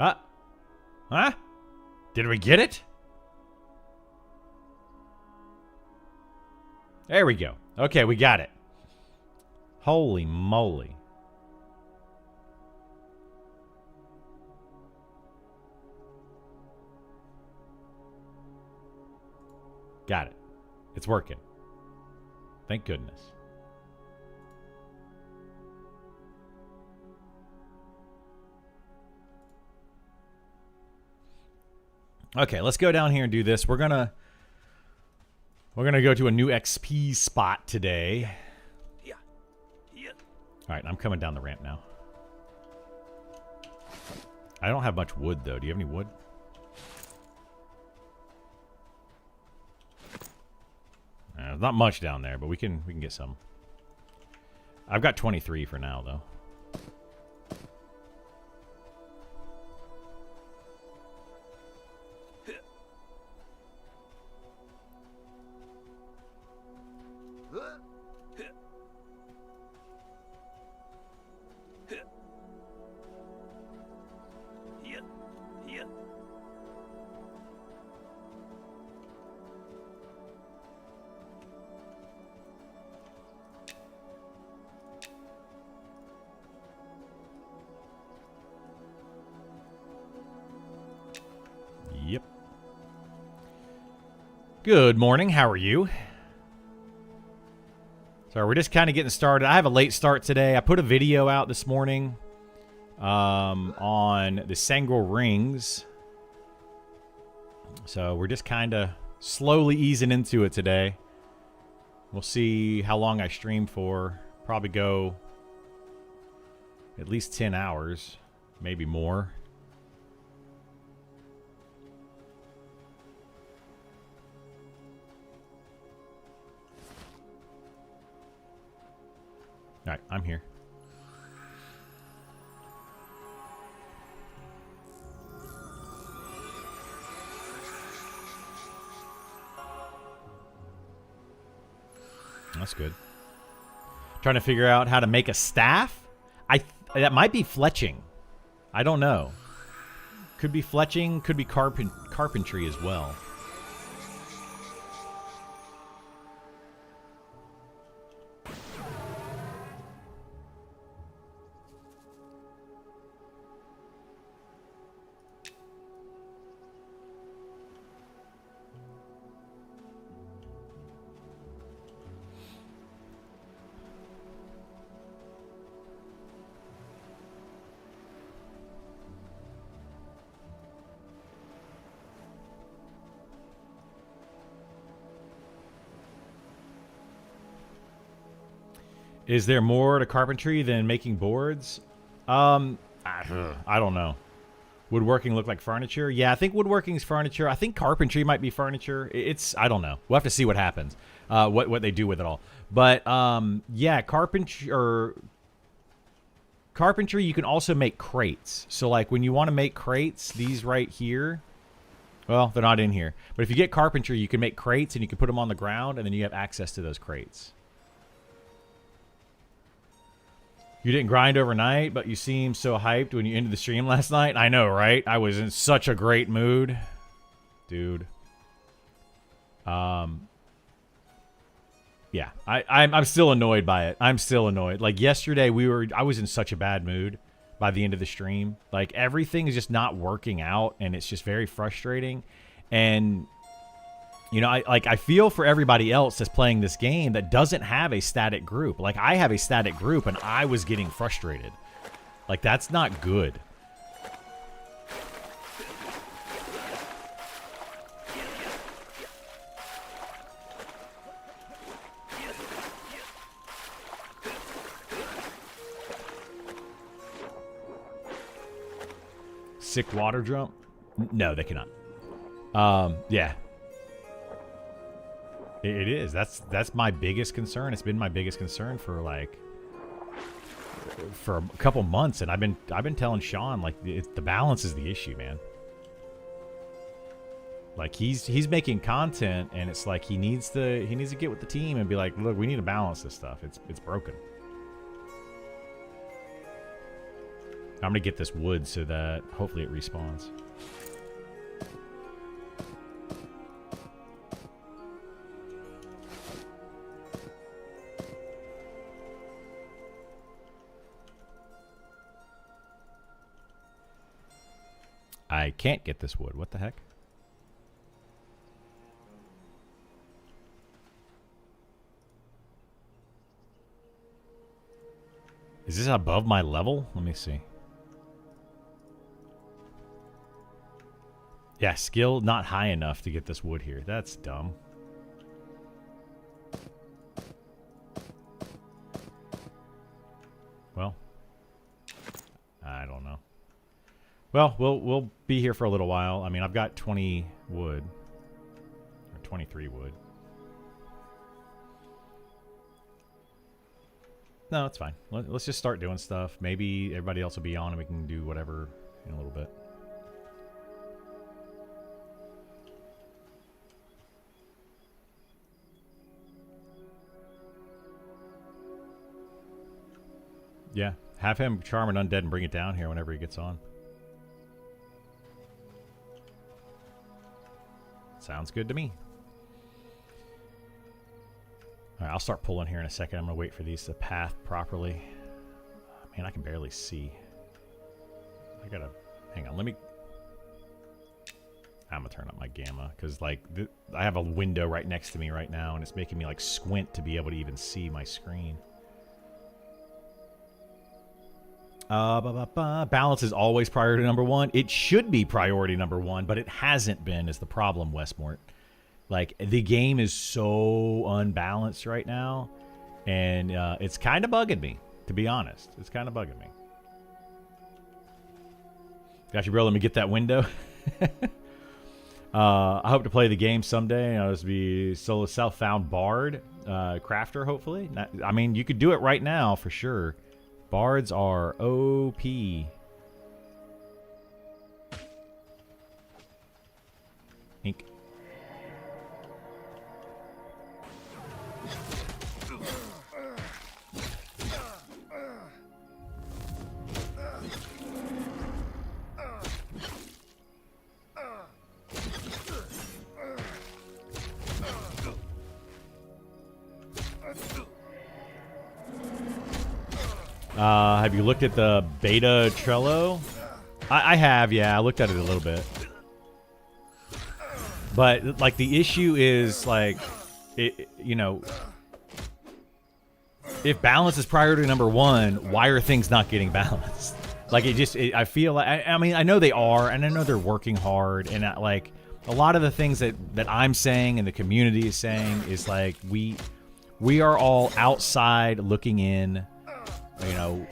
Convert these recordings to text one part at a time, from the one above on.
Huh? Huh? Did we get it? There we go. Okay, we got it. Holy moly. Got it. It's working. Thank goodness. Okay, let's go down here and do this. We're gonna go to a new XP spot today. Yeah. All right, I'm coming down the ramp now. I don't have much wood though. Do you have any wood? Not much down there, but we can get some. I've got 23 for now though. Yep. Good morning. How are you? So we're just kind of getting started. I have a late start today. I put a video out this morning on the Sangral rings. So we're just kind of slowly easing into it today. We'll see how long I stream for. Probably go at least 10 hours, maybe more. All right, I'm here. That's good. Trying to figure out how to make a staff? That might be fletching. I don't know. Could be fletching, could be carpentry as well. Is there more to carpentry than making boards? I don't know. Woodworking look like furniture? Yeah, I think woodworking's furniture. I think carpentry might be furniture. I don't know. We'll have to see what happens. What they do with it all. But yeah, carpentry you can also make crates. So like when you want to make crates, these right here, well, they're not in here. But if you get carpentry, you can make crates and you can put them on the ground and then you have access to those crates. You didn't grind overnight, but you seemed so hyped when you ended the stream last night. I know, right? I was in such a great mood. Dude. Yeah, I'm still annoyed by it. I'm still annoyed. Like yesterday, I was in such a bad mood by the end of the stream. Like everything is just not working out, and it's just very frustrating. And you know, I feel for everybody else that's playing this game that doesn't have a static group. Like, I have a static group, and I was getting frustrated. Like, that's not good. Sick water jump? No, they cannot. Yeah. It is. That's my biggest concern. It's been my biggest concern for a couple months, and I've been telling Sean like the balance is the issue, man. Like he's making content, and it's like he needs to get with the team and be like, look, we need to balance this stuff. It's broken. I'm going to get this wood so that hopefully it respawns. I can't get this wood. What the heck? Is this above my level? Let me see. Yeah, skill not high enough to get this wood here. That's dumb. Well, I don't know. Well, we'll be here for a little while. I mean, I've got 20 wood. Or 23 wood. No, it's fine. Let's just start doing stuff. Maybe everybody else will be on and we can do whatever in a little bit. Yeah, have him charm an undead and bring it down here whenever he gets on. Sounds good to me. All right, I'll start pulling here in a second. I'm going to wait for these to path properly. Man, I can barely see. I got to... Hang on, let me... I'm going to turn up my gamma, because, like, I have a window right next to me right now, and it's making me, like, squint to be able to even see my screen. Balance is always priority number one. It should be priority number one, but it hasn't been, is the problem, Westmort. Like, the game is so unbalanced right now, and it's kind of bugging me, to be honest. It's kind of bugging me. Got you, bro. Let me get that window. I hope to play the game someday. I'll just be solo self-found bard, crafter, hopefully. I mean, you could do it right now, for sure. Bards are OP. Ink. Have you looked at the beta Trello? I have, yeah. I looked at it a little bit. But, like, the issue is, like, you know, if balance is priority number one, why are things not getting balanced? Like, I feel like, I mean, I know they are, and I know they're working hard, and, like, a lot of the things that I'm saying and the community is saying is, like, we are all outside looking in, you know,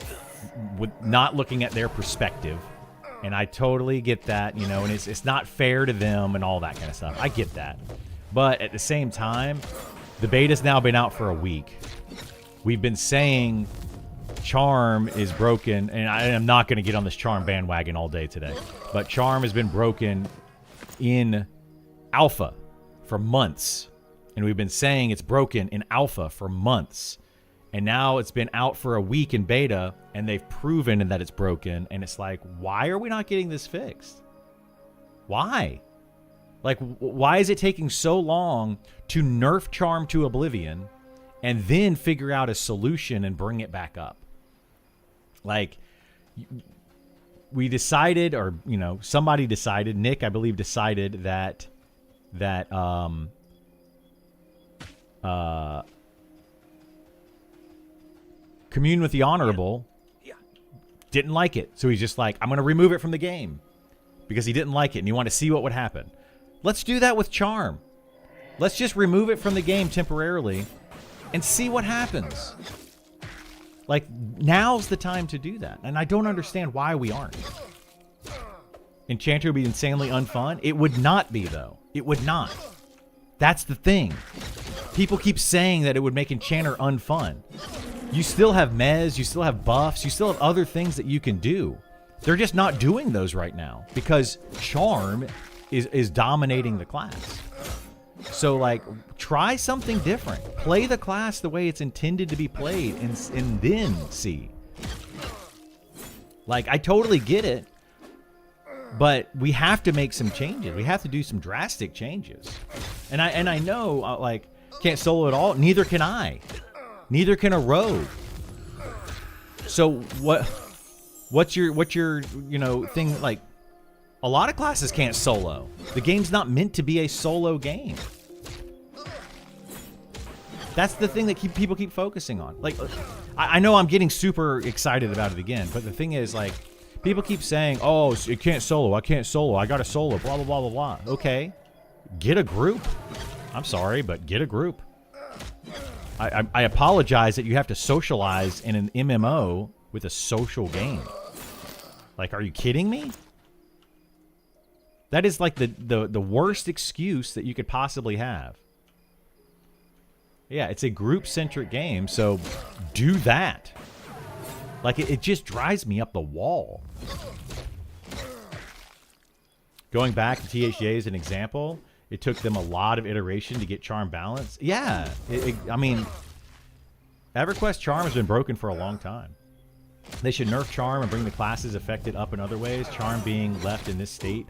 with not looking at their perspective, and I totally get that, you know, and it's not fair to them and all that kind of stuff. I get that, but at the same time, the beta's now been out for a week. We've been saying charm is broken, and I am not going to get on this charm bandwagon all day today, but charm has been broken in alpha for months, and we've been saying it's broken in alpha for months. And now it's been out for a week in beta, and they've proven that it's broken. And it's like, why are we not getting this fixed? Why? Like, why is it taking so long to nerf Charm to oblivion and then figure out a solution and bring it back up? Like, we decided, or, you know, somebody decided, Nick, I believe, decided that Commune with the Honorable didn't like it. So he's just like, I'm going to remove it from the game because he didn't like it and he wanted to see what would happen. Let's do that with Charm. Let's just remove it from the game temporarily and see what happens. Like, now's the time to do that. And I don't understand why we aren't. Enchanter would be insanely unfun. It would not be, though. It would not. That's the thing. People keep saying that it would make Enchanter unfun. You still have mez, you still have buffs, you still have other things that you can do. They're just not doing those right now because Charm is dominating the class. So, like, try something different. Play the class the way it's intended to be played and then see. Like, I totally get it, but we have to make some changes. We have to do some drastic changes. And I know, like, can't solo at all. Neither can I. Neither can a rogue. So what's your thing? Like, a lot of classes can't solo. The game's not meant to be a solo game. That's the thing that people keep focusing on. Like, I know I'm getting super excited about it again, but the thing is, like, people keep saying, oh, it can't solo. I can't solo. I got to solo. Blah, blah, blah, blah, blah. Okay. Get a group. I'm sorry, but get a group. I apologize that you have to socialize in an MMO with a social game. Like, are you kidding me? That is like the worst excuse that you could possibly have. Yeah, it's a group-centric game, so do that. Like, it just drives me up the wall. Going back to THJ as an example, it took them a lot of iteration to get charm balance. Yeah, I mean, EverQuest charm has been broken for a long time. They should nerf charm and bring the classes affected up in other ways. Charm being left in this state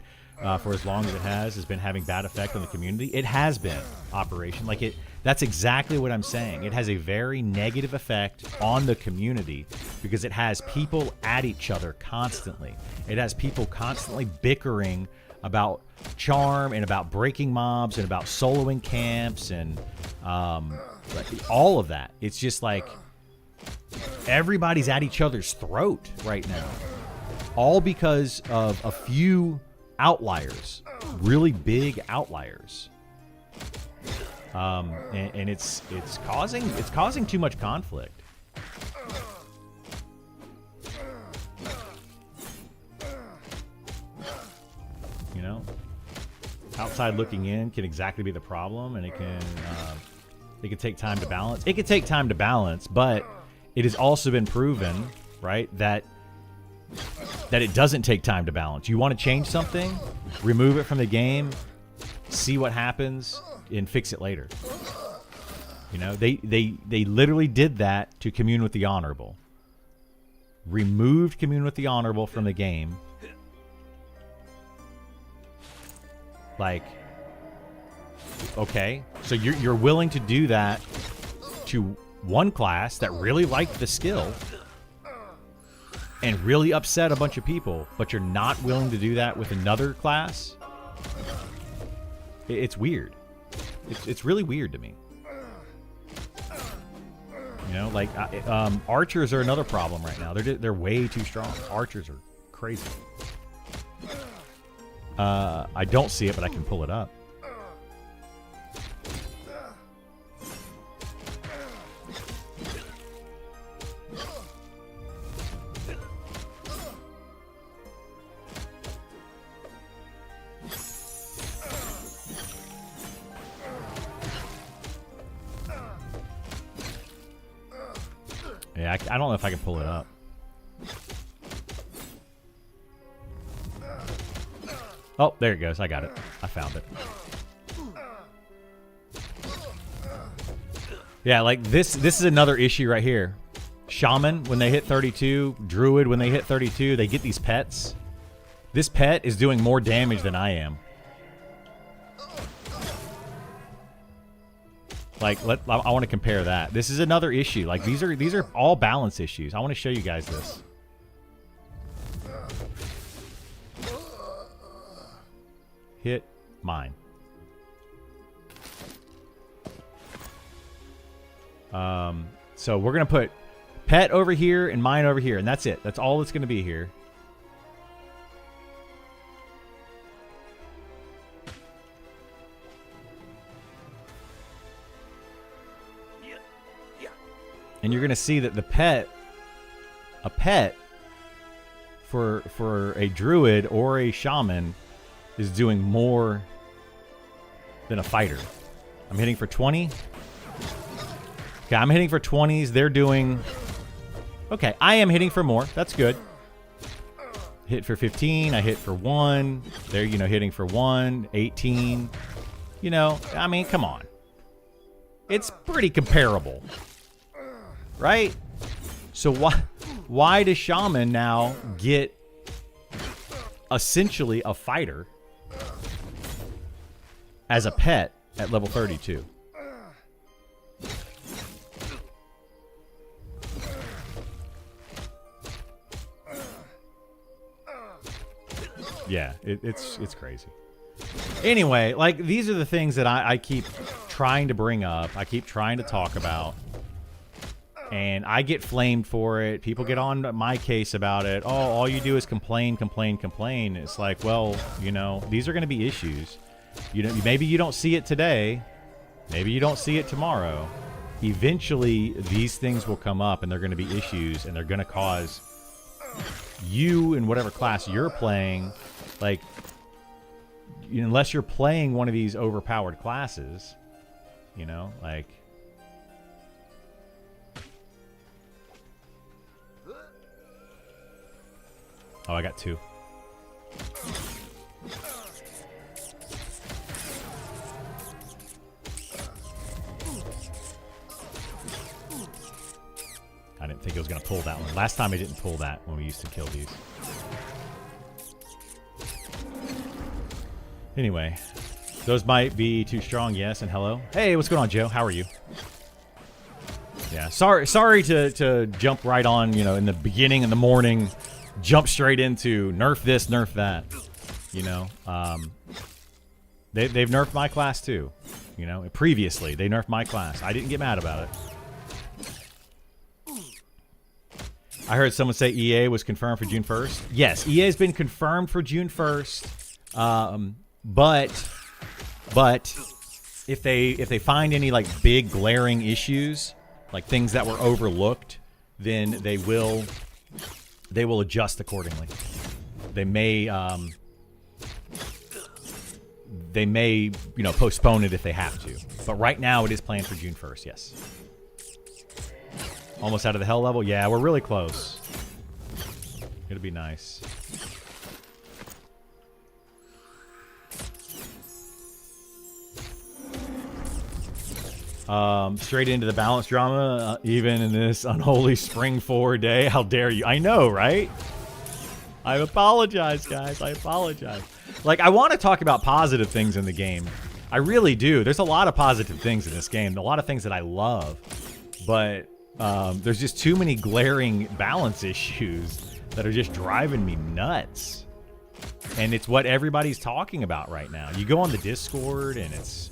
for as long as it has been having bad effect on the community. It has been, Operation. Like, that's exactly what I'm saying. It has a very negative effect on the community because it has people at each other constantly. It has people constantly bickering about charm and about breaking mobs and about soloing camps and all of that. It's just like everybody's at each other's throat right now. All because of a few outliers, really big outliers. And it's causing too much conflict. You know, outside looking in can exactly be the problem, and it can take time to balance. It can take time to balance, but it has also been proven, right, that it doesn't take time to balance. You want to change something, remove it from the game, see what happens, and fix it later. You know, they literally did that to Commune with the Honorable. Removed Commune with the Honorable from the game. Like, okay, so you're willing to do that to one class that really liked the skill and really upset a bunch of people, but you're not willing to do that with another class? It's weird. It's really weird to me. You know, like archers are another problem right now. They're way too strong. Archers are crazy. I don't see it, but I can pull it up. Yeah, I don't know if I can pull it up. Oh, there it goes. I got it. I found it. Yeah, like this is another issue right here. Shaman, when they hit 32, Druid, when they hit 32, they get these pets. This pet is doing more damage than I am. Like, I want to compare that. This is another issue. Like, these are all balance issues. I want to show you guys this. Hit mine. So we're gonna put pet over here and mine over here, and that's it. That's all it's gonna be here. And you're gonna see that the pet, a pet for a druid or a shaman, is doing more than a fighter. I'm hitting for 20. Okay, I'm hitting for 20s. They're doing... Okay, I am hitting for more. That's good. Hit for 15. I hit for 1. They're, you know, hitting for 1. 18. You know, I mean, come on. It's pretty comparable. Right? So why does Shaman now get essentially a fighter as a pet at level 32? Yeah, it's crazy. Anyway, like, these are the things that I keep trying to bring up. I keep trying to talk about. And I get flamed for it. People get on my case about it. Oh, all you do is complain, complain, complain. It's like, well, you know, these are going to be issues. You know, maybe you don't see it today. Maybe you don't see it tomorrow. Eventually, these things will come up, and they're going to be issues, and they're going to cause you, in whatever class you're playing, like, unless you're playing one of these overpowered classes, you know, like... Oh, I got 2. I didn't think it was going to pull that one. Last time I didn't pull that when we used to kill these. Anyway, those might be too strong, yes, and hello. Hey, what's going on, Joe? How are you? Yeah, sorry to jump right on, you know, in the beginning in the morning, jump straight into nerf this, nerf that. You know, they've nerfed my class too. You know, previously they nerfed my class. I didn't get mad about it. I heard someone say EA was confirmed for June 1st. Yes, EA has been confirmed for June 1st. But if they find any like big glaring issues, like things that were overlooked, then they will adjust accordingly. They may you know, postpone it if they have to. But right now it is planned for June 1st. Yes. Almost out of the hell level? Yeah, we're really close. It'll be nice. Straight into the balance drama, even in this unholy spring 4 day. How dare you? I know, right? I apologize, guys. I apologize. Like, I want to talk about positive things in the game. I really do. There's a lot of positive things in this game. A lot of things that I love. But there's just too many glaring balance issues that are just driving me nuts. And it's what everybody's talking about right now. You go on the Discord and it's,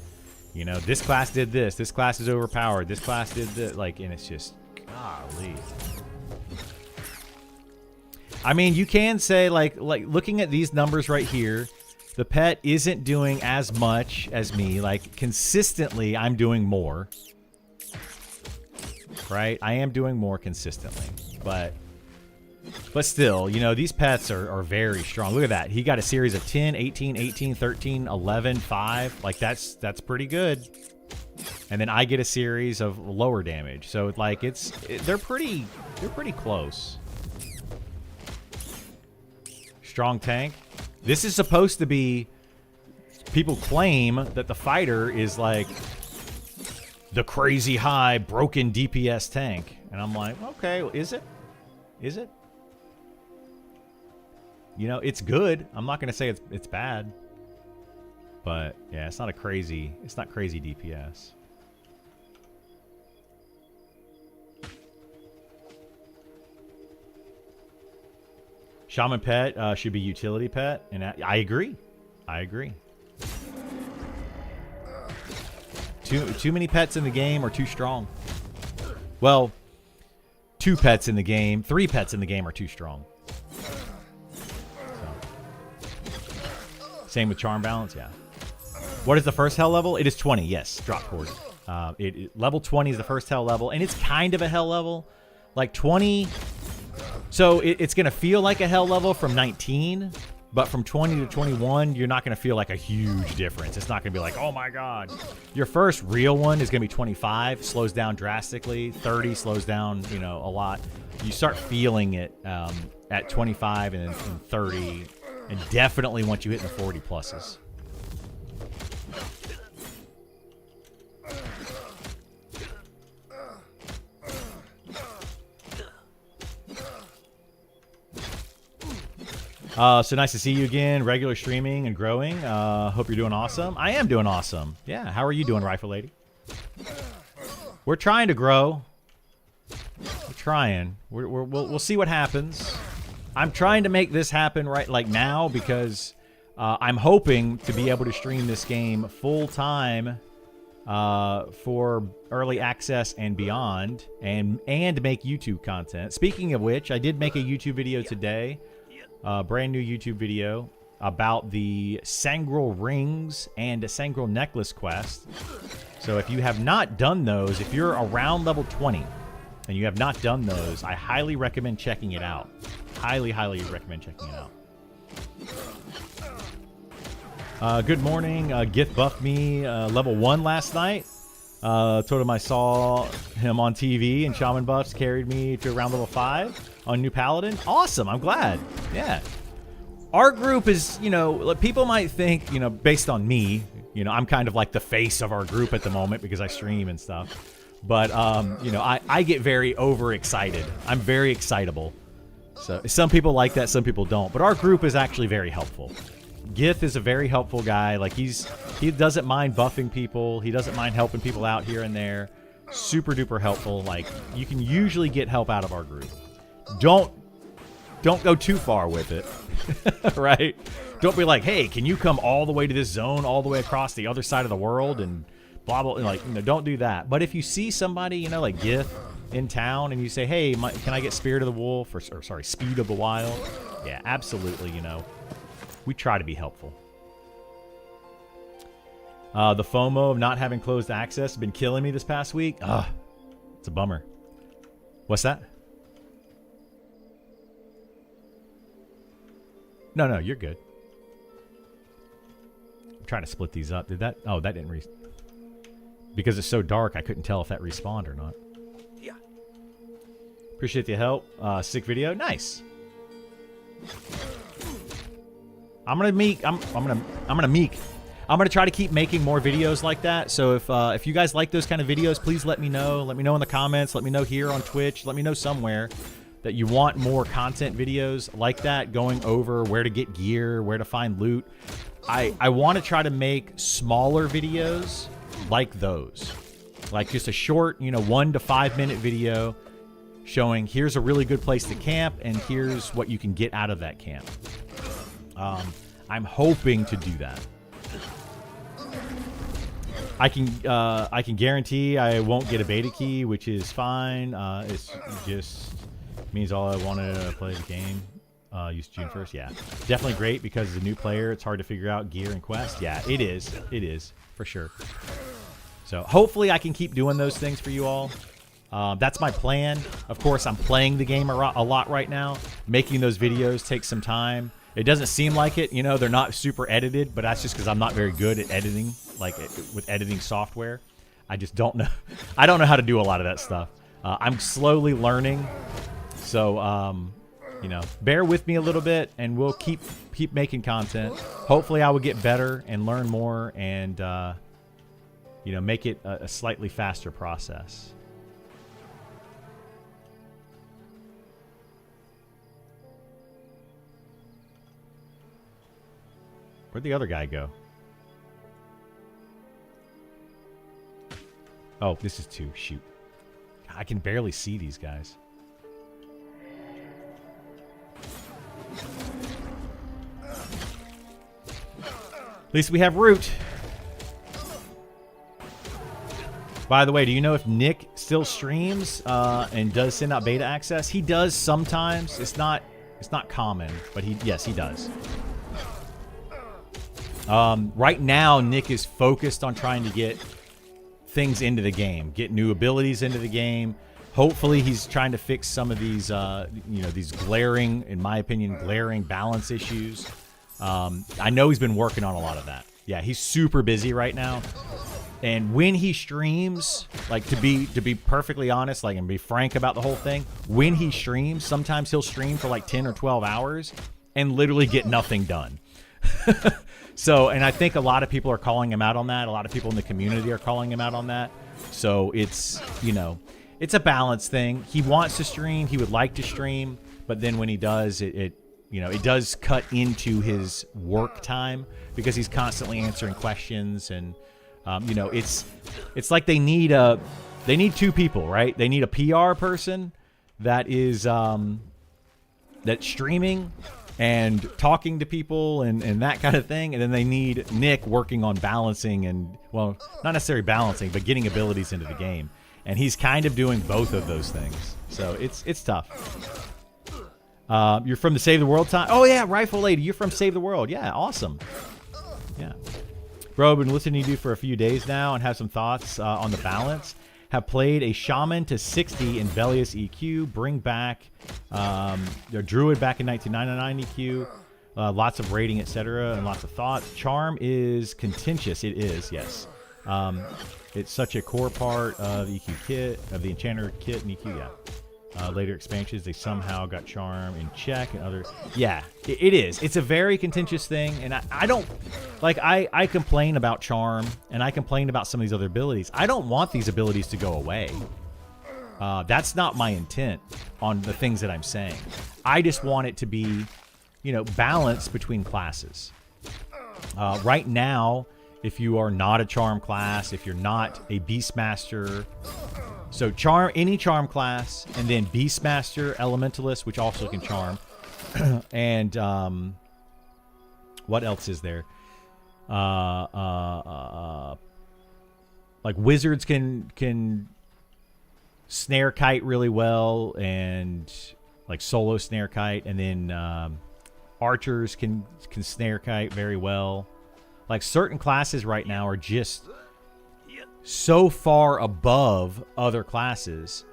you know, this class did this. This class is overpowered. This class did this. Like, and it's just, golly. I mean, you can say, like looking at these numbers right here, the pet isn't doing as much as me. Like, consistently, I'm doing more. Right? I am doing more consistently. But still, you know, these pets are very strong. Look at that. He got a series of 10, 18, 18, 13, 11, 5. Like, that's pretty good. And then I get a series of lower damage. So, like, they're pretty close. Strong tank. This is supposed to be... People claim that the fighter is, like, the crazy high, broken DPS tank. And I'm like, okay, is it? Is it? You know, it's good. I'm not going to say it's bad. But, yeah, it's not crazy DPS. Shaman pet should be utility pet. And I agree. I agree. Too many pets in the game are too strong. Well, 2 pets in the game, 3 pets in the game are too strong. Same with charm balance, yeah. What is the first hell level? It is 20, yes. Drop cord. Level 20 is the first hell level, and it's kind of a hell level. Like 20... So it's going to feel like a hell level from 19, but from 20 to 21, you're not going to feel like a huge difference. It's not going to be like, oh my god. Your first real one is going to be 25, slows down drastically. 30 slows down, you know, a lot. You start feeling it at 25 and then 30, and definitely once you hit the 40 pluses. So nice to see you again. Regular streaming and growing. Hope you're doing awesome. I am doing awesome. Yeah, how are you doing, Rifle Lady? We're trying to grow. We're trying. We'll see what happens. I'm trying to make this happen right like now because I'm hoping to be able to stream this game full time for early access and beyond, and make YouTube content. Speaking of which, I did make a YouTube video today, brand new YouTube video about the Sangrel Rings and Sangrel Necklace quest. So if you have not done those, if you're around level 20 and you have not done those, I highly recommend checking it out. Highly recommend checking it out. Good morning. Gith buffed me level 1 last night. Told him I saw him on TV, and Shaman buffs carried me to around level 5 on New Paladin. Awesome. I'm glad. Yeah. Our group is, you know, people might think, you know, based on me, you know, I'm kind of like the face of our group at the moment because I stream and stuff. But, you know, I get very overexcited. I'm very excitable. So some people like that, some people don't. But our group is actually very helpful. Gith is a very helpful guy. Like, he doesn't mind buffing people. He doesn't mind helping people out here and there. Super duper helpful. Like, you can usually get help out of our group. Don't go too far with it. Right? Don't be like, hey, can you come all the way to this zone, all the way across the other side of the world, and blah, blah, like, you know, don't do that. But if you see somebody, you know, like Gith in town, and you say, hey, can I get Spirit of the Wolf, or sorry, Speed of the Wild? Yeah, absolutely, you know. We try to be helpful. The FOMO of not having closed access has been killing me this past week. Ugh, it's a bummer. What's that? No, you're good. I'm trying to split these up. Did that? Oh, that didn't because it's so dark, I couldn't tell if that respawned or not. Yeah. Appreciate the help. Sick video. Nice. I'm gonna try to keep making more videos like that. So if you guys like those kind of videos, please let me know. Let me know in the comments. Let me know here on Twitch. Let me know somewhere that you want more content videos like that, going over where to get gear, where to find loot. I want to try to make smaller videos like those. Like just a short, you know, 1 to 5 minute video showing here's a really good place to camp and here's what you can get out of that camp. I'm hoping to do that. I can guarantee I won't get a beta key, which is fine. It's just means all I wanted to play the game. Use June 1st. Yeah, definitely great because as a new player, it's hard to figure out gear and quest. Yeah, it is. It is for sure. So hopefully I can keep doing those things for you all. That's my plan. Of course, I'm playing the game a lot right now. Making those videos takes some time. It doesn't seem like it, you know, they're not super edited, but that's just because I'm not very good at editing, like with editing software. I just don't know. I don't know how to do a lot of that stuff. I'm slowly learning. So, you know, bear with me a little bit and we'll keep making content. Hopefully I will get better and learn more and, you know, make it a slightly faster process. Where'd the other guy go? Oh, this is 2. Shoot. I can barely see these guys. At least we have root. By the way, do you know if Nick still streams and does send out beta access? He does sometimes. It's not common, but yes, he does. Right now, Nick is focused on trying to get things into the game, get new abilities into the game. Hopefully, he's trying to fix some of these, you know, these glaring, in my opinion, glaring balance issues. I know he's been working on a lot of that. Yeah, he's super busy right now. And when he streams, like to be perfectly honest, like and be frank about the whole thing, when he streams, sometimes he'll stream for like 10 or 12 hours and literally get nothing done. So, and I think a lot of people are calling him out on that. A lot of people in the community are calling him out on that. So it's, you know, it's a balance thing. He wants to stream. He would like to stream. But then when he does, it You know, it does cut into his work time because he's constantly answering questions, and you know, it's like they need two people, right? They need a PR person that is that's streaming and talking to people and that kind of thing, and then they need Nick working on balancing and, well, not necessarily balancing, but getting abilities into the game. And he's kind of doing both of those things, so it's tough. You're from the Save the World time? Oh yeah, Rifle Lady, you're from Save the World. Yeah, awesome. Yeah. Bro, I've been listening to you for a few days now and have some thoughts on the balance. Have played a Shaman to 60 in Velius EQ. Bring back their Druid back in 1999 EQ. Lots of rating, etc., and lots of thoughts. Charm is contentious. It is, yes. It's such a core part of the EQ kit, of the Enchanter kit and EQ, yeah. Later expansions, they somehow got Charm in check and other. Yeah, it is. It's a very contentious thing, and I don't like. I complain about Charm, and I complain about some of these other abilities. I don't want these abilities to go away. That's not my intent on the things that I'm saying. I just want it to be, you know, balanced between classes. Right now, if you are not a Charm class, if you're not a Beastmaster. So Charm, any Charm class, and then Beastmaster, Elementalist, which also can Charm, and what else is there? Like Wizards can snare kite really well, and like solo snare kite, and then archers can snare kite very well. Like certain classes right now are just so far above other classes.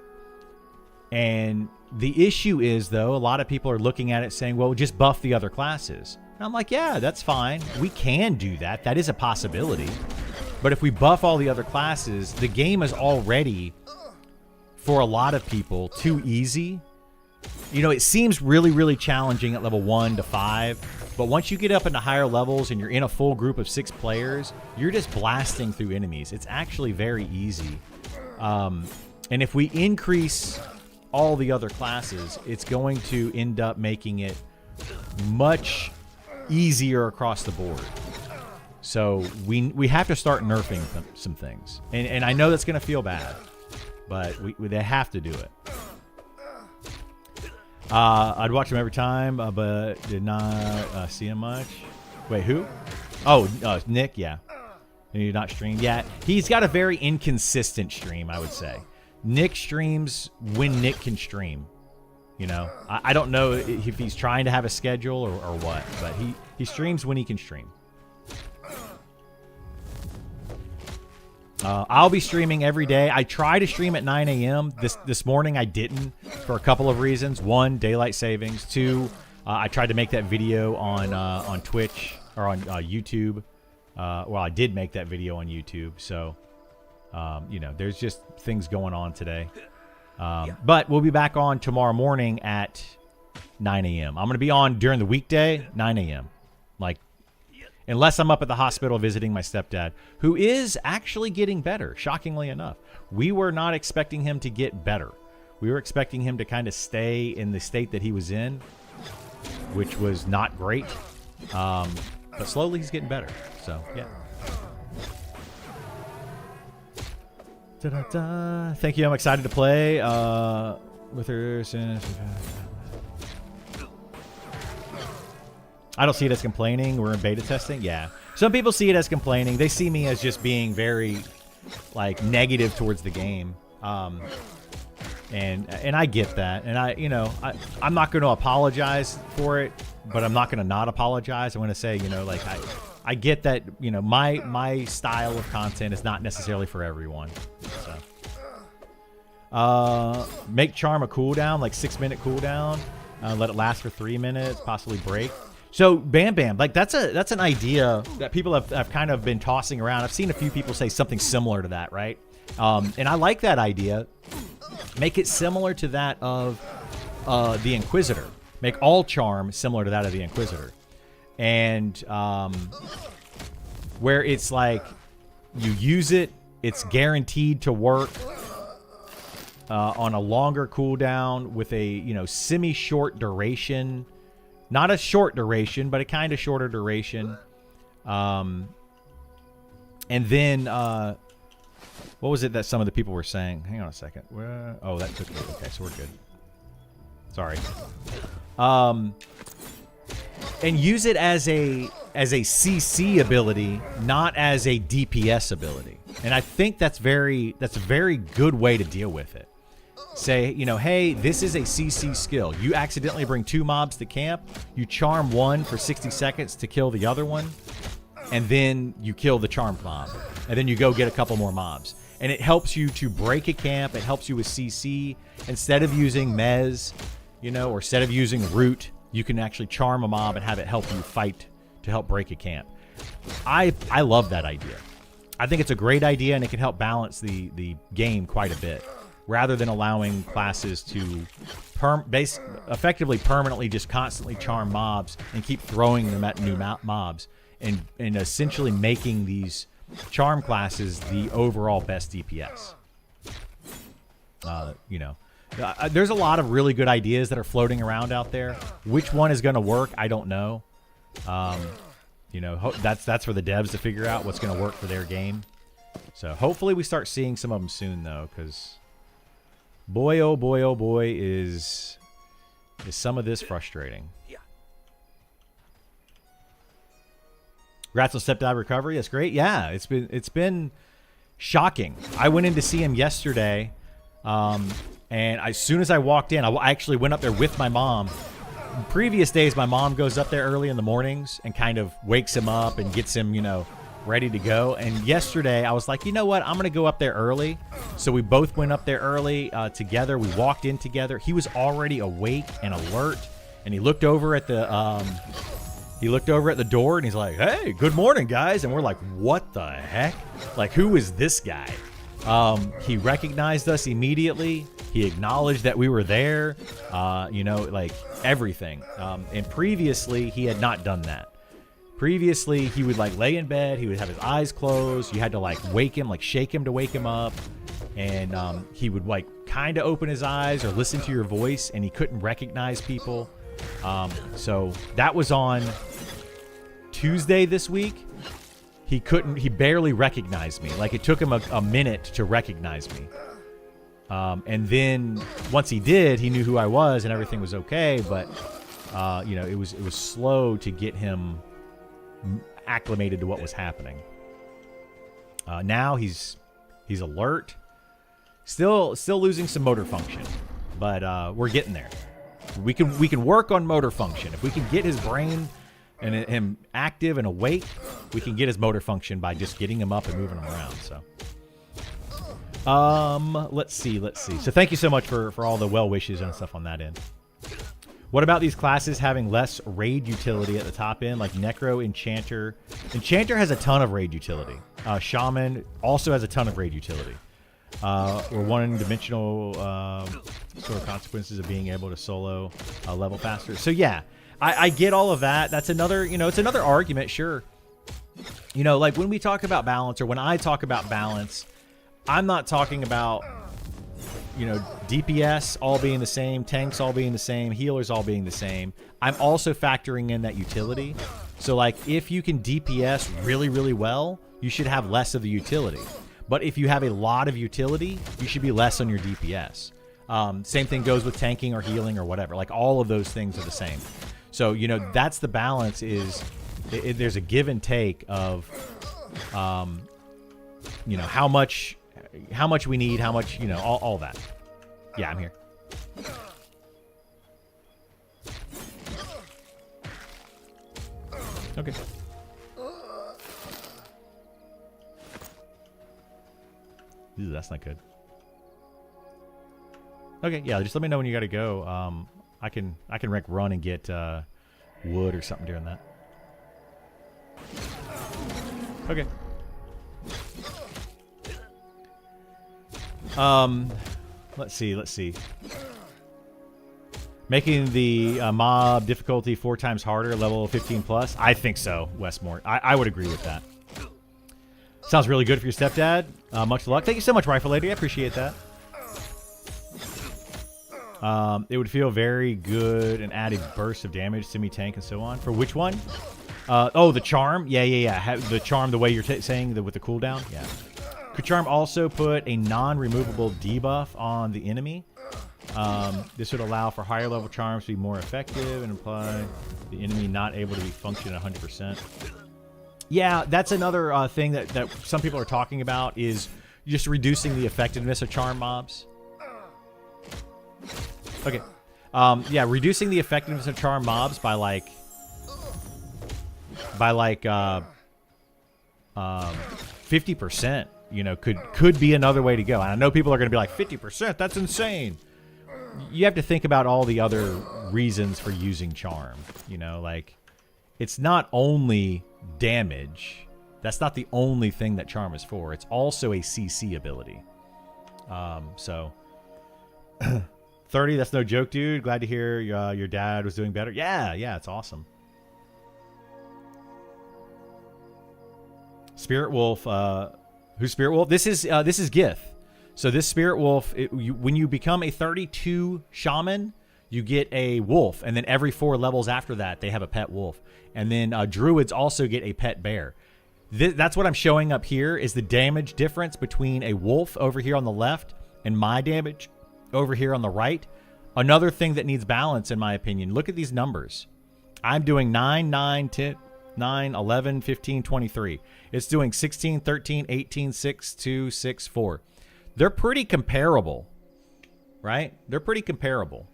And the issue is, though, a lot of people are looking at it saying, well, just buff the other classes. And I'm like, yeah, that's fine. We can do that. That is a possibility. But if we buff all the other classes, the game is already, for a lot of people, too easy. You know, it seems really, really challenging at level 1 to 5. But once you get up into higher levels and you're in a full group of 6 players, you're just blasting through enemies. It's actually very easy. And if we increase all the other classes, it's going to end up making it much easier across the board. So we have to start nerfing some things. And I know that's going to feel bad, but they have to do it. I'd watch him every time, but did not see him much. Wait, who? Oh, Nick, yeah. Did not stream? Yeah, he's got a very inconsistent stream, I would say. Nick streams when Nick can stream. You know, I don't know if he's trying to have a schedule or what, but he streams when he can stream. I'll be streaming every day. I try to stream at 9 a.m. This morning I didn't for a couple of reasons. 1, daylight savings. 2, I tried to make that video on Twitch or on YouTube. Well, I did make that video on YouTube. So, you know, there's just things going on today. But we'll be back on tomorrow morning at 9 a.m. I'm going to be on during the weekday, 9 a.m. Like, unless I'm up at the hospital visiting my stepdad, who is actually getting better, shockingly enough. We were not expecting him to get better. We were expecting him to kind of stay in the state that he was in, which was not great. But slowly he's getting better. So, yeah. Da-da-da. Thank you. I'm excited to play with her since... I don't see it as complaining. We're in beta testing. Yeah. Some people see it as complaining. They see me as just being very, like, negative towards the game. And I get that. And I'm not going to apologize for it, but I'm not going to not apologize. I'm going to say, you know, like, I get that, you know, my style of content is not necessarily for everyone. So. Make Charm a cooldown, like 6-minute cooldown. Let it last for 3 minutes, possibly break. So Bam Bam, like that's an idea that people have kind of been tossing around. I've seen a few people say something similar to that, right? And I like that idea. Make it similar to that of the Inquisitor. Make all Charm similar to that of the Inquisitor. And where it's like you use it, it's guaranteed to work on a longer cooldown with a, you know, semi-short duration Not a short duration, but a kind of shorter duration. And then, what was it that some of the people were saying? Hang on a second. Oh, that took me. Okay, so we're good. Sorry. And use it as a CC ability, not as a DPS ability. And I think that's a very good way to deal with it. Say, you know, hey, this is a CC skill. You accidentally bring 2 mobs to camp. You charm one for 60 seconds to kill the other one. And then you kill the charmed mob. And then you go get a couple more mobs. And it helps you to break a camp. It helps you with CC. Instead of using Mez, you know, or instead of using Root, you can actually charm a mob and have it help you fight to help break a camp. I love that idea. I think it's a great idea, and it can help balance the game quite a bit, rather than allowing classes to effectively permanently just constantly charm mobs and keep throwing them at new mobs, and essentially making these charm classes the overall best DPS. You know, there's a lot of really good ideas that are floating around out there. Which one is going to work, I don't know. You know, that's for the devs to figure out what's going to work for their game. So hopefully we start seeing some of them soon, though, because boy, oh boy, is some of this frustrating. Congrats on stepdad recovery. That's great. Yeah, it's been shocking. I went in to see him yesterday, and as soon as I walked in, I actually went up there with my mom. In previous days, my mom goes up there early in the mornings and kind of wakes him up and gets him, you know, ready to go. And yesterday, I was like, you know what? I'm going to go up there early. So we both went up there early together. We walked in together. He was already awake and alert, and he looked over at the door, and he's like, "Hey, good morning, guys." And we're like, "What the heck? Like, who is this guy?" He recognized us immediately. He acknowledged that we were there, you know, like everything. And previously, he had not done that. Previously, he would like lay in bed. He would have his eyes closed. You had to like wake him, like shake him to wake him up. And he would like kind of open his eyes or listen to your voice, and he couldn't recognize people. So that was on Tuesday this week. He barely recognized me. Like, it took him a minute to recognize me. And then once he did, he knew who I was and everything was okay. But, you know, it was slow to get him acclimated to what was happening. Now he's alert. Still losing some motor function, but we're getting there. We can work on motor function. If we can get his brain and him active and awake, we can get his motor function by just getting him up and moving him around. So, let's see. So thank you so much for all the well wishes and stuff on that end. What about these classes having less raid utility at the top end, like Necro, Enchanter? Enchanter has a ton of raid utility. Shaman also has a ton of raid utility. Or one-dimensional sort of consequences of being able to solo level faster. So yeah, I get all of that. That's another, you know, it's another argument, sure. You know, like when we talk about balance, or when I talk about balance, I'm not talking about, you know, DPS all being the same, tanks all being the same, healers all being the same. I'm also factoring in that utility. So like, if you can DPS really, really well, you should have less of the utility. But if you have a lot of utility, you should be less on your DPS. Same thing goes with tanking or healing or whatever. Like, all of those things are the same. So, you know, that's the balance, is there's a give and take of, you know, how much we need, how much, you know, all that. Yeah, I'm here. Okay. Ew, that's not good. Okay, yeah, just let me know when you gotta go. I can run and get wood or something during that. Okay. Let's see. Making the mob difficulty 4 times harder, level 15 plus. I think so, Westmore. I would agree with that. Sounds really good for your stepdad. Much luck. Thank you so much, Rifle Lady. I appreciate that. It would feel very good and add a burst of damage, semi-tank, and so on. For which one? Oh, the charm? Yeah. The charm, the way you're saying, with the cooldown? Yeah. Could charm also put a non-removable debuff on the enemy? This would allow for higher level charms to be more effective and imply the enemy not able to be function 100%. Yeah, that's another thing that some people are talking about, is just reducing the effectiveness of charm mobs. Okay. Yeah, reducing the effectiveness of charm mobs by like 50%, you know, could be another way to go. And I know people are going to be like, 50%, that's insane. You have to think about all the other reasons for using charm, you know, like it's not only damage. That's not the only thing that charm is for. It's also a CC ability. So 30, that's no joke, dude. Glad to hear your dad was doing better. Yeah, it's awesome. Spirit Wolf, who's Spirit Wolf? This is Gith. So this Spirit Wolf, when you become a 32 shaman, you get a wolf, and then every 4 levels after that, they have a pet wolf. And then druids also get a pet bear. That's what I'm showing up here, is the damage difference between a wolf over here on the left and my damage over here on the right. Another thing that needs balance, in my opinion. Look at these numbers. I'm doing 9, 9, 10, 9, 11, 15, 23. It's doing 16, 13, 18, 6, 2, 6, 4. They're pretty comparable, right? They're pretty comparable.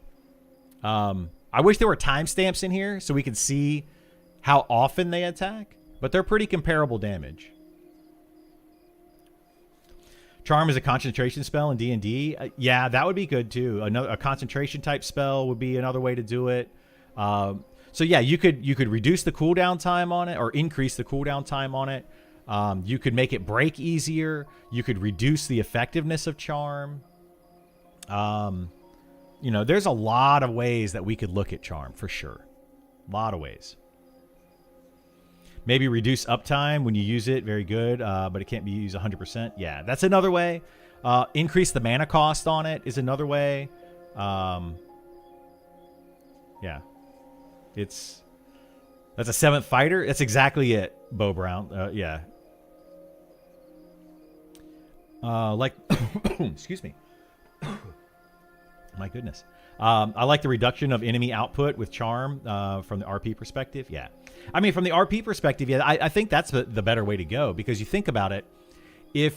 I wish there were timestamps in here so we could see how often they attack, but they're pretty comparable damage. Charm is a concentration spell in D&D. Yeah, that would be good too. A concentration type spell would be another way to do it. So yeah, you could reduce the cooldown time on it, or increase the cooldown time on it. You could make it break easier. You could reduce the effectiveness of charm. You know, there's a lot of ways that we could look at charm, for sure. A lot of ways. Maybe reduce uptime when you use it. Very good. But it can't be used 100%. Yeah, that's another way. Increase the mana cost on it is another way. Yeah. That's a 7th fighter. That's exactly it, Bo Brown. Yeah. Like, excuse me. My goodness. I like the reduction of enemy output with charm from the RP perspective. Yeah. I mean, from the RP perspective, yeah, I think that's the better way to go, because you think about it. If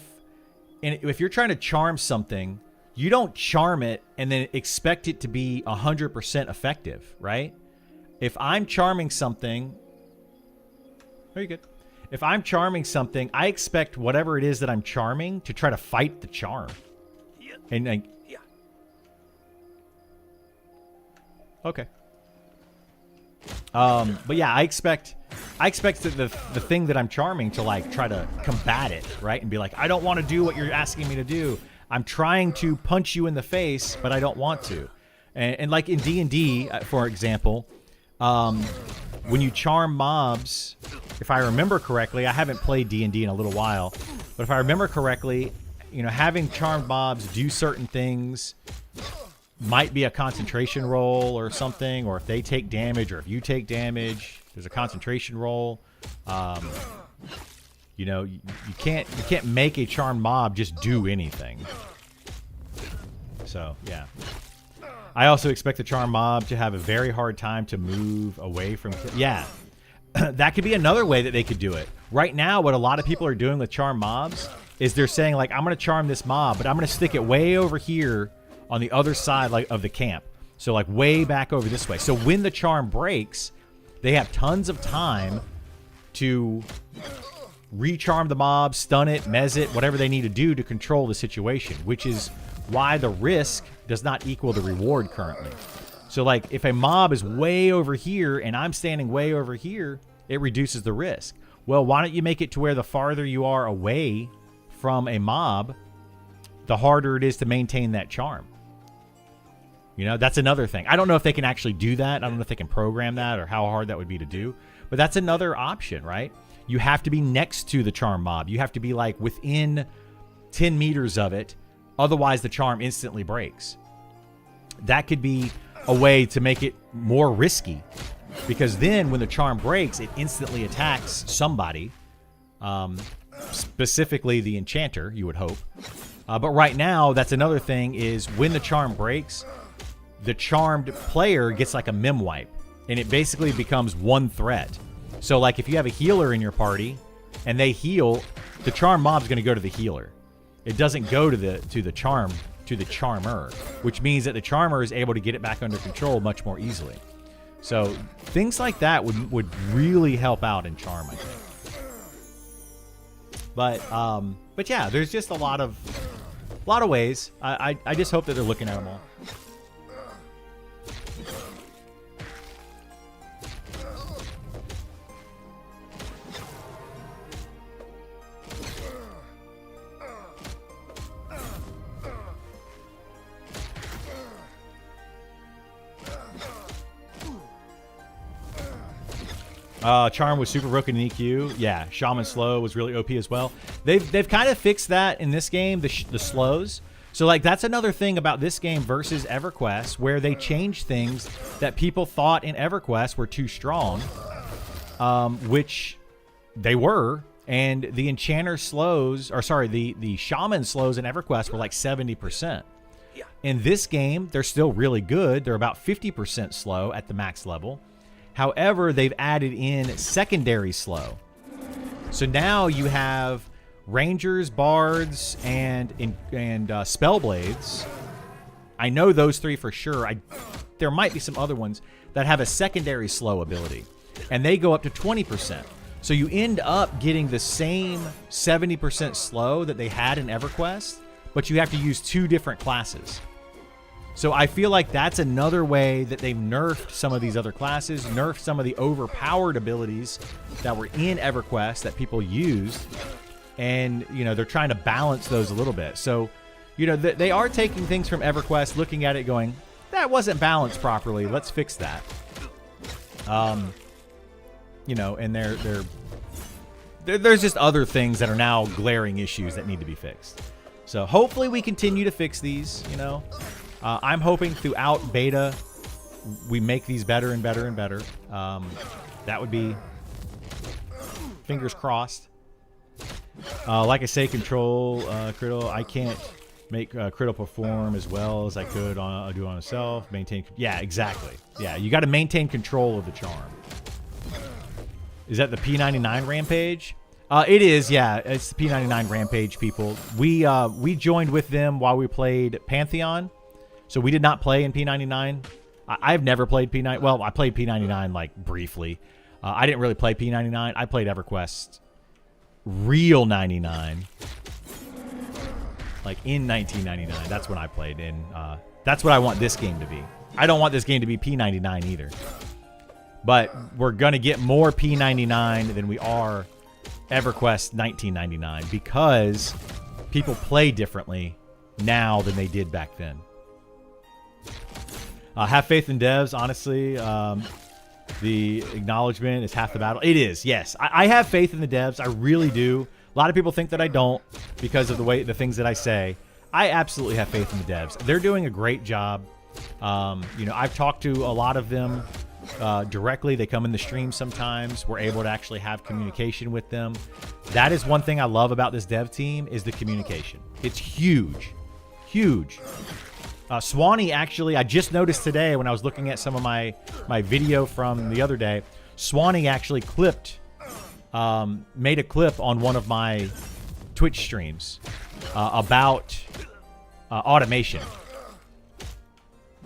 you're trying to charm something, you don't charm it and then expect it to be 100% effective, right? If I'm charming something, very good. If I'm charming something, I expect whatever it is that I'm charming to try to fight the charm. And yeah. Okay. But yeah, I expect the thing that I'm charming to like try to combat it, right? And be like, I don't want to do what you're asking me to do. I'm trying to punch you in the face, but I don't want to. And like in D&D, for example, when you charm mobs, if I remember correctly, I haven't played D&D in a little while, but if I remember correctly, you know, having charmed mobs do certain things might be a concentration roll or something, or if they take damage or if you take damage, there's a concentration roll. You know, you can't make a charmed mob just do anything. So, yeah. I also expect the charm mob to have a very hard time to move away from... Yeah. That could be another way that they could do it. Right now, what a lot of people are doing with charm mobs is they're saying, like, I'm going to charm this mob, but I'm going to stick it way over here on the other side, like, of the camp. So, like, way back over this way. So when the charm breaks, they have tons of time to recharm the mob, stun it, mez it, whatever they need to do to control the situation, which is why the risk does not equal the reward currently. So, like, if a mob is way over here and I'm standing way over here, it reduces the risk. Well, why don't you make it to where the farther you are away from a mob, the harder it is to maintain that charm. You know, that's another thing. I don't know if they can actually do that. I don't know if they can program that or how hard that would be to do. But that's another option, right? You have to be next to the charm mob. You have to be, like, within 10 meters of it. Otherwise, the charm instantly breaks. that could be a way to make it more risky. Because then when the charm breaks, it instantly attacks somebody. Specifically the enchanter, you would hope. But right now, that's another thing is when the charm breaks, the charmed player gets like a mem wipe. And it basically becomes one threat. So like if you have a healer in your party and they heal, the charm mob's going to go to the healer. It doesn't go to the charmer, which means that the charmer is able to get it back under control much more easily. So things like that would really help out in charm, I think. But yeah, there's just a lot of ways. I just hope that they're looking at them all. Charm was super broken in EQ. Yeah, Shaman slow was really OP as well. They've kind of fixed that in this game, the slows. So like that's another thing about this game versus EverQuest, where they changed things that people thought in EverQuest were too strong, which they were. And the enchanter slows, or sorry, the shaman slows in EverQuest were like 70%. In this game, they're still really good. They're about 50% slow at the max level. However, they've added in secondary slow. So now you have rangers, bards, and spellblades. I know those three for sure. There might be some other ones that have a secondary slow ability, and they go up to 20%. So you end up getting the same 70% slow that they had in EverQuest, but you have to use two different classes. So I feel like that's another way that they've nerfed some of these other classes, nerfed some of the overpowered abilities that were in EverQuest that people used. And, you know, they're trying to balance those a little bit. So, you know, they are taking things from EverQuest, looking at it going, that wasn't balanced properly. Let's fix that. You know, and there's just other things that are now glaring issues that need to be fixed. So hopefully we continue to fix these, you know. I'm hoping throughout beta, we make these better and better and better. That would be fingers crossed. Like I say, control Criddle. I can't make Criddle perform as well as I could do on itself. Maintain. Yeah, exactly. Yeah, you got to maintain control of the charm. Is that the P99 Rampage? It is, yeah. It's the P99 Rampage people. We joined with them while we played Pantheon. So we did not play in P99. I've never played P9. Well, I played P99 like briefly. I didn't really play P99. I played EverQuest real 99. Like in 1999. That's when I played in. That's what I want this game to be. I don't want this game to be P99 either. But we're going to get more P99 than we are EverQuest 1999 because people play differently now than they did back then. Have faith in devs, honestly. The acknowledgement is half the battle. It is, yes. I have faith in the devs. I really do. A lot of people think that I don't because of the things that I say. I absolutely have faith in the devs. They're doing a great job. You know, I've talked to a lot of them directly. They come in the stream sometimes. We're able to actually have communication with them. That is one thing I love about this dev team is the communication. It's huge. Huge. Swanee, actually, I just noticed today when I was looking at some of my video from the other day, Swanee actually made a clip on one of my Twitch streams about automation.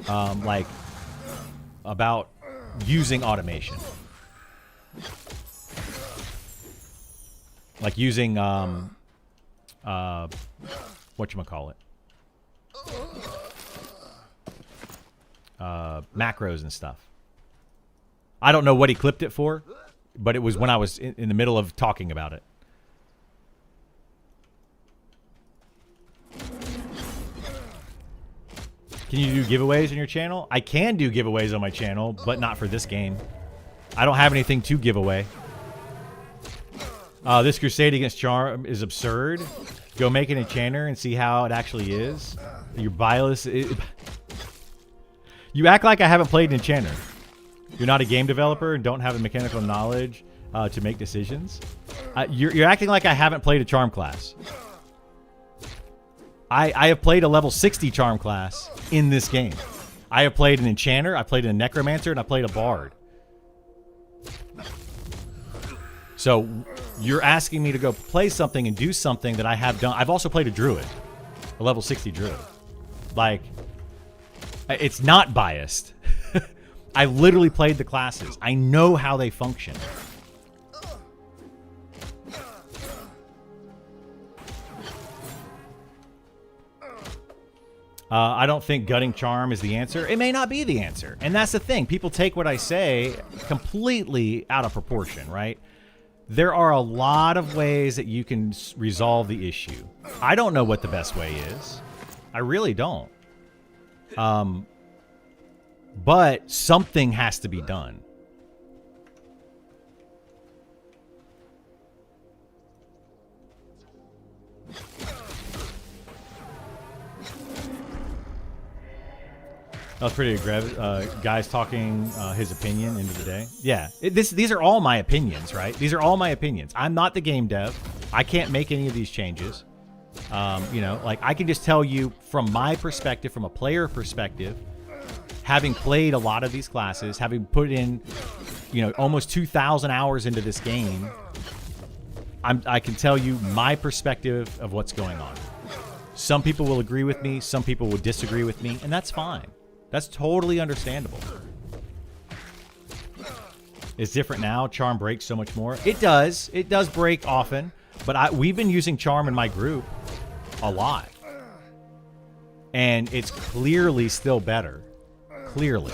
Like, about using automation. Like using, whatchamacallit? Macros and stuff. I don't know what he clipped it for, but it was when I was in the middle of talking about it. Can you do giveaways on your channel? I can do giveaways on my channel, but not for this game. I don't have anything to give away. This crusade against Charm is absurd. Go make an enchanter and see how it actually is. Your bias... You act like I haven't played Enchanter. You're not a game developer and don't have the mechanical knowledge to make decisions. You're acting like I haven't played a charm class. I have played a level 60 charm class in this game. I have played an Enchanter, I played a Necromancer, and I played a Bard. So you're asking me to go play something and do something that I have done. I've also played a Druid, a level 60 Druid. Like, it's not biased. I literally played the classes. I know how they function. I don't think gutting charm is the answer. It may not be the answer. And that's the thing. People take what I say completely out of proportion, right? There are a lot of ways that you can resolve the issue. I don't know what the best way is. I really don't. But something has to be done. That was pretty aggressive. Guys talking his opinion into the day. Yeah, these are all my opinions, right? These are all my opinions. I'm not the game dev. I can't make any of these changes. You know, like I can just tell you from my perspective, from a player perspective, having played a lot of these classes, having put in, you know, almost 2,000 hours into this game, I can tell you my perspective of what's going on. Some people will agree with me. Some people will disagree with me, and that's fine. That's totally understandable. It's different now. Charm breaks so much more. It does. It does break often. But we've been using Charm in my group a lot. And it's clearly still better. Clearly.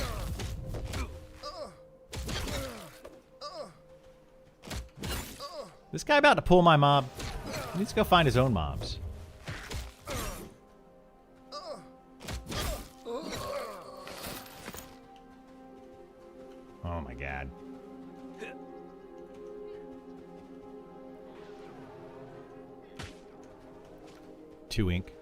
This guy about to pull my mob. He needs to go find his own mobs. Oh my god. Two ink.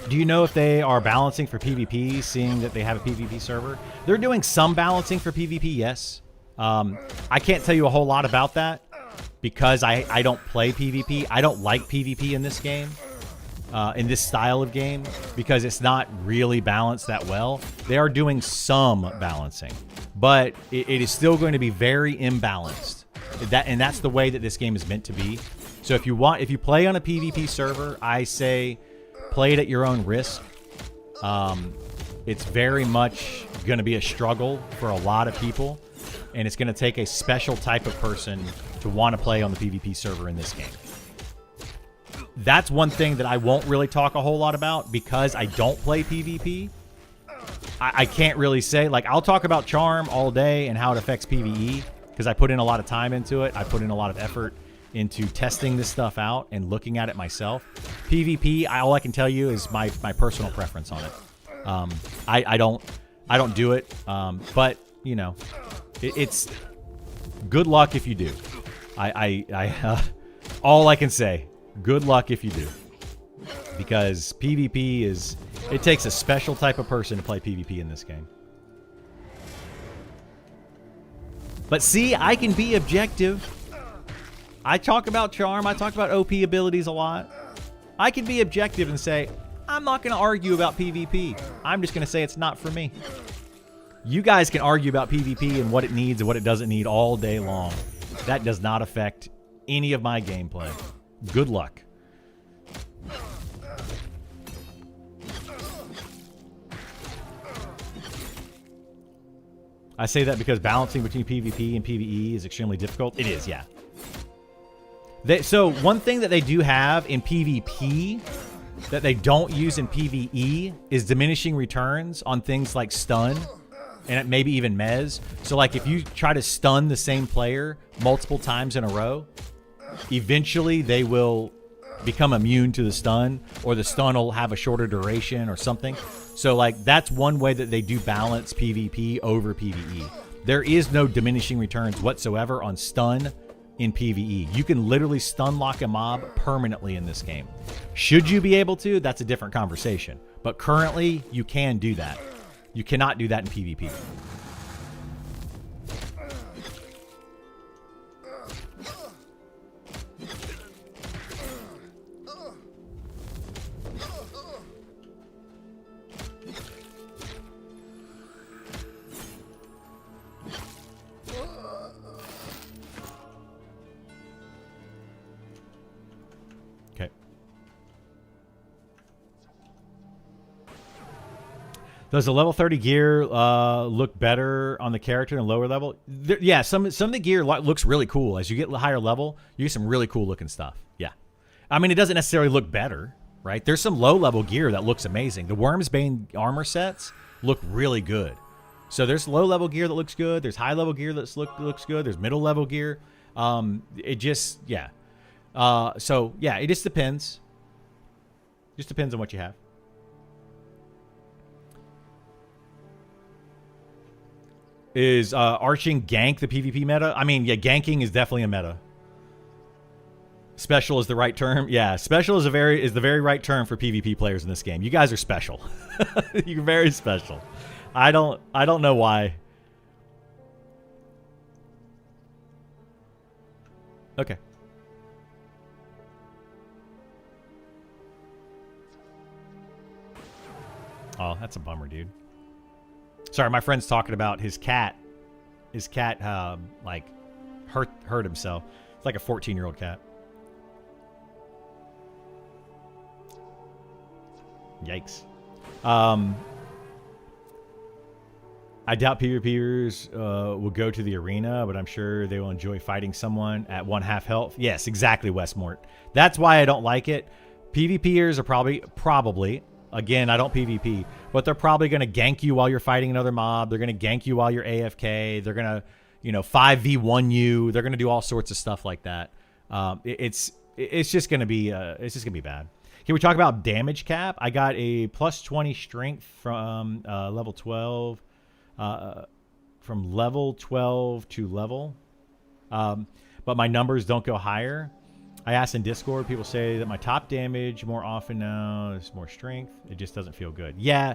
Do you know if they are balancing for PvP, seeing that they have a PvP server? They're doing some balancing for PvP, yes. I can't tell you a whole lot about that because I don't play PvP. I don't like PvP in this game, in this style of game, because it's not really balanced that well. They are doing some balancing, but it is still going to be very imbalanced. And that's the way that this game is meant to be. So if you play on a PvP server, I say play it at your own risk. It's very much going to be a struggle for a lot of people, and it's going to take a special type of person to want to play on the PvP server in this game. That's one thing that I won't really talk a whole lot about because I don't play PvP. I can't really say, like, I'll talk about Charm all day and how it affects PvE because I put in a lot of time into it. I put in a lot of effort into testing this stuff out and looking at it myself. PvP, all I can tell you is my personal preference on it. I don't do it, but you know, it's good luck if you do. All I can say, good luck if you do, because PvP it takes a special type of person to play PvP in this game. But see, I can be objective. I talk about Charm, I talk about OP abilities a lot. I can be objective and say, I'm not going to argue about PvP. I'm just going to say it's not for me. You guys can argue about PvP and what it needs and what it doesn't need all day long. That does not affect any of my gameplay. Good luck. I say that because balancing between PvP and PvE is extremely difficult. It is, yeah. So one thing that they do have in PvP that they don't use in PvE is diminishing returns on things like stun and maybe even mez. So like if you try to stun the same player multiple times in a row, eventually they will become immune to the stun, or the stun will have a shorter duration or something. So like that's one way that they do balance PvP over PvE. There is no diminishing returns whatsoever on stun in PvE. You can literally stun lock a mob permanently in this game. Should you be able to? That's a different conversation. But currently, you can do that. You cannot do that in PvP. Does the level 30 gear look better on the character than lower level? Yeah, some of the gear looks really cool. As you get higher level, you get some really cool looking stuff. Yeah. I mean, it doesn't necessarily look better, right? There's some low level gear that looks amazing. The Worm's Bane armor sets look really good. So there's low level gear that looks good. There's high level gear that looks good. There's middle level gear. It just, yeah. So, yeah, it just depends. Just depends on what you have. Is arching gank the PvP meta? I mean, yeah, ganking is definitely a meta. Special is the right term. Yeah, special is the very right term for PvP players in this game. You guys are special. You're very special. I don't know why. Okay. Oh, that's a bummer, dude. Sorry, my friend's talking about his cat. His cat, like, hurt himself. It's like a 14-year-old cat. Yikes. I doubt PvPers will go to the arena, but I'm sure they will enjoy fighting someone at 1/2 health. Yes, exactly, Westmort. That's why I don't like it. PvPers are probably. Again, I don't PvP, but they're probably going to gank you while you're fighting another mob. They're going to gank you while you're AFK. They're going to, 5v1 you. They're going to do all sorts of stuff like that. It's just going to be bad. Can we talk about damage cap? I got a plus 20 strength from level 12, from level 12 to level, but my numbers don't go higher. I asked in Discord, people say that my top damage more often now is more strength. It just doesn't feel good. Yeah.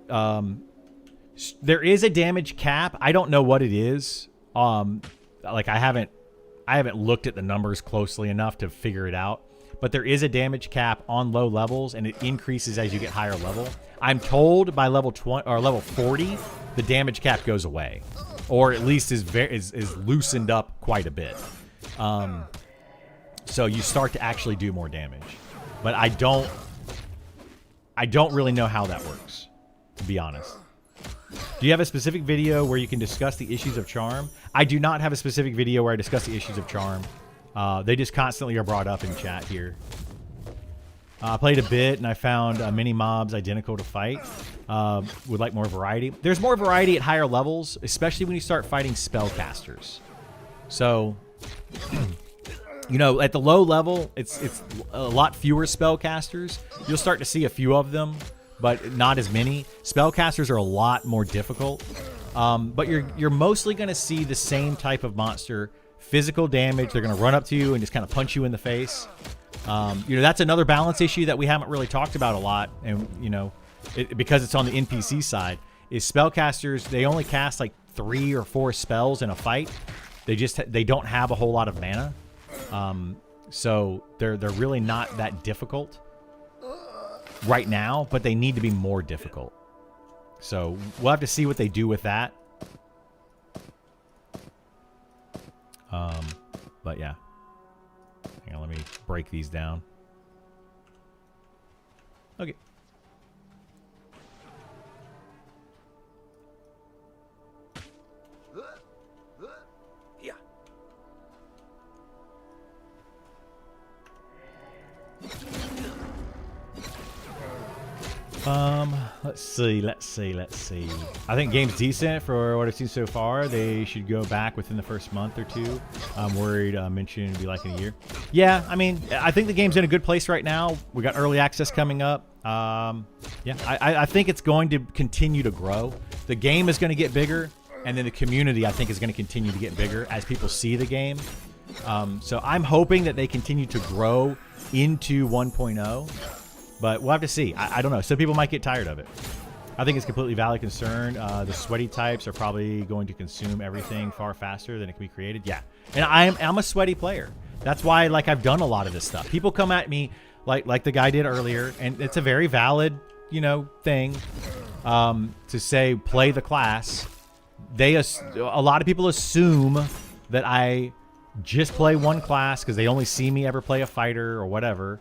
There is a damage cap. I don't know what it is. Like I haven't looked at the numbers closely enough to figure it out, but there is a damage cap on low levels and it increases as you get higher level. I'm told by level 20 or level 40, the damage cap goes away, or at least is loosened up quite a bit. So you start to actually do more damage, but I don't really know how that works, to be honest. Do you have a specific video where you can discuss the issues of charm? I do not have a specific video where I discuss the issues of charm. They just constantly are brought up in chat here. I played a bit and I found many mobs identical to fight. Would like more variety. There's more variety at higher levels, especially when you start fighting spellcasters. So, at the low level, it's a lot fewer spellcasters. You'll start to see a few of them, but not as many. Spellcasters are a lot more difficult. But you're mostly going to see the same type of monster. Physical damage. They're going to run up to you and just kind of punch you in the face. That's another balance issue that we haven't really talked about a lot. And, because it's on the NPC side, is spellcasters, they only cast like 3 or 4 spells in a fight. They don't have a whole lot of mana. So they're really not that difficult right now, but they need to be more difficult. So we'll have to see what they do with that. But yeah. Hang on, let me break these down. Okay. Yeah. Let's see. I think game's decent for what I've seen so far. They should go back within the first month or two. I'm worried mentioning it'd be like in a year. Yeah, I mean, I think the game's in a good place right now. We got early access coming up. Yeah, I think it's going to continue to grow. The game is going to get bigger, and then the community, I think, is going to continue to get bigger as people see the game. So I'm hoping that they continue to grow into 1.0, but we'll have to see. I don't know. Some people might get tired of it. I think it's completely valid concern. The sweaty types are probably going to consume everything far faster than it can be created. Yeah, and I'm a sweaty player. That's why I've done a lot of this stuff. People come at me like the guy did earlier, and it's a very valid thing to say play the class. A lot of people assume that I just play one class because they only see me ever play a fighter or whatever.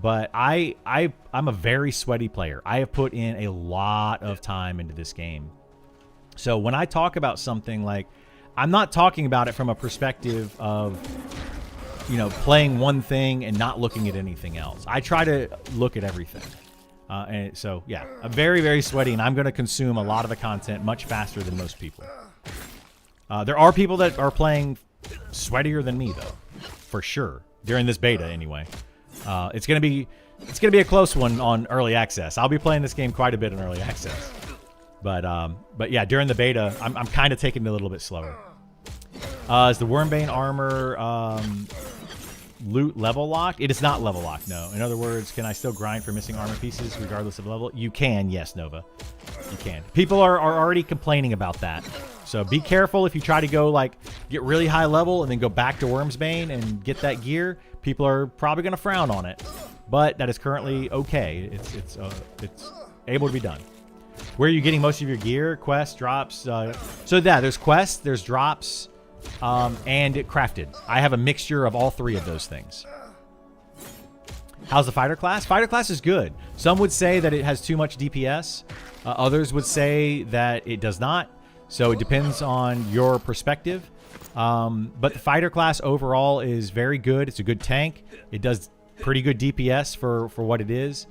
But I'm a very sweaty player. I have put in a lot of time into this game. So when I talk about something, I'm not talking about it from a perspective of, playing one thing and not looking at anything else. I try to look at everything. And so, yeah, I'm very, very sweaty, and I'm going to consume a lot of the content much faster than most people. There are people that are playing sweatier than me, though, for sure, during this beta anyway. It's gonna be a close one on early access. I'll be playing this game quite a bit in early access, but yeah, during the beta, I'm kind of taking it a little bit slower. Is the Wormbane armor loot level locked? It is not level locked. No. In other words, can I still grind for missing armor pieces regardless of level? You can. Yes, Nova. You can. People are already complaining about that. So be careful if you try to go get really high level and then go back to Wormsbane and get that gear. People are probably going to frown on it, but that is currently okay. It's able to be done. Where are you getting most of your gear? Quests, drops. So yeah, there's quests, there's drops, and it crafted. I have a mixture of all three of those things. How's the fighter class? Fighter class is good. Some would say that it has too much DPS. Others would say that it does not. So it depends on your perspective. But the fighter class overall is very good. It's a good tank. It does pretty good DPS for what it is.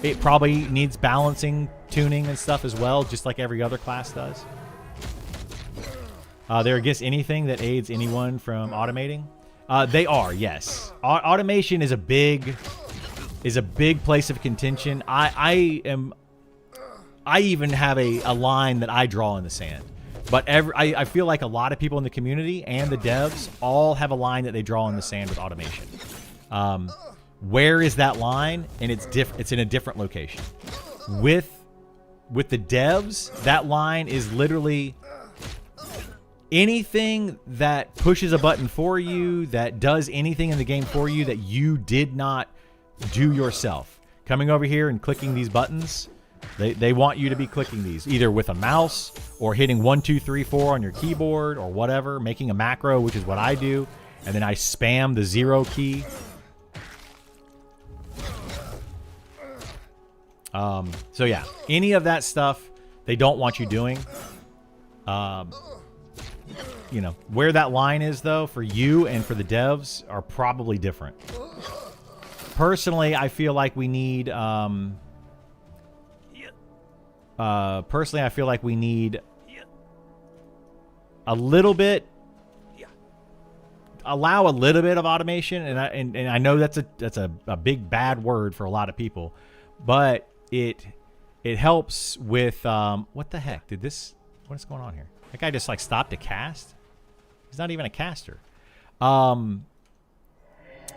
It probably needs balancing, tuning, and stuff as well, just like every other class does. They're against anything that aids anyone from automating. They are, yes. Automation is a big place of contention. I even have a line that I draw in the sand. But I feel like a lot of people in the community and the devs all have a line that they draw in the sand with automation. Where is that line? And it's in a different location. With the devs, that line is literally anything that pushes a button for you, that does anything in the game for you that you did not do yourself. Coming over here and clicking these buttons, they want you to be clicking these either with a mouse or hitting 1, 2, 3, 4 on your keyboard or whatever, making a macro, which is what I do, and then I spam the 0 key. So yeah, any of that stuff they don't want you doing. Where that line is though for you and for the devs are probably different. Personally, I feel like we need a little bit, allow a little bit of automation, and I know that's a big bad word for a lot of people, but it helps with what the heck what is going on here? That guy just stopped to cast. He's not even a caster.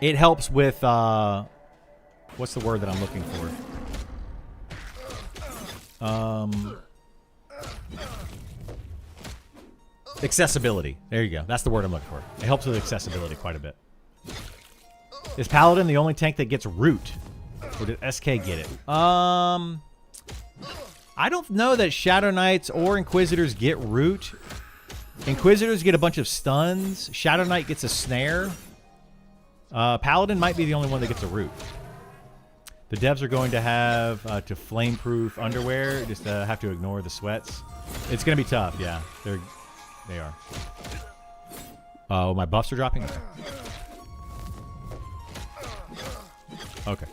It helps with what's the word that I'm looking for? Accessibility. There you go. That's the word I'm looking for. It helps with accessibility quite a bit. Is Paladin the only tank that gets root? Or did SK get it? I don't know that Shadow Knights or Inquisitors get root. Inquisitors get a bunch of stuns. Shadow Knight gets a snare. Paladin might be the only one that gets a root. The devs are going to have to flame-proof underwear. Just have to ignore the sweats. It's going to be tough, yeah. They are. Oh, my buffs are dropping? Okay.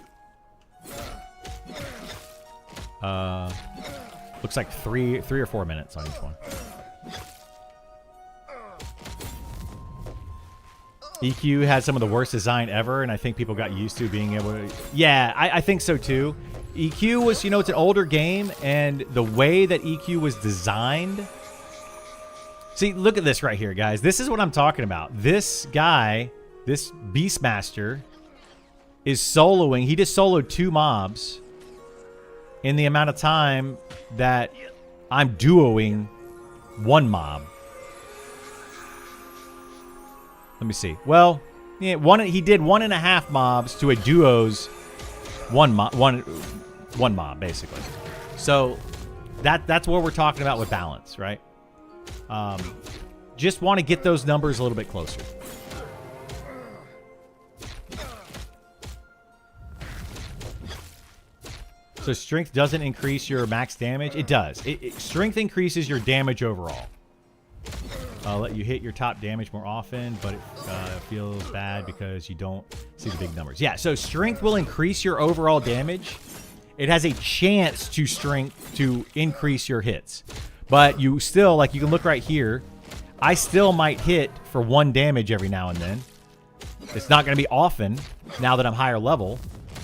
Looks like three or 4 minutes on each one. EQ had some of the worst design ever, and I think people got used to being able to... Yeah, I think so too. EQ was, it's an older game, and the way that EQ was designed See, look at this right here, guys. This is what I'm talking about. This guy, this Beastmaster, is soloing. He just soloed 2 mobs in the amount of time that I'm duoing 1 mob. Let me see. Well, yeah, he did 1.5 mobs to a duo's one mob, basically. So that's what we're talking about with balance, right? Just want to get those numbers a little bit closer. So strength doesn't increase your max damage. It does. Strength increases your damage overall. Let you hit your top damage more often, but it feels bad because you don't see the big numbers. Yeah, so strength will increase your overall damage. It has a chance to increase your hits. But you still, like you can look right here, I still might hit for 1 damage every now and then. It's not going to be often now that I'm higher level.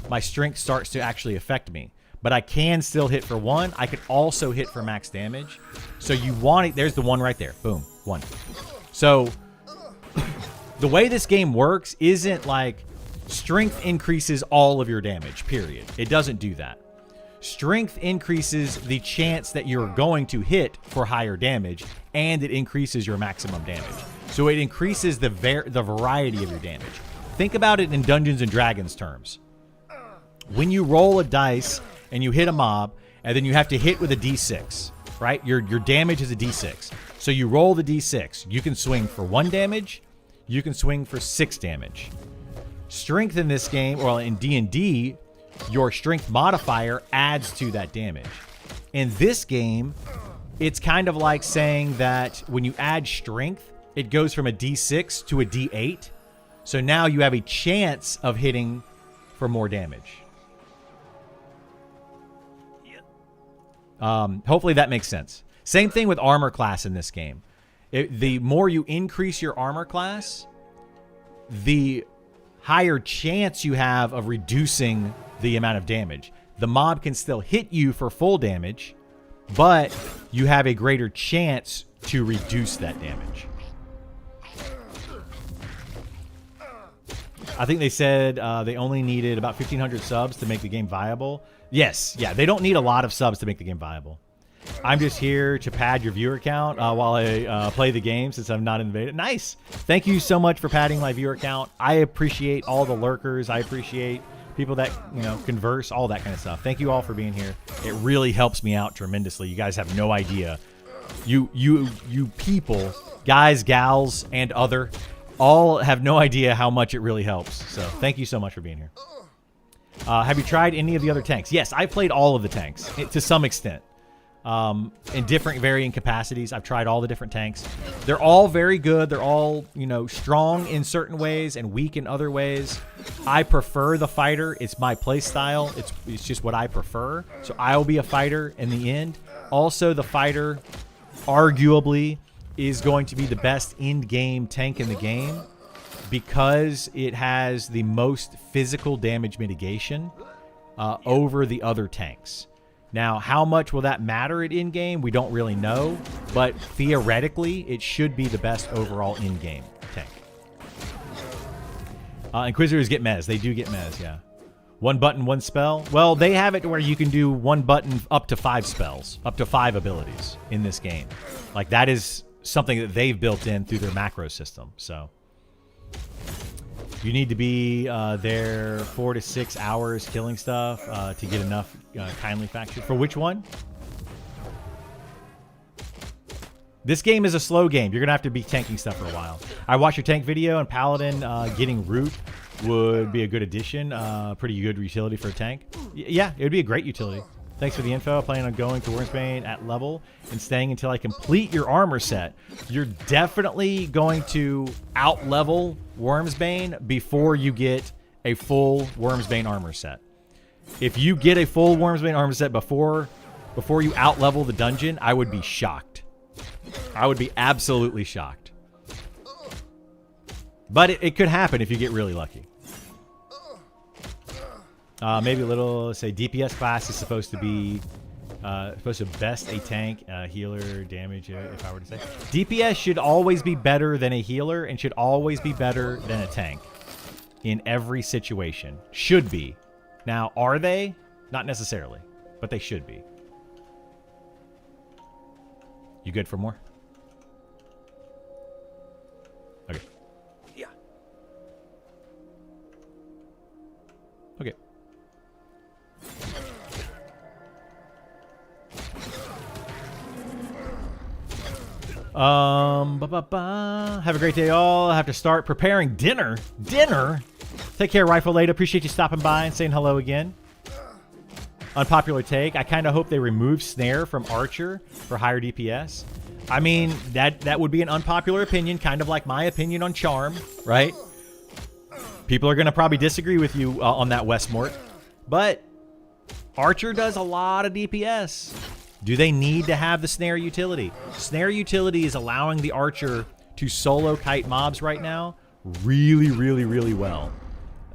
My strength starts to actually affect me. But I can still hit for 1. I could also hit for max damage. So you want it. There's the 1 right there. Boom. 1. So the way this game works isn't like strength increases all of your damage, period. It doesn't do that. Strength increases the chance that you're going to hit for higher damage, and it increases your maximum damage. So it increases the variety of your damage. Think about it in Dungeons and Dragons terms. When you roll a dice and you hit a mob, and then you have to hit with a d6, right? Your damage is a d6. So you roll the d6. You can swing for 1 damage. You can swing for 6 damage. Strength in this game, or in D&D, your strength modifier adds to that damage. In this game, it's kind of like saying that when you add strength, it goes from a d6 to a d8. So now you have a chance of hitting for more damage. Hopefully that makes sense. Same thing with armor class in this game. The more you increase your armor class, the higher chance you have of reducing the amount of damage. The mob can still hit you for full damage, but you have a greater chance to reduce that damage. I think they said they only needed about 1,500 subs to make the game viable. Yes, yeah, they don't need a lot of subs to make the game viable. I'm just here to pad your viewer count while I play the game since I'm not invaded. Nice. Thank you so much for padding my viewer count. I appreciate all the lurkers. I appreciate people that, you know, converse, all that kind of stuff. Thank you all for being here. It really helps me out tremendously. You guys have no idea. You people, guys, gals, and other, all have no idea how much it really helps. So thank you so much for being here. Have you tried any of the other tanks? Yes, I've played all of the tanks to some extent. In different varying capacities. I've tried all the different tanks. They're all very good. They're all, you know, strong in certain ways and weak in other ways. I prefer the fighter. It's my play style. It's just what I prefer. So I'll be a fighter in the end. Also, the fighter arguably is going to be the best in-game tank in the game because it has the most physical damage mitigation over the other tanks. Now, how much will that matter at in-game? We don't really know, but theoretically, it should be the best overall in-game tank. Inquisitors get mez. They do get mez, yeah. 1 button, 1 spell. Well, they have it to where you can do 1 button up to 5 spells, up to 5 abilities in this game. Like, that is something that they've built in through their macro system, so... You need to be there 4 to 6 hours killing stuff to get enough kindly faction. For which one? This game is a slow game. You're going to have to be tanking stuff for a while. I watched your tank video, and Paladin getting root would be a good addition. Pretty good utility for a tank. Yeah, it would be a great utility. Thanks for the info. I plan on going to Wormsbane at level and staying until I complete your armor set. You're definitely going to out-level Wormsbane before you get a full Wormsbane armor set. If you get a full Wormsbane armor set before you out-level the dungeon, I would be shocked. I would be absolutely shocked. But it could happen if you get really lucky. Maybe a little, say, DPS class is supposed to be Supposed to best a tank, healer, damage, if I were to say. DPS should always be better than a healer and should always be better than a tank in every situation. Should be. Now, are they? Not necessarily, but they should be. You good for more? Okay. Yeah. Okay. Have a great day, all. I have to start preparing dinner. Dinner? Take care, Rifle Lady. Appreciate you stopping by and saying hello again. Unpopular take. I kind of hope they remove Snare from Archer for higher DPS. I mean, that would be an unpopular opinion, kind of like my opinion on Charm, right? People are going to probably disagree with you on that, Westmort. But Archer does a lot of DPS. Do they need to have the Snare utility? Snare utility is allowing the Archer to solo kite mobs right now really, really, really well.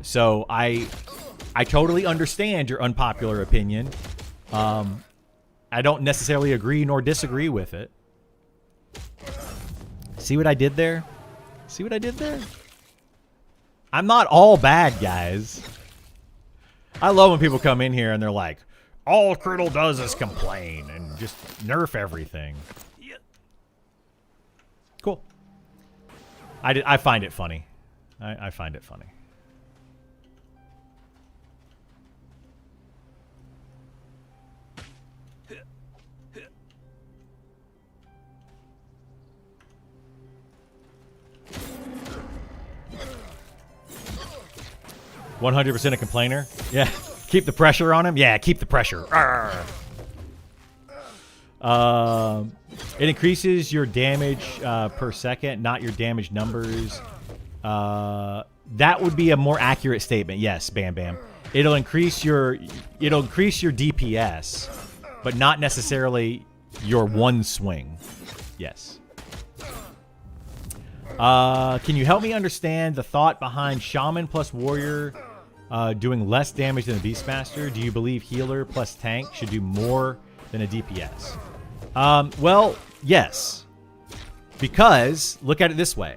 So I totally understand your unpopular opinion. I don't necessarily agree nor disagree with it. See what I did there? See what I did there? I'm not all bad, guys. I love when people come in here and they're like, all Criddle does is complain and just nerf everything. Cool. I find it funny. I find it funny. "100% a complainer." Yeah. Keep the pressure on him? Yeah, keep the pressure. It increases your damage per second, not your damage numbers. That would be a more accurate statement. Yes, Bam Bam. It'll increase your DPS, but not necessarily your one swing. Yes. Can you help me understand the thought behind Shaman plus Warrior doing less damage than a Beastmaster? Do you believe healer plus tank should do more than a DPS? Well, yes. Because, look at it this way.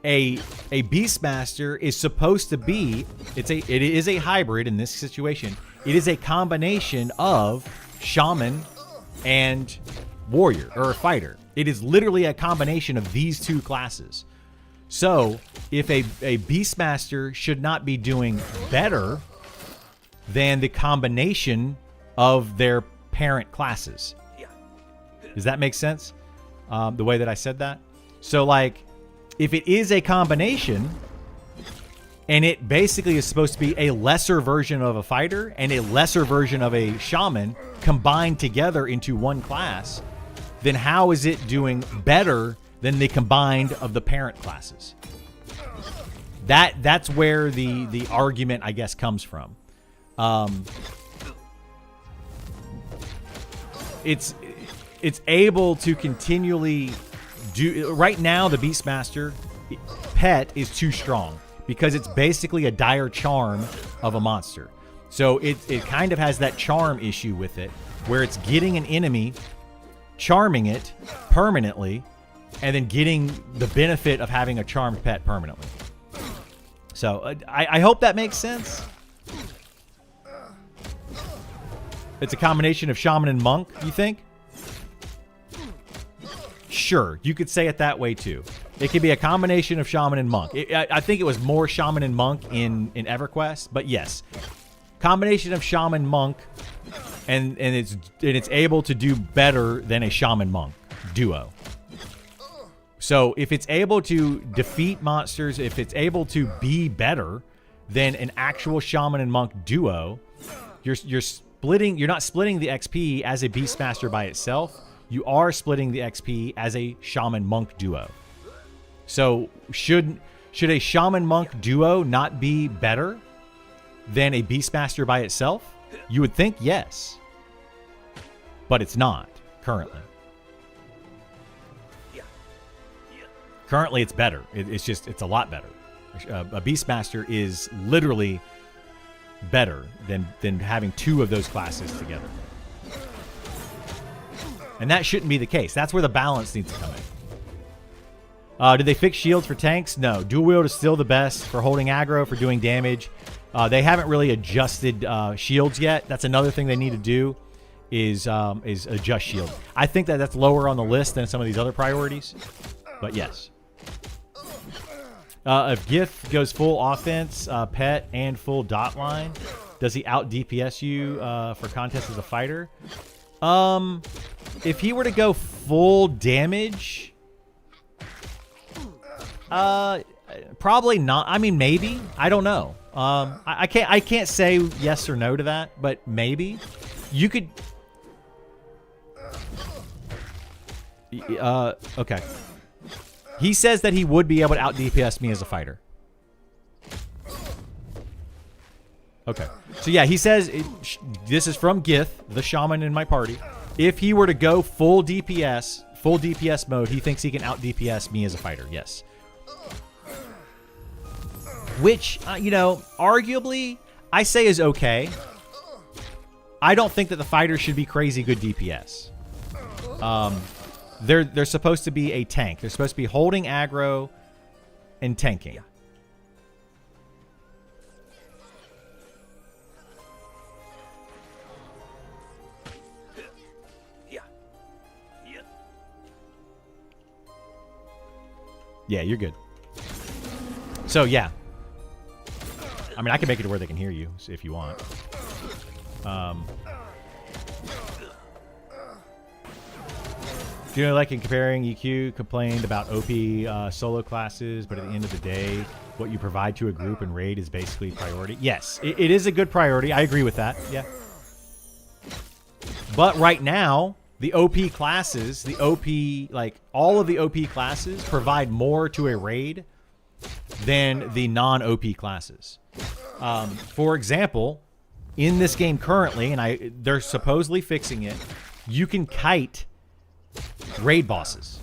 A Beastmaster is supposed to be, it is a hybrid in this situation. It is a combination of Shaman and Warrior, or Fighter. It is literally a combination of these two classes. So, if a Beastmaster should not be doing better than the combination of their parent classes. Does that make sense? The way that I said that? So, like, if it is a combination, and it basically is supposed to be a lesser version of a fighter and a lesser version of a shaman combined together into one class, then how is it doing better than the combined of the parent classes? That's where the argument, I guess, comes from. It's able to continually do. Right now, the Beastmaster pet is too strong because it's basically a dire charm of a monster. So it kind of has that charm issue with it, where it's getting an enemy, charming it permanently, and then getting the benefit of having a charmed pet permanently. So I hope that makes sense. It's a combination of shaman and monk, you think? Sure, you could say it that way too. It could be a combination of shaman and monk. I think it was more shaman and monk in EverQuest, but yes, combination of shaman monk, and it's able to do better than a shaman monk duo. So if it's able to defeat monsters, if it's able to be better than an actual shaman and monk duo, you're splitting. You're not splitting the XP as a Beastmaster by itself. You are splitting the XP as a shaman monk duo. So should a shaman monk duo not be better than a Beastmaster by itself? You would think yes, but it's not currently. Currently, it's better. It's a lot better. A Beastmaster is literally better than having two of those classes together. And that shouldn't be the case. That's where the balance needs to come in. Did they fix shields for tanks? No. Dual wield is still the best for holding aggro, for doing damage. They haven't really adjusted shields yet. That's another thing they need to do is adjust shield. I think that's lower on the list than some of these other priorities. But yes. If Gith goes full offense, pet, and full dot line, does he out DPS you for contests as a fighter? If he were to go full damage, probably not. I mean, maybe. I don't know. I can't say yes or no to that, but maybe you could. Okay. He says that he would be able to out DPS me as a fighter. Okay. So yeah, he says this is from Gith, the shaman in my party. If he were to go full DPS mode, he thinks he can out DPS me as a fighter. Yes. Which, you know, arguably, I say is okay. I don't think that the fighter should be crazy good DPS. They're supposed to be a tank. They're supposed to be holding aggro and tanking. Yeah, you're good. So, yeah. I mean, I can make it to where they can hear you if you want. Do you know, like in comparing EQ, complained about OP solo classes, but at the end of the day, what you provide to a group and raid is basically priority? Yes, it is a good priority. I agree with that. Yeah. But right now, the OP classes, the OP, like all of the OP classes provide more to a raid than the non-OP classes. For example, in this game currently, and they're supposedly fixing it, you can kite raid bosses.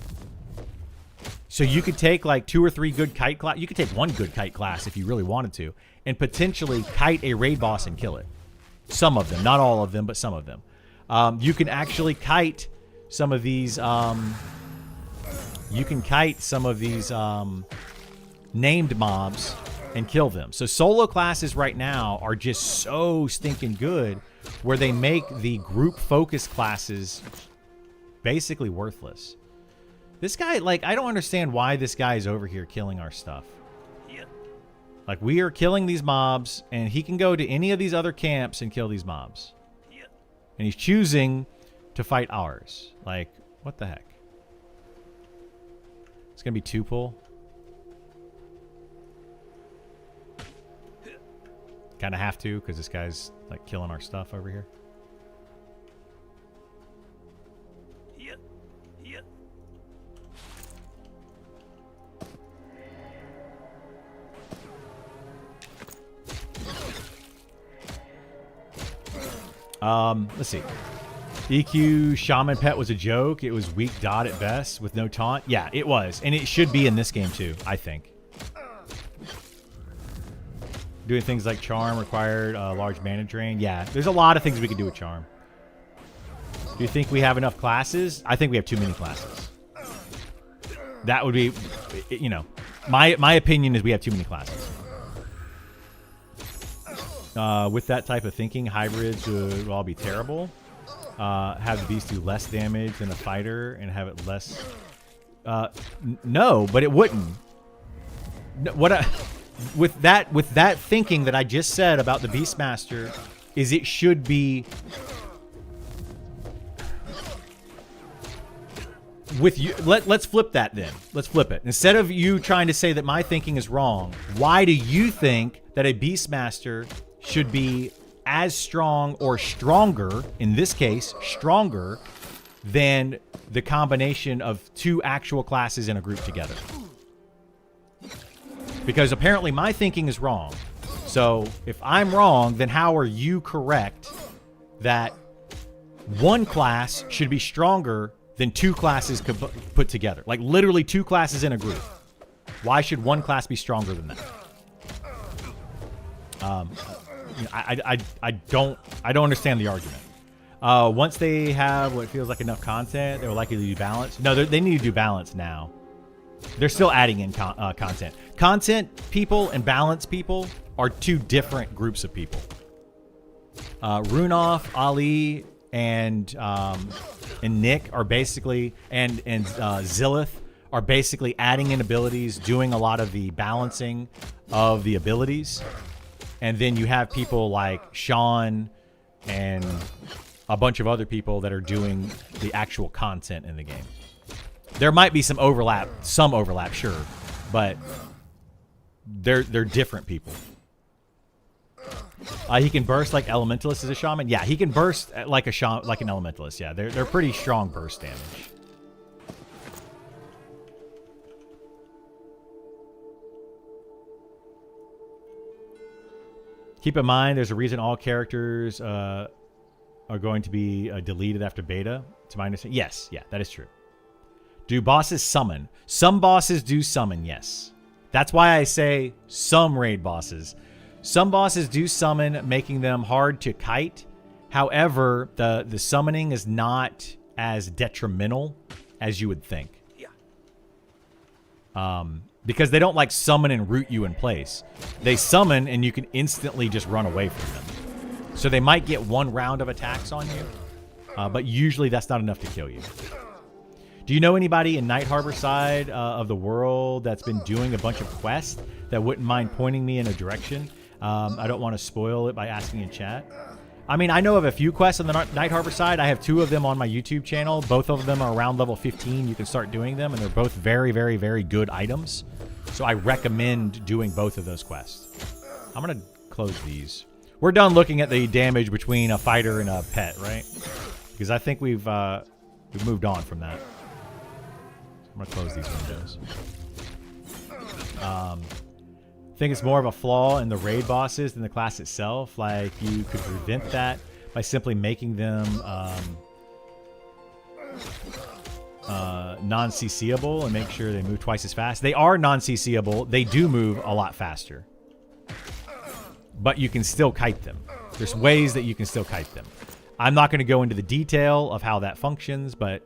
So you could take like 2 or 3 good kite class. You could take 1 good kite class if you really wanted to, and potentially kite a raid boss and kill it. Some of them, not all of them, but some of them. You can actually kite some of these. Named mobs and kill them. So solo classes right now are just so stinking good, where they make the group focus classes basically worthless. This guy, like, I don't understand why this guy is over here killing our stuff. Yeah. Like, we are killing these mobs, and he can go to any of these other camps and kill these mobs. Yeah. And he's choosing to fight ours. Like, what the heck? It's gonna be 2 pull. Kind of have to, because this guy's like killing our stuff over here. Yep. Yep. Let's see. EQ Shaman Pet was a joke. It was weak dot at best with no taunt. Yeah, it was. And it should be in this game too, I think. Doing things like Charm required a large mana drain. Yeah, there's a lot of things we can do with Charm. Do you think we have enough classes? I think we have too many classes. That would be, you know, my opinion is we have too many classes. With that type of thinking, hybrids would all be terrible. Have the beast do less damage than a fighter and have it less... no, but it wouldn't. With that thinking that I just said about the Beastmaster, is it should be with you. Let's flip that then. Let's flip it. Instead of you trying to say that my thinking is wrong, why do you think that a Beastmaster should be as strong or stronger, in this case, stronger than the combination of 2 actual classes in a group together? Because apparently my thinking is wrong. So if I'm wrong, then how are you correct that 1 class should be stronger than 2 classes put together? Like literally 2 classes in a group. Why should 1 class be stronger than that? I don't understand the argument. Once they have what feels like enough content, they're likely to do balance. No, they need to do balance now. They're still adding in content. Content people and balance people are two different groups of people. Runoff, Ali, and Nick are basically, and Zillith are basically adding in abilities, doing a lot of the balancing of the abilities. And then you have people like Sean and a bunch of other people that are doing the actual content in the game. There might be some overlap, sure, but they're different people. He can burst like Elementalist as a shaman. Yeah, he can burst like an Elementalist. Yeah, they're pretty strong burst damage. Keep in mind, there's a reason all characters are going to be deleted after beta. To my understanding, yes, yeah, that is true. Do bosses summon? Some bosses do summon, yes. That's why I say some raid bosses. Some bosses do summon, making them hard to kite. However, the summoning is not as detrimental as you would think. Yeah. Because they don't like summon and root you in place. They summon and you can instantly just run away from them. So they might get one round of attacks on you, but usually that's not enough to kill you. Do you know anybody in Night Harbor side of the world that's been doing a bunch of quests that wouldn't mind pointing me in a direction? I don't want to spoil it by asking in chat. I mean, I know of a few quests on the Night Harbor side. I have 2 of them on my YouTube channel. Both of them are around level 15. You can start doing them, and they're both very, very, very good items. So I recommend doing both of those quests. I'm going to close these. We're done looking at the damage between a fighter and a pet, right? Because I think we've moved on from that. I'm going to close these windows. I think it's more of a flaw in the raid bosses than the class itself. Like, you could prevent that by simply making them non-CCable and make sure they move twice as fast. They are non-CCable. They do move a lot faster. But you can still kite them. There's ways that you can still kite them. I'm not going to go into the detail of how that functions, but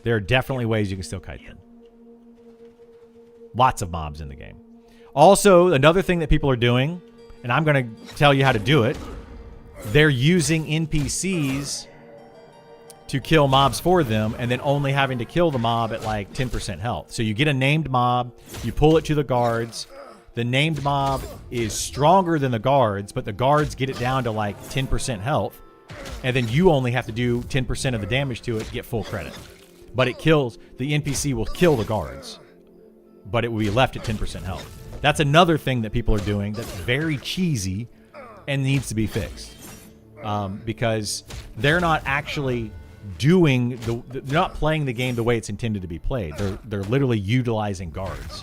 there are definitely ways you can still kite them. Lots of mobs in the game. Also, another thing that people are doing, and I'm going to tell you how to do it, they're using NPCs to kill mobs for them and then only having to kill the mob at like 10% health. So you get a named mob, you pull it to the guards. The named mob is stronger than the guards, but the guards get it down to like 10% health. And then you only have to do 10% of the damage to it to get full credit. But it kills, the NPC will kill the guards, but it will be left at 10% health. That's another thing that people are doing that's very cheesy and needs to be fixed. Because they're not actually doing, they're not playing the game the way it's intended to be played. They're literally utilizing guards.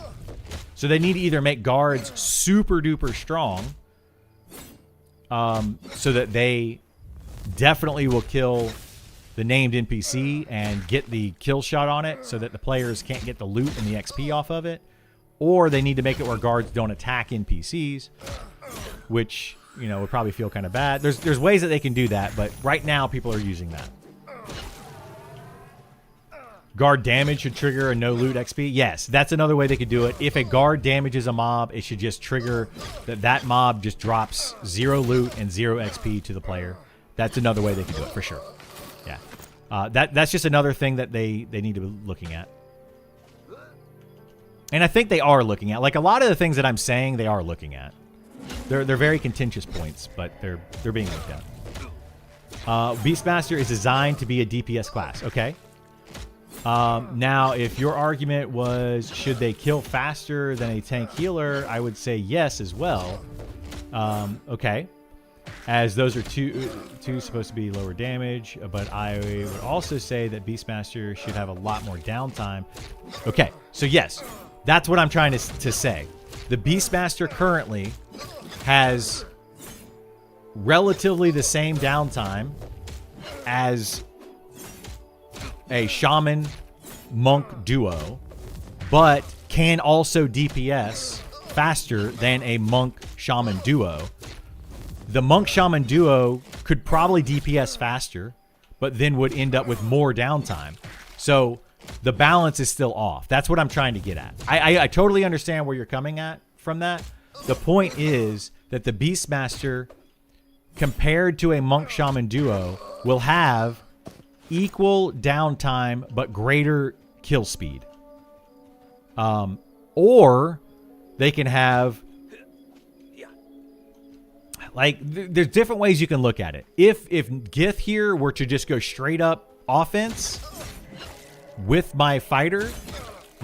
So they need to either make guards super duper strong so that they definitely will kill the named NPC and get the kill shot on it so that the players can't get the loot and the XP off of it. Or they need to make it where guards don't attack NPCs, which, you know, would probably feel kind of bad. There's ways that they can do that, but right now people are using that. Guard damage should trigger a no loot XP. Yes, that's another way they could do it. If a guard damages a mob, it should just trigger that mob just drops 0 loot and 0 XP to the player. That's another way they could do it for sure. Yeah, that's just another thing that they need to be looking at. And I think they are looking at, like, a lot of the things that I'm saying, they are looking at. They're very contentious points, but they're being looked at. Beastmaster is designed to be a DPS class. Okay. Now, if your argument was, should they kill faster than a tank healer, I would say yes as well. Okay. As those are two supposed to be lower damage, but I would also say that Beastmaster should have a lot more downtime. Okay, so yes, that's what I'm trying to say. The Beastmaster currently has relatively the same downtime as a shaman monk duo, but can also DPS faster than a monk shaman duo. The monk shaman duo could probably DPS faster but then would end up with more downtime. So the balance is still off. That's what I'm trying to get at. I totally understand where you're coming at from that. The point is that the Beastmaster, compared to a Monk Shaman duo, will have equal downtime but greater kill speed. Or they can have, like, there's different ways you can look at it. If Gith here were to just go straight up offense with my fighter,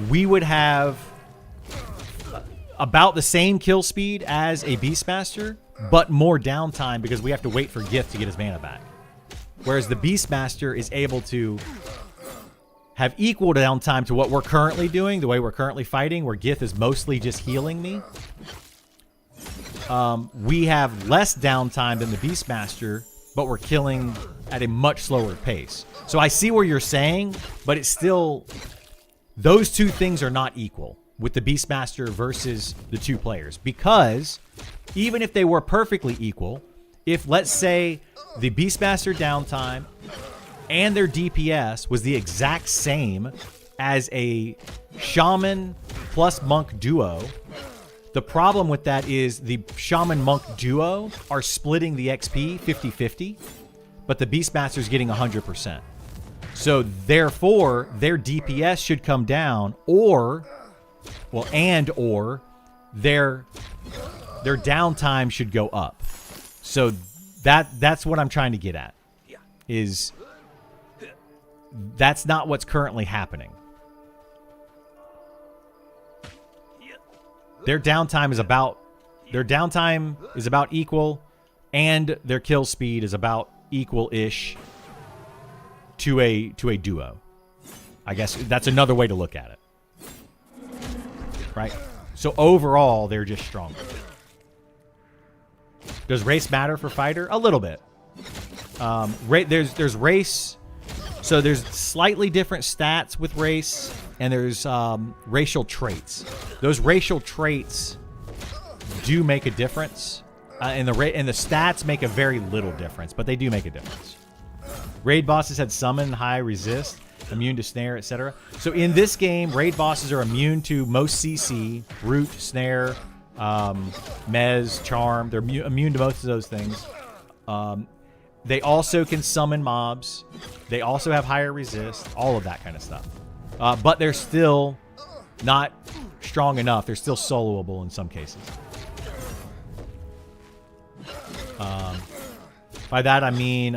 we would have about the same kill speed as a Beastmaster, but more downtime because we have to wait for Gith to get his mana back. Whereas the Beastmaster is able to have equal downtime to what we're currently doing, the way we're currently fighting, where Gith is mostly just healing me. We have less downtime than the Beastmaster, but we're killing at a much slower pace. So I see where you're saying, but it's still, those two things are not equal with the Beastmaster versus the two players. Because even if they were perfectly equal, if, let's say, the Beastmaster downtime and their DPS was the exact same as a Shaman plus Monk duo, the problem with that is the Shaman Monk duo are splitting the XP 50-50, but the Beastmaster's getting 100%. So therefore, their DPS should come down, or, well, and or their downtime should go up. So that's what I'm trying to get at. Is that's not what's currently happening. Their downtime is about equal, and their kill speed is about equal-ish to a duo. I guess that's another way to look at it. Right? So overall, they're just stronger. Does race matter for fighter? A little bit. There's race. So there's slightly different stats with race, and there's racial traits. Those racial traits do make a difference, and the stats make a very little difference, but they do make a difference. Raid bosses had summon, high, resist, immune to snare, etc. So in this game, raid bosses are immune to most CC, root, snare, mez, charm. They're immune to most of those things. They also can summon mobs. They also have higher resist, all of that kind of stuff. But they're still not strong enough. They're still soloable in some cases. By that I mean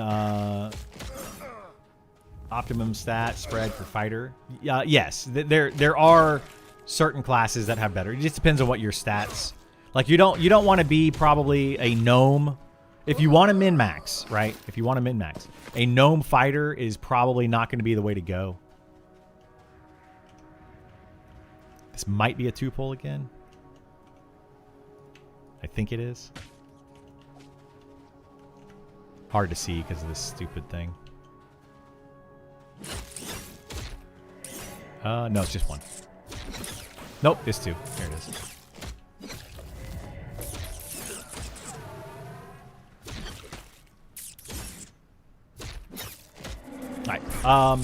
optimum stat spread for fighter. Yes, there are certain classes that have better. It just depends on what your stats. Like you don't want to be probably a gnome. If you want to min-max, right? If you want to min-max, a gnome fighter is probably not going to be the way to go. This might be a 2-pull again. I think it is. Hard to see because of this stupid thing. No, it's just one. Nope, it's 2. There it is. Alright,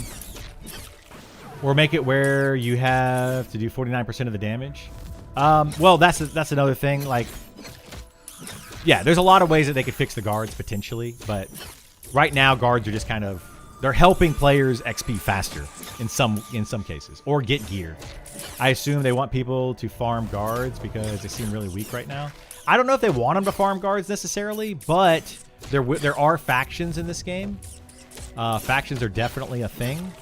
or make it where you have to do 49% of the damage. Well, that's another thing. Like, yeah, there's a lot of ways that they could fix the guards potentially, but right now guards are just kind of, they're helping players XP faster in some cases, or get gear. I assume they want people to farm guards because they seem really weak right now. I don't know if they want them to farm guards necessarily, but there are factions in this game. Factions are definitely a thing.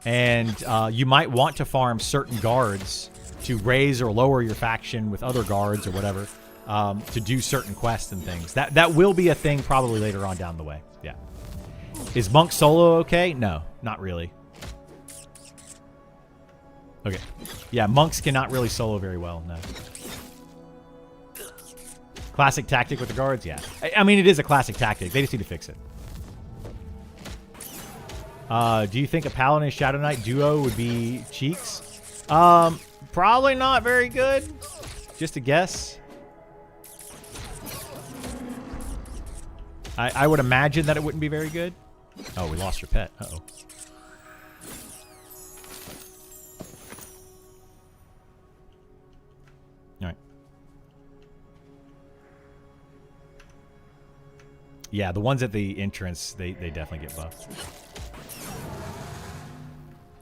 And you might want to farm certain guards to raise or lower your faction with other guards or whatever, to do certain quests and things. That will be a thing probably later on down the way. Yeah. Is Monk solo okay? No, not really. Okay. Yeah, monks cannot really solo very well, no. Classic tactic with the guards? Yeah. I mean, it is a classic tactic. They just need to fix it. Do you think a Paladin and Shadow Knight duo would be cheeks? Probably not very good. Just a guess. I would imagine that it wouldn't be very good. Oh, we lost your pet. Uh-oh. All right. Yeah, the ones at the entrance, they definitely get buffed.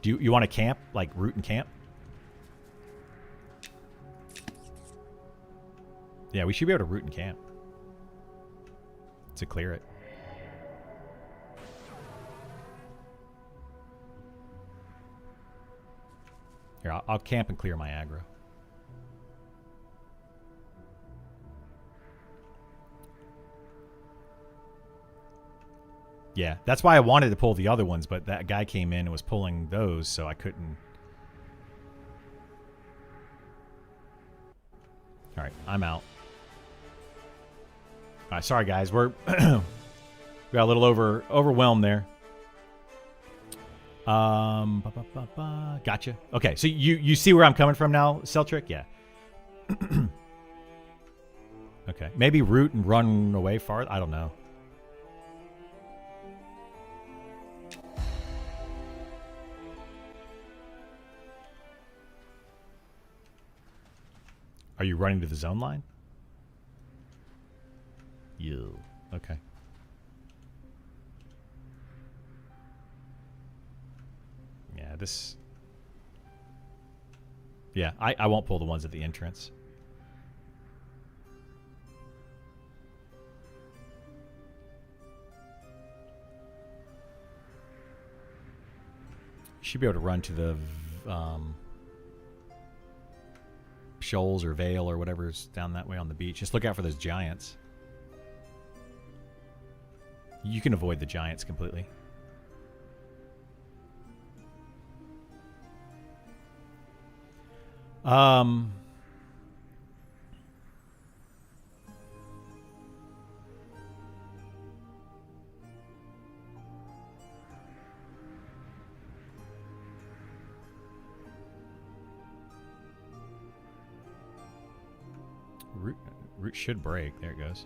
Do you want to camp? Like root and camp? Yeah, we should be able to root and camp to clear it. Here, I'll camp and clear my aggro. Yeah, that's why I wanted to pull the other ones, but that guy came in and was pulling those, so I couldn't. All right, I'm out. All right, sorry guys, we got a little overwhelmed there. Gotcha. Okay, so you see where I'm coming from now, Celtric? Yeah. Okay, maybe root and run away far. I don't know. Are you running to the zone line? You. Okay. Yeah, this... Yeah, I won't pull the ones at the entrance. You should be able to run to the... shoals or Vale or whatever's down that way on the beach. Just look out for those giants. You can avoid the giants completely. Root should break. There it goes.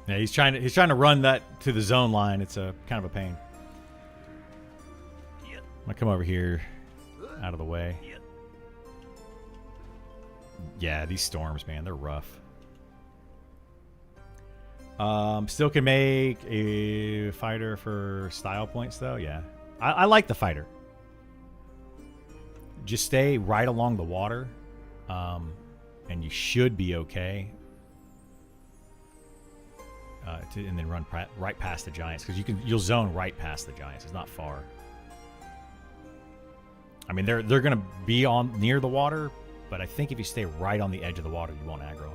Yeah, he's trying to run that to the zone line. It's a kind of a pain. I'm gonna come over here, out of the way. Yeah, these storms, man, they're rough. Still can make a fighter for style points, though. Yeah, I like the fighter. Just stay right along the water, and you should be okay. And then run right past the giants, because you'll zone right past the giants. It's not far. I mean, they're gonna be near the water. But I think if you stay right on the edge of the water, you won't aggro.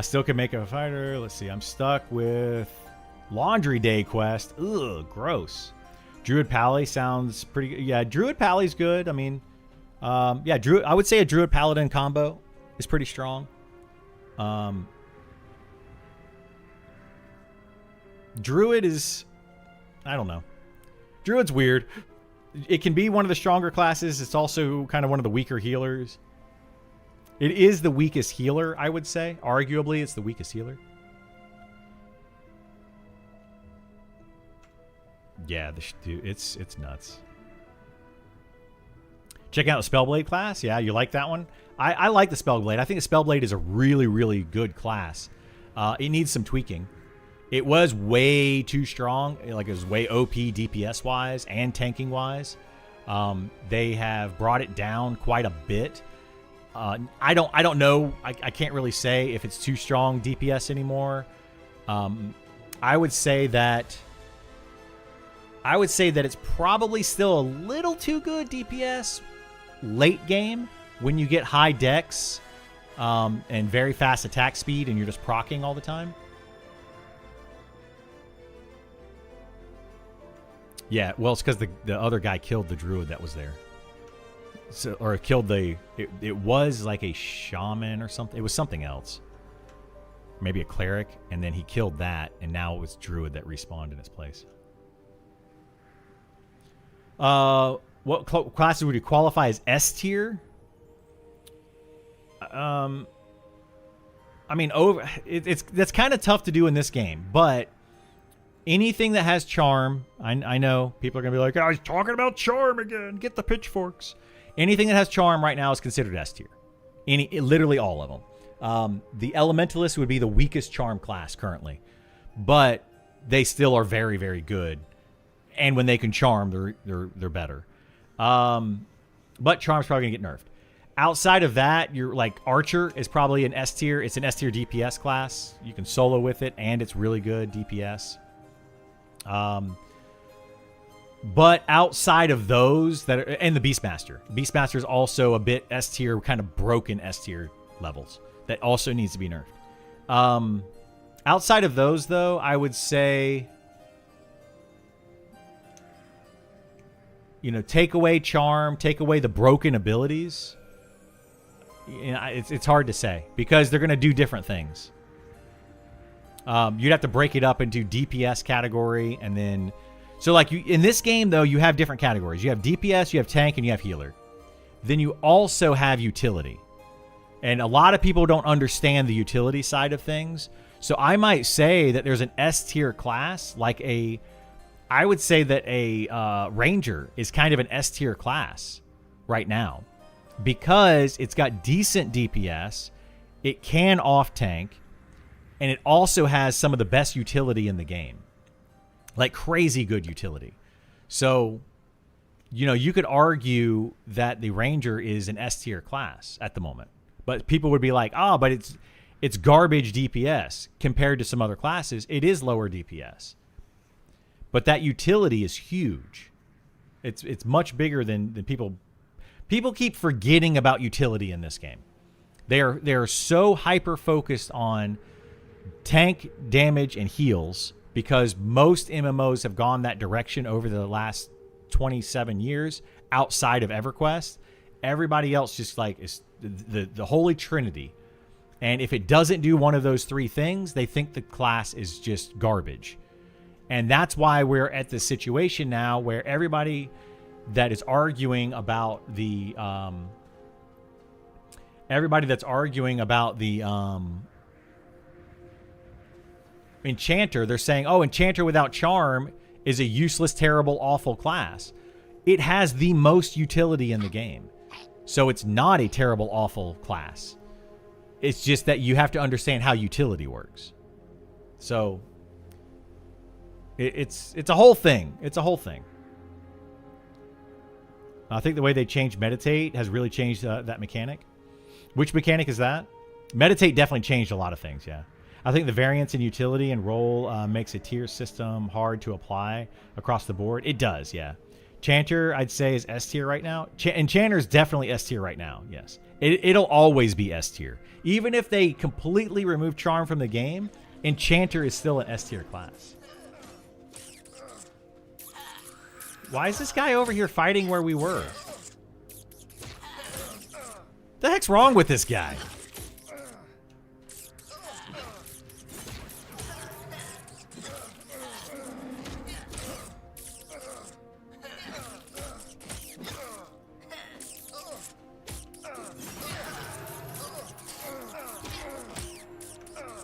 Still can make a fighter. Let's see. I'm stuck with Laundry Day quest. Ugh, gross. Druid Pally sounds pretty good. Yeah, Druid Pally's good. I mean, yeah, I would say a Druid Paladin combo is pretty strong. Druid is... I don't know. Druid's weird. It can be one of the stronger classes. It's also kind of one of the weaker healers. It is the weakest healer, I would say. Arguably, it's the weakest healer. Yeah, it's nuts. Check out the Spellblade class. Yeah, you like that one? I like the Spellblade. I think the Spellblade is a really, really good class. It needs some tweaking. It was way too strong. Like, it was way OP DPS-wise and tanking-wise. They have brought it down quite a bit. I don't know. I can't really say if it's too strong DPS anymore. I would say that it's probably still a little too good DPS late game when you get high dex and very fast attack speed and you're just proccing all the time. Yeah, well, it's because the other guy killed the druid that was there. So, or it killed the. It was like a shaman or something. It was something else. Maybe a cleric, and then he killed that, and now it was druid that respawned in its place. What classes would you qualify as S tier? I mean, that's kind of tough to do in this game, but anything that has charm, I know people are gonna be like, "Oh, he's talking about charm again. Get the pitchforks." Anything that has charm right now is considered S tier. Literally all of them. The elementalist would be the weakest charm class currently, but they still are very, very good. And when they can charm, they're better. But charm's probably gonna get nerfed. Outside of that, you're like archer is probably an S tier. It's an S tier DPS class. You can solo with it, and it's really good DPS. But outside of those and the Beastmaster is also a bit S tier, kind of broken S tier levels that also needs to be nerfed. Outside of those, though, I would say, take away charm, take away the broken abilities. It's hard to say because they're going to do different things. You'd have to break it up into DPS category, and then so like in this game though, you have different categories. You have DPS, you have tank, and you have healer. Then you also have utility, and a lot of people don't understand the utility side of things. So I might say that there's an S tier class, I would say that a ranger is kind of an S tier class right now. Because it's got decent DPS, it can off-tank, and it also has some of the best utility in the game. Like crazy good utility. So, you could argue that the Ranger is an S-tier class at the moment. But people would be like, but it's garbage DPS compared to some other classes. It is lower DPS. But that utility is huge. It's much bigger than people... People keep forgetting about utility in this game. They're so hyper-focused on tank, damage, and heals because most MMOs have gone that direction over the last 27 years outside of EverQuest. Everybody else just is the holy trinity. And if it doesn't do one of those three things, they think the class is just garbage. And that's why we're at this situation now where everybody... that is arguing about the Enchanter. They're saying, Enchanter without charm is a useless, terrible, awful class. It has the most utility in the game. So it's not a terrible, awful class. It's just that you have to understand how utility works. So it's a whole thing. It's a whole thing. I think the way they changed Meditate has really changed that mechanic. Which mechanic is that? Meditate definitely changed a lot of things, yeah. I think the variance in utility and role makes a tier system hard to apply across the board. It does, yeah. Chanter, I'd say, is S tier right now. Enchanter is definitely S tier right now, yes. It'll always be S tier. Even if they completely remove Charm from the game, Enchanter is still an S tier class. Why is this guy over here fighting where we were? The heck's wrong with this guy?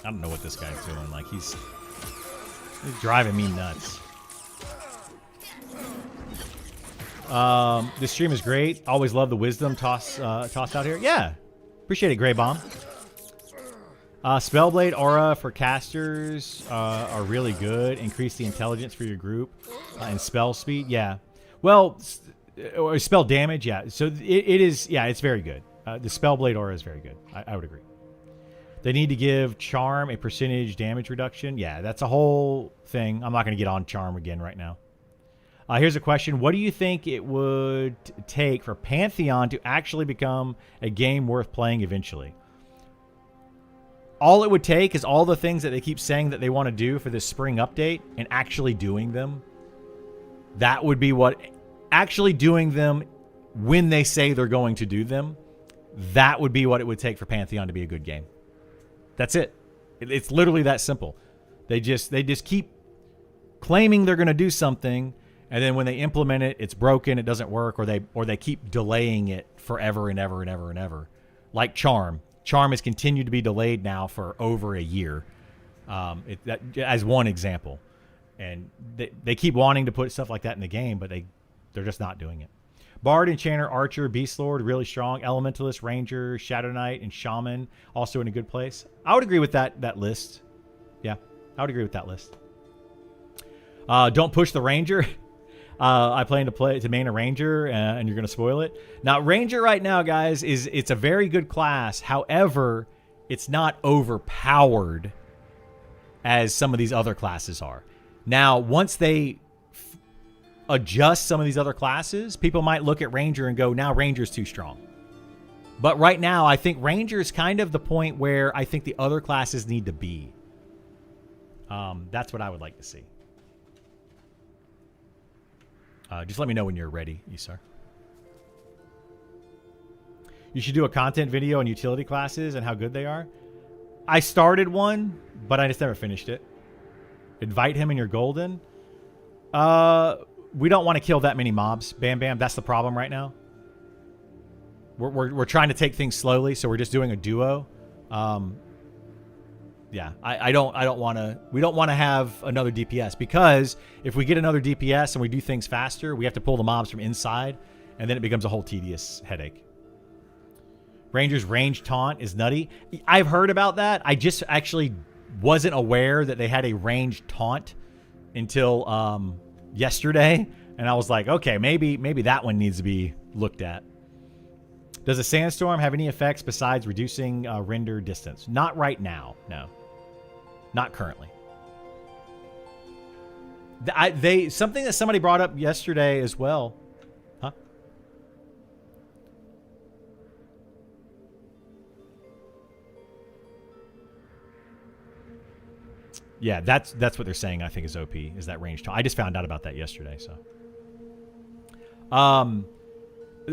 I don't know what this guy's doing. Like, he's driving me nuts. This stream is great. Always love the wisdom tossed out here. Yeah. Appreciate it, Grey Bomb. Spellblade Aura for casters are really good. Increase the intelligence for your group. And spell speed. Yeah. Well, or spell damage. Yeah. So it is. Yeah, it's very good. The Spellblade Aura is very good. I would agree. They need to give Charm a percentage damage reduction. Yeah, that's a whole thing. I'm not going to get on Charm again right now. Here's a question. What do you think it would take for Pantheon to actually become a game worth playing eventually? All it would take is all the things that they keep saying that they want to do for this spring update and actually doing them. That would be what... Actually doing them when they say they're going to do them, that would be what it would take for Pantheon to be a good game. That's it. It's literally that simple. They just keep claiming they're going to do something, and then when they implement it, it's broken, it doesn't work, or they keep delaying it forever and ever and ever and ever. Like Charm. Charm has continued to be delayed now for over a year, as one example. And they keep wanting to put stuff like that in the game, but they're just not doing it. Bard, Enchanter, Archer, Beast Lord, really strong. Elementalist, Ranger, Shadow Knight, and Shaman, also in a good place. I would agree with that list. Yeah, I would agree with that list. Don't push the Ranger. I plan to main a Ranger, and you're going to spoil it. Now, Ranger right now, guys, it's a very good class. However, it's not overpowered as some of these other classes are. Now, once they adjust some of these other classes, people might look at Ranger and go, now Ranger's too strong. But right now, I think Ranger is kind of the point where I think the other classes need to be. That's what I would like to see. Just let me know when you're ready, Isar. You should do a content video on utility classes and how good they are. I started one, but I just never finished it. Invite him in your golden. We don't want to kill that many mobs. Bam Bam, that's the problem right now. We're trying to take things slowly, so we're just doing a duo. Yeah, I don't want to. We don't want to have another DPS, because if we get another DPS and we do things faster, we have to pull the mobs from inside, and then it becomes a whole tedious headache. Ranger's range taunt is nutty. I've heard about that. I just actually wasn't aware that they had a range taunt until yesterday, and I was like, okay, maybe that one needs to be looked at. Does a sandstorm have any effects besides reducing render distance? Not right now, no. Not currently. Something that somebody brought up yesterday as well. Huh? Yeah, that's what they're saying, I think, is OP, is that range taunt. I just found out about that yesterday, so.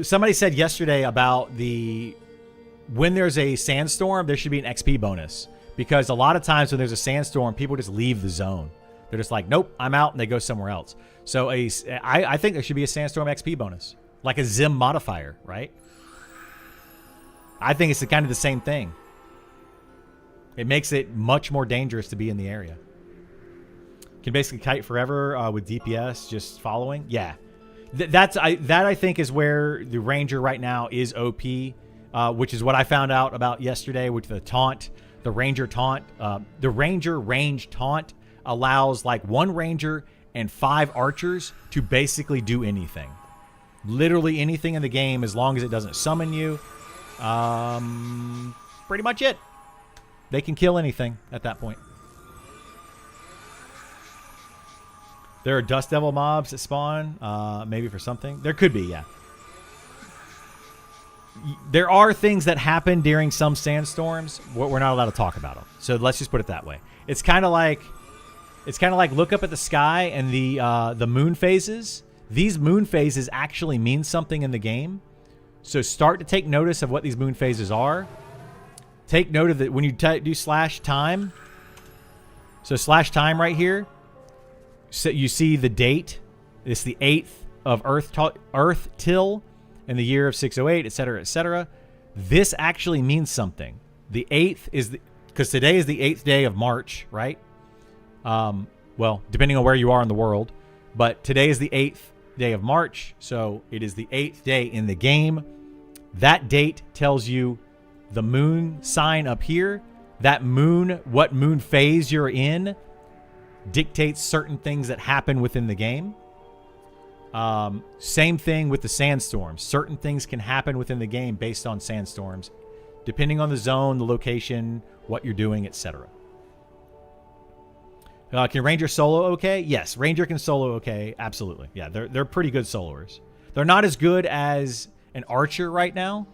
Somebody said yesterday about when there's a sandstorm, there should be an XP bonus. Because a lot of times when there's a sandstorm, people just leave the zone. They're just like, nope, I'm out, and they go somewhere else. So I think there should be a sandstorm XP bonus. Like a Zim modifier, right? I think it's kind of the same thing. It makes it much more dangerous to be in the area. Can basically kite forever with DPS just following. Yeah. That I think is where the Ranger right now is OP, which is what I found out about yesterday with the taunt. The Ranger taunt, the Ranger range taunt allows like one Ranger and 5 archers to basically do anything. Literally anything in the game, as long as it doesn't summon you. Pretty much it. They can kill anything at that point. There are Dust Devil mobs that spawn, maybe for something. There could be, yeah. There are things that happen during some sandstorms. We're not allowed to talk about them. So let's just put it that way. It's kind of like look up at the sky and the moon phases. These moon phases actually mean something in the game. So start to take notice of what these moon phases are. Take note of that when you do /time. So /time right here. So you see the date. It's the 8th of Earth till. In the year of 608, etc., etc. This actually means something. The 8th is because today is the 8th day of March, right? Well, depending on where you are in the world, but today is the 8th day of March, so it is the 8th day in the game. That date tells you the moon sign up here. That moon, what moon phase you're in, dictates certain things that happen within the game. Same thing with the sandstorms. Certain things can happen within the game based on sandstorms, depending on the zone, the location, what you're doing, etc. Can Ranger solo okay? Yes, Ranger can solo okay. Absolutely. Yeah, they're pretty good soloers. They're not as good as an Archer right now,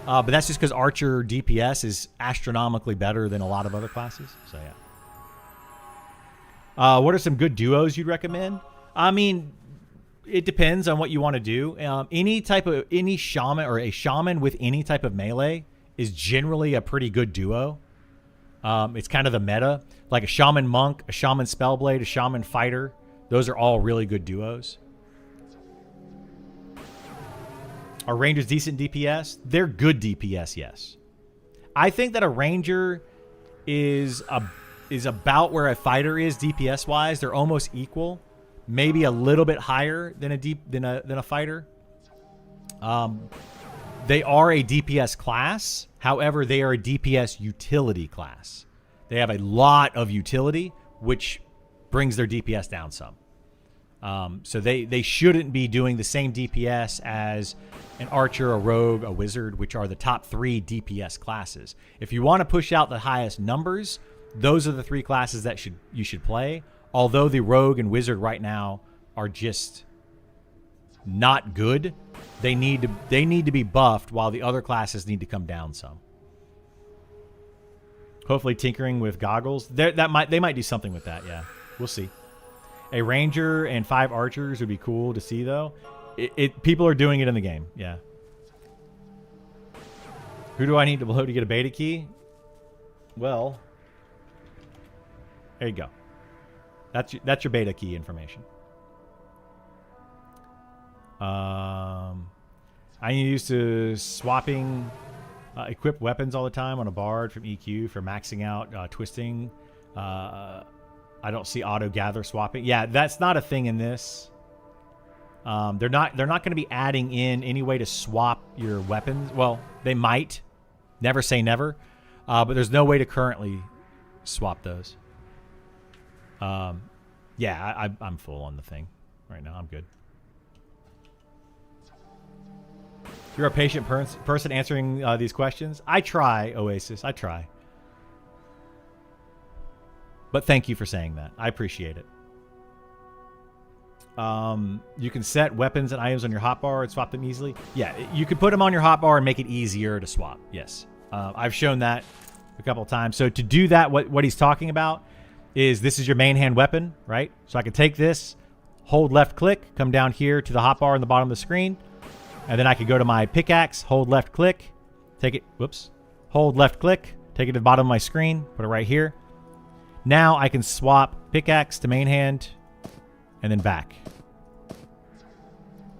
but that's just because Archer DPS is astronomically better than a lot of other classes. So yeah. What are some good duos you'd recommend? I mean, it depends on what you want to do. Any shaman or a shaman with any type of melee is generally a pretty good duo. It's kind of the meta, like a shaman monk, a shaman spellblade, a shaman fighter. Those are all really good duos. Are rangers decent DPS? They're good DPS, yes. I think that a ranger is about where a fighter is DPS wise. They're almost equal, maybe a little bit higher than a fighter. They are a DPS class. However, they are a DPS utility class. They have a lot of utility, which brings their DPS down some. So they shouldn't be doing the same DPS as an archer, a rogue, a wizard, which are the top 3 DPS classes. If you want to push out the highest numbers, those are the 3 classes that you should play. Although the rogue and wizard right now are just not good, they need to be buffed while the other classes need to come down some. Hopefully tinkering with goggles. They might do something with that, yeah. We'll see. A ranger and 5 archers would be cool to see, though. People are doing it in the game, yeah. Who do I need to blow to get a beta key? Well, there you go. That's your beta key information. I'm used to swapping equipped weapons all the time on a bard from EQ for maxing out twisting. I don't see auto gather swapping. Yeah, that's not a thing in this. They're not going to be adding in any way to swap your weapons. Well, they might. Never say never. But there's no way to currently swap those. Yeah, I'm full on the thing right now. I'm good. You're a patient person answering these questions. I try, Oasis. I try. But thank you for saying that. I appreciate it. You can set weapons and items on your hotbar and swap them easily. Yeah, you can put them on your hotbar and make it easier to swap. Yes. I've shown that a couple of times. So to do that, what he's talking about is this is your main hand weapon, right? So I can take this, hold left click, come down here to the hotbar on the bottom of the screen, and then I could go to my pickaxe, hold left click, take it, whoops, hold left click, take it to the bottom of my screen, put it right here. Now I can swap pickaxe to main hand and then back.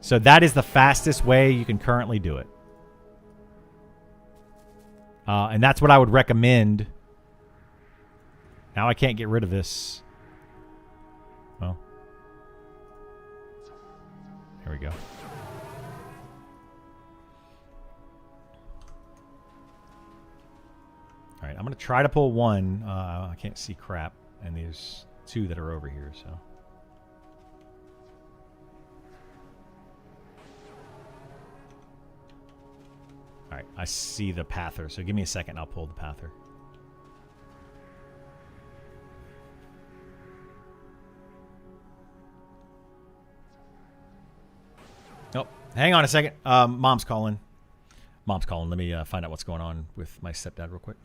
So that is the fastest way you can currently do it. And that's what I would recommend. Now I can't get rid of this. Well, there we go. All right, I'm going to try to pull one. I can't see crap. And there's 2 that are over here, so. All right, I see the pather. So give me a second. I'll pull the pather. Oh, hang on a second. Mom's calling. Mom's calling. Let me find out what's going on with my stepdad real quick.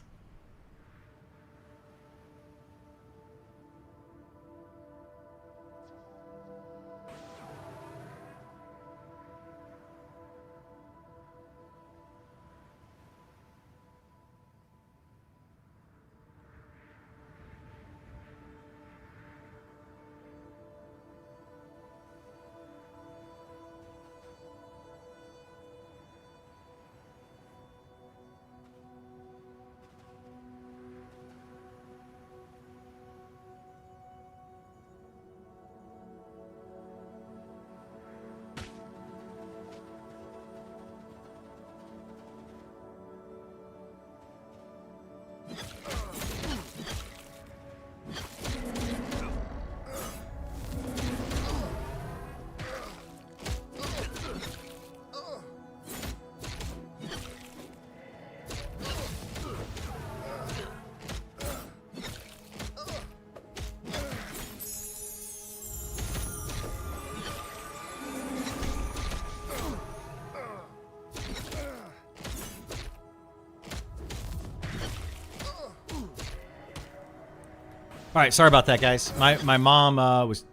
All right, sorry about that, guys. My mom was...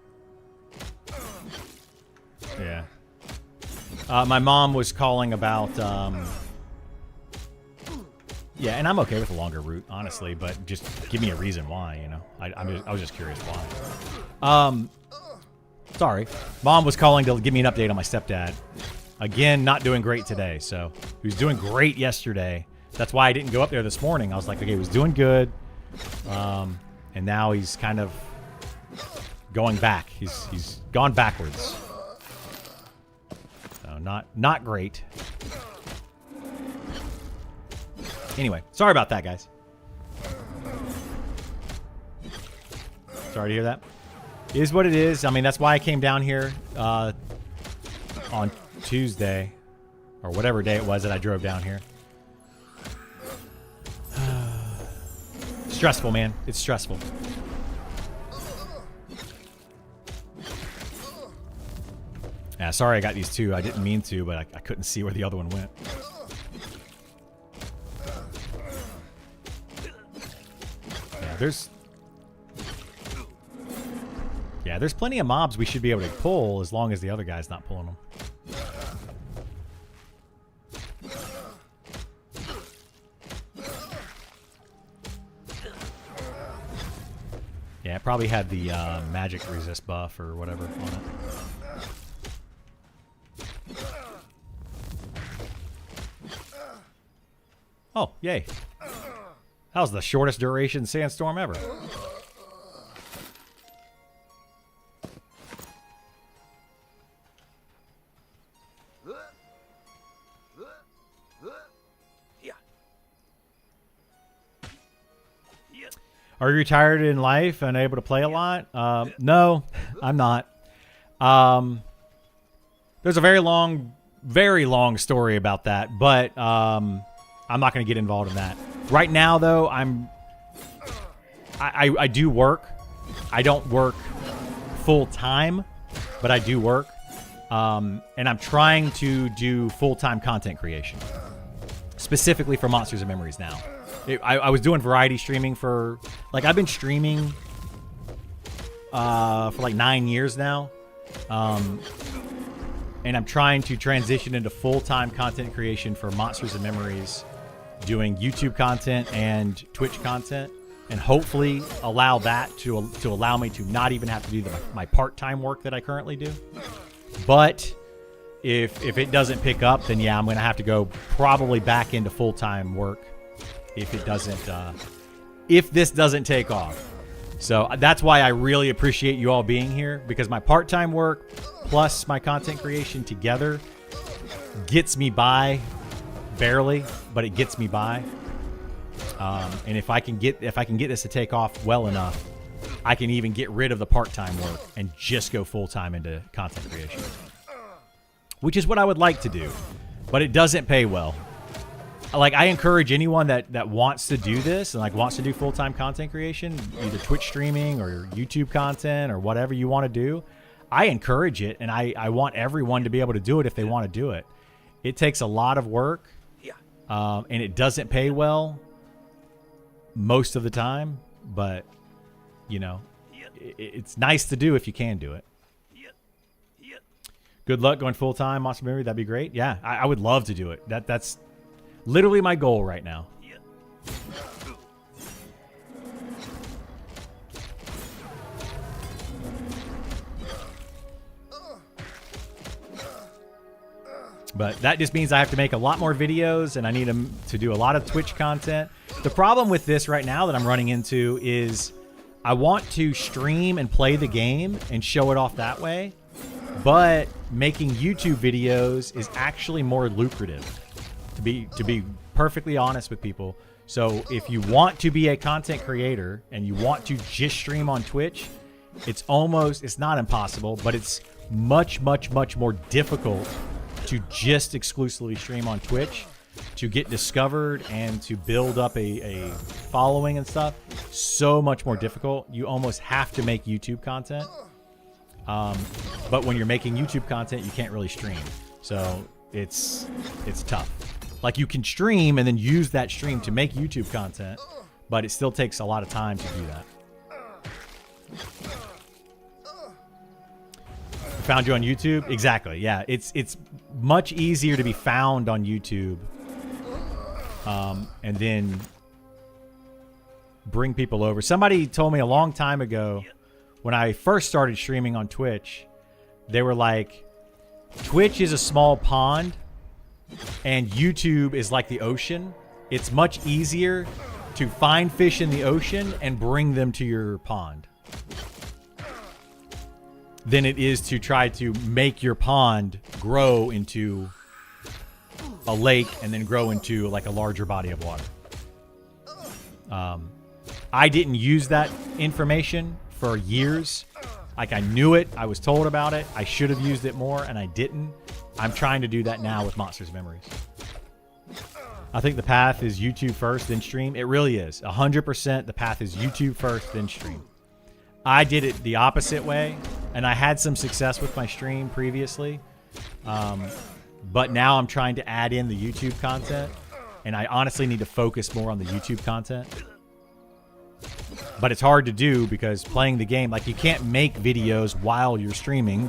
My mom was calling about, yeah, and I'm okay with a longer route, honestly, but just give me a reason why, you know. I was just curious why. Sorry. Mom was calling to give me an update on my stepdad. Again, not doing great today, so he was doing great yesterday. That's why I didn't go up there this morning. I was like, okay, he was doing good, and now he's kind of going back. He's gone backwards. So not great. Anyway, sorry about that, guys. Sorry to hear that. It is what it is. I mean, that's why I came down here on Tuesday, or whatever day it was that I drove down here. Stressful, man. It's stressful. Yeah, sorry I got these two. I didn't mean to, but I couldn't see where the other one went. Yeah, there's plenty of mobs we should be able to pull as long as the other guy's not pulling them. Yeah, it probably had the magic resist buff or whatever on it. Oh, yay. That was the shortest duration sandstorm ever. Are you retired in life and able to play a lot? No, I'm not. There's a very long story about that, but I'm not going to get involved in that. Right now, though, I do work. I don't work full time, but I do work. And I'm trying to do full-time content creation, specifically for Monsters and Memories now. I was doing variety streaming for, like, I've been streaming for like 9 years now. And I'm trying to transition into full-time content creation for Monsters and Memories, doing YouTube content and Twitch content, and hopefully allow that to allow me to not even have to do my part-time work that I currently do. But if it doesn't pick up, then yeah, I'm going to have to go probably back into full-time work if it doesn't, if this doesn't take off. So that's why I really appreciate you all being here, because my part-time work plus my content creation together gets me by barely, but it gets me by. And if I can get this to take off well enough, I can even get rid of the part-time work and just go full-time into content creation, which is what I would like to do, but it doesn't pay well. Like, I encourage anyone that wants to do this and like wants to do full-time content creation, either Twitch streaming or YouTube content or whatever you want to do. I encourage it, and I want everyone to be able to do it if they want to do it. It takes a lot of work, and it doesn't pay well most of the time, but you know, it's nice to do if you can do it. Good luck going full-time, Monster Memory. That'd be great. Yeah, I would love to do it. That's literally my goal right now. But that just means I have to make a lot more videos, and I need to do a lot of Twitch content. The problem with this right now that I'm running into is I want to stream and play the game and show it off that way, but making YouTube videos is actually more lucrative, to be perfectly honest with people. So if you want to be a content creator and you want to just stream on Twitch, it's not impossible, but it's much more difficult to just exclusively stream on Twitch, to get discovered and to build up a following and stuff. So much more difficult. You almost have to make YouTube content. But when you're making YouTube content, you can't really stream. So it's tough. Like, you can stream and then use that stream to make YouTube content, but it still takes a lot of time to do that. Found you on YouTube? Exactly. Yeah, it's much easier to be found on YouTube, and then bring people over. Somebody told me a long time ago when I first started streaming on Twitch, they were like, Twitch is a small pond and YouTube is like the ocean. It's much easier to find fish in the ocean and bring them to your pond than it is to try to make your pond grow into a lake and then grow into like a larger body of water. I didn't use that information for years. Like, I knew it. I was told about it. I should have used it more, and I didn't. I'm trying to do that now with Monsters Memories. I think the path is YouTube first, then stream. It really is. 100% the path is YouTube first, then stream. I did it the opposite way, and I had some success with my stream previously. But now I'm trying to add in the YouTube content, and I honestly need to focus more on the YouTube content. But it's hard to do because playing the game, like, you can't make videos while you're streaming,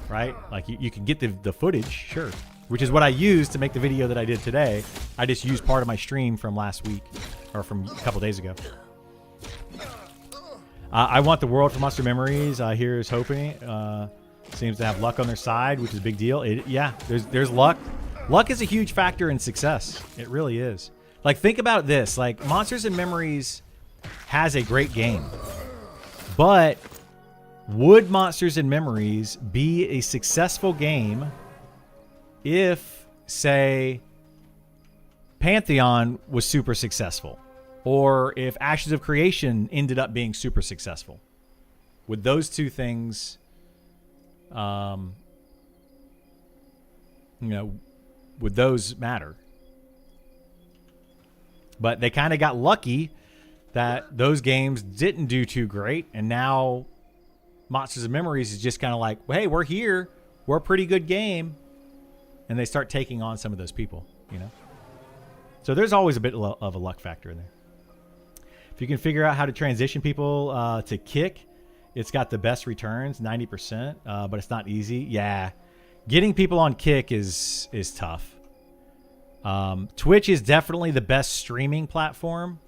right? Like, you can get the footage, sure, which is what I used to make the video that I did today. I just used part of my stream from last week, or from a couple days ago. I want the world for Monster Memories. Here's hoping. Seems to have luck on their side, which is a big deal. Yeah, there's luck. Luck is a huge factor in success. It really is. Like, think about this. Like, Monsters and Memories has a great game, but would Monsters and Memories be a successful game if, say, Pantheon was super successful, or if Ashes of Creation ended up being super successful? Would those two things, would those matter? But they kind of got lucky that those games didn't do too great, and now Monsters and Memories is just kind of like, well, hey, we're here, we're a pretty good game, and they start taking on some of those people, So there's always a bit of a luck factor in there. If you can figure out how to transition people to Kick, it's got the best returns, 90%, but it's not easy. Yeah, getting people on Kick is tough. Twitch is definitely the best streaming platform,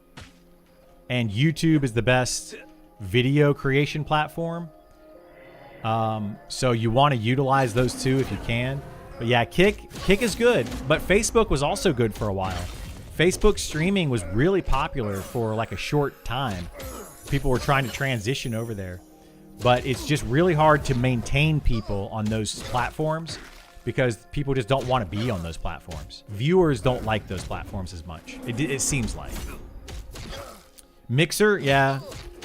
and YouTube is the best video creation platform. So you want to utilize those two if you can. But yeah, Kick is good, but Facebook was also good for a while. Facebook streaming was really popular for like a short time. People were trying to transition over there, but it's just really hard to maintain people on those platforms because people just don't want to be on those platforms. Viewers don't like those platforms as much. It seems like. Mixer, yeah.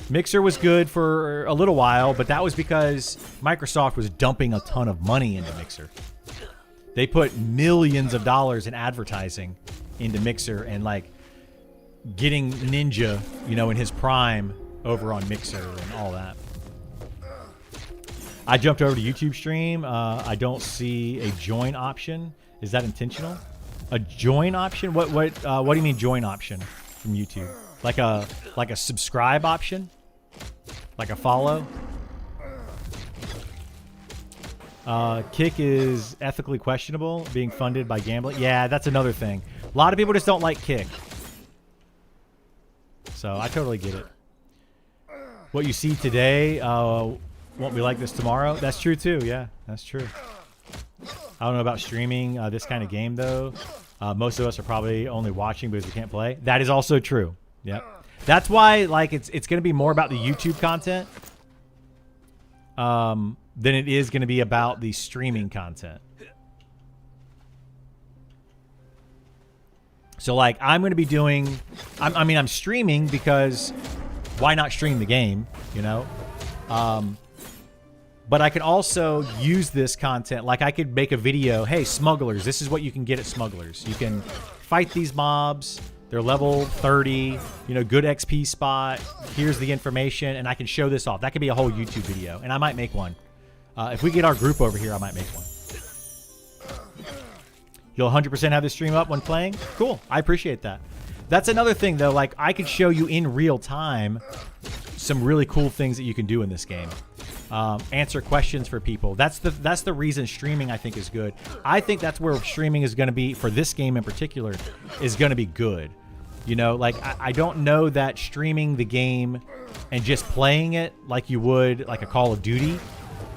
Mixer was good for a little while, but that was because Microsoft was dumping a ton of money into Mixer. They put millions of dollars in advertising into Mixer, and like getting Ninja, in his prime over on Mixer and all that. I jumped over to YouTube stream. I don't see a join option. Is that intentional? A join option? What do you mean join option from YouTube? Like a subscribe option? Like a follow? Kick is ethically questionable, being funded by gambling. Yeah, that's another thing. A lot of people just don't like Kick. So I totally get it. What you see today won't be like this tomorrow. That's true too. Yeah, that's true. I don't know about streaming this kind of game though. Most of us are probably only watching because we can't play. That is also true. Yep. That's why like it's going to be more about the YouTube content than it is going to be about the streaming content. So like I'm going to be doing, I'm streaming because why not stream the game, but I can also use this content. Like I could make a video, hey, smugglers, this is what you can get at smugglers. You can fight these mobs. They're level 30, good XP spot. Here's the information, and I can show this off. That could be a whole YouTube video, and I might make one. If we get our group over here, I might make one. You'll 100% have the stream up when playing? Cool. I appreciate that. That's another thing, though. Like, I could show you in real time some really cool things that you can do in this game. answer questions for people. That's the reason streaming, I think, is good. I think that's where streaming is going to be, for this game in particular, is going to be good. You know, like, I don't know that streaming the game and just playing it like you would like a Call of Duty,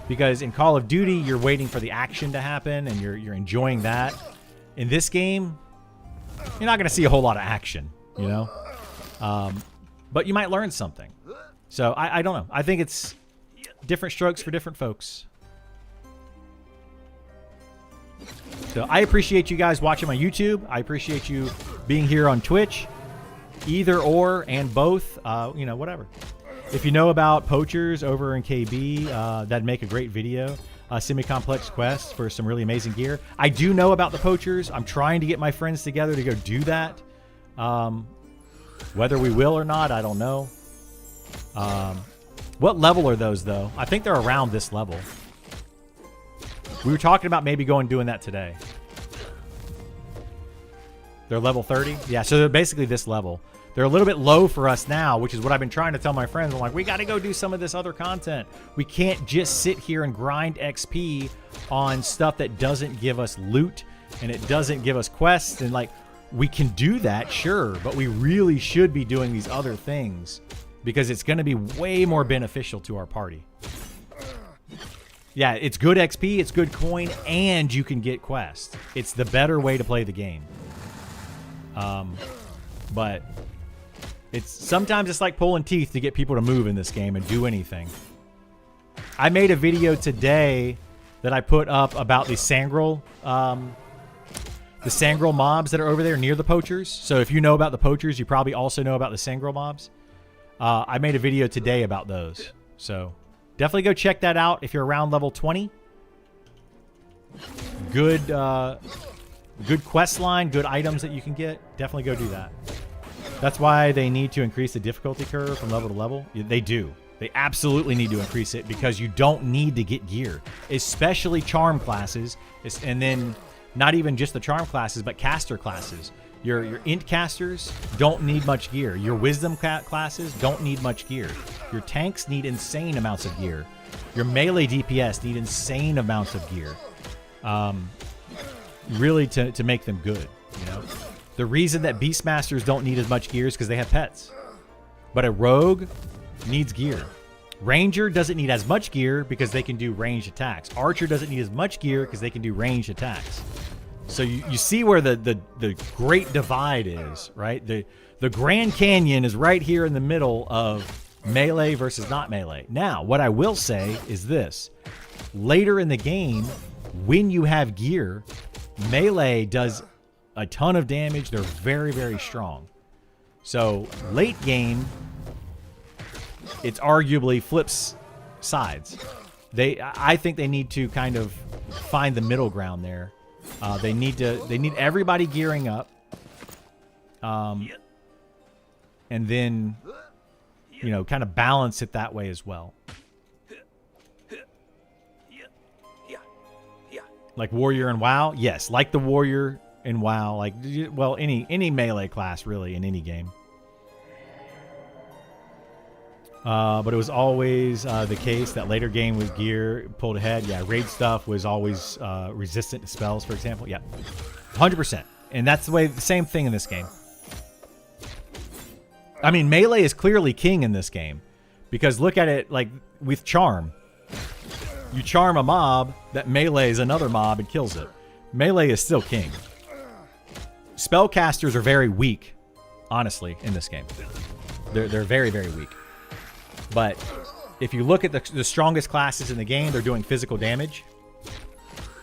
because in Call of Duty you're waiting for the action to happen and you're enjoying that. In this game, you're not going to see a whole lot of action, you know, but you might learn something. So I don't know. I think it's different strokes for different folks. So I appreciate you guys watching my YouTube. I appreciate you being here on Twitch. Either or and both, you know, whatever. If you know about poachers over in KB, that'd make a great video. Semi-complex quest for some really amazing gear. I do know about the poachers. I'm trying to get my friends together to go do that. Whether we will or not, I don't know. What level are those, though? I think they're around this level. We were talking about maybe doing that today. They're level 30? Yeah, so they're basically this level. They're a little bit low for us now, which is what I've been trying to tell my friends. I'm like, we got to go do some of this other content. We can't just sit here and grind XP on stuff that doesn't give us loot and it doesn't give us quests. And like, we can do that, sure, but we really should be doing these other things because it's going to be way more beneficial to our party. Yeah, it's good XP, it's good coin, and you can get quests. It's the better way to play the game. But sometimes it's like pulling teeth to get people to move in this game and do anything. I made a video today that I put up about the Sangrel mobs that are over there near the poachers. So if you know about the poachers, you probably also know about the Sangrel mobs. I made a video today about those. So definitely go check that out if you're around level 20. Good quest line, good items that you can get. Definitely go do that. That's why they need to increase the difficulty curve from level to level. They do. They absolutely need to increase it because you don't need to get gear, especially charm classes. And then not even just the charm classes, but caster classes. Your int casters don't need much gear. Your wisdom classes don't need much gear. Your tanks need insane amounts of gear. Your melee DPS need insane amounts of gear. Really to make them good, you know? The reason that Beastmasters don't need as much gear is because they have pets. But a rogue needs gear. Ranger doesn't need as much gear because they can do ranged attacks. Archer doesn't need as much gear because they can do ranged attacks. So you see where the great divide is, right? The Grand Canyon is right here in the middle of melee versus not melee. Now, what I will say is this. Later in the game, when you have gear, melee does a ton of damage. They're very, very strong. So late game, it's arguably flips sides. I think they need to kind of find the middle ground there. They need everybody gearing up, and then, you know, kind of balance it that way as well. Like Warrior and WoW, yes, like the Warrior in WoW, like, well, any melee class really in any game. But it was always the case that later game with gear pulled ahead. Yeah, raid stuff was always resistant to spells, for example. Yeah, 100%. And that's the same thing in this game. I mean, melee is clearly king in this game because look at it like with charm. You charm a mob that melees another mob and kills it. Melee is still king. Spellcasters are very weak, honestly, in this game. They're very, very weak. But if you look at the strongest classes in the game, they're doing physical damage.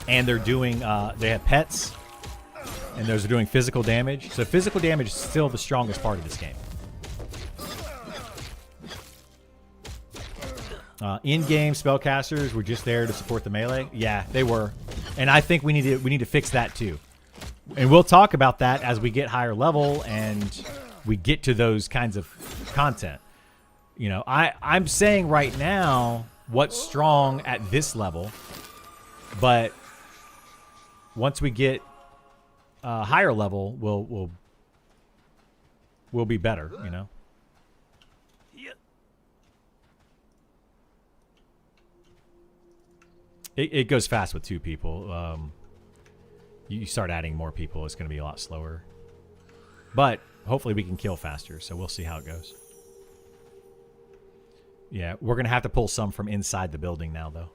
And they're doing, they have pets. And those are doing physical damage. So physical damage is still the strongest part of this game. In-game spellcasters were just there to support the melee. Yeah, they were. And I think we need to fix that too. And we'll talk about that as we get higher level and we get to those kinds of content. You know, I'm saying right now what's strong at this level, but once we get higher level, we'll be better, you know. It goes fast with 2 people. You start adding more people, it's going to be a lot slower. But hopefully we can kill faster, so we'll see how it goes. Yeah, we're going to have to pull some from inside the building now, though.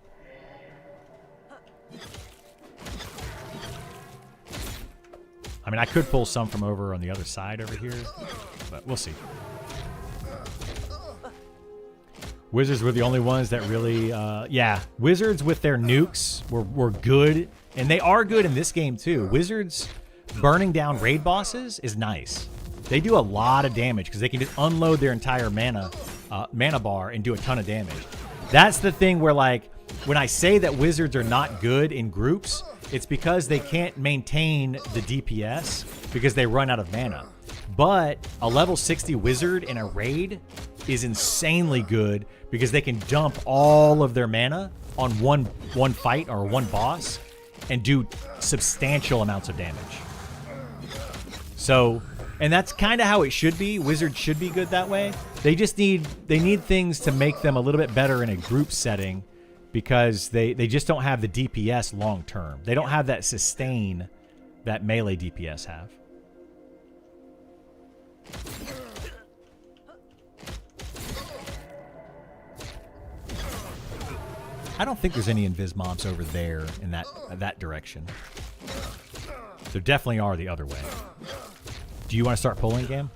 I mean, I could pull some from over on the other side over here, but we'll see. Wizards were the only ones that really, yeah, Wizards with their nukes were good, and they are good in this game too. Wizards burning down raid bosses is nice. They do a lot of damage because they can just unload their entire mana bar and do a ton of damage. That's the thing where, like, when I say that Wizards are not good in groups, it's because they can't maintain the DPS because they run out of mana. But a level 60 Wizard in a raid is insanely good because they can dump all of their mana on one fight or one boss and do substantial amounts of damage. So, and that's kind of how it should be. Wizards should be good that way. They just need things to make them a little bit better in a group setting because they just don't have the DPS long term. They don't have that sustain that melee DPS have. I don't think there's any invis mobs over there in that direction. There definitely are the other way. Do you want to start pulling, Gam?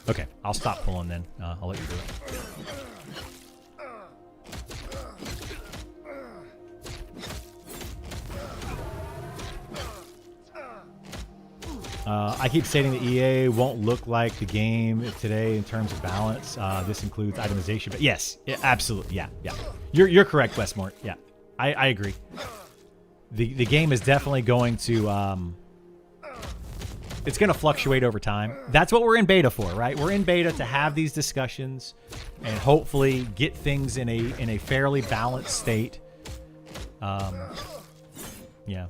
Okay, I'll stop pulling then. I'll let you do it. I keep stating that EA won't look like the game today in terms of balance. This includes itemization, but yes, absolutely, yeah. You're correct, Westmore. Yeah, I agree. The game is definitely going to it's going to fluctuate over time. That's what we're in beta for, right? We're in beta to have these discussions and hopefully get things in a fairly balanced state. Yeah.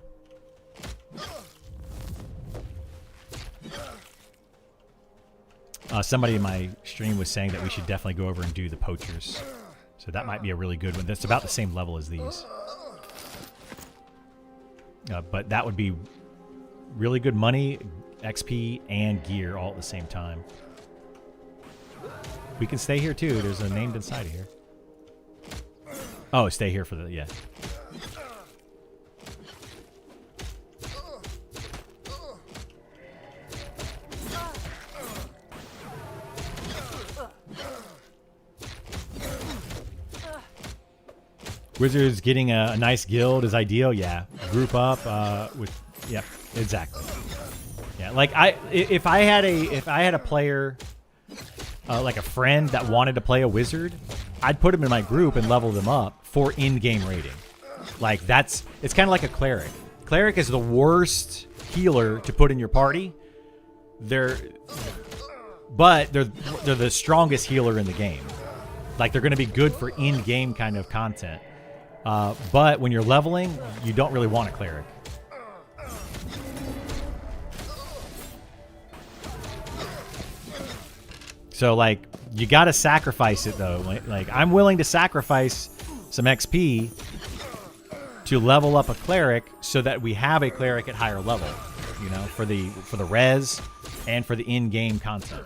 Somebody in my stream was saying that we should definitely go over and do the poachers. So that might be a really good one. That's about the same level as these. But that would be really good money, XP, and gear all at the same time. We can stay here too. There's a named inside of here. Oh, stay here for the, yeah. Wizards getting a nice guild is ideal. Yeah, group up with. Yeah, exactly. Yeah, like if I had a player, like a friend that wanted to play a wizard, I'd put him in my group and level them up for in-game rating. Like it's kind of like a cleric. Cleric is the worst healer to put in your party. But they're the strongest healer in the game. Like they're going to be good for in-game kind of content. But when you're leveling, you don't really want a cleric. So, like, you got to sacrifice it, though. Like, I'm willing to sacrifice some XP to level up a cleric so that we have a cleric at higher level, you know, for the res and for the in-game content.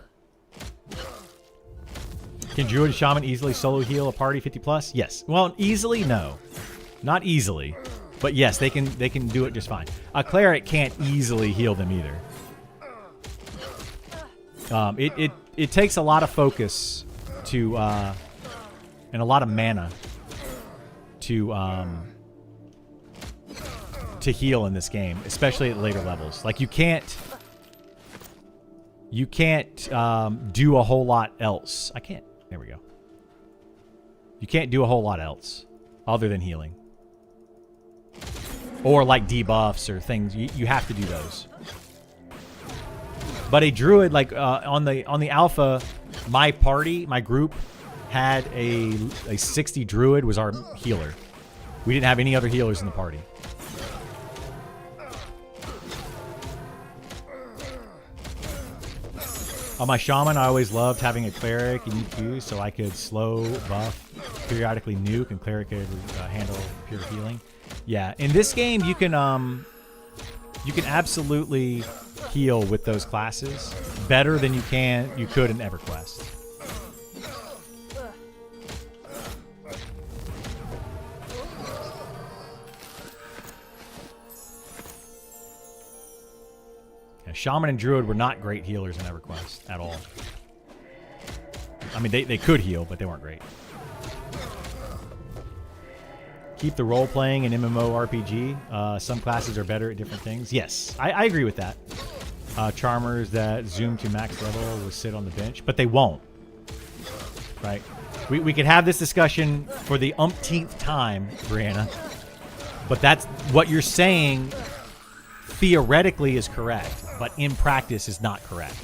Can Druid and Shaman easily solo heal a party 50 plus? Yes. Well, easily, no. Not easily. But yes, they can do it just fine. A cleric can't easily heal them either. It takes a lot of focus to and a lot of mana to heal in this game, especially at later levels. Like you can't do a whole lot else. I can't. There we go. You can't do a whole lot else other than healing. Or like debuffs or things. You have to do those. But a druid, like on the alpha, my group had a 60 druid was our healer. We didn't have any other healers in the party. On my shaman, I always loved having a cleric in EQ so I could slow, buff. periodically nuke and cleric handle pure healing. Yeah, in this game you can absolutely heal with those classes better than you could in EverQuest. Yeah, Shaman and Druid were not great healers in EverQuest at all. I mean, they could heal, but they weren't great. Keep the role playing in MMORPG. Some classes are better at different things. Yes, I agree with that. Charmers that zoom to max level will sit on the bench, but they won't. Right? We could have this discussion for the umpteenth time, Brianna. But that's what you're saying theoretically is correct, but in practice is not correct.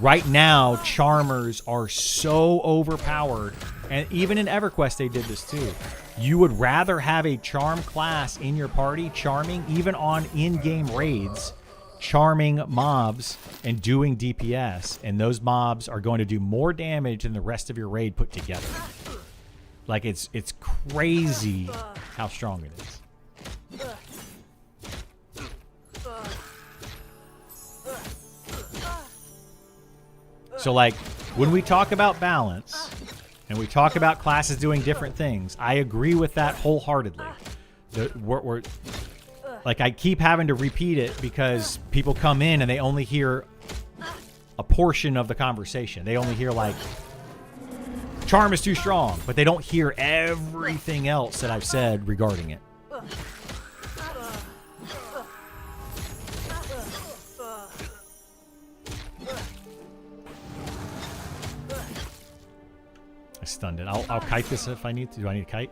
Right now, Charmers are so overpowered, and even in EverQuest they did this too. You would rather have a charm class in your party, charming, even on in-game raids, charming mobs and doing DPS, and those mobs are going to do more damage than the rest of your raid put together. Like, it's crazy how strong it is. So, like, when we talk about balance and we talk about classes doing different things, I agree with that wholeheartedly. Like, I keep having to repeat it because people come in and they only hear a portion of the conversation. They only hear, like, charm is too strong, but they don't hear everything else that I've said regarding it. I stunned it. I'll kite this if I need to. Do I need a kite?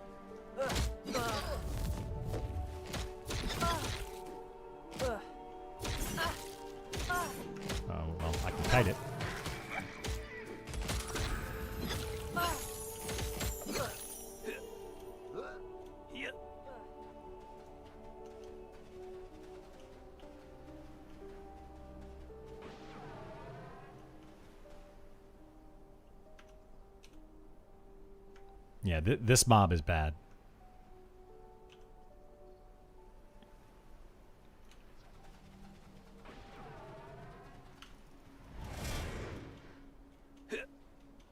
Oh, well, I can kite it. Yeah, this mob is bad.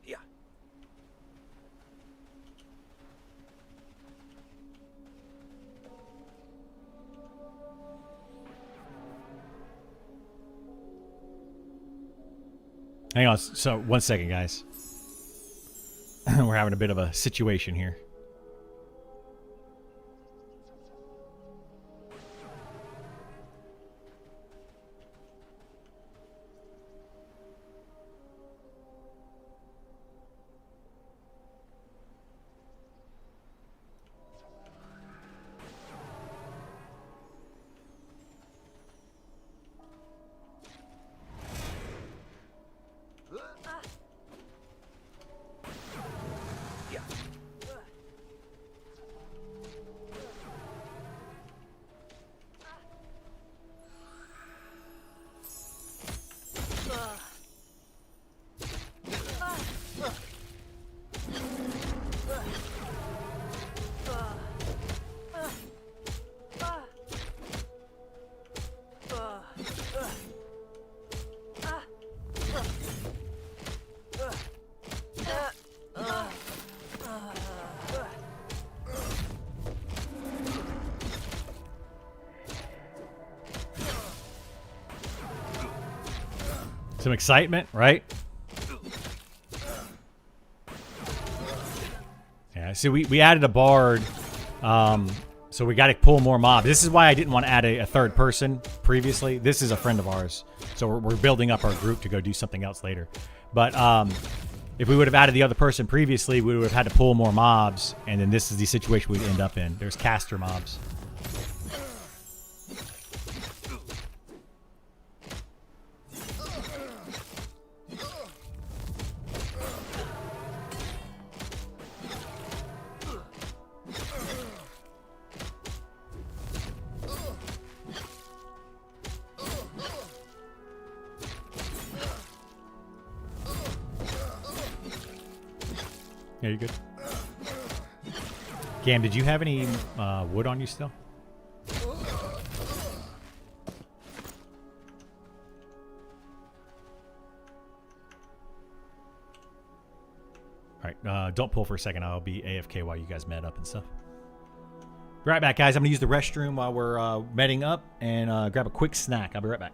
Yeah. Hang on. So, 1 second, guys. We're having a bit of a situation here. Some excitement, right? Yeah, see, we added a bard, so we got to pull more mobs. This is why I didn't want to add a third person previously. This is a friend of ours, so we're building up our group to go do something else later. But if we would have added the other person previously, we would have had to pull more mobs, and then this is the situation we'd end up in. There's caster mobs. Yeah, you're good. Cam, did you have any wood on you still? All right, don't pull for a second. I'll be AFK while you guys med up and stuff. Be right back, guys. I'm going to use the restroom while we're medding up and grab a quick snack. I'll be right back.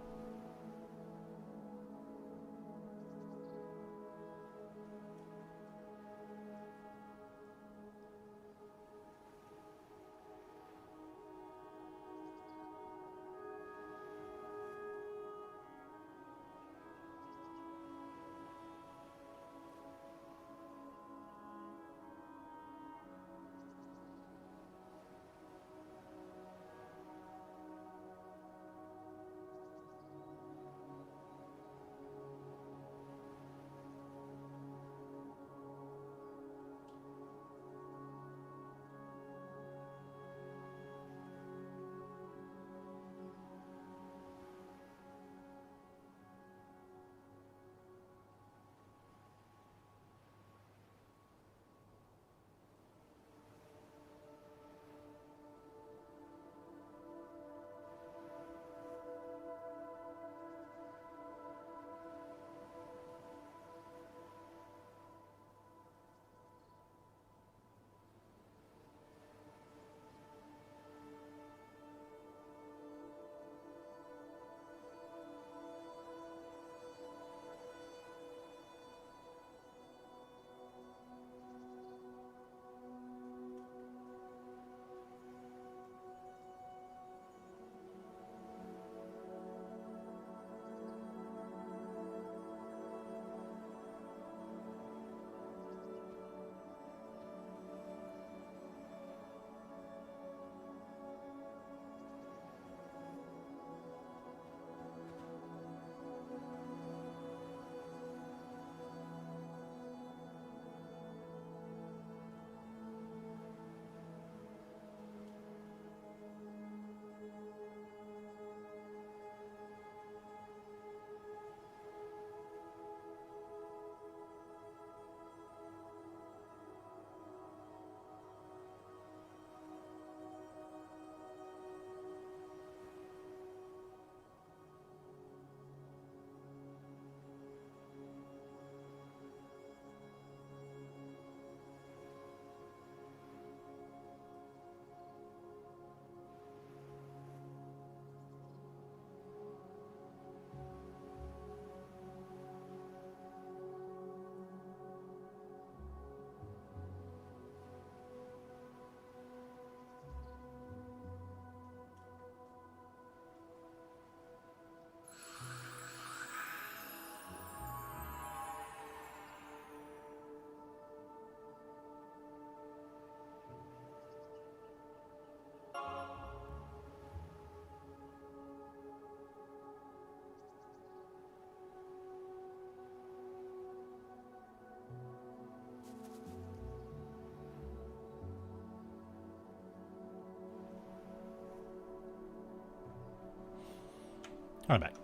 All right, back.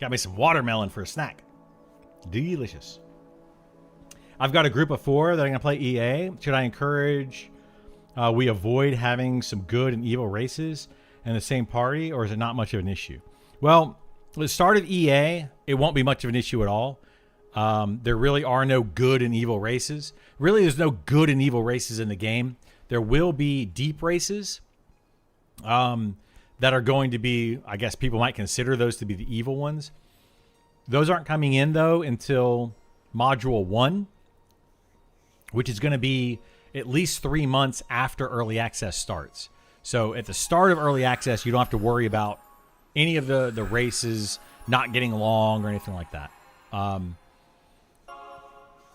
Got me some watermelon for a snack. Delicious. I've got a group of 4 that I'm going to play EA. Should I encourage we avoid having some good and evil races in the same party, or is it not much of an issue? Well, at the start of EA, it won't be much of an issue at all. There really are no good and evil races. Really, there's no good and evil races in the game. There will be deep races that are going to be, I guess people might consider those to be the evil ones. Those aren't coming in, though, until Module 1, which is going to be at least 3 months after Early Access starts. So at the start of Early Access, you don't have to worry about any of the races not getting long or anything like that.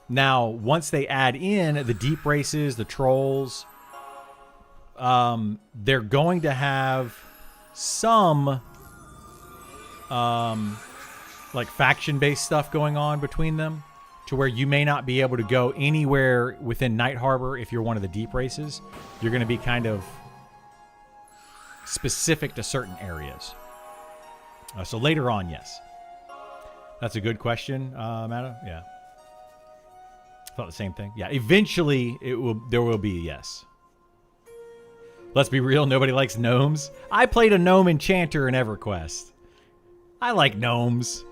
Now, once they add in the deep races, the trolls, they're going to have some like faction-based stuff going on between them, to where you may not be able to go anywhere within Night Harbor if you're one of the deep races. You're going to be kind of specific to certain areas. So later on, yes. That's a good question, Matta. Yeah. Thought the same thing. Yeah, eventually there will be, yes. Let's be real, nobody likes gnomes. I played a gnome enchanter in EverQuest. I like gnomes.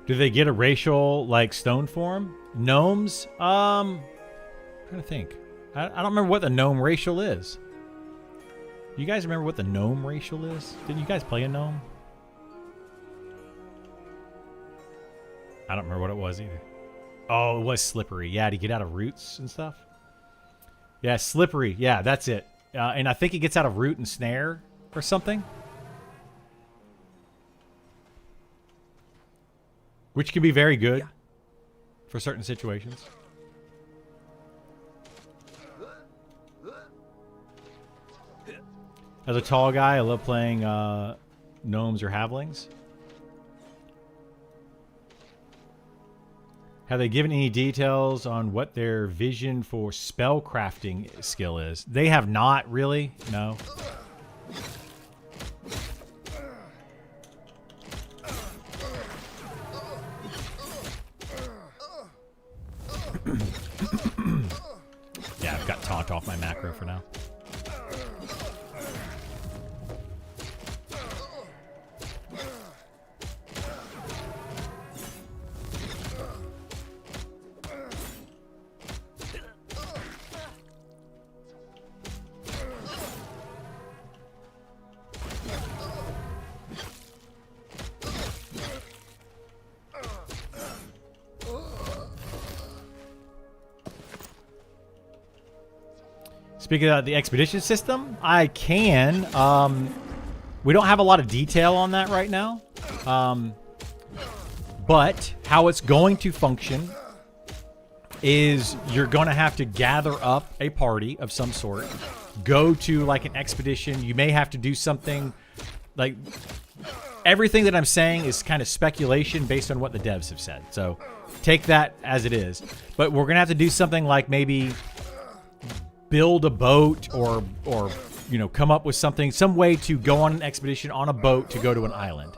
Do they get a racial, like, stone form? Gnomes? I'm trying to think. I don't remember what the gnome racial is. You guys remember what the gnome racial is? Didn't you guys play a gnome? I don't remember what it was either. Oh, it was slippery. Yeah, to get out of roots and stuff. Yeah, slippery. Yeah, that's it. And I think it gets out of root and snare or something. Which can be very good for certain situations. As a tall guy, I love playing gnomes or halflings. Have they given any details on what their vision for spell crafting skill is? They have not really, no. Yeah, I've got taunt off my macro for now. Speaking of the expedition system, I can. We don't have a lot of detail on that right now. But how it's going to function is you're going to have to gather up a party of some sort, go to like an expedition. You may have to do something like everything that I'm saying is kind of speculation based on what the devs have said. So take that as it is. But we're going to have to do something like maybe build a boat or you know, come up with something, some way to go on an expedition on a boat to go to an island.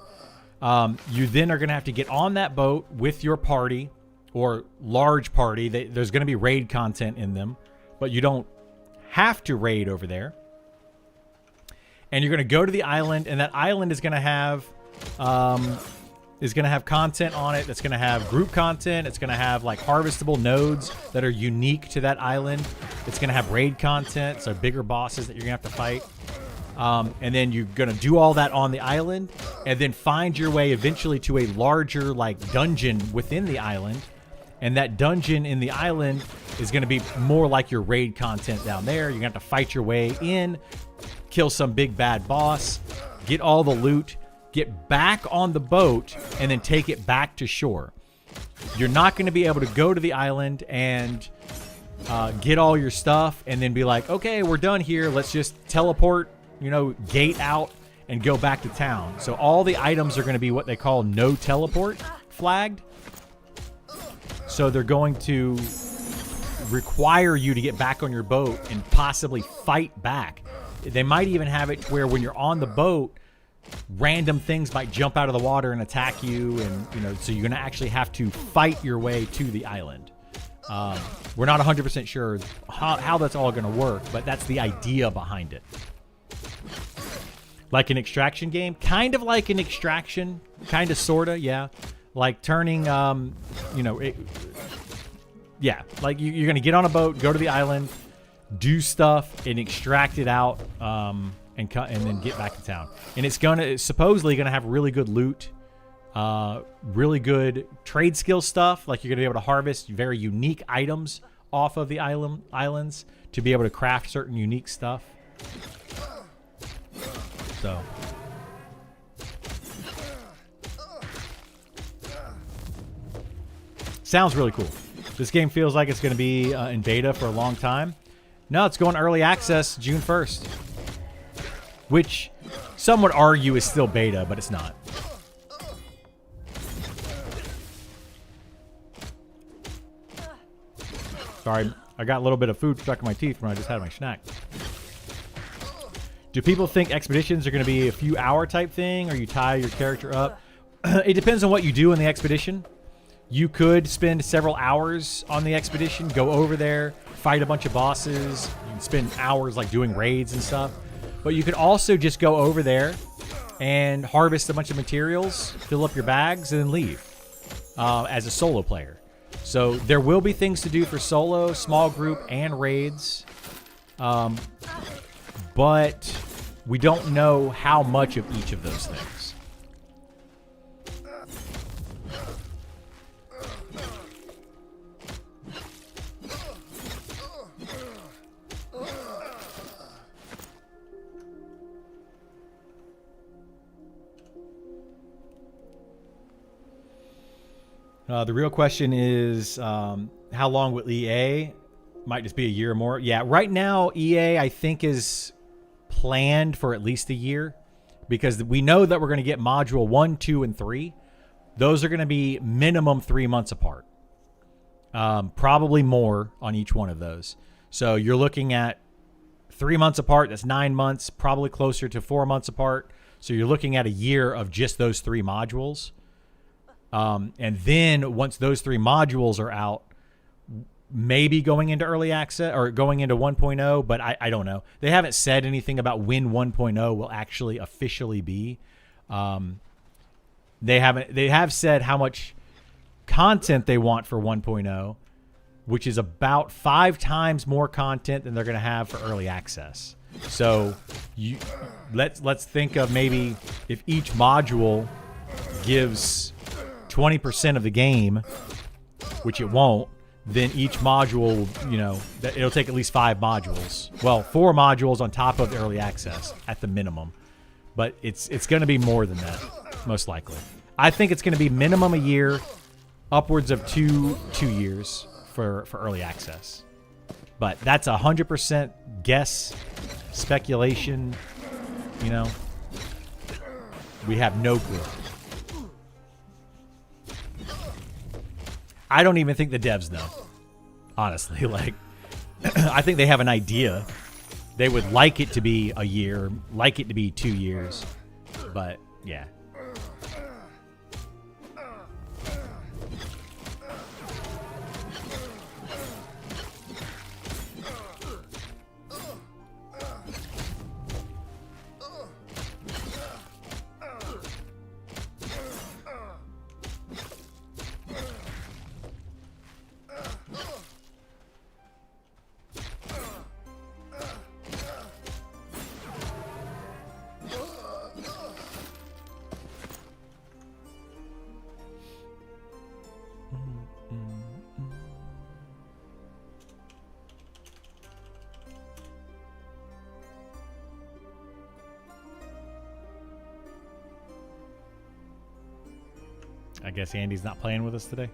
You then are going to have to get on that boat with your party or large party. There's going to be raid content in them, but you don't have to raid over there. And you're going to go to the island, and that island is going to have content on it. That's going to have group content. It's going to have like harvestable nodes that are unique to that island. It's going to have raid content, so bigger bosses that you're going to have to fight. And then you're going to do all that on the island and then find your way eventually to a larger like dungeon within the island. And that dungeon in the island is going to be more like your raid content down there. You're going to have to fight your way in, kill some big bad boss, get all the loot, get back on the boat, and then take it back to shore. You're not going to be able to go to the island and get all your stuff and then be like, okay, we're done here. Let's just teleport, you know, gate out and go back to town. So all the items are going to be what they call no teleport flagged. So they're going to require you to get back on your boat and possibly fight back. They might even have it where when you're on the boat, random things might jump out of the water and attack you, and you know, so you're gonna actually have to fight your way to the island. We're not 100% sure how that's all gonna work, but that's the idea behind it. Like an extraction game, kind of like an extraction, kind of, sorta, yeah. Like turning, you know, yeah, like you're gonna get on a boat, go to the island, do stuff, and extract it out, and then get back to town. And it's supposedly gonna have really good loot, really good trade skill stuff. Like you're gonna be able to harvest very unique items off of the islands to be able to craft certain unique stuff. So sounds really cool. This game feels like it's gonna be in beta for a long time. No, it's going early access June 1st. Which some would argue is still beta, but it's not. Sorry, I got a little bit of food stuck in my teeth when I just had my snack. Do people think expeditions are going to be a few hour type thing, or you tie your character up? It depends on what you do in the expedition. You could spend several hours on the expedition, go over there, fight a bunch of bosses. You can spend hours like doing raids and stuff. But you could also just go over there and harvest a bunch of materials, fill up your bags, and then leave as a solo player. So there will be things to do for solo, small group, and raids. But we don't know how much of each of those things. The real question is, how long will EA? Might just be a year or more. Yeah, right now, EA, I think, is planned for at least a year because we know that we're going to get module 1, 2, and 3. Those are going to be minimum 3 months apart. Probably more on each one of those. So you're looking at 3 months apart. That's 9 months, probably closer to 4 months apart. So you're looking at a year of just those 3 modules. And then once those 3 modules are out, maybe going into early access or going into 1.0, but I don't know. They haven't said anything about when 1.0 will actually officially be. They have said how much content they want for 1.0, which is about 5 times more content than they're going to have for early access. So let's think of maybe if each module gives 20% of the game, which it won't, then each module, it'll take at least 5 modules. Well, 4 modules on top of early access at the minimum. But it's going to be more than that, most likely. I think it's going to be minimum a year, upwards of 2 years for early access. But that's 100% guess, speculation, We have no clue. I don't even think the devs know, honestly. I think they have an idea. They would like it to be a year, like it to be 2 years, but yeah. I guess Andy's not playing with us today.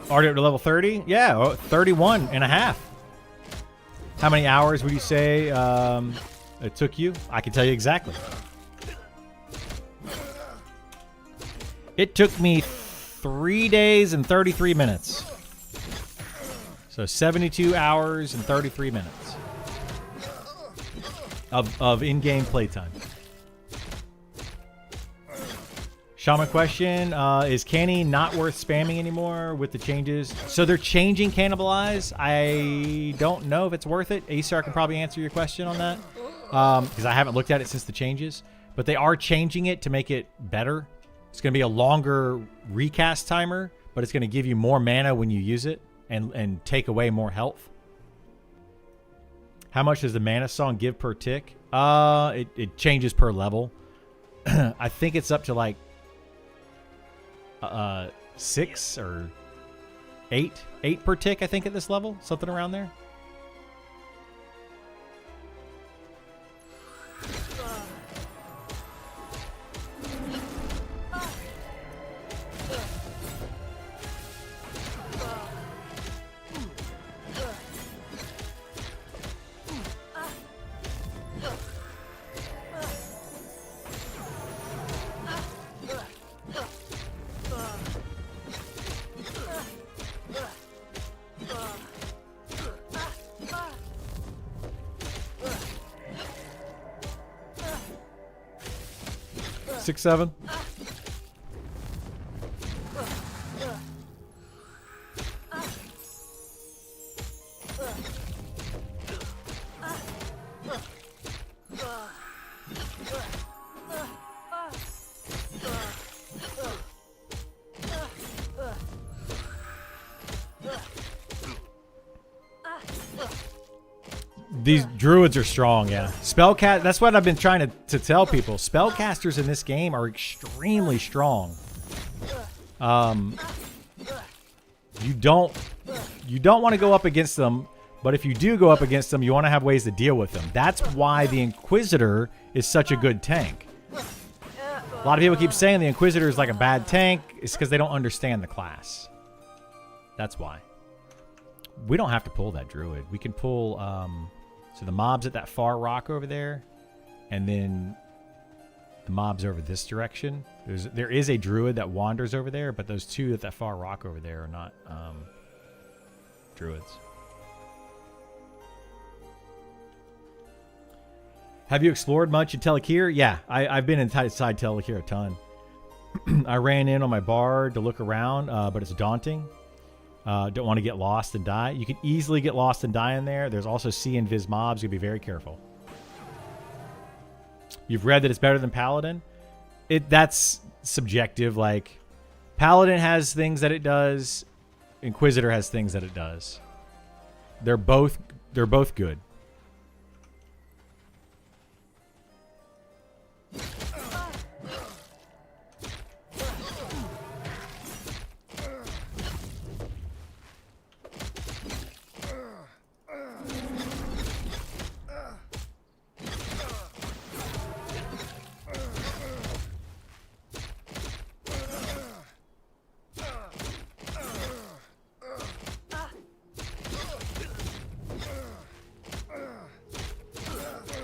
Already up to level 30? Yeah, 31 and a half. How many hours would you say it took you? I can tell you exactly. It took me 3 days and 33 minutes. So 72 hours and 33 minutes of in-game playtime. Shaman question, is Canny not worth spamming anymore with the changes? So they're changing Cannibalize. I don't know if it's worth it. Acer can probably answer your question on that because I haven't looked at it since the changes. But they are changing it to make it better. It's going to be a longer recast timer, but it's going to give you more mana when you use it and take away more health. How much does the mana song give per tick? It changes per level. I think it's up to like 6 or 8 per tick, I think, at this level. Something around there. 6-7. These druids are strong, yeah. Spellcast, that's what I've been trying to tell people. Spellcasters in this game are extremely strong. You don't want to go up against them, but if you do go up against them, you want to have ways to deal with them. That's why the Inquisitor is such a good tank. A lot of people keep saying the Inquisitor is like a bad tank. It's because they don't understand the class. That's why. We don't have to pull that druid. We can pull... So the mobs at that far rock over there, and then the mobs over this direction. There is a druid that wanders over there, but those two at that far rock over there are not druids. Have you explored much in Telekir? Yeah, I've been inside Telekir a ton. I ran in on my bard to look around, but it's daunting. Don't want to get lost and die. You can easily get lost and die in there. There's also C and Viz mobs. You gotta be very careful. You've read that it's better than Paladin. That's subjective. Like, Paladin has things that it does. Inquisitor has things that it does. They're both good.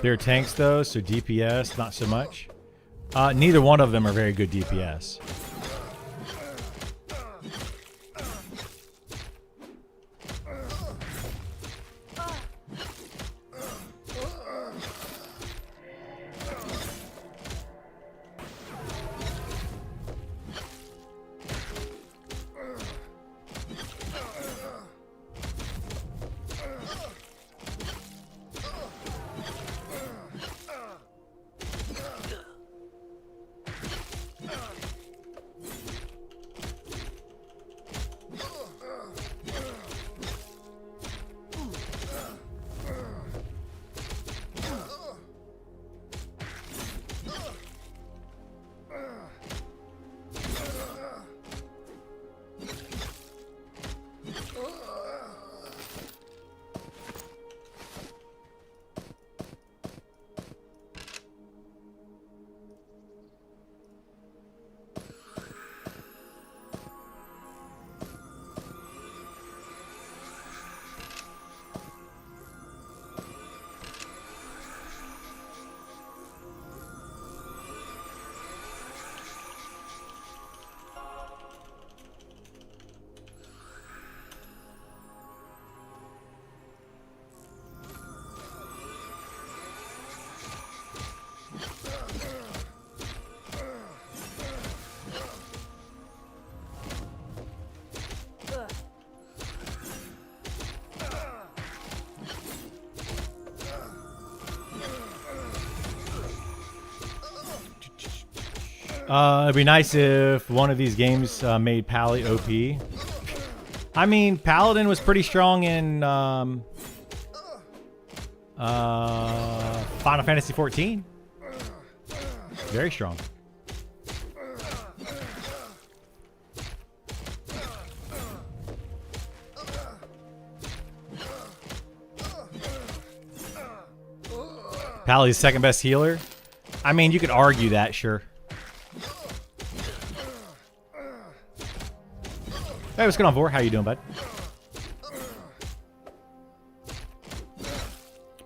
They're tanks though, so DPS not so much. Neither one of them are very good DPS. It'd be nice if one of these games made Pally OP. I mean, Paladin was pretty strong in Final Fantasy 14. Very strong. Pally's second best healer. I mean, you could argue that, sure. Hey, what's going on, Vor? How you doing, bud?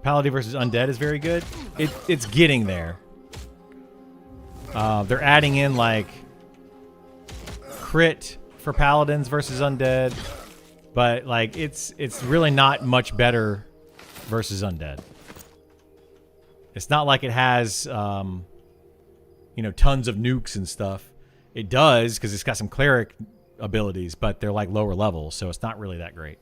Paladin versus Undead is very good. It's getting there. They're adding in, like, crit for Paladins versus Undead. But, like, it's really not much better versus Undead. It's not like it has, you know, tons of nukes and stuff. It does because it's got some cleric abilities, but they're like lower levels, so it's not really that great.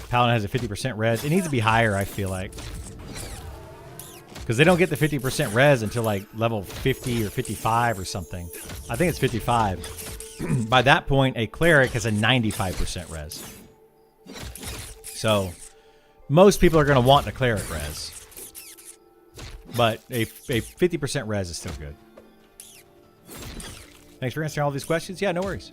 Paladin has a 50% res. It needs to be higher, I feel like. Because they don't get the 50% res until like level 50 or 55 or something. I think it's 55. By that point, a cleric has a 95% res. So most people are going to want the cleric res. But a 50% res is still good. Thanks for answering all these questions. Yeah, no worries.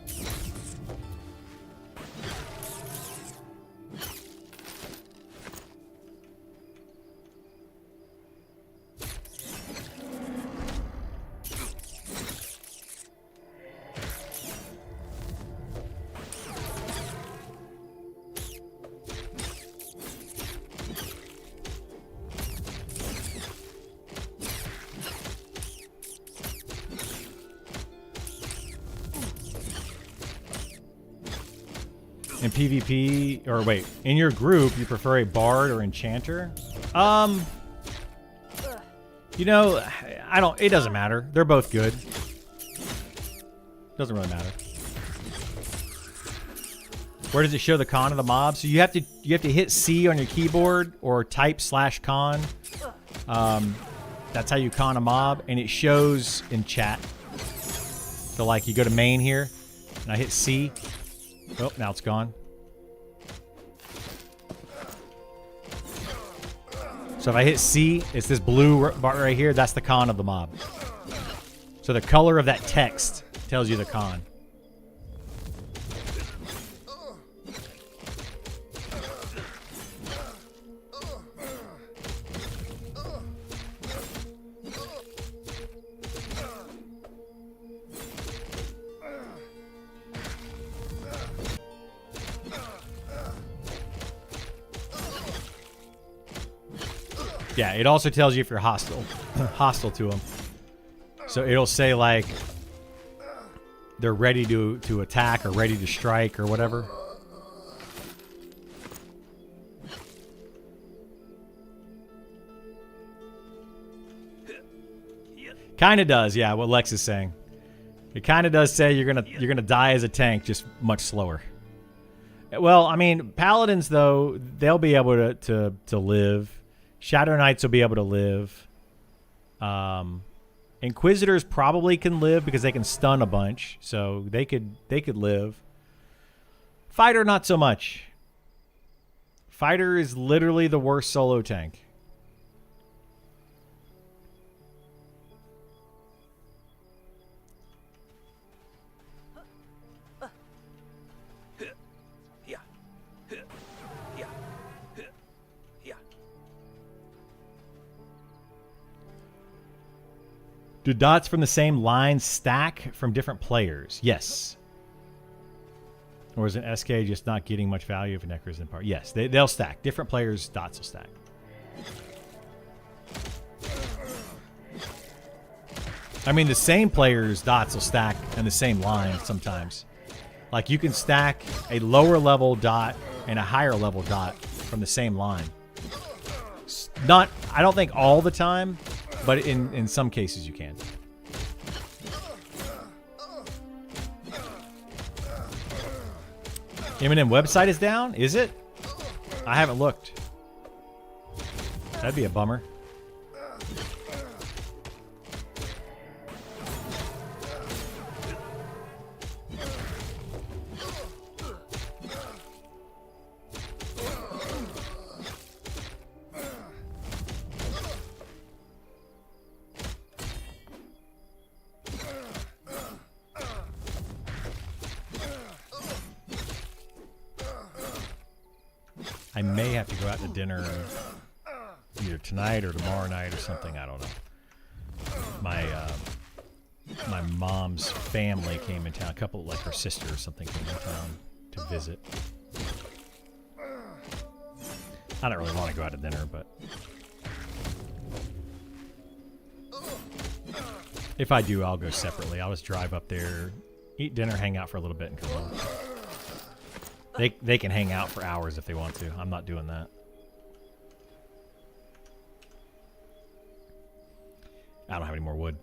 In PvP, or wait, in your group, you prefer a bard or enchanter? You know, it doesn't matter. They're both good. Doesn't really matter. Where does it show the con of the mob? So you have to hit C on your keyboard or type /con. That's how you con a mob, and it shows in chat. So like you go to main here, and I hit C. Oh, now it's gone. So if I hit C, it's this blue bar right here. That's the con of the mob. So the color of that text tells you the con. Yeah, it also tells you if you're hostile to them. So it'll say like they're ready to attack or ready to strike or whatever. Kind of does, yeah. What Lex is saying, it kind of does say you're gonna die as a tank, just much slower. Well, I mean, paladins though, they'll be able to live. Shadow Knights will be able to live. Inquisitors probably can live because they can stun a bunch, so they could live. Fighter, not so much. Fighter is literally the worst solo tank. Do dots from the same line stack from different players? Yes. Or is an SK just not getting much value if a Necro is in part? Yes, they'll stack. Different players' dots will stack. I mean, the same players' dots will stack in the same line sometimes. Like, you can stack a lower level dot and a higher level dot from the same line. Not, I don't think all the time, but in some cases you can. Eminem website is down? Is it? I haven't looked. That'd be a bummer. I may have to go out to dinner either tonight or tomorrow night or something. I don't know. My mom's family came in town. A couple, like her sister or something, came in town to visit. I don't really want to go out to dinner, but If I do, I'll go separately. I'll just drive up there, eat dinner, hang out for a little bit, and come home. They can hang out for hours if they want to. I'm not doing that. I don't have any more wood.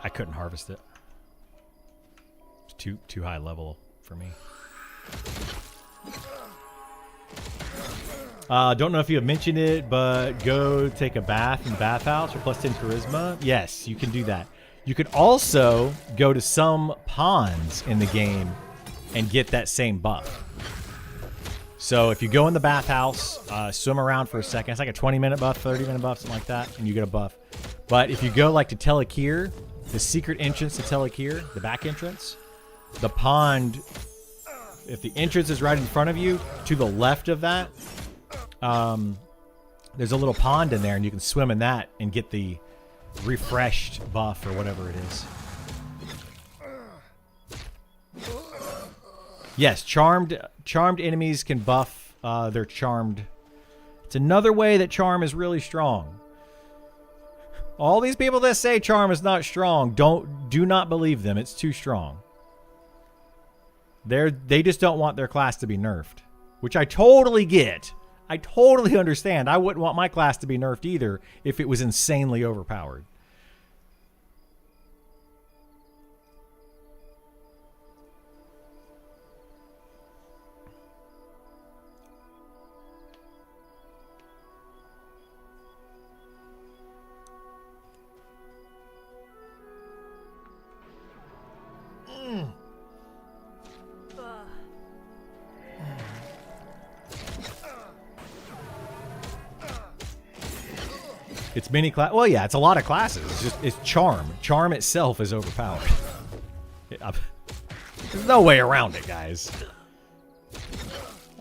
I couldn't harvest it. It's too high level for me. Don't know if you have mentioned it, but go take a bath in the bathhouse for plus 10 charisma. Yes, you can do that. You could also go to some ponds in the game and get that same buff. So if you go in the bathhouse, swim around for a second, it's like a 20-minute buff, 30-minute buff, something like that, and you get a buff. But if you go like to Telekir, the secret entrance to Telekir, the back entrance, the pond, if the entrance is right in front of you, to the left of that, there's a little pond in there, and you can swim in that and get the refreshed buff or whatever it is. Yes, charmed enemies can buff their charmed. It's another way that charm is really strong. All these people that say charm is not strong, do not believe them. It's too strong. They just don't want their class to be nerfed, which I totally get. I totally understand. I wouldn't want my class to be nerfed either if it was insanely overpowered. It's many class. Well, yeah, it's a lot of classes. It's charm. Charm itself is overpowered. There's no way around it, guys.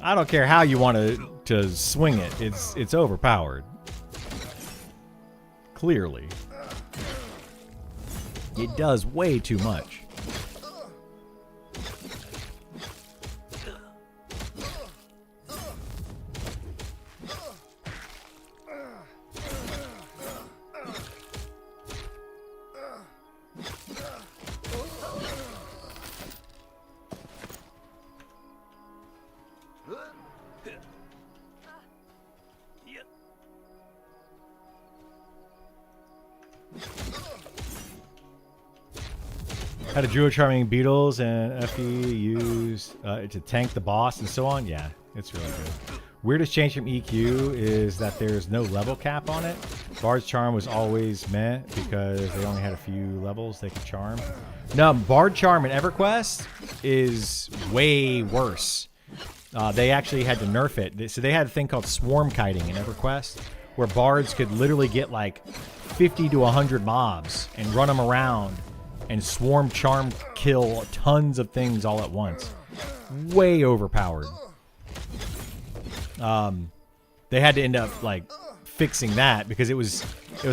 I don't care how you want to swing it. It's overpowered. Clearly, it does way too much. How to Druid Charming Beetles and FE use to tank the boss and so on. Yeah, it's really good. Weirdest change from EQ is that there's no level cap on it. Bard's Charm was always meh because they only had a few levels they could charm. No, Bard Charm in EverQuest is way worse. They actually had to nerf it. So they had a thing called swarm kiting in EverQuest where bards could literally get like 50 to 100 mobs and run them around and swarm charm kill tons of things all at once. Way overpowered. They had to end up like fixing that because it was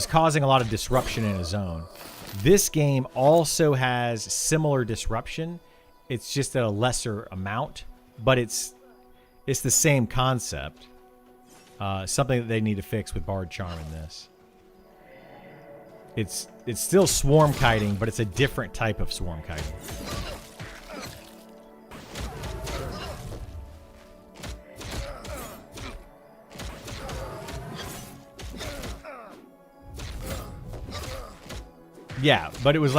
causing a lot of disruption in a zone. This game also has similar disruption. It's just at a lesser amount, but it's the same concept. Something that they need to fix with Bard Charm in this. It's still swarm kiting, but it's a different type of swarm kiting. Yeah, but it was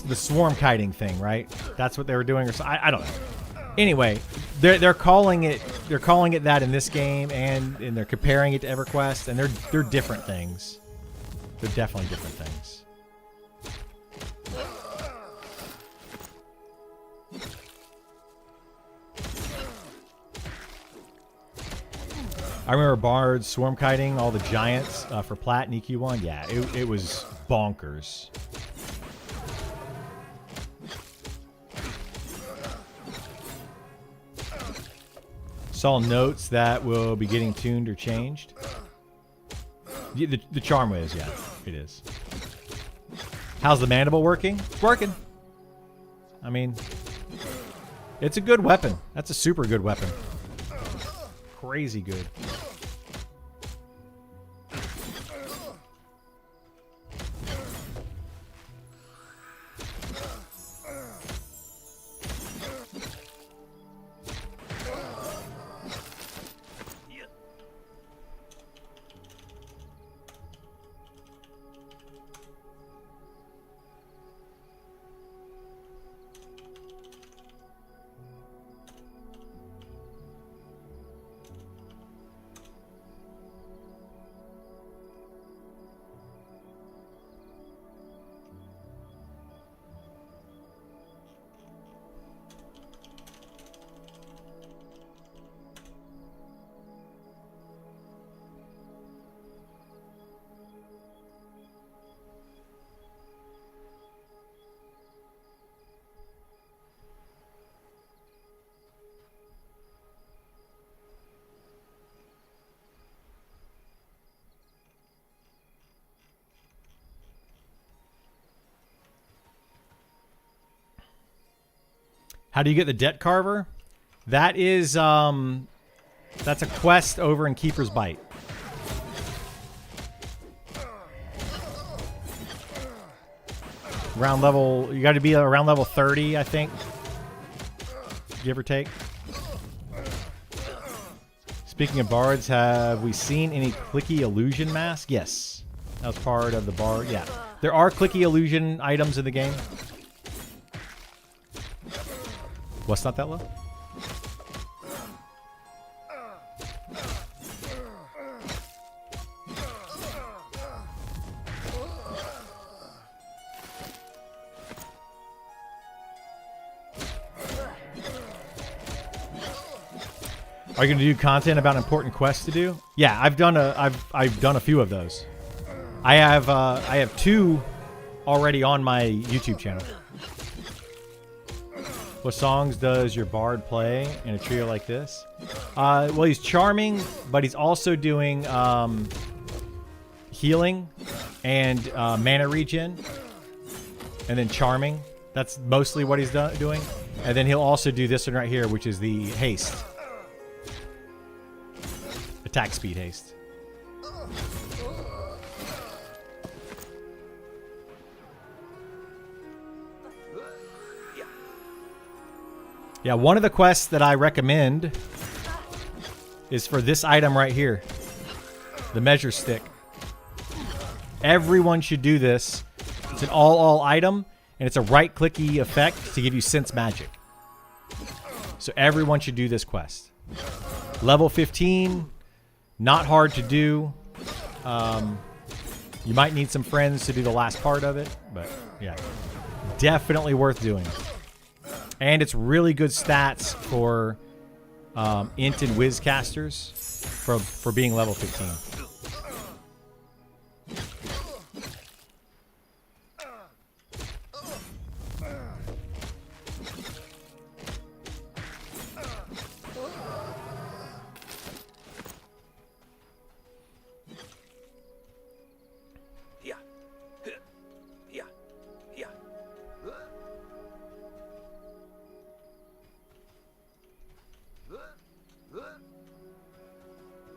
the swarm kiting thing, right? That's what they were doing, or so, I don't know. Anyway, they're calling it that in this game, and they're comparing it to EverQuest, and they're different things. They're definitely different things. I remember Bard swarm kiting all the giants for Plat and EQ1. Yeah, it was bonkers. Saw notes that will be getting tuned or changed. The charm is, yeah, it is. How's the mandible working? It's working. I mean, It's a good weapon. That's a super good weapon. Crazy good. How do you get the Debt Carver? That is, that's a quest over in Keeper's Bite. Around level, you got to be around level 30, I think. Give or take. Speaking of bards, have we seen any clicky illusion mask? Yes. That was part of the bard. Yeah. There are clicky illusion items in the game. What's not that low? Are you going to do content about important quests to do? Yeah, I've done a few of those. I have 2 already on my YouTube channel. What songs does your bard play in a trio like this? Well, he's charming, but he's also doing healing and mana regen, and then charming. That's mostly what he's doing. And then he'll also do this one right here, which is the haste. Attack speed haste. Yeah, one of the quests that I recommend is for this item right here. The measure stick. Everyone should do this. It's an all item, and it's a right-clicky effect to give you sense magic. So everyone should do this quest. Level 15, not hard to do. You might need some friends to do the last part of it, but yeah, definitely worth doing. And it's really good stats for int and whiz casters for being level 15.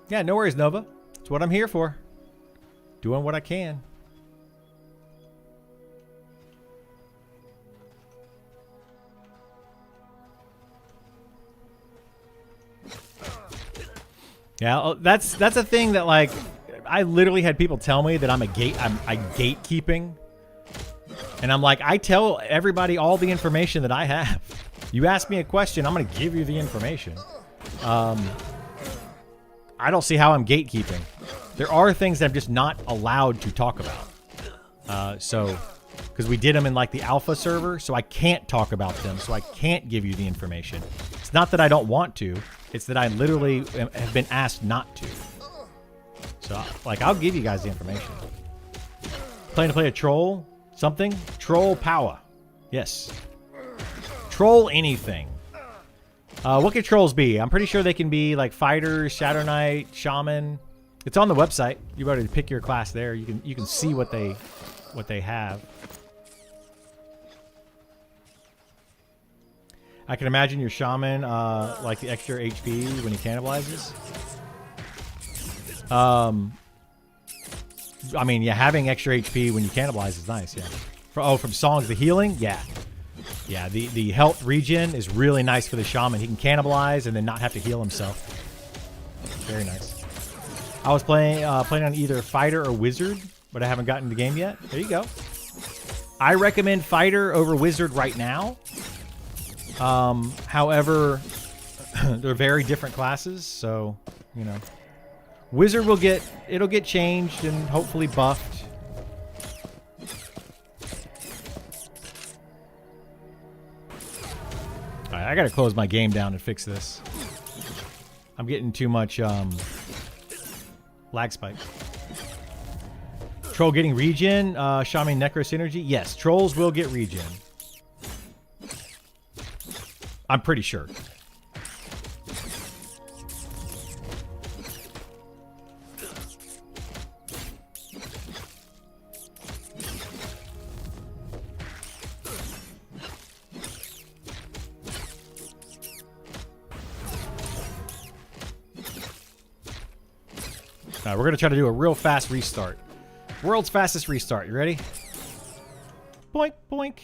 Yeah, no worries, Nova. It's what I'm here for. Doing what I can. Yeah, that's a thing that, like, I literally had people tell me that I'm gatekeeping. And I'm like, I tell everybody all the information that I have. You ask me a question, I'm going to give you the information. I don't see how I'm gatekeeping. There are things that I'm just not allowed to talk about. Because we did them in like the alpha server, so I can't talk about them, so I can't give you the information. It's not that I don't want to, it's that I literally have been asked not to. So, like, I'll give you guys the information. Planning to play a troll? Something? Troll power. Yes. Troll anything. What can trolls be? I'm pretty sure they can be like fighters, Shadow Knight, Shaman. It's on the website. You better pick your class there. You can see what they have. I can imagine your shaman like the extra HP when he cannibalizes. I mean, yeah, having extra HP when you cannibalize is nice, yeah. From songs, the healing? Yeah. Yeah, the health regen is really nice for the shaman. He can cannibalize and then not have to heal himself. Very nice. I was playing on either fighter or wizard, but I haven't gotten the game yet. There you go. I recommend fighter over wizard right now. However, they're very different classes, so, you know. Wizard it'll get changed and hopefully buffed. Alright, I gotta close my game down and fix this. I'm getting too much lag spike. Troll getting regen, Shaman Necro Synergy. Yes, trolls will get regen. I'm pretty sure. All right, we're gonna try to do a real fast restart. World's fastest restart. You ready? Boink, boink.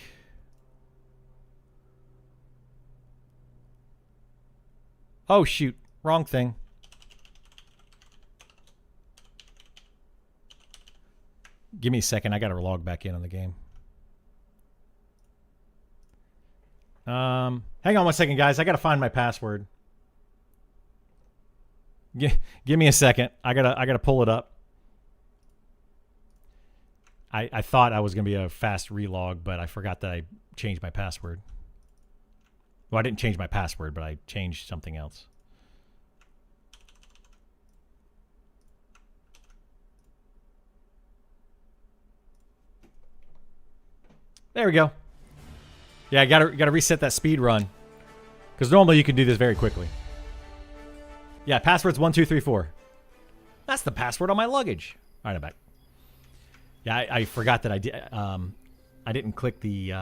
Oh, shoot. Wrong thing. Give me a second. I got to log back in on the game. Hang on one second, guys. I got to find my password. Give me a second. I gotta pull it up. I thought I was going to be a fast relog, but I forgot that I changed my password. Well, I didn't change my password, but I changed something else. There we go. Yeah, I gotta reset that speed run. Because normally you can do this very quickly. Yeah, password's 1234. That's the password on my luggage. All right, I'm back. Yeah, I forgot that I didn't click the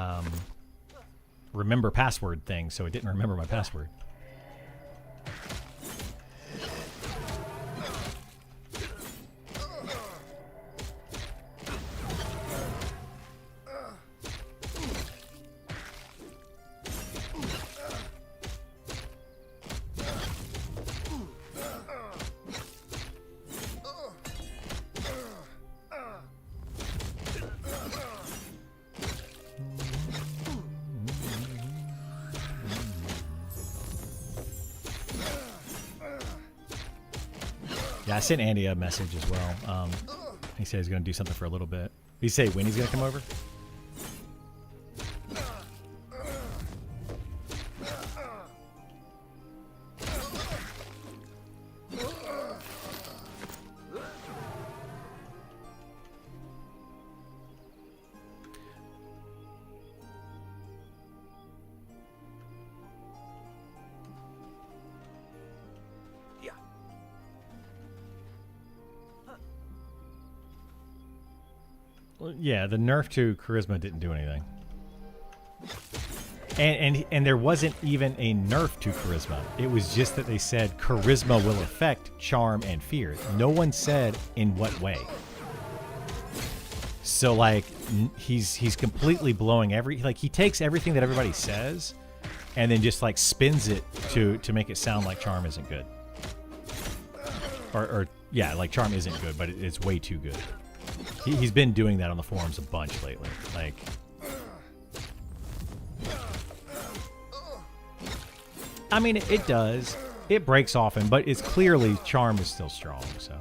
remember password thing, so it didn't remember my password. Yeah, I sent Andy a message as well. He said he's going to do something for a little bit. Did he say when he's going to come over? Yeah, the nerf to charisma didn't do anything. And there wasn't even a nerf to charisma. It was just that they said charisma will affect charm and fear. No one said in what way. So like he's completely blowing he takes everything that everybody says and then just like spins it to make it sound like charm isn't good. Or yeah, like charm isn't good, but it's way too good. He's been doing that on the forums a bunch lately. Like, I mean, it does. It breaks often, but it's clearly charm is still strong, so.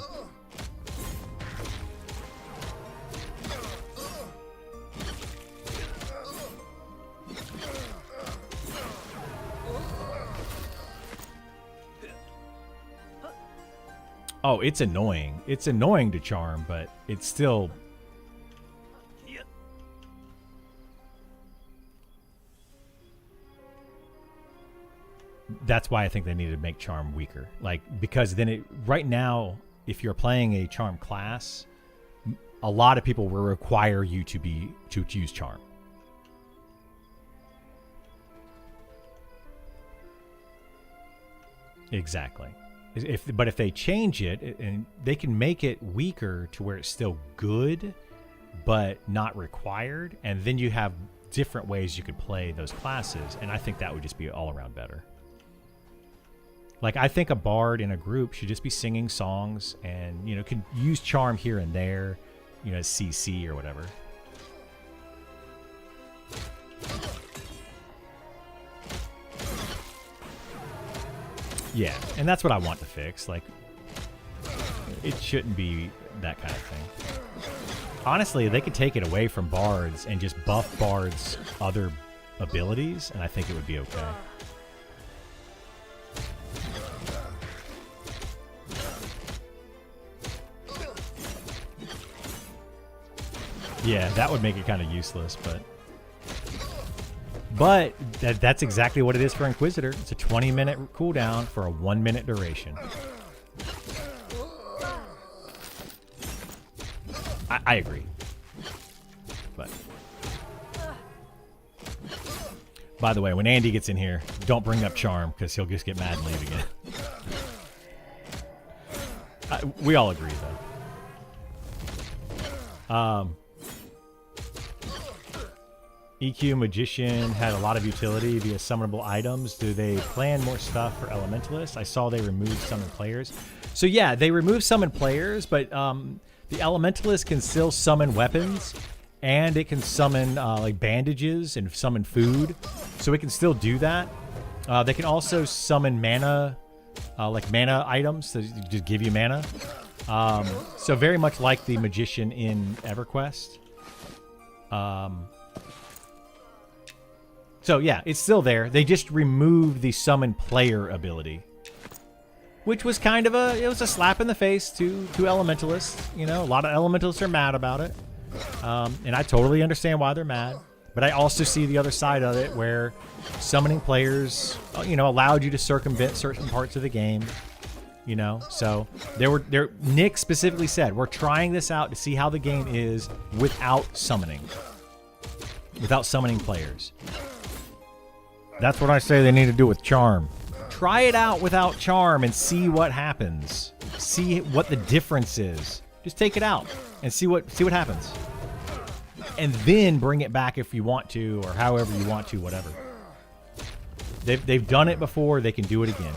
Oh, it's annoying. It's annoying to charm, but it's still... That's why I think they need to make charm weaker. Like, because then right now, if you're playing a charm class, a lot of people will require you to use charm. Exactly. But if they change it, and they can make it weaker to where it's still good, but not required, and then you have different ways you could play those classes, and I think that would just be all around better. Like, I think a bard in a group should just be singing songs and, you know, can use charm here and there, you know, CC or whatever. Yeah, and that's what I want to fix. Like, it shouldn't be that kind of thing. Honestly, they could take it away from bards and just buff bards' other abilities, and I think it would be okay. Yeah, that would make it kind of useless, but that's exactly what it is for Inquisitor. It's a 20-minute cooldown for a 1-minute duration. I agree. But by the way, when Andy gets in here, don't bring up charm because he'll just get mad and leave again. We all agree, though. EQ Magician had a lot of utility via summonable items. Do they plan more stuff for Elementalists? I saw they removed summon players. So yeah, they removed summon players, but the Elementalist can still summon weapons, and it can summon like bandages and summon food. So it can still do that. They can also summon mana, like mana items to just give you mana. So very much like the Magician in EverQuest. So yeah, it's still there. They just removed the summon player ability, which was kind of it was a slap in the face to Elementalists. You know, a lot of Elementalists are mad about it. And I totally understand why they're mad. But I also see the other side of it where summoning players, you know, allowed you to circumvent certain parts of the game. You know, so Nick specifically said, we're trying this out to see how the game is without summoning players. That's what I say they need to do with charm. Try it out without charm and see what happens. See what the difference is. Just take it out and see what happens. And then bring it back if you want to, or however you want to, whatever. They've done it before, they can do it again.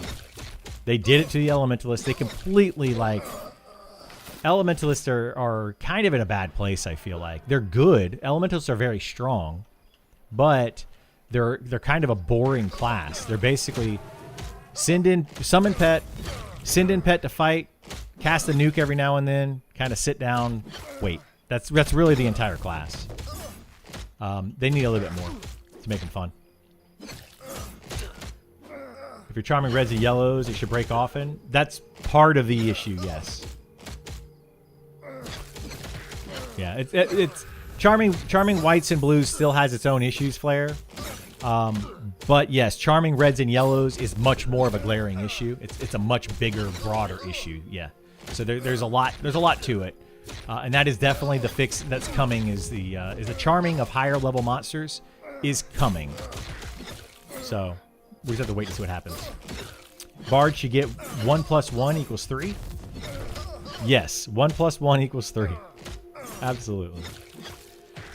They did it to the Elementalists. They completely, like... Elementalists are kind of in a bad place, I feel like. They're good. Elementalists are very strong. But they're kind of a boring class. They're basically summon pet, send in pet to fight, cast a nuke every now and then, kind of sit down, wait. That's really the entire class. They need a little bit more to make them fun. If you're charming reds and yellows, it should break often. That's part of the issue, yes. Yeah, it's charming whites and blues still has its own issues, Flair. But yes, charming reds and yellows is much more of a glaring issue. It's a much bigger, broader issue. Yeah. So there's a lot to it, and that is definitely the fix that's coming. Is the charming of higher level monsters is coming. So we just have to wait to see what happens. Bard should get 1 + 1 = 3. Yes, 1 + 1 = 3. Absolutely.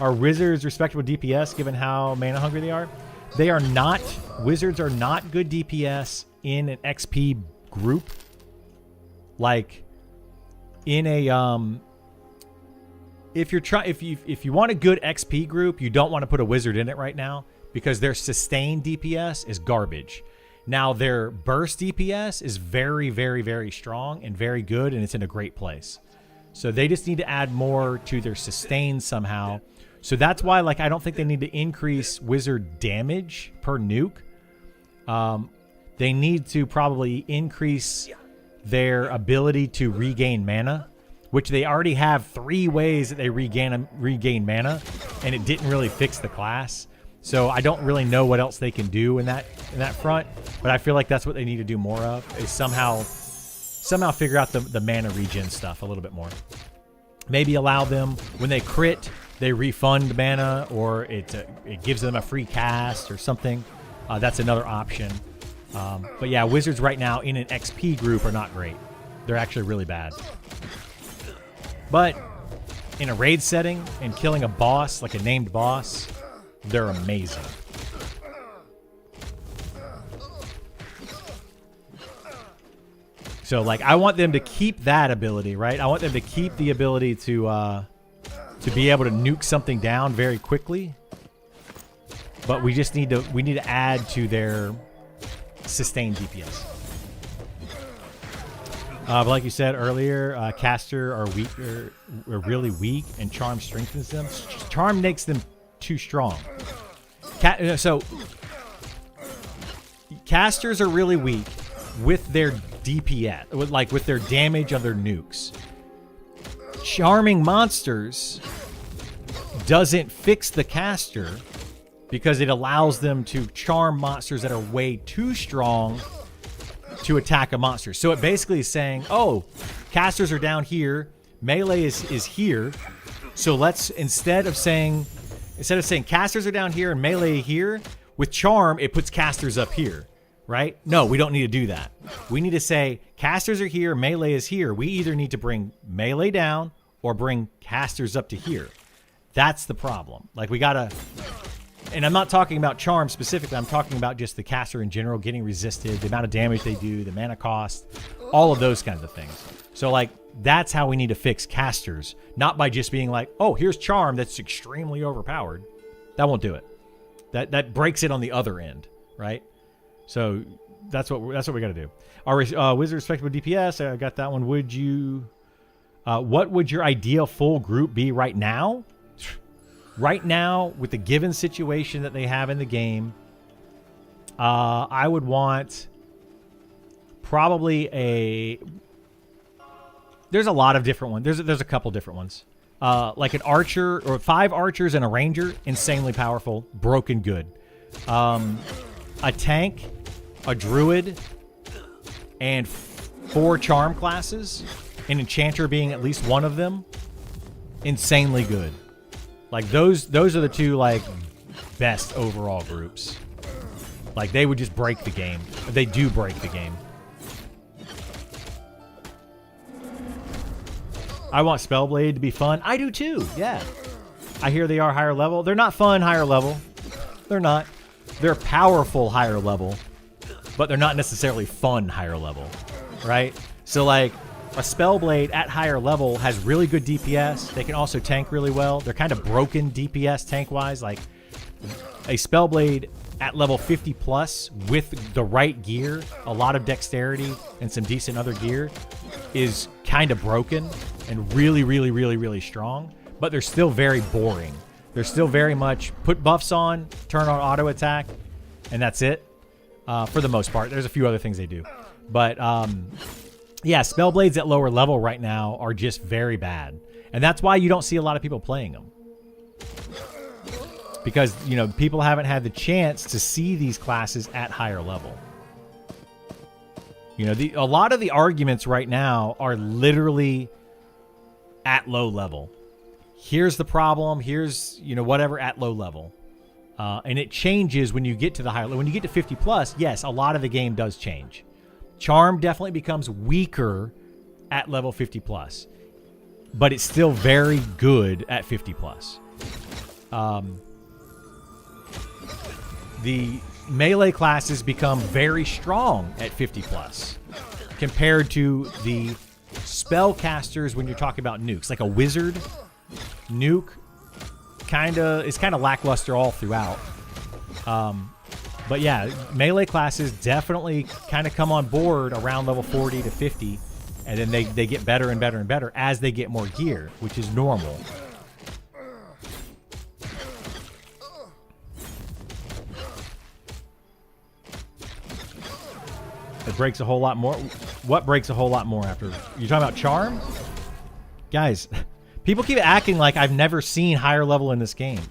Are wizards respectable DPS given how mana hungry they are? They are not. Wizards are not good DPS in an XP group. Like in a if you want a good XP group, you don't want to put a wizard in it right now because their sustained DPS is garbage. Now their burst DPS is very, very, very strong and very good, and it's in a great place. So they just need to add more to their sustain somehow. So that's why, like, I don't think they need to increase wizard damage per nuke. They need to probably increase their ability to regain mana, which they already have 3 ways that they regain mana, and it didn't really fix the class. So I don't really know what else they can do in that front, but I feel like that's what they need to do more of, is somehow figure out the mana regen stuff a little bit more. Maybe allow them, when they crit, they refund mana, or it gives them a free cast or something. That's another option. But yeah, wizards right now in an XP group are not great. They're actually really bad. But in a raid setting and killing a boss, like a named boss, they're amazing. So, like, I want them to keep that ability, right? I want them to keep the ability to be able to nuke something down very quickly. But we just need to add to their sustained DPS. But like you said earlier, caster are really weak, and charm strengthens them. Charm makes them too strong. So casters are really weak with their DPS, with their damage of their nukes. Charming monsters doesn't fix the caster because it allows them to charm monsters that are way too strong to attack a monster. So it basically is saying, oh, casters are down here, melee is here. So let's instead of saying casters are down here and melee here, with charm it puts casters up here. Right? No, we don't need to do that. We need to say casters are here, melee is here. We either need to bring melee down or bring casters up to here. That's the problem. Like, we gotta, and I'm not talking about charm specifically. I'm talking about just the caster in general getting resisted, the amount of damage they do, the mana cost, all of those kinds of things. So, like, that's how we need to fix casters, not by just being like, oh, here's charm that's extremely overpowered. That won't do it. That breaks it on the other end, right? So that's what we got to do. Our wizard respectable DPS. I got that one. Would you? What would your ideal full group be right now? Right now, with the given situation that they have in the game, I would want probably a. There's a lot of different ones. There's a couple different ones. Like an archer or 5 archers and a ranger, insanely powerful, broken good. A tank, a druid, and 4 charm classes, an enchanter being at least one of them, insanely good. Like, those are the 2, like, best overall groups. Like, they would just break the game. They do break the game. I want Spellblade to be fun. I do too, yeah. I hear they are higher level. They're not fun higher level. They're not. They're powerful higher level, but they're not necessarily fun higher level, right? So, like, a Spellblade at higher level has really good DPS. They can also tank really well. They're kind of broken DPS tank-wise. Like, a Spellblade at level 50 plus with the right gear, a lot of dexterity, and some decent other gear is kind of broken and really, really, really, really strong, but they're still very boring. They're still very much put buffs on, turn on auto attack, and that's it. For the most part. There's a few other things they do. But, yeah, Spellblades at lower level right now are just very bad. And that's why you don't see a lot of people playing them. Because, you know, people haven't had the chance to see these classes at higher level. You know, a lot of the arguments right now are literally at low level. Here's the problem. Here's, you know, whatever at low level. And it changes when you get to the higher level. When you get to 50 plus, yes, a lot of the game does change. Charm definitely becomes weaker at level 50 plus. But it's still very good at 50 plus. The melee classes become very strong at 50 plus compared to the spellcasters when you're talking about nukes. Like a wizard nuke is kind of lackluster all throughout. But yeah, melee classes definitely kind of come on board around level 40 to 50, and then they get better and better and better as they get more gear, which is normal. It breaks a whole lot more. What breaks a whole lot more after? You're talking about charm? Guys, people keep acting like I've never seen higher level in this game.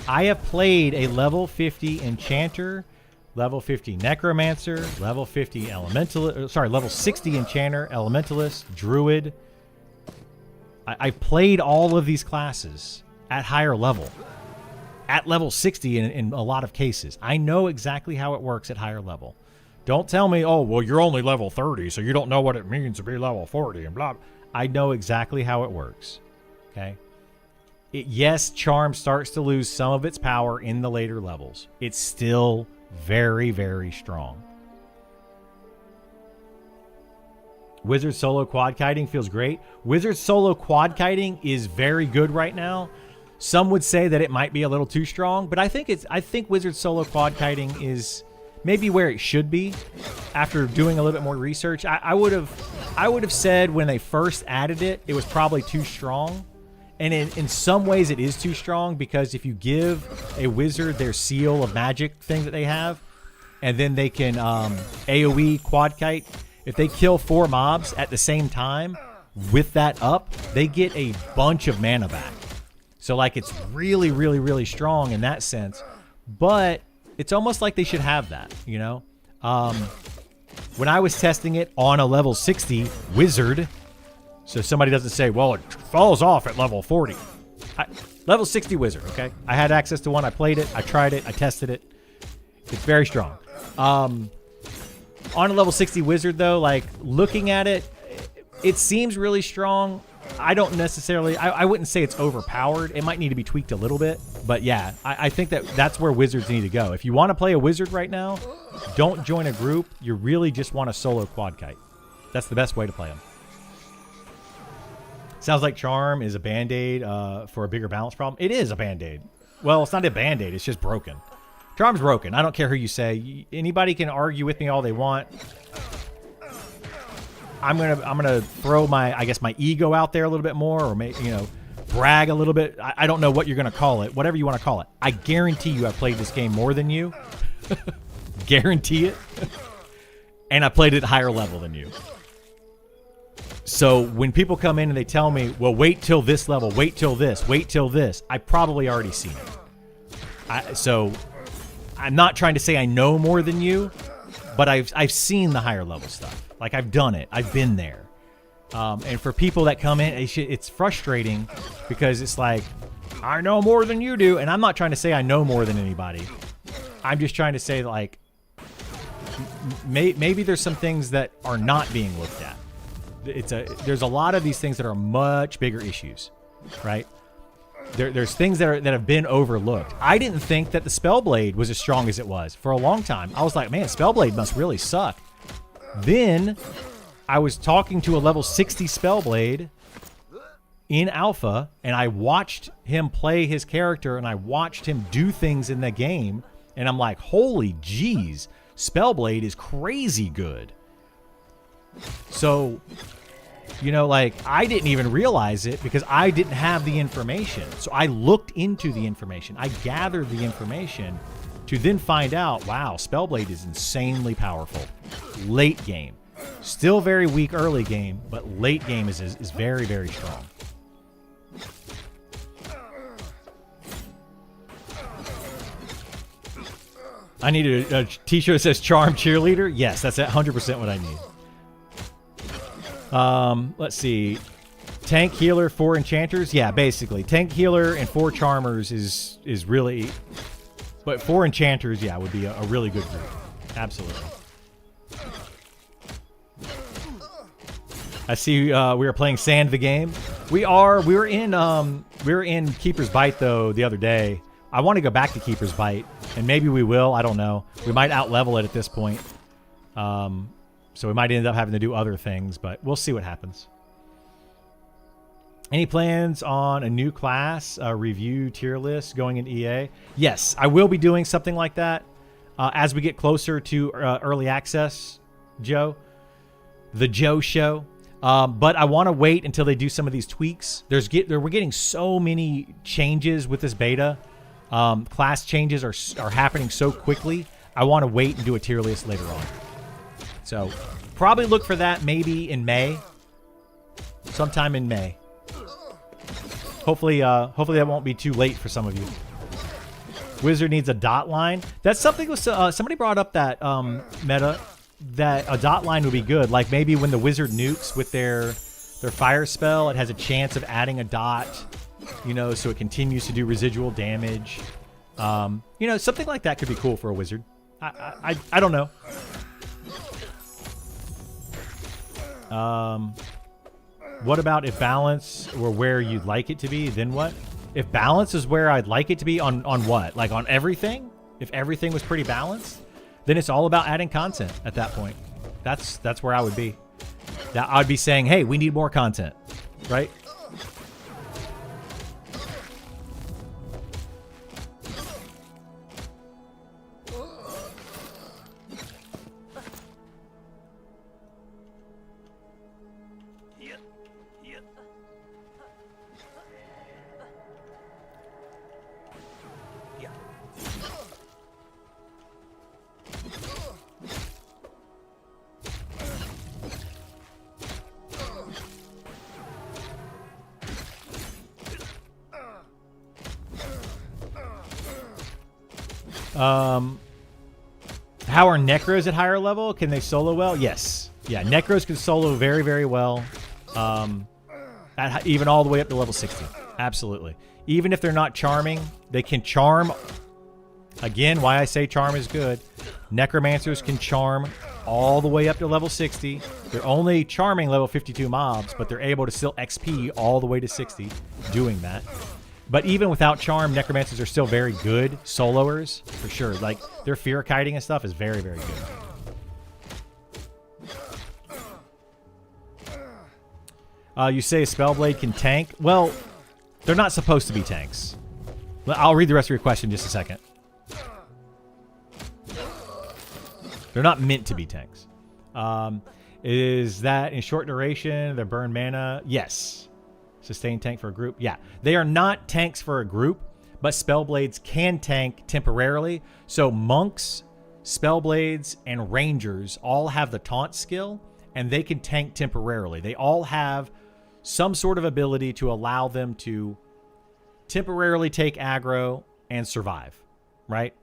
I have played a level 50 enchanter, level 50 necromancer, level 50 elementalist, sorry, level 60 enchanter, elementalist, druid. I've played all of these classes at higher level. At level 60 in a lot of cases. I know exactly how it works at higher level. Don't tell me, oh, well, you're only level 30, so you don't know what it means to be level 40 and blah. I know exactly how it works. Okay? Yes, Charm starts to lose some of its power in the later levels. It's still very, very strong. Wizard solo quad kiting feels great. Wizard solo quad kiting is very good right now. Some would say that it might be a little too strong, but I think Wizard solo quad kiting is maybe where it should be. After doing a little bit more research, I would have said when they first added it, it was probably too strong. And in some ways it is too strong, because if you give a wizard their seal of magic thing that they have, and then they can AoE quad kite, if they kill 4 mobs at the same time with that up, they get a bunch of mana back. So like it's really, really, really strong in that sense. But it's almost like they should have that, you know? When I was testing it on a level 60 wizard, so somebody doesn't say, well, it falls off at level 40. Level 60 wizard, okay? I had access to one. I played it. I tried it. I tested it. It's very strong. On a level 60 wizard, though, like, looking at it, it seems really strong. I don't necessarily... I wouldn't say it's overpowered. It might need to be tweaked a little bit. But, yeah, I think that's where wizards need to go. If you want to play a wizard right now, don't join a group. You really just want a solo quad kite. That's the best way to play them. Sounds like Charm is a Band-Aid for a bigger balance problem. It is a Band-Aid. Well, it's not a Band-Aid. It's just broken. Charm's broken. I don't care who you say. Anybody can argue with me all they want. I'm gonna throw my ego out there a little bit more, or brag a little bit. I don't know what you're gonna call it. Whatever you want to call it. I guarantee you I've played this game more than you. Guarantee it. And I played it higher level than you. So when people come in and they tell me, well, wait till this level, wait till this, wait till this, I probably already seen it. So I'm not trying to say I know more than you, but I've seen the higher level stuff. Like, I've done it. I've been there. And for people that come in, it's frustrating because it's like, I know more than you do. And I'm not trying to say I know more than anybody. I'm just trying to say, like, maybe there's some things that are not being looked at. There's a lot of these things that are much bigger issues, right? There's things that have been overlooked. I didn't think that the Spellblade was as strong as it was for a long time. I was like, man, Spellblade must really suck. Then I was talking to a level 60 Spellblade in alpha, and I watched him play his character, and I watched him do things in the game, and I'm like, holy jeez, Spellblade is crazy good. So, like, I didn't even realize it because I didn't have the information. So I looked into the information. I gathered the information to then find out, wow, Spellblade is insanely powerful. Late game. Still very weak early game, but late game is very, very strong. I need a t-shirt that says Charm Cheerleader. Yes, that's 100% what I need. Let's see. Tank healer, 4 enchanters. Yeah, basically. Tank healer and 4 charmers is really... But 4 enchanters, yeah, would be a really good group. Absolutely. I see we are playing Sand the Game. We were in Keeper's Bite, though, the other day. I want to go back to Keeper's Bite, and maybe we will. I don't know. We might out-level it at this point. So we might end up having to do other things, but we'll see what happens. Any plans on a new class review tier list going in EA? Yes, I will be doing something like that as we get closer to early access, Joe. The Joe Show. But I want to wait until they do some of these tweaks. We're getting so many changes with this beta. Class changes are happening so quickly. I want to wait and do a tier list later on. So probably look for that maybe in May. Sometime in May. Hopefully that won't be too late for some of you. Wizard needs a dot line. That's something somebody brought up that meta that a dot line would be good. Like maybe when the wizard nukes with their fire spell, it has a chance of adding a dot, so it continues to do residual damage. Something like that could be cool for a wizard. I don't know. What about if balance were where you'd like it to be? Then what? If balance is where I'd like it to be on what? Like on everything? If everything was pretty balanced, then it's all about adding content at that point. That's where I would be. That I'd be saying, hey, we need more content, right? How are Necros at higher level? Can they solo well? Yes. Yeah, Necros can solo very, very well. Even all the way up to level 60. Absolutely. Even if they're not charming, they can charm. Again, why I say charm is good. Necromancers can charm all the way up to level 60. They're only charming level 52 mobs, but they're able to still XP all the way to 60 doing that. But even without charm, necromancers are still very good soloers, for sure. Like, their fear kiting and stuff is very, very good. You say Spellblade can tank? Well, they're not supposed to be tanks. I'll read the rest of your question in just a second. They're not meant to be tanks. Is that in short duration, they burn mana? Yes. Sustain tank for a group? Yeah. They are not tanks for a group, but Spellblades can tank temporarily. So monks, Spellblades, and Rangers all have the taunt skill, and they can tank temporarily. They all have some sort of ability to allow them to temporarily take aggro and survive, right?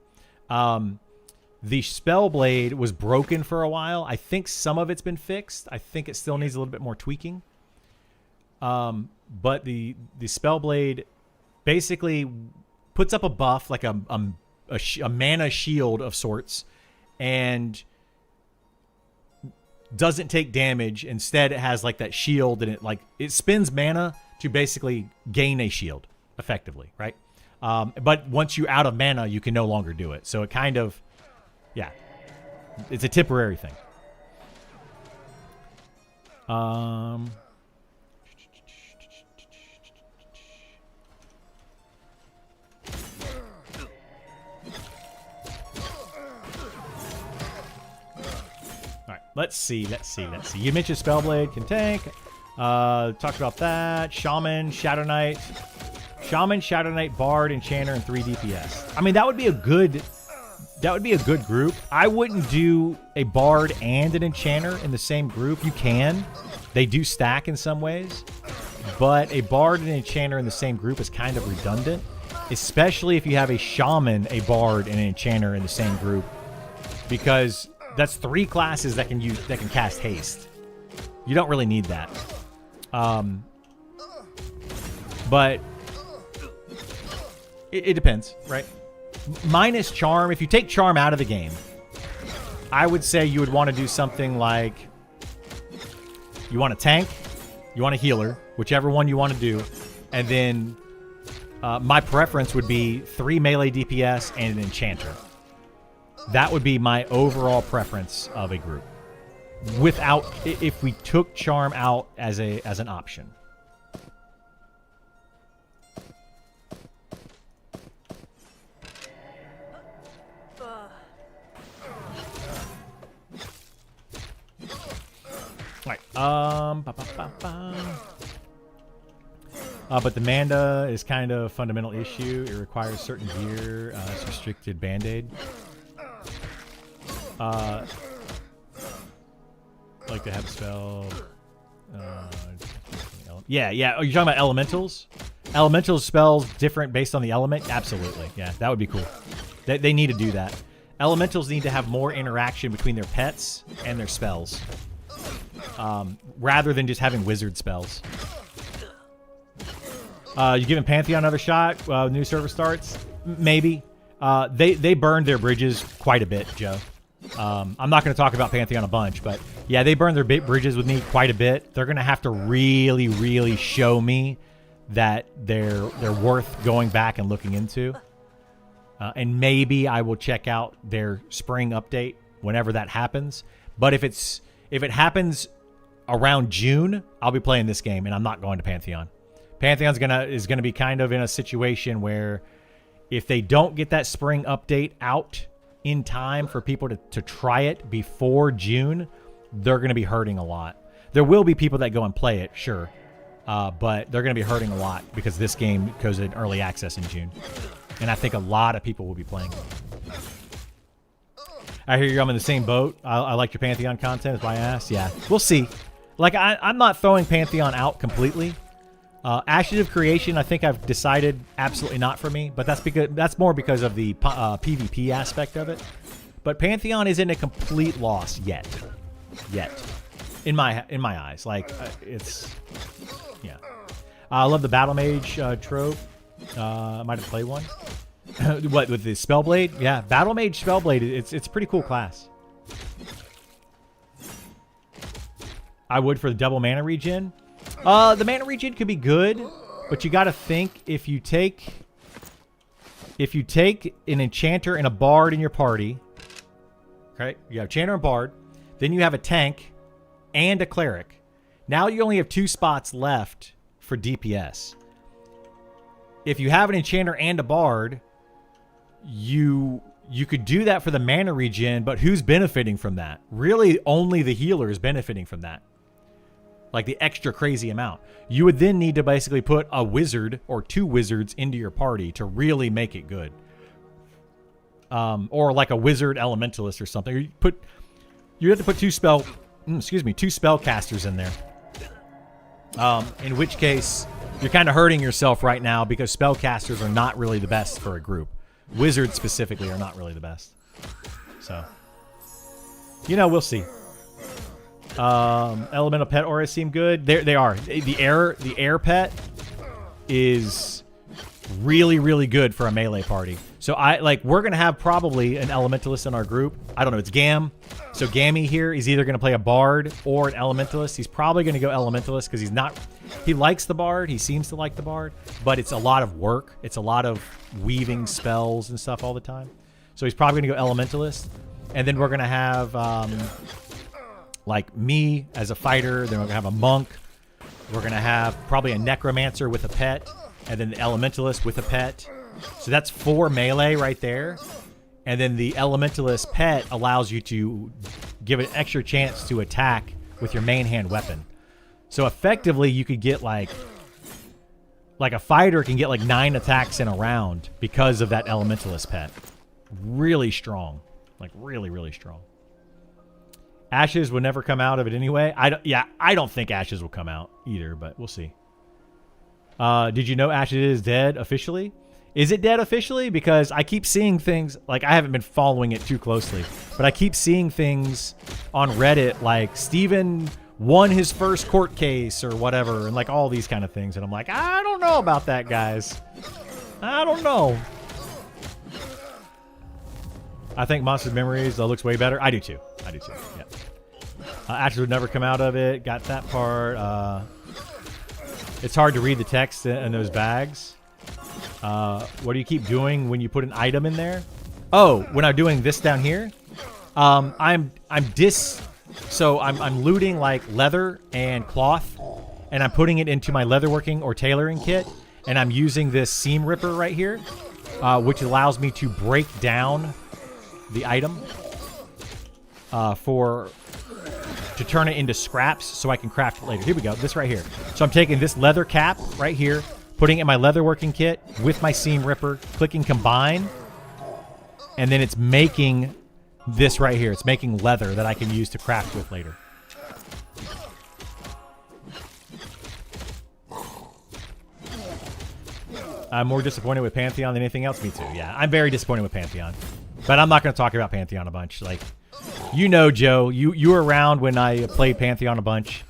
The Spellblade was broken for a while. I think some of it's been fixed. I think it still needs a little bit more tweaking. But the Spellblade basically puts up a buff, like a mana shield of sorts, and doesn't take damage. Instead, it has like that shield, and it spends mana to basically gain a shield, effectively, right? But once you're out of mana, you can no longer do it. So it kind of, yeah, it's a temporary thing. Let's see. You mentioned Spellblade can tank. Talked about that. Shaman, Shadow Knight, Bard, Enchanter, and 3 DPS. I mean, that would be a good group. I wouldn't do a Bard and an Enchanter in the same group. You can. They do stack in some ways. But a Bard and an Enchanter in the same group is kind of redundant, especially if you have a Shaman, a Bard, and an Enchanter in the same group, because that's 3 classes that can cast haste. You don't really need that. But it depends, right? Minus charm. If you take charm out of the game, I would say you would want to do something like, you want a tank, you want a healer, whichever one you want to do, and then my preference would be 3 melee DPS and an enchanter. That would be my overall preference of a group. If we took charm out as an option. All right. But the Manda is kind of a fundamental issue. It requires certain gear. It's restricted Band-Aid. Like to have a spell. Yeah. Oh, you're talking about elementals? Elemental spells different based on the element? Absolutely. Yeah, that would be cool. They need to do that. Elementals need to have more interaction between their pets and their spells, rather than just having wizard spells. You giving Pantheon another shot? New server starts? Maybe. They burned their bridges quite a bit, Joe. I'm not going to talk about Pantheon a bunch, but yeah, they burned their bridges with me quite a bit. They're going to have to really, really show me that they're worth going back and looking into. And maybe I will check out their spring update whenever that happens. But if it happens around June, I'll be playing this game, and I'm not going to Pantheon. Pantheon is gonna be kind of in a situation where if they don't get that spring update out in time for people to try it before June, they're going to be hurting a lot. There will be people that go and play it, sure. But they're going to be hurting a lot because this game goes in early access in June. And I think a lot of people will be playing it. I hear I'm in the same boat. I like your Pantheon content, is why I asked. Yeah, we'll see. Like, I'm not throwing Pantheon out completely. Ashes of Creation, I think I've decided absolutely not for me, but that's more because of the PvP aspect of it. But Pantheon isn't a complete loss yet, in my eyes. Like it's, yeah. I love the Battle Mage trope. I might have played one. What with the Spellblade? Yeah, Battle Mage Spellblade. It's a pretty cool class. I would for the double mana regen. The mana regen could be good, but you got to think if you take an enchanter and a bard in your party, okay? You have enchanter and bard, then you have a tank and a cleric. Now you only have 2 spots left for DPS. If you have an enchanter and a bard, you could do that for the mana regen, but who's benefiting from that? Really, only the healer is benefiting from that. Like the extra crazy amount. You would then need to basically put a wizard or 2 wizards into your party to really make it good. Or like a wizard elementalist or something. You have to put 2 spellcasters in there. In which case, you're kind of hurting yourself right now because spellcasters are not really the best for a group. Wizards specifically are not really the best. So, we'll see. Elemental pet auras seem good. They are. The air pet is really, really good for a melee party. So we're gonna have probably an elementalist in our group. I don't know. It's Gam. So Gammy here is either gonna play a bard or an elementalist. He's probably gonna go elementalist because he likes the bard. He seems to like the bard, but it's a lot of work. It's a lot of weaving spells and stuff all the time. So he's probably gonna go elementalist, and then we're gonna have like me as a fighter. Then we're gonna have a monk. We're gonna have probably a necromancer with a pet, and then the elementalist with a pet. So that's 4 melee right there. And then the elementalist pet allows you to give an extra chance to attack with your main hand weapon. So effectively, you could get like a fighter can get like 9 attacks in a round because of that elementalist pet. Really strong, like really, really strong. Ashes would never come out of it anyway. I don't think Ashes will come out either, but we'll see. Did you know Ashes is dead officially? Is it dead officially? Because I keep seeing things, like I haven't been following it too closely, but I keep seeing things on Reddit like Steven won his first court case or whatever, and like all these kind of things. And I'm like, I don't know about that, guys. I don't know. I think Monster Memories looks way better. I do too. Yeah. Ashes would never come out of it. Got that part. It's hard to read the text in those bags. What do you keep doing when you put an item in there? Oh, when I'm doing this down here, I'm looting like leather and cloth, and I'm putting it into my leatherworking or tailoring kit, and I'm using this seam ripper right here, which allows me to break down the item to turn it into scraps so I can craft it later. Here we go. This right here. So I'm taking this leather cap right here, putting it in my leatherworking kit with my seam ripper, clicking combine, and then it's making this right here. It's making leather that I can use to craft with later. I'm more disappointed with Pantheon than anything else. Me too. Yeah, I'm very disappointed with Pantheon. But I'm not going to talk about Pantheon a bunch. Like, Joe, you were around when I played Pantheon a bunch.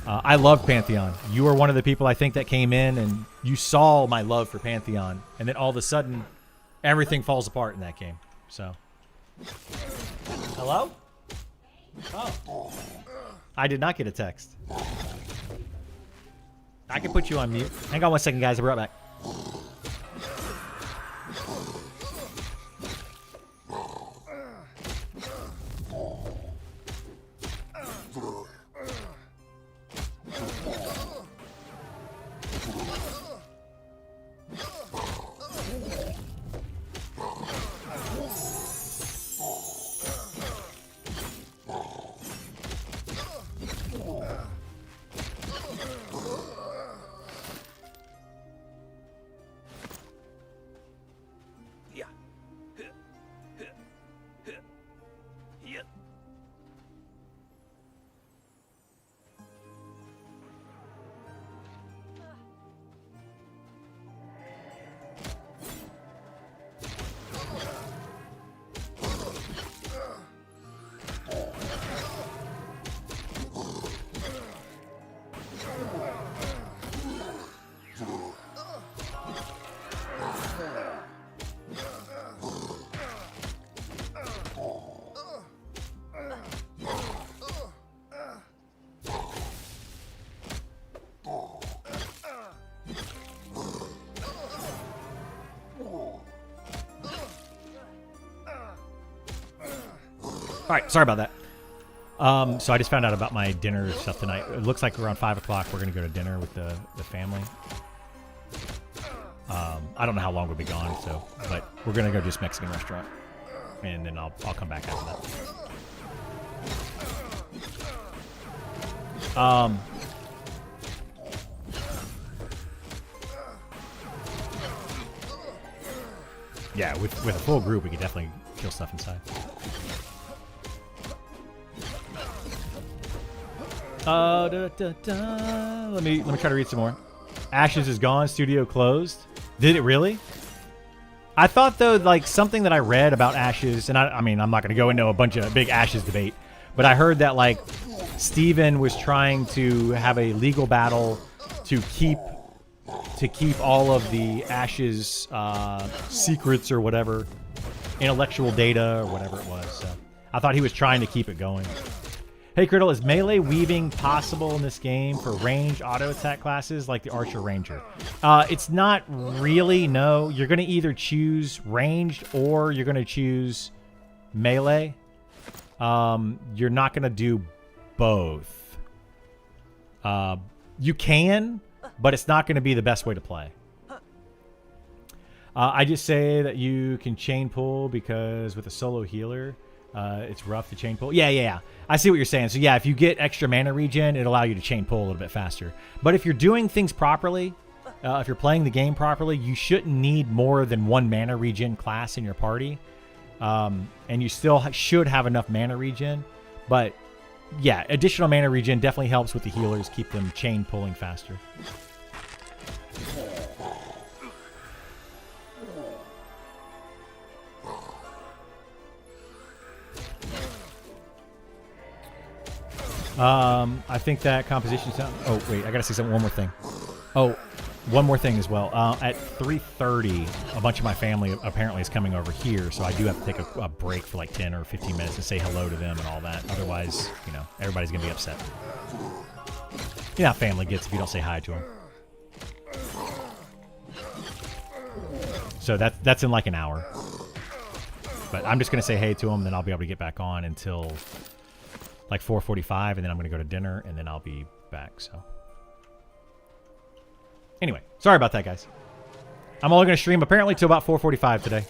I loved Pantheon. You were one of the people I think that came in and you saw my love for Pantheon. And then all of a sudden, everything falls apart in that game. So, Hello? Oh. I did not get a text. I can put you on mute. Hang on 1 second, guys. I'll be right back. All right, sorry about that. So I just found out about my dinner stuff tonight. It looks like around 5 o'clock we're going to go to dinner with the family. I don't know how long we'll be gone, so but we're going to go to this Mexican restaurant, and then I'll come back after that. Yeah, with a full group, we could definitely kill stuff inside. Let me try to read some more. Ashes is gone. Studio closed. Did it really? I thought though, like something that I read about Ashes, and I mean, I'm not going to go into a bunch of big Ashes debate, but I heard that like Steven was trying to have a legal battle to keep all of the Ashes secrets or whatever, intellectual data or whatever it was. So I thought he was trying to keep it going. Hey, Criddle, is melee weaving possible in this game for range auto attack classes like the Archer Ranger? It's not really, no. You're going to either choose ranged or you're going to choose melee. You're not going to do both. You can, but it's not going to be the best way to play. I just say that you can chain pull because with a solo healer, it's rough to chain pull. Yeah. I see what you're saying. So yeah, if you get extra mana regen, it'll allow you to chain pull a little bit faster. But if you're doing things properly, if you're playing the game properly, you shouldn't need more than one mana regen class in your party. And you still should have enough mana regen. But yeah, additional mana regen definitely helps with the healers, keep them chain pulling faster. I think that composition sound. Oh wait, I gotta say something. One more thing. Oh, one more thing as well. At 3:30, a bunch of my family apparently is coming over here, so I do have to take a break for like 10 or 15 minutes to say hello to them and all that. Otherwise, you know, everybody's gonna be upset. You know how family gets if you don't say hi to them. So that's in like an hour. But I'm just gonna say hey to them, then I'll be able to get back on until like 4:45, and then I'm going to go to dinner, and then I'll be back, so. Anyway, sorry about that, guys. I'm only going to stream apparently till about 4:45 today.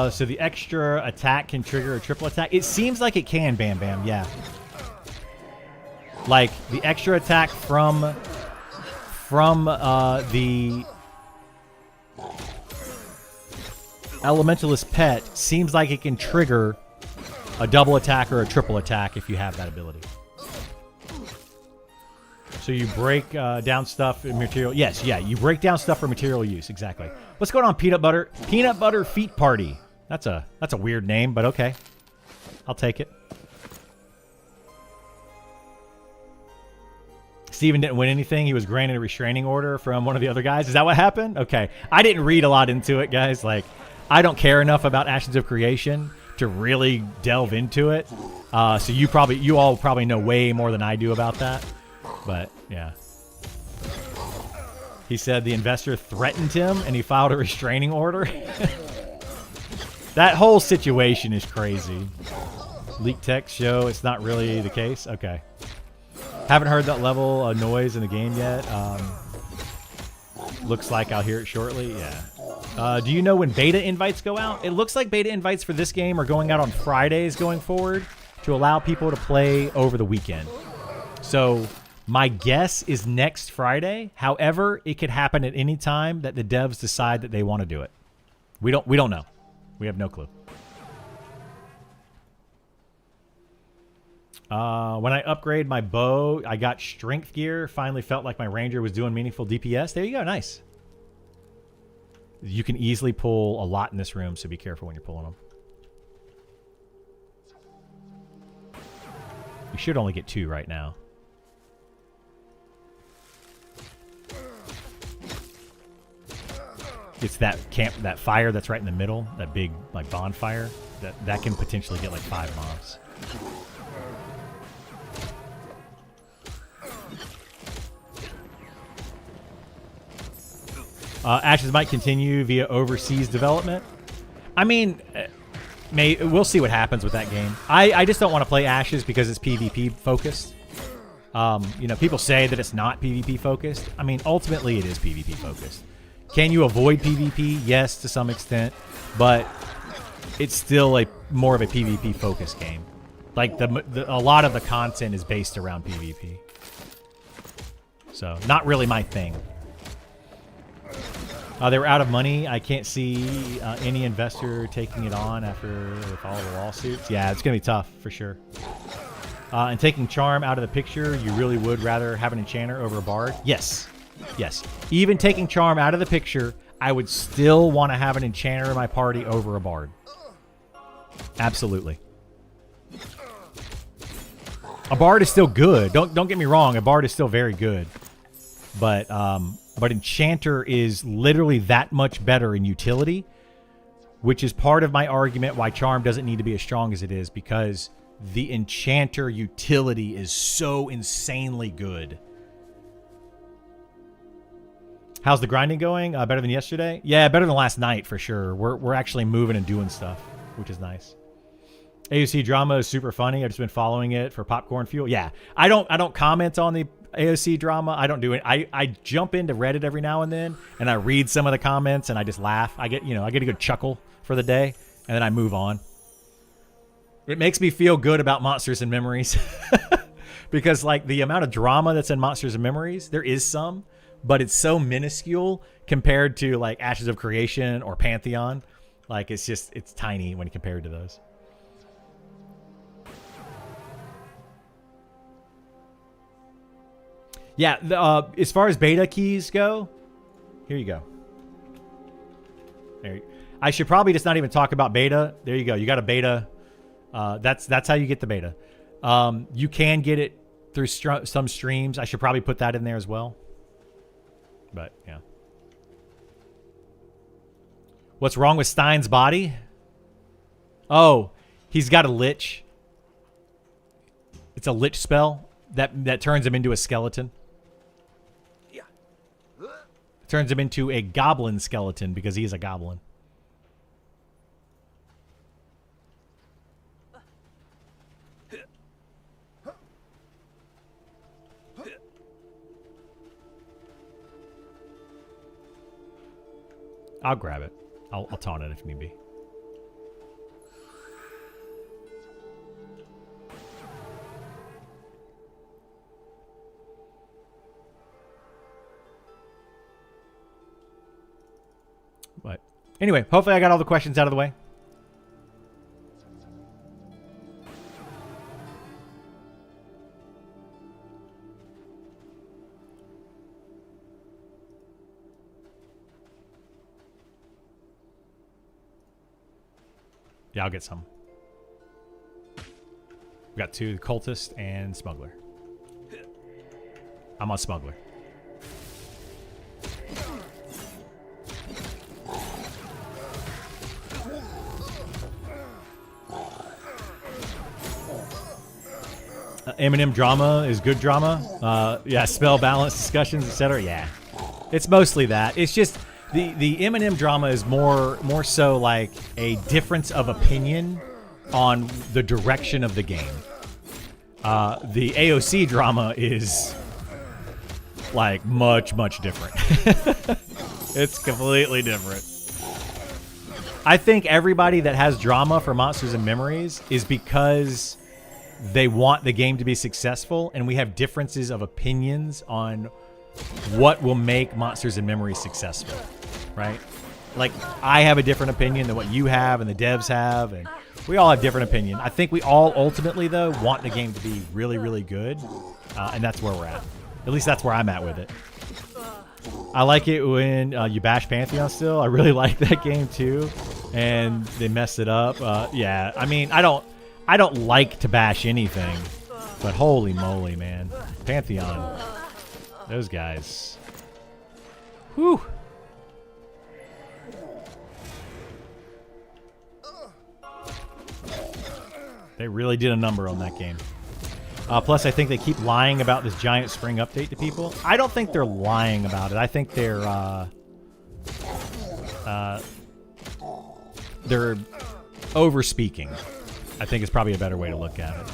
So the extra attack can trigger a triple attack. It seems like it can, Bam Bam, yeah. Like, the extra attack from the Elementalist pet seems like it can trigger a double attack or a triple attack if you have that ability. So you break down stuff in material. Yes, yeah, you break down stuff for material use. Exactly. What's going on, Peanut Butter? Peanut Butter Feet Party. That's a weird name, but okay. I'll take it. Steven didn't win anything. He was granted a restraining order from one of the other guys. Is that what happened? Okay. I didn't read a lot into it, guys. Like, I don't care enough about Ashes of Creation to really delve into it. So you all probably know way more than I do about that. But, yeah. He said the investor threatened him and he filed a restraining order. That whole situation is crazy. Leaked text show it's not really the case. Okay. Haven't heard that level of noise in the game yet. Looks like I'll hear it shortly. Yeah. Do you know when beta invites go out? It looks like beta invites for this game are going out on Fridays going forward to allow people to play over the weekend. So my guess is next Friday. However, it could happen at any time that the devs decide that they want to do it. We don't know. We have no clue. When I upgrade my bow, I got strength gear. Finally felt like my ranger was doing meaningful DPS. There you go. Nice. You can easily pull a lot in this room, so be careful when you're pulling them. You should only get 2 right now. It's that that fire that's right in the middle, that big like bonfire. That can potentially get like 5 mobs. Ashes might continue via overseas development. I mean, we'll see what happens with that game. I just don't want to play Ashes because it's PvP focused. You know, people say that it's not PvP focused. I mean, ultimately it is PvP focused. Can you avoid PvP? Yes, to some extent, but it's still more of a PvP focused game. Like a lot of the content is based around PvP. So not really my thing. They were out of money. I can't see any investor taking it on with all the lawsuits. Yeah, it's going to be tough for sure. And taking Charm out of the picture, you really would rather have an enchanter over a bard? Yes. Yes. Even taking Charm out of the picture, I would still want to have an enchanter in my party over a bard. Absolutely. A bard is still good. Don't get me wrong. A bard is still very good. But enchanter is literally that much better in utility, which is part of my argument why Charm doesn't need to be as strong as it is, because the enchanter utility is so insanely good. How's the grinding going? Better than yesterday? Yeah, better than last night for sure. We're actually moving and doing stuff, which is nice. AOC drama is super funny. I've just been following it for popcorn fuel. Yeah, I don't comment on the AOC drama. I don't do it. I jump into Reddit every now and then, and I read some of the comments, and I just laugh. I get a good chuckle for the day, and then I move on. It makes me feel good about Monsters and Memories, because like the amount of drama that's in Monsters and Memories, there is some, but it's so minuscule compared to like Ashes of Creation or Pantheon. Like it's tiny when compared to those. Yeah, as far as beta keys go, here you go. I should probably just not even talk about beta. There you go. You got a beta. That's how you get the beta. You can get it through some streams. I should probably put that in there as well. But, yeah. What's wrong with Stein's body? Oh, he's got a lich. It's a lich spell that turns him into a skeleton. Turns him into a goblin skeleton because he's a goblin. I'll grab it. I'll taunt it if need be. But anyway, hopefully I got all the questions out of the way. Yeah, I'll get some. We got 2, Cultist and Smuggler. I'm on Smuggler. Eminem drama is good drama. Yeah, spell balance discussions, etc. Yeah, it's mostly that. It's just the Eminem drama is more so like a difference of opinion on the direction of the game. The AOC drama is like much different. It's completely different. I think everybody that has drama for Monsters and Memories is because they want the game to be successful, and we have differences of opinions on what will make Monsters and Memories successful, right? Like, I have a different opinion than what you have and the devs have, and we all have different opinion. I think we all ultimately, though, want the game to be really good, and that's where we're at. At least that's where I'm at with it. I like it when you bash Pantheon still. I really like that game, too, and they messed it up. Yeah, I mean, I don't like to bash anything, but holy moly, man. Pantheon. Those guys. Whew. They really did a number on that game. Plus, I think they keep lying about this giant spring update to people. I don't think they're lying about it. I think they're over-speaking. I think it's probably a better way to look at it.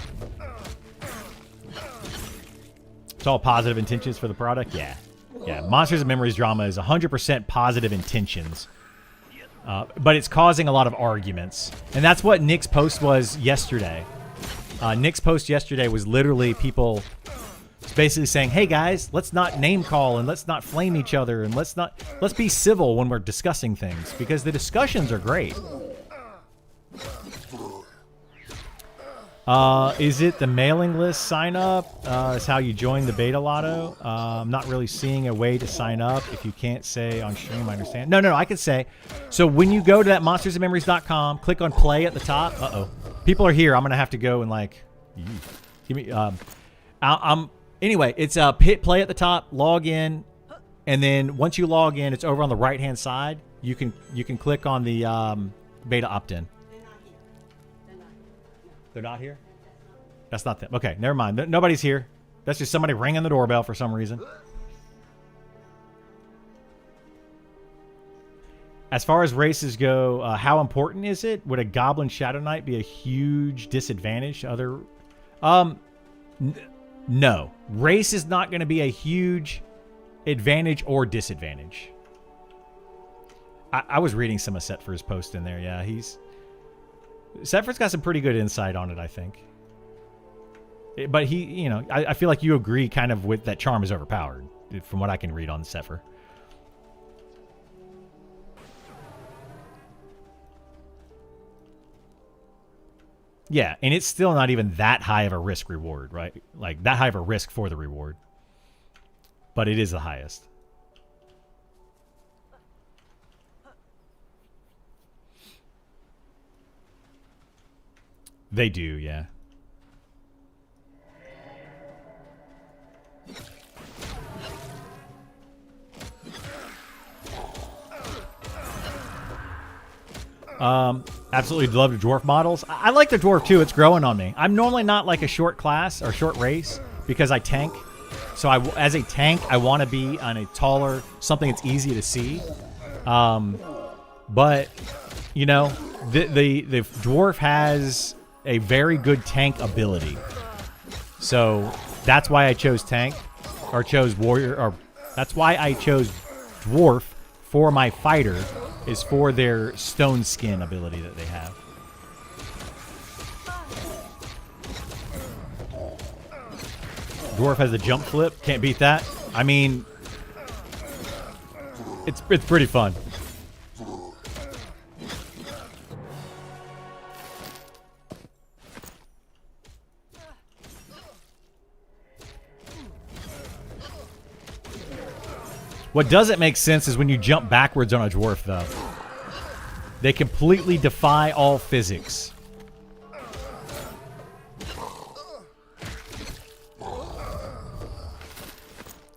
It's all positive intentions for the product? Yeah. Yeah, Monsters and Memories drama is 100% positive intentions. But it's causing a lot of arguments. And that's what Nick's post was yesterday. Nick's post yesterday was literally people basically saying, hey guys, let's not name call and let's not flame each other and let's be civil when we're discussing things, because the discussions are great. Is it the mailing list sign up? Is how you join the beta lotto? I'm not really seeing a way to sign up. If you can't say on stream, I understand. No, I can say. So when you go to that monstersandmemories.com, click on play at the top. Uh-oh. People are here. I'm going to have to go and like, give me, anyway, it's hit play at the top, log in. And then once you log in, it's over on the right-hand side. You can click on the, beta opt-in. They're not here? That's not them. Okay, never mind. Nobody's here. That's just somebody ringing the doorbell for some reason. As far as races go, how important is it? Would a Goblin Shadow Knight be a huge disadvantage to other... No. Race is not going to be a huge advantage or disadvantage. I was reading some of Setford's post in there. Yeah, Setford's got some pretty good insight on it, I think. But he, you know, I feel like you agree kind of with that charm is overpowered, from what I can read on Setford. Yeah, and it's still not even that high of a risk reward, right? Like, that high of a risk for the reward. But it is the highest. They do, yeah. Absolutely love the dwarf models. I like the dwarf too. It's growing on me. I'm normally not like a short class or short race because I tank. So as a tank, I want to be on a taller, something that's easy to see. But you know, the dwarf has a very good tank ability. So that's why I chose tank, or chose warrior, or that's why I chose dwarf for my fighter, is for their stone skin ability that they have. Dwarf has a jump flip, can't beat that. I mean, it's pretty fun. What doesn't make sense is when you jump backwards on a dwarf, though. They completely defy all physics.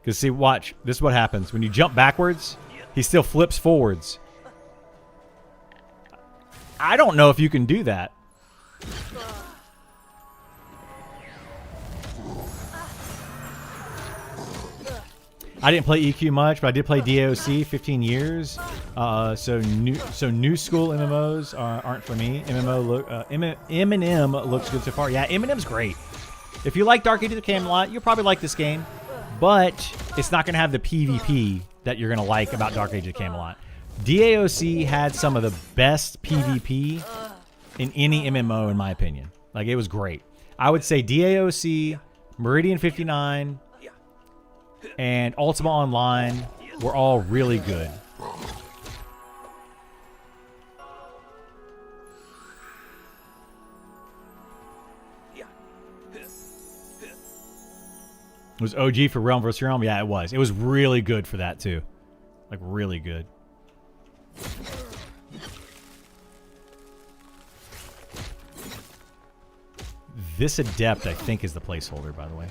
Because see, watch. This is what happens. When you jump backwards, he still flips forwards. I don't know if you can do that. I didn't play EQ much, but I did play DAOC 15 years. So new school MMOs aren't for me. M&M looks good so far. Yeah, M&M's great. If you like Dark Age of the Camelot, you'll probably like this game. But it's not going to have the PvP that you're going to like about Dark Age of the Camelot. DAOC had some of the best PvP in any MMO, in my opinion. Like, it was great. I would say DAOC, Meridian 59, and Ultima Online were all really good. It was OG for Realm vs. Realm? Yeah, it was. It was really good for that, too. Like, really good. This Adept, I think, is the placeholder, by the way.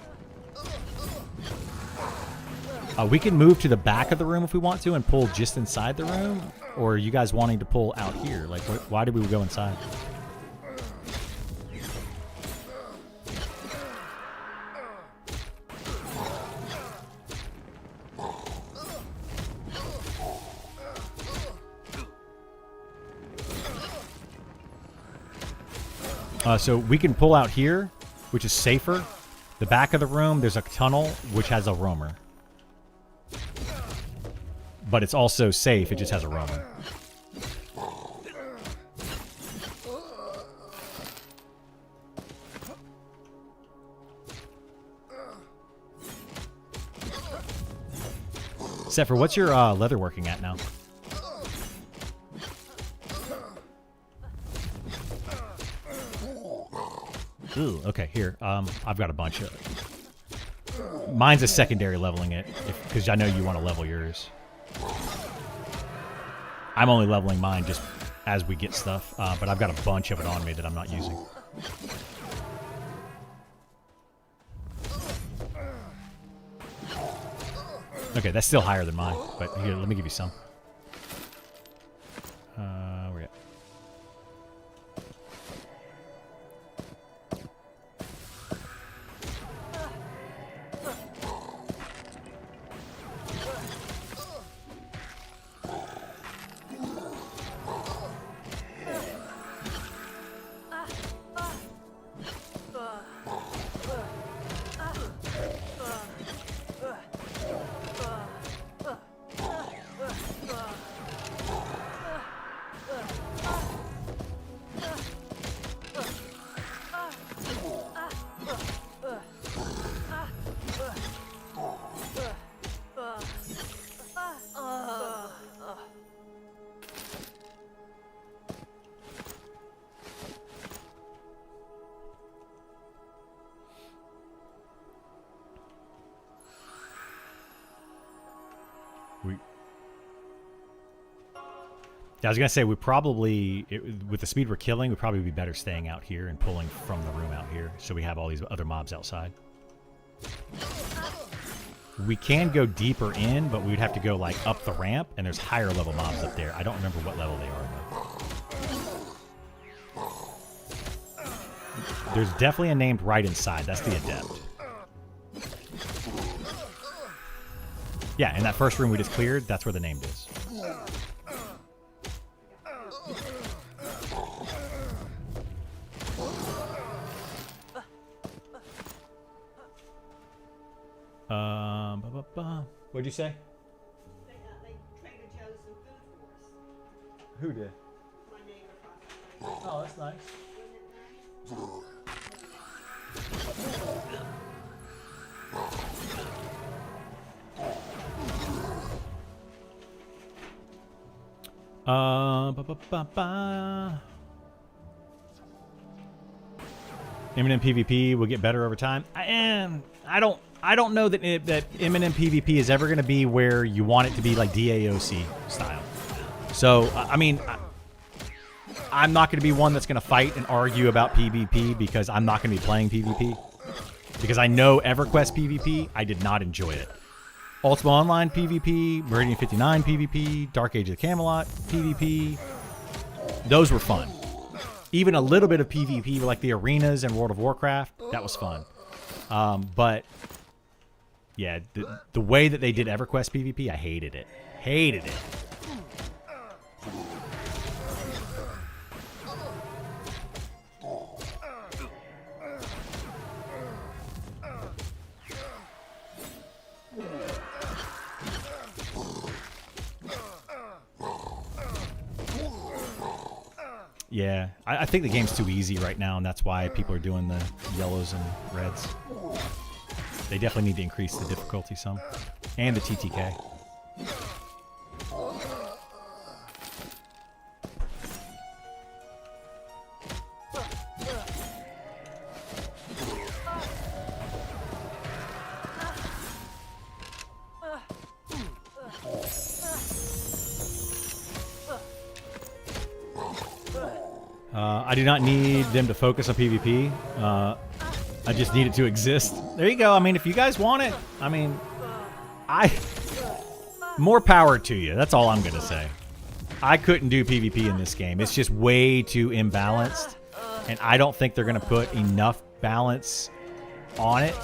We can move to the back of the room if we want to and pull just inside the room. Or are you guys wanting to pull out here? Like, why did we go inside? So we can pull out here, which is safer. The back of the room, there's a tunnel, which has a roamer. But it's also safe, it just has a roamer. Sepher, what's your leather working at now? Ooh, okay, here. I've got a bunch of... Mine's a secondary leveling it, because I know you want to level yours. I'm only leveling mine just as we get stuff, but I've got a bunch of it on me that I'm not using. Okay, that's still higher than mine, but here, let me give you some. Where we at? Yeah, I was going to say, we probably, with the speed we're killing, we'd probably be better staying out here and pulling from the room out here, so we have all these other mobs outside. We can go deeper in, but we'd have to go, like, up the ramp, and there's higher level mobs up there. I don't remember what level they are, though. There's definitely a named right inside. That's the Adept. Yeah, in that first room we just cleared, that's where the named is. What'd you say? They Trader Joe's some food for us. Who did? My neighbor across the street. Oh, that's nice. M&M PvP will get better over time. I don't know that that M&M PvP is ever going to be where you want it to be, like DAOC style. So, I mean, I'm not going to be one that's going to fight and argue about PvP because I'm not going to be playing PvP. Because I know EverQuest PvP, I did not enjoy it. Ultima Online PvP, Meridian 59 PvP, Dark Age of the Camelot PvP. Those were fun. Even a little bit of PvP, like the arenas in World of Warcraft, that was fun. But yeah, the way that they did EverQuest PvP, I hated it. Hated it. Yeah, I think the game's too easy right now, and that's why people are doing the yellows and reds. They definitely need to increase the difficulty some. And the TTK. I do not need them to focus on PvP. I just need it to exist. There you go. I mean, if you guys want it, I mean, more power to you. That's all I'm gonna say. I couldn't do PvP in this game. It's just way too imbalanced, and I don't think they're gonna put enough balance on it.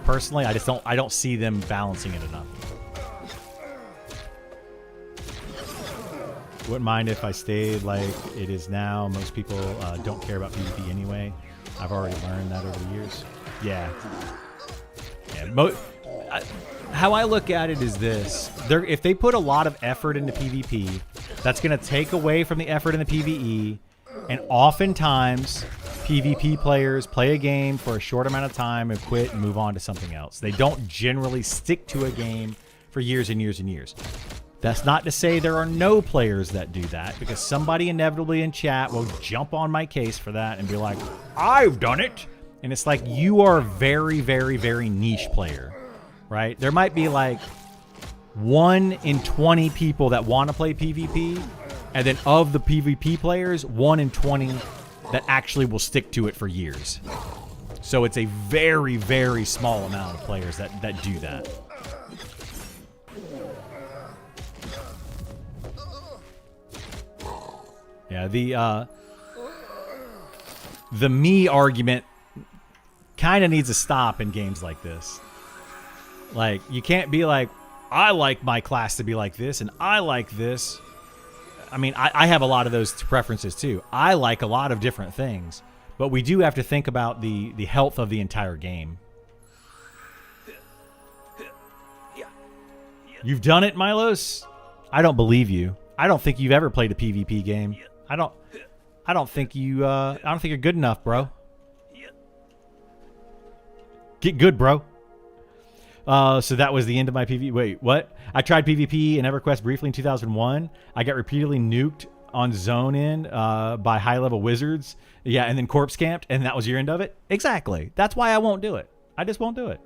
Personally, I don't see them balancing it enough. Wouldn't mind if I stayed like it is now. Most people don't care about PvP anyway. I've already learned that over the years. Yeah. How I look at it is this. If they put a lot of effort into PvP, that's going to take away from the effort in the PvE. And oftentimes, PvP players play a game for a short amount of time and quit and move on to something else. They don't generally stick to a game for years and years and years. That's not to say there are no players that do that, because somebody inevitably in chat will jump on my case for that and be like, I've done it. And it's like, you are a very, very, very niche player, right? There might be like 1 in 20 people that want to play PvP, and then of the PvP players, 1 in 20 that actually will stick to it for years. So it's a very, very small amount of players that do that. Yeah, the me argument kind of needs to stop in games like this. Like, you can't be like, I like my class to be like this, and I like this. I mean, I have a lot of those preferences too. I like a lot of different things, but we do have to think about the health of the entire game. You've done it, Milos? I don't believe you. I don't think you've ever played a PvP game. I don't think you're good enough, bro. Get good, bro. So that was the end of my PvP. Wait, what? I tried PvP in EverQuest briefly in 2001. I got repeatedly nuked on zone in by high-level wizards. Yeah, and then corpse camped, and that was your end of it? Exactly. That's why I won't do it. I just won't do it.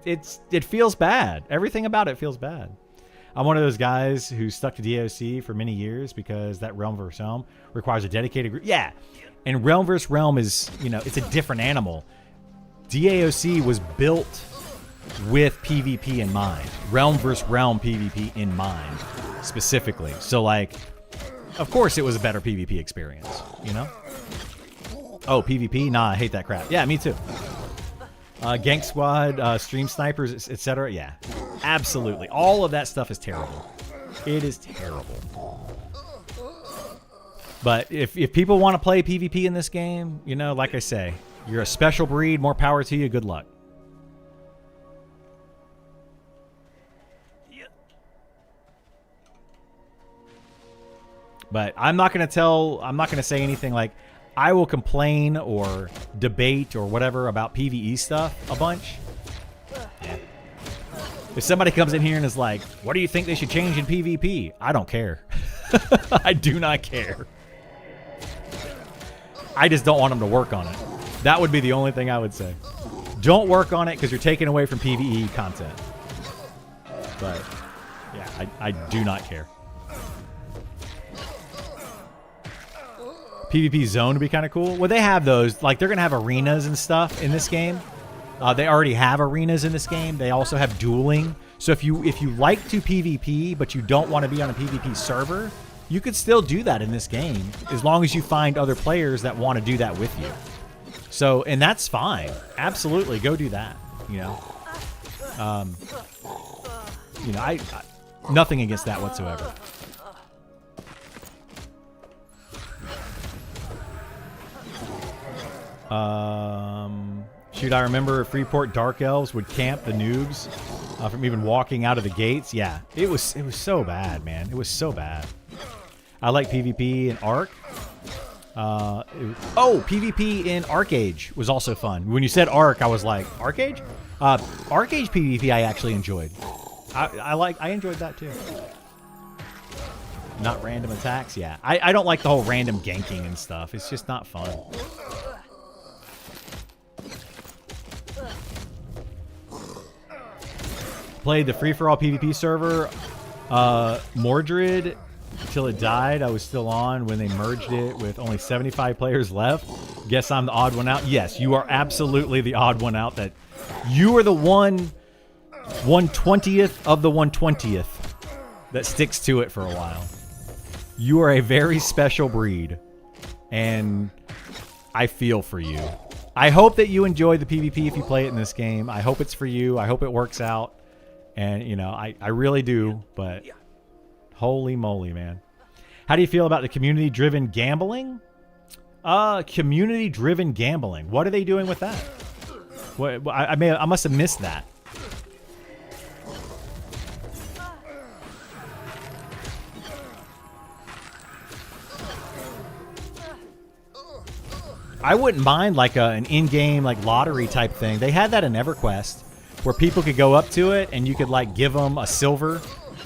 It feels bad. Everything about it feels bad. I'm one of those guys who stuck to DOC for many years because that Realm vs. Realm requires a dedicated group. Yeah, and Realm vs. Realm is, it's a different animal. DAOC was built with PvP in mind. Realm vs. Realm PvP in mind, specifically. So, like, of course it was a better PvP experience, Oh, PvP? Nah, I hate that crap. Yeah, me too. Gank Squad, Stream Snipers, etc. Yeah, absolutely. All of that stuff is terrible. It is terrible. But if people want to play PvP in this game, like I say, you're a special breed, more power to you, good luck. But I'm not going to say anything like, I will complain or debate or whatever about PvE stuff a bunch. Yeah. If somebody comes in here and is like, what do you think they should change in PvP? I don't care. I do not care. I just don't want them to work on it. That would be the only thing I would say. Don't work on it because you're taking away from PvE content. But, yeah, I do not care. PvP zone would be kind of cool. Well, they have those. Like, they're going to have arenas and stuff in this game. They already have arenas in this game. They also have dueling. So if you like to PvP but you don't want to be on a PvP server, you could still do that in this game as long as you find other players that want to do that with you. So, and that's fine. Absolutely, go do that. You know, I nothing against that whatsoever. Shoot, I remember Freeport Dark Elves would camp the noobs from even walking out of the gates. Yeah, it was so bad, man. It was so bad. I like PvP in Ark. PvP in Arcage was also fun. When you said Ark, I was like, Arcage? Arcage PvP I actually enjoyed. I enjoyed that too. Not random attacks? Yeah. I don't like the whole random ganking and stuff. It's just not fun. Played the free-for-all PvP server, Mordred, till it died. I was still on when they merged it with only 75 players left. Guess I'm the odd one out. Yes, you are absolutely the odd one out. That you are the 1/20th of the 1/20th that sticks to it for a while. You are a very special breed, and I feel for you. I hope that you enjoy the PvP if you play it in this game. I hope it's for you. I hope it works out. And, you know, I really do, but holy moly, man. How do you feel about the community-driven gambling? Community-driven gambling. What are they doing with that? What, I must have missed that. I wouldn't mind like an in-game like lottery type thing. They had that in EverQuest, where people could go up to it and you could like give them a silver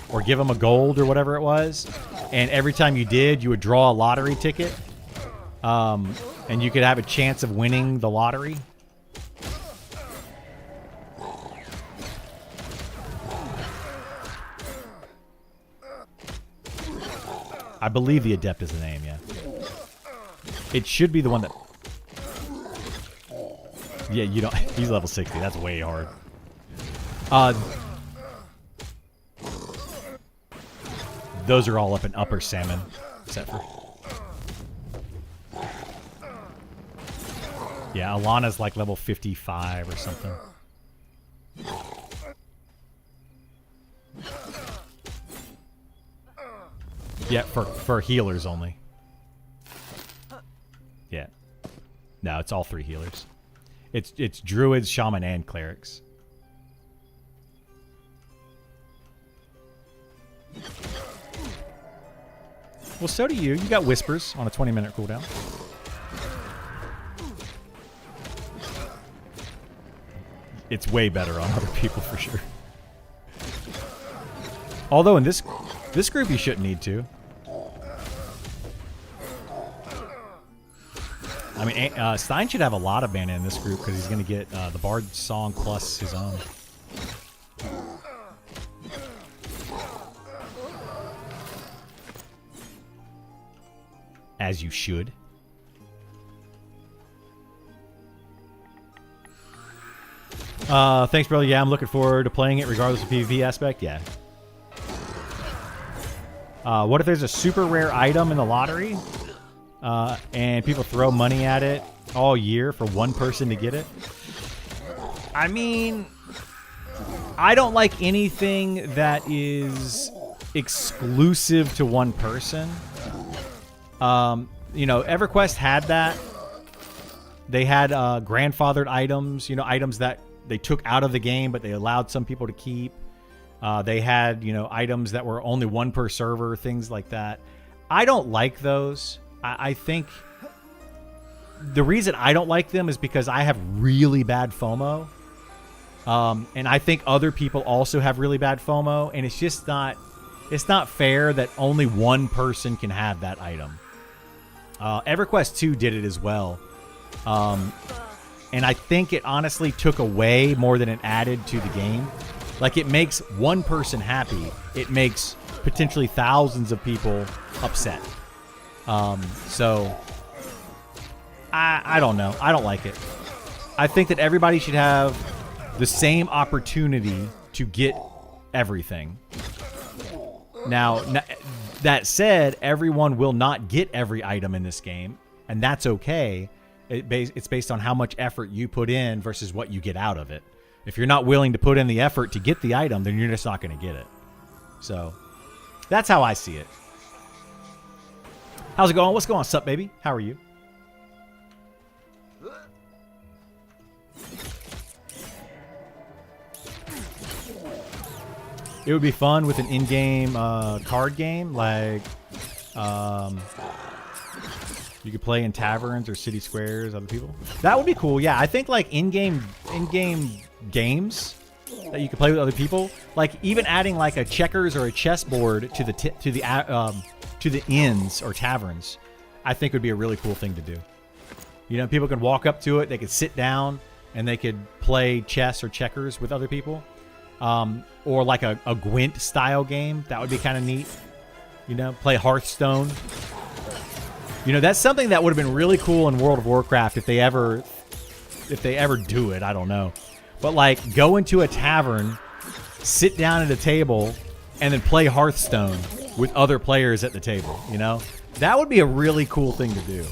or give them a gold or whatever it was, and every time you did, you would draw a lottery ticket, and you could have a chance of winning the lottery. I believe the Adept is the name, yeah. It should be the one that... Yeah, you don't... He's level 60. That's way hard. Those are all up in Upper Salmon, except for... Yeah, Alana's like level 55 or something. Yeah, for healers only. Yeah. No, it's all 3 healers. It's druids, shaman, and clerics. Well, so do you. You got whispers on a 20-minute cooldown. It's way better on other people for sure. Although in this group you shouldn't need to. I mean, Stein should have a lot of mana in this group because he's going to get the Bard song plus his own. As you should. Thanks, brother. Yeah, I'm looking forward to playing it regardless of PvP aspect. Yeah. What if there's a super rare item in the lottery and people throw money at it all year for one person to get it? I mean, I don't like anything that is exclusive to one person. You know, EverQuest had that. They had grandfathered items, you know, items that they took out of the game, but they allowed some people to keep. They had, you know, items that were only one per server, things like that. I don't like those. I think the reason I don't like them is because I have really bad FOMO. And I think other people also have really bad FOMO, and it's just not, it's not fair that only one person can have that item. EverQuest 2 did it as well. And I think it honestly took away more than it added to the game. Like, it makes one person happy. It makes potentially thousands of people upset. So, I don't know. I don't like it. I think that everybody should have the same opportunity to get everything. Now, that said, everyone will not get every item in this game, and that's okay. It's based on how much effort you put in versus what you get out of it. If you're not willing to put in the effort to get the item, then you're just not going to get it. So, that's how I see it. How's it going? What's going on? Sup, baby? How are you? It would be fun with an in-game card game, like you could play in taverns or city squares, other people. That would be cool. Yeah, I think like in-game games that you could play with other people, like even adding like a checkers or a chessboard to the inns or taverns, I think would be a really cool thing to do. You know, people could walk up to it, they could sit down, and they could play chess or checkers with other people. Or like a Gwent style game. That would be kind of neat. You know, play Hearthstone. You know, that's something that would have been really cool in World of Warcraft if they ever do it. I don't know. But like go into a tavern, sit down at a table, and then play Hearthstone with other players at the table, you know? That would be a really cool thing to do.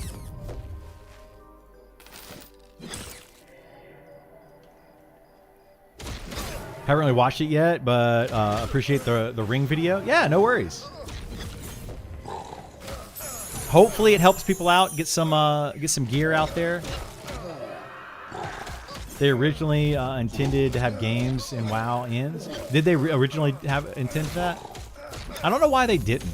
Haven't really watched it yet, but appreciate the ring video. Yeah, no worries. Hopefully it helps people out, get some gear out there. They originally intended to have games in WoW ends. Did they originally have intended that? I don't know why they didn't.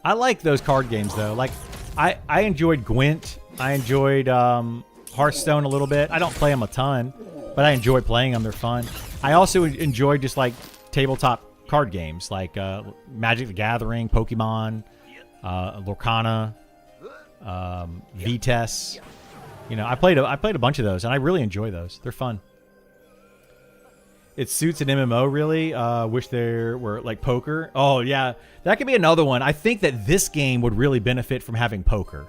I like those card games though. Like I enjoyed Gwent. I enjoyed Hearthstone a little bit. I don't play them a ton, but I enjoy playing them. They're fun. I also enjoyed just like tabletop card games like Magic the Gathering, Pokemon, Lorcana, Vitesse. You know, I played a bunch of those, and I really enjoy those. They're fun. It suits an MMO, really. Wish there were, like, poker. Oh, yeah. That could be another one. I think that this game would really benefit from having poker.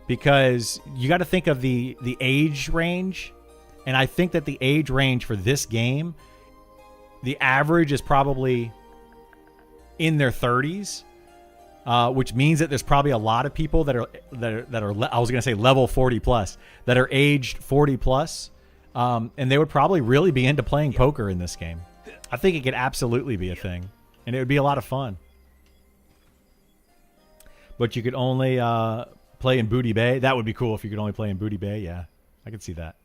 Because you got to think of the age range. And I think that the age range for this game, the average is probably in their 30s. Which means that there's probably a lot of people that are I was going to say level 40 plus, that are aged 40 plus. And they would probably really be into playing poker in this game. I think it could absolutely be a thing. And it would be a lot of fun. But you could only play in Booty Bay. That would be cool if you could only play in Booty Bay. Yeah, I could see that.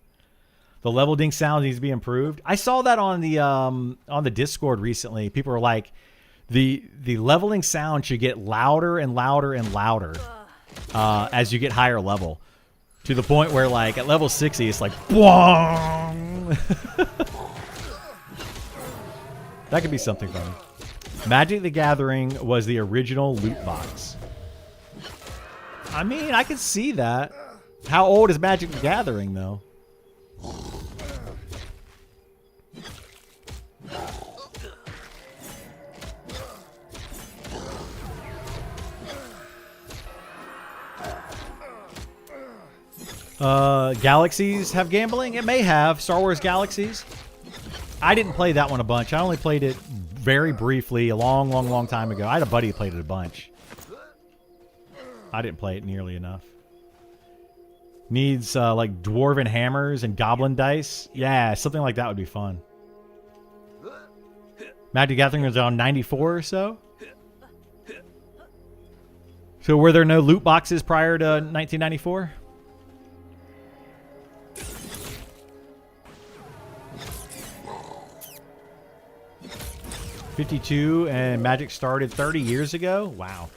The level ding sound needs to be improved. I saw that on the Discord recently. People were like, the leveling sound should get louder and louder and louder as you get higher level. To the point where, like, at level 60, it's like, boing! That could be something funny. Magic the Gathering was the original loot box. I mean, I can see that. How old is Magic the Gathering, though? Galaxies have gambling? It may have. Star Wars Galaxies. I didn't play that one a bunch. I only played it very briefly a long time ago. I had a buddy who played it a bunch. I didn't play it nearly enough. Needs like dwarven hammers and goblin dice. Yeah, something like that would be fun. Magic the Gathering was on 94 or so. So were there no loot boxes prior to 1994? '52, and Magic started 30 years ago? Wow.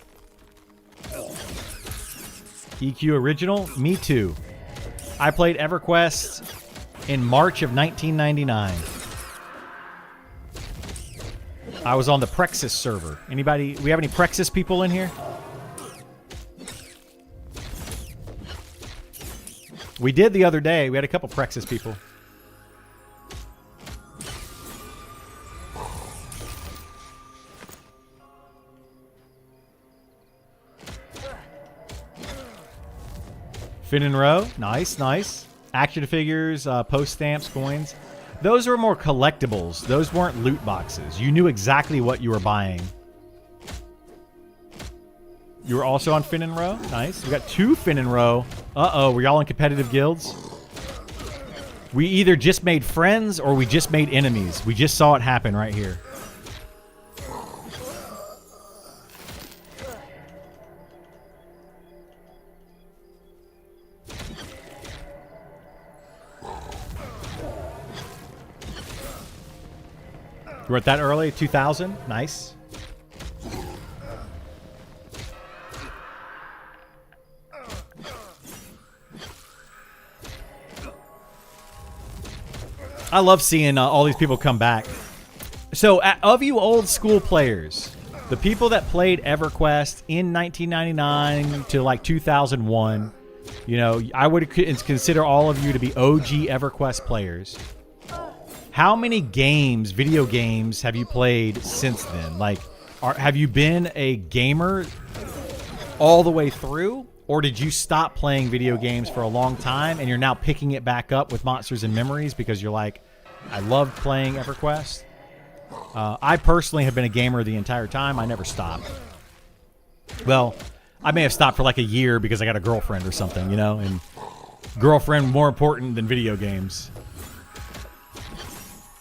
EQ original? Me too. I played EverQuest in March of 1999. I was on the Prexis server. Anybody? We have any Prexis people in here? We did the other day. We had a couple Praxis people. Fin and row. Nice, nice. Action figures, post stamps, coins. Those were more collectibles. Those weren't loot boxes. You knew exactly what you were buying. You were also on Fin and row. Nice. We got 2 Fin and row. Uh-oh. Were y'all in competitive guilds? We either just made friends or we just made enemies. We just saw it happen right here. You were at that early? 2000? Nice. I love seeing all these people come back. So, of you old school players, the people that played EverQuest in 1999 to like 2001, you know, I would consider all of you to be OG EverQuest players. How many games, video games, have you played since then? Like, have you been a gamer all the way through? Or did you stop playing video games for a long time and you're now picking it back up with Monsters and Memories because you're like, I loved playing EverQuest? I personally have been a gamer the entire time. I never stopped. Well, I may have stopped for like a year because I got a girlfriend or something, you know? And girlfriend more important than video games.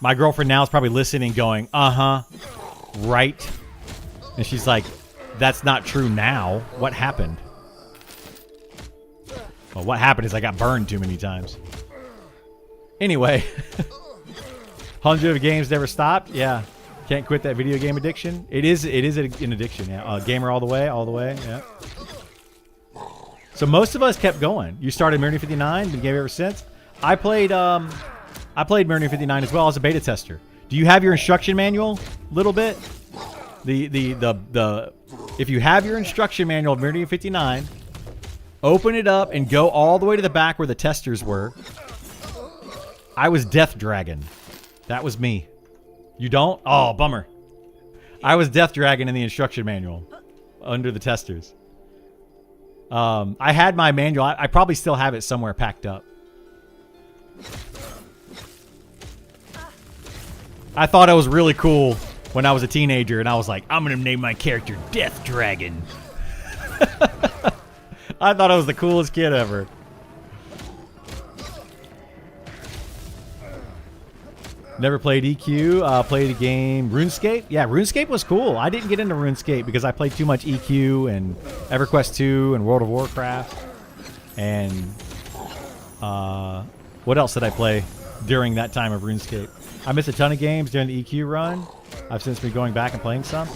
My girlfriend now is probably listening going, uh-huh, right. And she's like, that's not true now. What happened? Well, what happened is I got burned too many times. Anyway. 100 games never stopped. Yeah. Can't quit that video game addiction. It is an addiction. Yeah. Gamer all the way. Yeah. So most of us kept going. You started Meridian 59, been gamer ever since. I played Meridian 59 as well as a beta tester. Do you have your instruction manual? Little bit. If you have your instruction manual of Meridian 59, open it up and go all the way to the back where the testers were. I was Death Dragon. That was me. You don't? Oh, bummer. I was Death Dragon in the instruction manual under the testers. I had my manual. I probably still have it somewhere packed up. I thought it was really cool when I was a teenager, and I was like, I'm going to name my character Death Dragon. I thought I was the coolest kid ever. Never played EQ. Played a game, RuneScape. Yeah, RuneScape was cool. I didn't get into RuneScape because I played too much EQ and EverQuest 2 and World of Warcraft. And what else did I play during that time of RuneScape? I missed a ton of games during the EQ run. I've since been going back and playing some.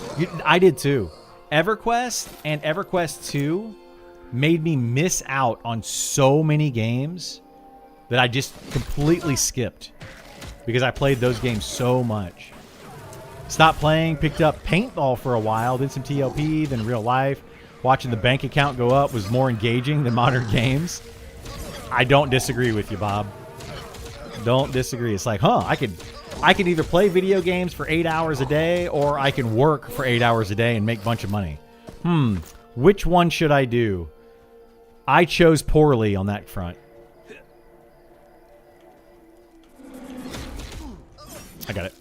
I did too. EverQuest and EverQuest 2 made me miss out on so many games that I just completely skipped because I played those games so much. Stopped playing, picked up paintball for a while, did some TLP, then real life. Watching the bank account go up was more engaging than modern games. I don't disagree with you, Bob. Don't disagree. It's like, I could either play video games for 8 hours a day or I can work for 8 hours a day and make a bunch of money. Which one should I do? I chose poorly on that front. I got it.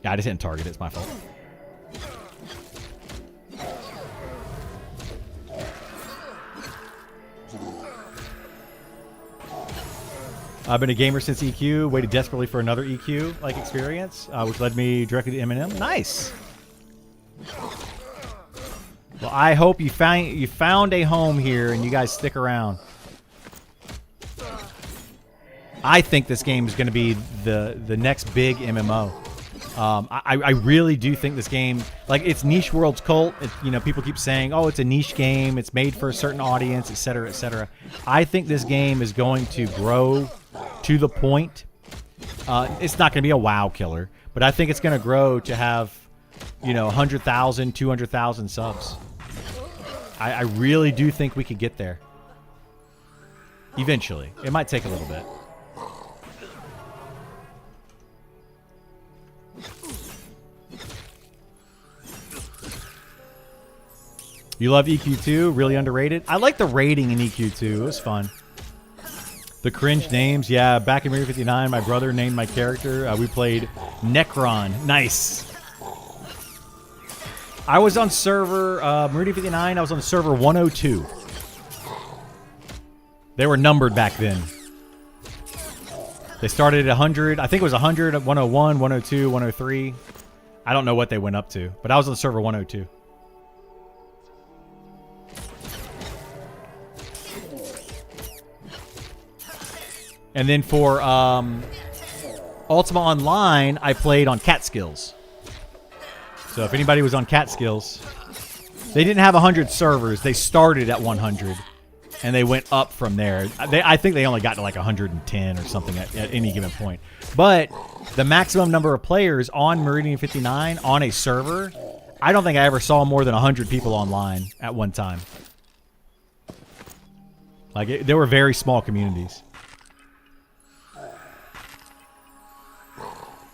Yeah, I just didn't target it. It's my fault. I've been a gamer since EQ. Waited desperately for another EQ-like experience, which led me directly to M&M. Nice. Well, I hope you found a home here and you guys stick around. I think this game is going to be the next big MMO. I really do think this game, like, it's Niche World's cult. People keep saying, oh, it's a niche game. It's made for a certain audience, et cetera, et cetera. I think this game is going to grow to the point. It's not going to be a WoW killer, but I think it's going to grow to have, 100,000, 200,000 subs. I really do think we could get there. Eventually. It might take a little bit. You love EQ2? Really underrated? I like the rating in EQ2. It was fun. The cringe names. Yeah, back in Mario 59, my brother named my character. We played Necron. Nice. I was on server, Meridian 59, I was on server 102. They were numbered back then. They started at 100. I think it was 100, 101, 102, 103. I don't know what they went up to, but I was on server 102. And then for Ultima Online, I played on Catskills. So if anybody was on Catskills, they didn't have 100 servers. They started at 100, and they went up from there. I think they only got to like 110 or something at any given point. But the maximum number of players on Meridian 59 on a server, I don't think I ever saw more than 100 people online at one time. Like, there were very small communities.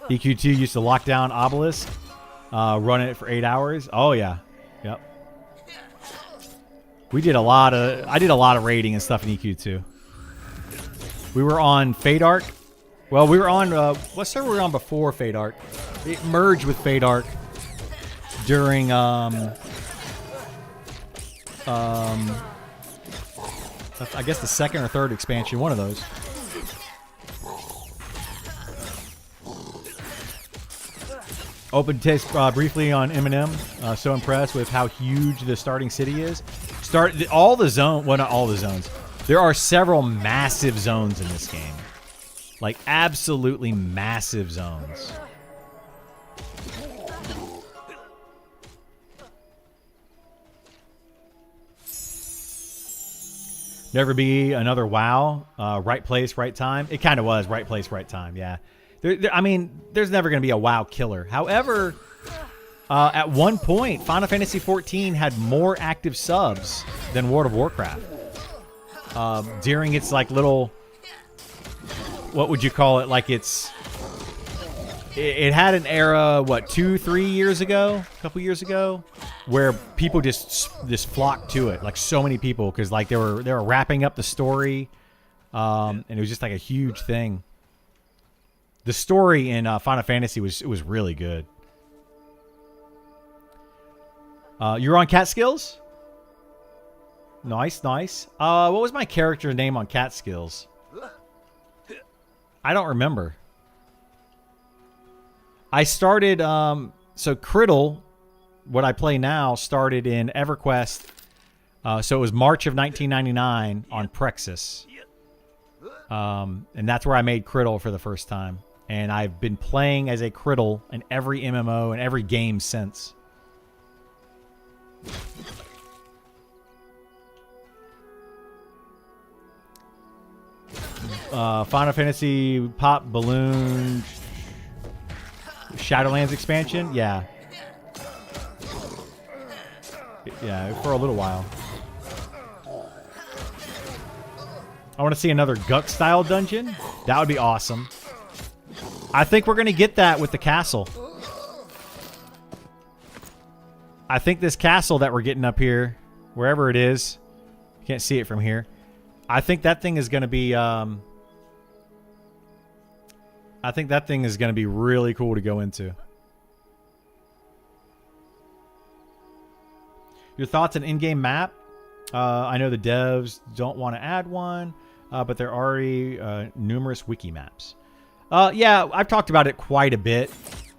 EQ2 used to lock down Obelisk. Run it for 8 hours. Oh yeah, yep. I did a lot of raiding and stuff in EQ2. We were on Fadark. Well, we were on what server were we on before Fadark? It merged with Fadark during I guess the second or third expansion, one of those. Open test briefly on Eminem. So impressed with how huge the starting city is. All the zone. Well, not all the zones. There are several massive zones in this game, like absolutely massive zones. Never be another WoW. Right place, right time. It kind of was right place, right time. Yeah. I mean, there's never going to be a WoW killer. However, at one point, Final Fantasy XIV had more active subs than World of Warcraft. During its like little, what would you call it? Like it had an era, what, 2-3 years ago, a couple years ago, where people just flocked to it, like so many people, because like they were wrapping up the story, and it was just like a huge thing. The story in Final Fantasy was really good. You're on Catskills? Nice, nice. What was my character name on Catskills? I don't remember. I started, so Criddle, what I play now, started in EverQuest. So it was March of 1999 on Prexis. And that's where I made Criddle for the first time. And I've been playing as a Criddle in every MMO and every game since. Final Fantasy Pop Balloon Shadowlands expansion? Yeah. Yeah, for a little while. I want to see another Guk-style dungeon. That would be awesome. I think we're going to get that with the castle. I think this castle that we're getting up here, wherever it is, you can't see it from here. I think that thing is going to be, I think that thing is going to be really cool to go into. Your thoughts on in-game map? I know the devs don't want to add one, but there are already numerous wiki maps. Yeah, I've talked about it quite a bit.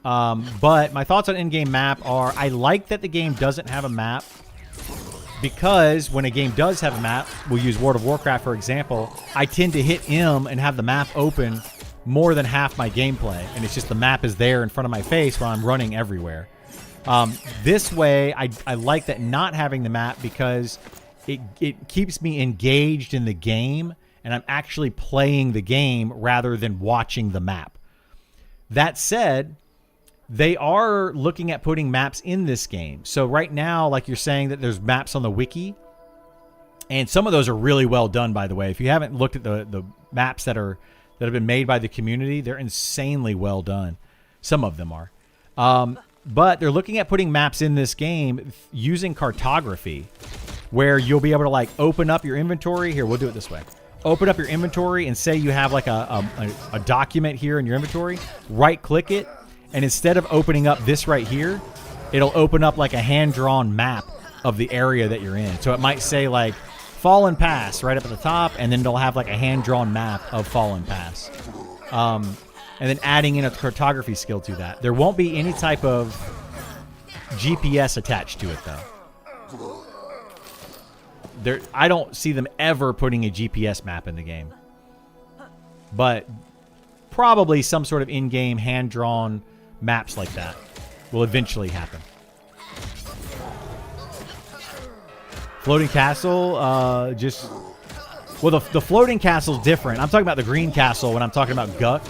But my thoughts on in-game map are, I like that the game doesn't have a map, because when a game does have a map, we'll use World of Warcraft for example, I tend to hit M and have the map open more than half my gameplay. And it's just the map is there in front of my face while I'm running everywhere. This way, I like that not having the map, because it keeps me engaged in the game, and I'm actually playing the game rather than watching the map. That said, They are looking at putting maps in this game. So right now, like you're saying that there's maps on the wiki, and some of those are really well done, by the way. If you haven't looked at the maps that have been made by the community, they're insanely well done. Some of them are. But they're looking at putting maps in this game using cartography, where you'll be able to like open up your inventory. Here, we'll do it this way. Open up your inventory and say you have like a document here in your inventory. Right click it. And instead of opening up this right here, it'll open up like a hand-drawn map of the area that you're in. So it might say like Fallen Pass right up at the top, and then it'll have like a hand-drawn map of Fallen Pass. And then adding in a cartography skill to that. There won't be any type of GPS attached to it, though. I don't see them ever putting a GPS map in the game. But probably some sort of in-game hand-drawn maps like that will eventually happen. Floating castle, well, the floating castle's different. I'm talking about the green castle when I'm talking about Guck.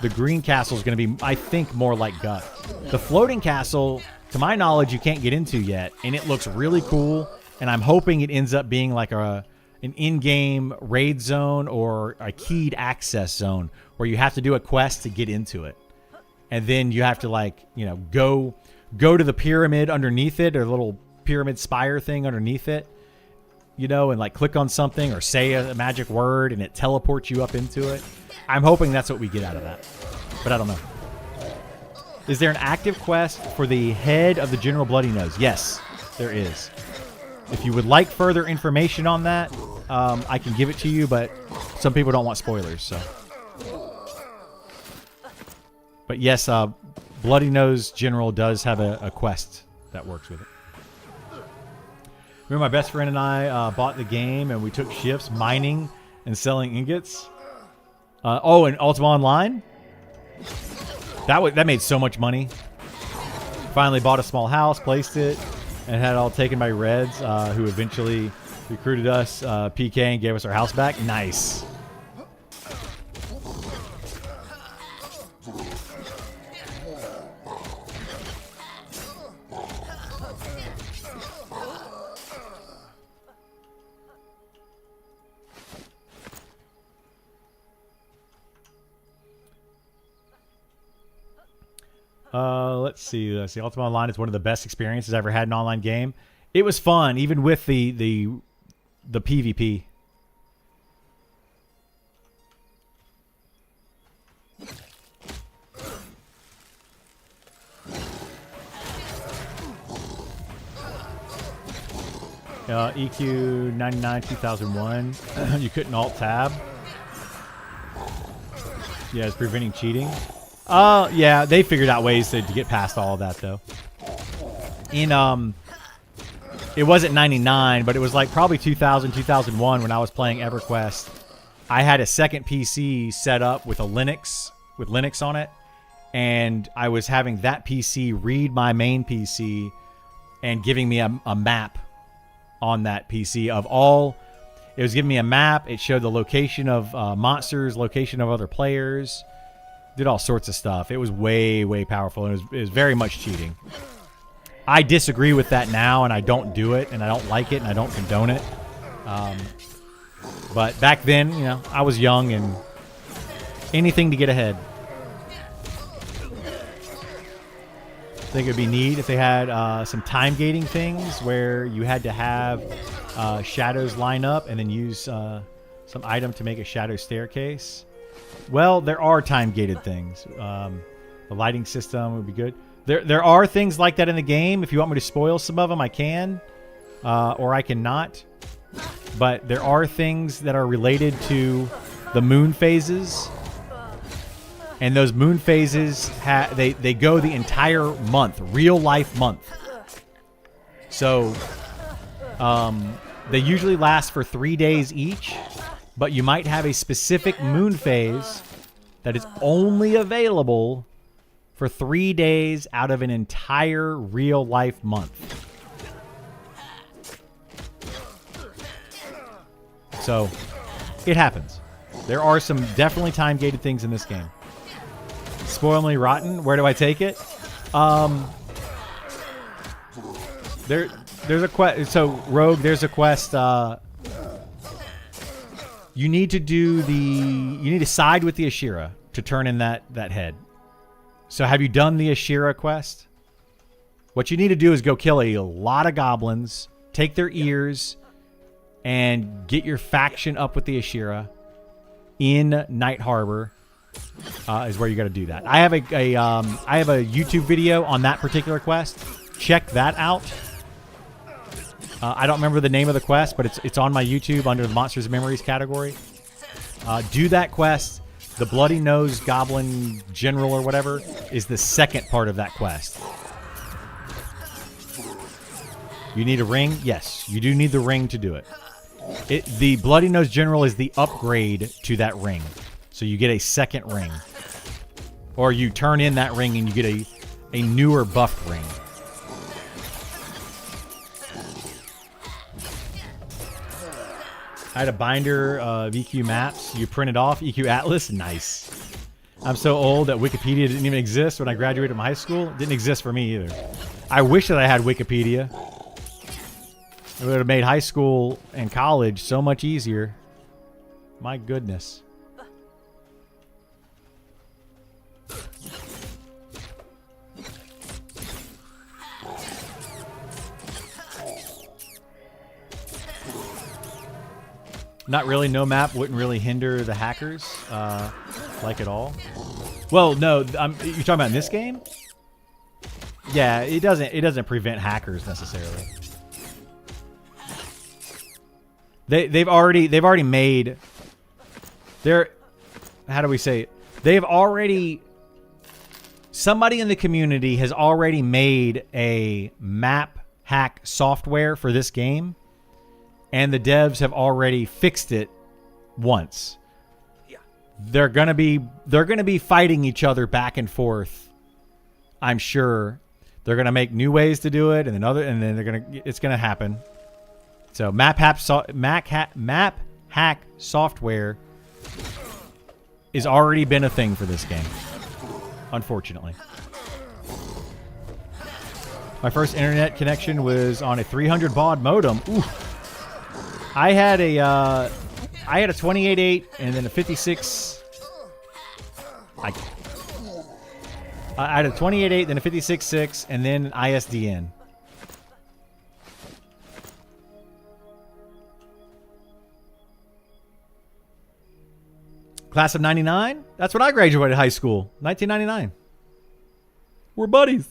The green castle is going to be, I think, more like Guck. The floating castle, to my knowledge, you can't get into yet, and it looks really cool, and I'm hoping it ends up being like an in-game raid zone or a keyed access zone where you have to do a quest to get into it. And then you have to, like, you know, go to the pyramid underneath it, or the little pyramid spire thing underneath it, you know, and like click on something or say a magic word and it teleports you up into it. I'm hoping that's what we get out of that, but I don't know. Is there an active quest for the head of the General Bloody Nose? Yes, there is. If you would like further information on that, I can give it to you, but some people don't want spoilers, so. But yes, Bloody Nose General does have a quest that works with it. Remember, my best friend and I bought the game, and we took shifts mining and selling ingots. And Ultima Online? That made so much money. Finally bought a small house, placed it, and had it all taken by Reds, who eventually recruited us, PK, and gave us our house back. Nice. Let's see. Ultima Online is one of the best experiences I've ever had in an online game. It was fun, even with the PvP. EQ 99 2001. You couldn't alt tab. Yeah, it's preventing cheating. Yeah, they figured out ways to get past all of that, though. It wasn't 99, but it was like probably 2000, 2001 when I was playing EverQuest. I had a second PC set up with Linux on it, and I was having that PC read my main PC and giving me a map on that PC of all. It was giving me a map. It showed the location of monsters, location of other players. Did all sorts of stuff. It was way, way powerful. And it was very much cheating. I disagree with that now, and I don't do it, and I don't like it, and I don't condone it. But back then, you know, I was young, and anything to get ahead. I think it'd be neat if they had some time gating things where you had to have shadows line up and then use some item to make a shadow staircase. Well, there are time-gated things. The lighting system would be good. There are things like that in the game. If you want me to spoil some of them, I can. Or I cannot. But there are things that are related to the moon phases. And those moon phases, they go the entire month. Real-life month. So, they usually last for 3 days each. But you might have a specific moon phase that is only available for 3 days out of an entire real-life month. So, it happens. There are some definitely time-gated things in this game. Spoil me rotten. Where do I take it? There's a quest. So Rogue, there's a quest. You need to do the. You need to side with the Ashira to turn in that head. So have you done the Ashira quest? What you need to do is go kill a lot of goblins, take their ears, and get your faction up with the Ashira in Night Harbor. Is where you got to do that. I have a YouTube video on that particular quest. Check that out. I don't remember the name of the quest, but it's on my YouTube under the Monsters and Memories category. Do that quest. The Bloody Nose Goblin General or whatever is the second part of that quest. You need a ring? Yes, you do need the ring to do it. The Bloody Nose General is the upgrade to that ring. So you get a second ring. Or you turn in that ring and you get a newer buffed ring. I had a binder of EQ maps. You print it off. EQ Atlas. Nice. I'm so old that Wikipedia didn't even exist when I graduated from high school. It didn't exist for me either. I wish that I had Wikipedia. It would have made high school and college so much easier. My goodness. Not really. No map wouldn't really hinder the hackers, like at all. Well, no. You're talking about in this game? Yeah, it doesn't. It doesn't prevent hackers necessarily. They've already made. They're. How do we say it? They've already. Somebody in the community has already made a map hack software for this game. And the devs have already fixed it once. Yeah. They're gonna be fighting each other back and forth. I'm sure they're gonna make new ways to do it, and then it's gonna happen. So map hack software is already been a thing for this game, unfortunately. My first internet connection was on a 300 baud modem. Ooh. I had a 28.8 and then a 56. I had a 28.8, then a 56.6, and then ISDN. Class of 99? That's when I graduated high school. 1999. We're buddies.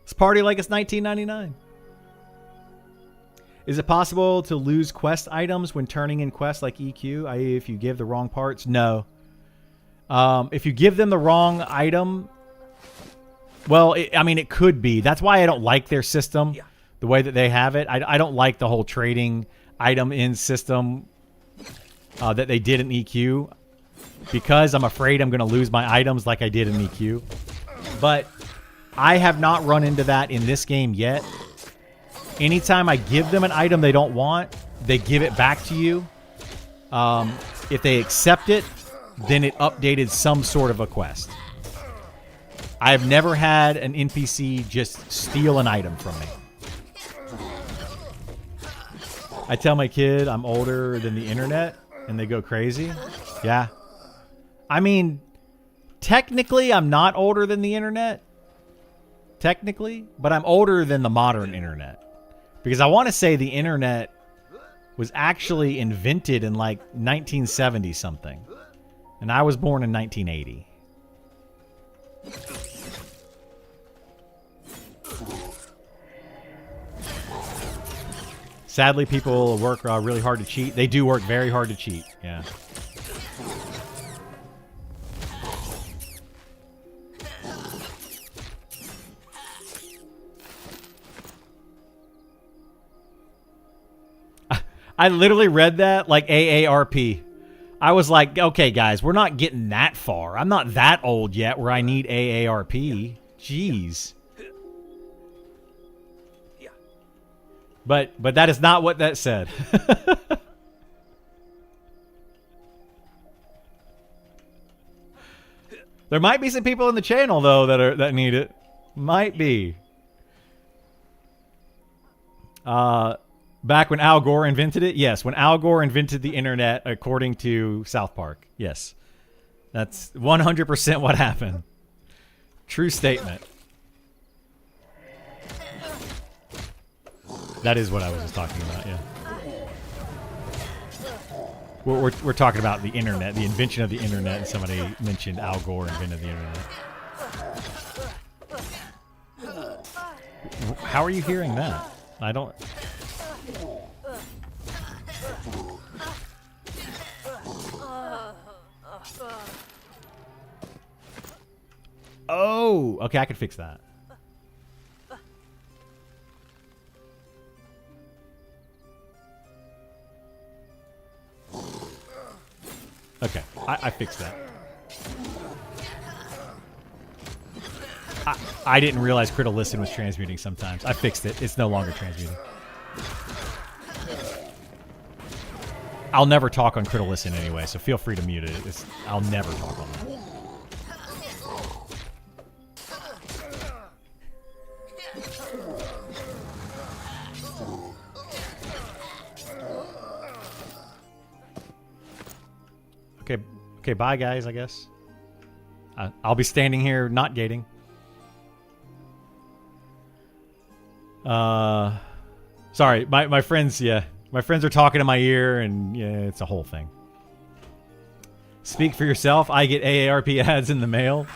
Let's party like it's 1999. Is it possible to lose quest items when turning in quests like EQ, i.e. if you give the wrong parts? No. If you give them the wrong item, well, it could be. That's why I don't like their system, the way that they have it. I don't like the whole trading item in system that they did in EQ, because I'm afraid I'm going to lose my items like I did in EQ. But I have not run into that in this game yet. Anytime I give them an item they don't want, they give it back to you. If they accept it, then it updated some sort of a quest. I have never had an NPC just steal an item from me. I tell my kid I'm older than the internet, and they go crazy. Yeah. I mean, technically, I'm not older than the internet. Technically, but I'm older than the modern internet. Because I want to say the internet was actually invented in like 1970 something. And I was born in 1980. Sadly, people work really hard to cheat. They do work very hard to cheat. Yeah. I literally read that like AARP. I was like, okay, guys, we're not getting that far. I'm not that old yet where I need AARP. Jeez. But that is not what that said. There might be some people in the channel though that need it. Might be. Back when Al Gore invented it? Yes, when Al Gore invented the internet, according to South Park. Yes. That's 100% what happened. True statement. That is what I was just talking about, yeah. We're talking about the internet, the invention of the internet, and somebody mentioned Al Gore invented the internet. How are you hearing that? I don't... Oh, okay, I can fix that. Okay, I fixed that. I didn't realize Critical Listen was transmuting sometimes. I fixed it. It's no longer transmuting. I'll never talk on Critical Listen anyway, so feel free to mute it. I'll never talk on that. Okay, bye guys, I guess. I'll be standing here not gating. Sorry, my friends, yeah. My friends are talking in my ear, and yeah, it's a whole thing. Speak for yourself. I get AARP ads in the mail.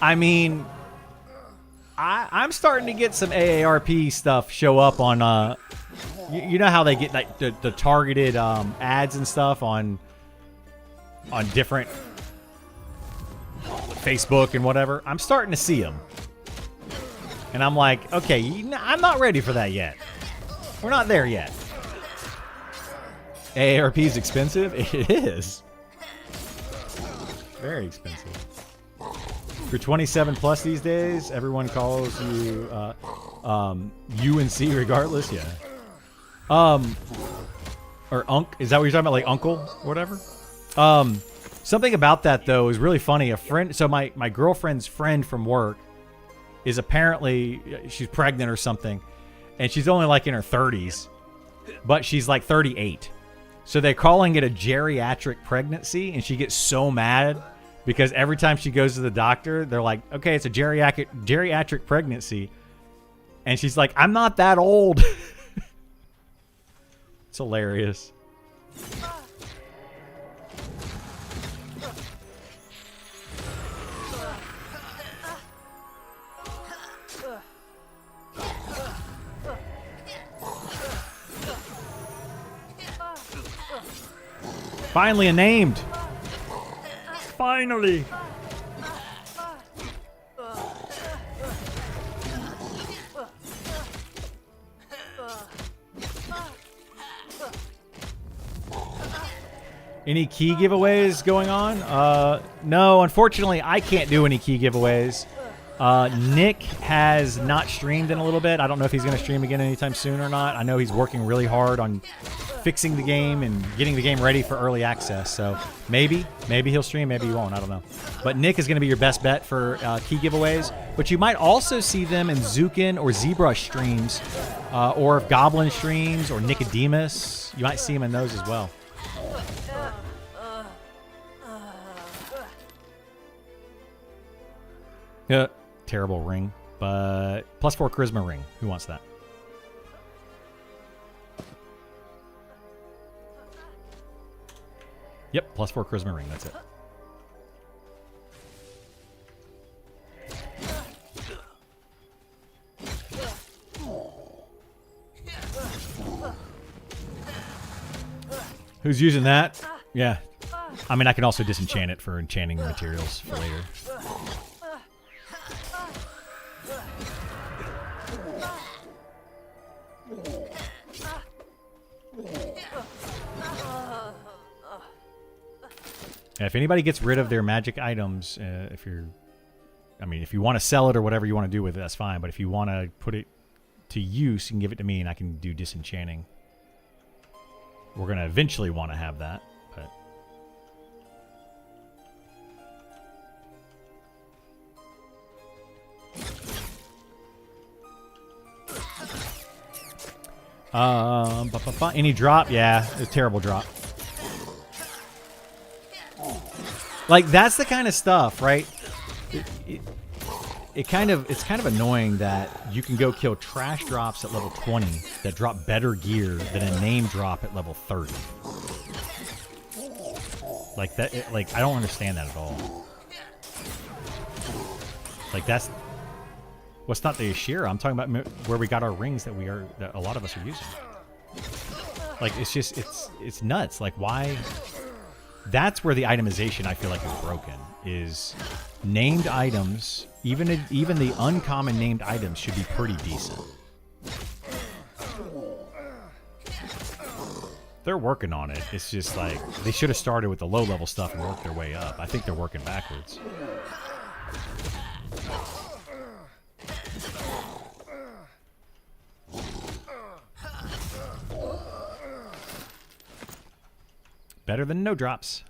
I mean, I'm starting to get some AARP stuff show up on, you know how they get like the targeted ads and stuff on different Facebook and whatever. I'm starting to see them. And I'm like, okay, I'm not ready for that yet. We're not there yet. AARP is expensive? It is. Very expensive. For 27 plus these days, everyone calls you UNC regardless. Yeah. Or Unc. Is that what you're talking about? Like Uncle or whatever? Something about that though is really funny. A friend, so my girlfriend's friend from work is apparently, she's pregnant or something, and she's only like in her 30s, but she's like 38. So they're calling it a geriatric pregnancy, and she gets so mad because every time she goes to the doctor, they're like, okay, it's a geriatric pregnancy. And she's like, I'm not that old. It's hilarious. Finally a named. Finally. Any key giveaways going on? No, unfortunately, I can't do any key giveaways. Nick has not streamed in a little bit. I don't know if he's going to stream again anytime soon or not. I know he's working really hard on fixing the game and getting the game ready for early access. So maybe he'll stream, maybe he won't. I don't know. But Nick is going to be your best bet for key giveaways. But you might also see them in Zukin or ZBrush streams, or if Goblin streams or Nicodemus. You might see him in those as well. Yeah, terrible ring, but +4 charisma ring. Who wants that? Yep, +4 charisma ring. That's it. Who's using that? Yeah. I mean, I can also disenchant it for enchanting materials for later. If anybody gets rid of their magic items, if you want to sell it or whatever you want to do with it, that's fine. But if you want to put it to use, you can give it to me and I can do disenchanting. We're going to eventually want to have that, but... Any drop? Yeah, a terrible drop. Like, that's the kind of stuff, right? It's kind of annoying that you can go kill trash drops at level 20 that drop better gear than a name drop at level 30. Like that, like I don't understand that at all. Like that's what's not the Ashira. I'm talking about where we got our rings that a lot of us are using. Like it's just it's nuts. Like why? That's where the itemization I feel like is broken. Is named items, even the uncommon named items should be pretty decent. They're working on it. It's just like they should have started with the low level stuff and worked their way up. I think they're working backwards. Better than no drops.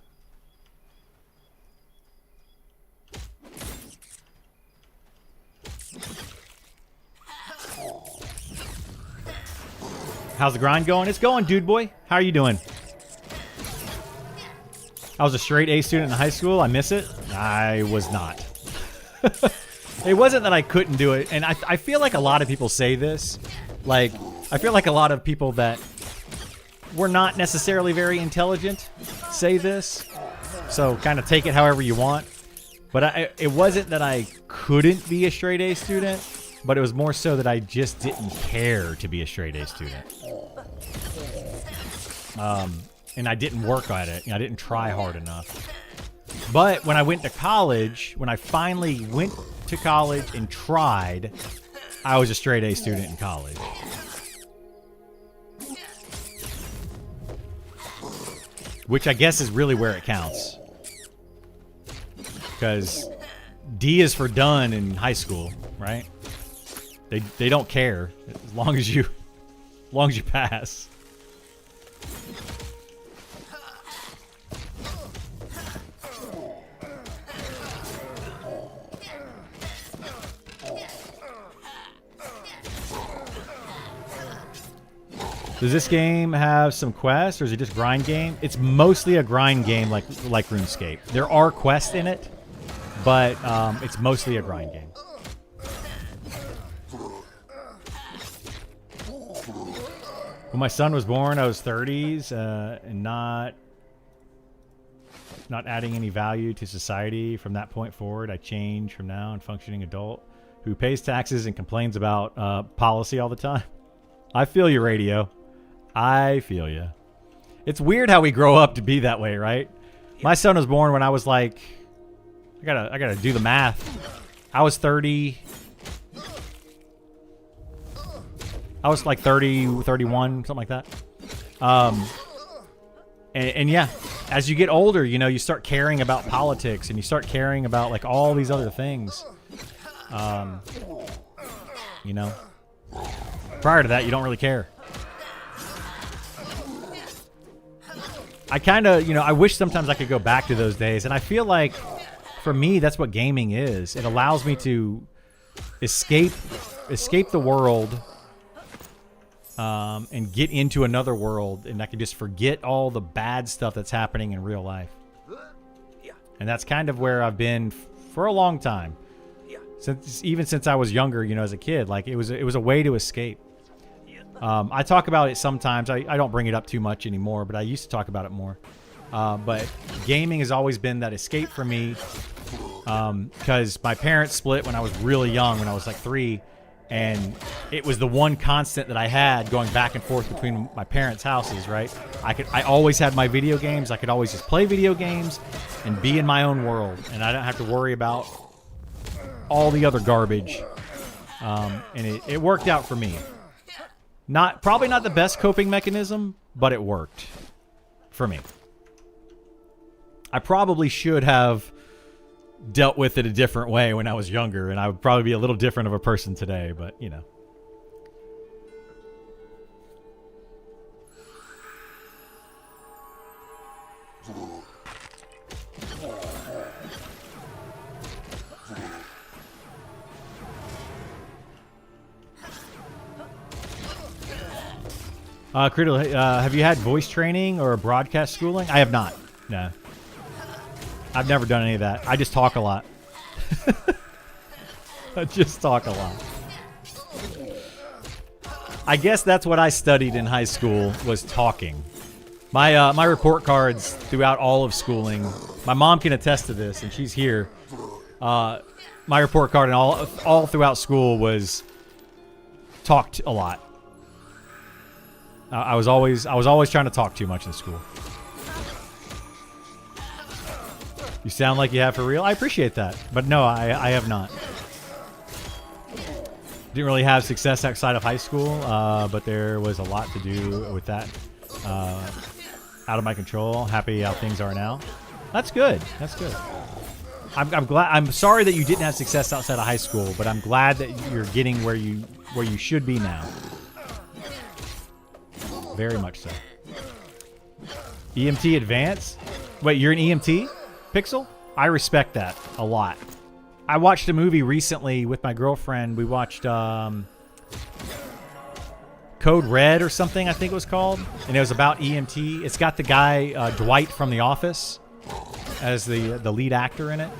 How's the grind going? It's going, dude boy. How are you doing? I was a straight A student in high school. I miss it. I was not. It wasn't that I couldn't do it. And I feel like a lot of people say this. Like, I feel like a lot of people that were not necessarily very intelligent say this. So kind of take it however you want. But it wasn't that I couldn't be a straight A student. But it was more so that I just didn't care to be a straight A student. And I didn't work at it. I didn't try hard enough. But when I went to college, when I finally went to college and tried, I was a straight A student in college. Which I guess is really where it counts. Because D is for done in high school, right? They don't care as long as you pass. Does this game have some quests, or is it just grind game? It's mostly a grind game, like RuneScape. There are quests in it, but it's mostly a grind game. When my son was born, I was 30s and not adding any value to society. From that point forward, I changed from now and functioning adult who pays taxes and complains about policy all the time. I feel you, radio. I feel you. It's weird how we grow up to be that way, right? My son was born when I was like, I gotta do the math. I was 30. I was like 30, 31, something like that. And yeah, as you get older, you know, you start caring about politics and you start caring about like all these other things. You know, prior to that, you don't really care. I kind of, you know, I wish sometimes I could go back to those days. And I feel like for me, that's what gaming is. It allows me to escape the world. And get into another world, and I can just forget all the bad stuff that's happening in real life. And that's kind of where I've been for a long time. Even since I was younger, you know, as a kid, like it was a way to escape. I talk about it sometimes. I don't bring it up too much anymore, but I used to talk about it more. But gaming has always been that escape for me, because my parents split when I was really young, when I was like 3. And it was the one constant that I had going back and forth between my parents' houses, right? I always had my video games. I could always just play video games and be in my own world. And I don't have to worry about all the other garbage. And it worked out for me. Probably not the best coping mechanism, but it worked for me. I probably should have dealt with it a different way when I was younger, and I would probably be a little different of a person today, but you know. Criddle, have you had voice training or broadcast schooling? I have not. No. I've never done any of that. I just talk a lot. I just talk a lot. I guess that's what I studied in high school, was talking. My report cards throughout all of schooling, my mom can attest to this, and she's here. My report card and all throughout school was talked a lot. I was always trying to talk too much in school. You sound like you have for real. I appreciate that, but no, I have not. Didn't really have success outside of high school, but there was a lot to do with that. Out of my control. Happy how things are now. That's good. That's good. I'm glad. I'm sorry that you didn't have success outside of high school, but I'm glad that you're getting where you should be now. Very much so. EMT Advance? Wait, you're an EMT, Pixel? I respect that a lot. I watched a movie recently with my girlfriend. We watched Code Red or something, I think it was called. And it was about EMT. It's got the guy, Dwight from The Office, as the lead actor in it.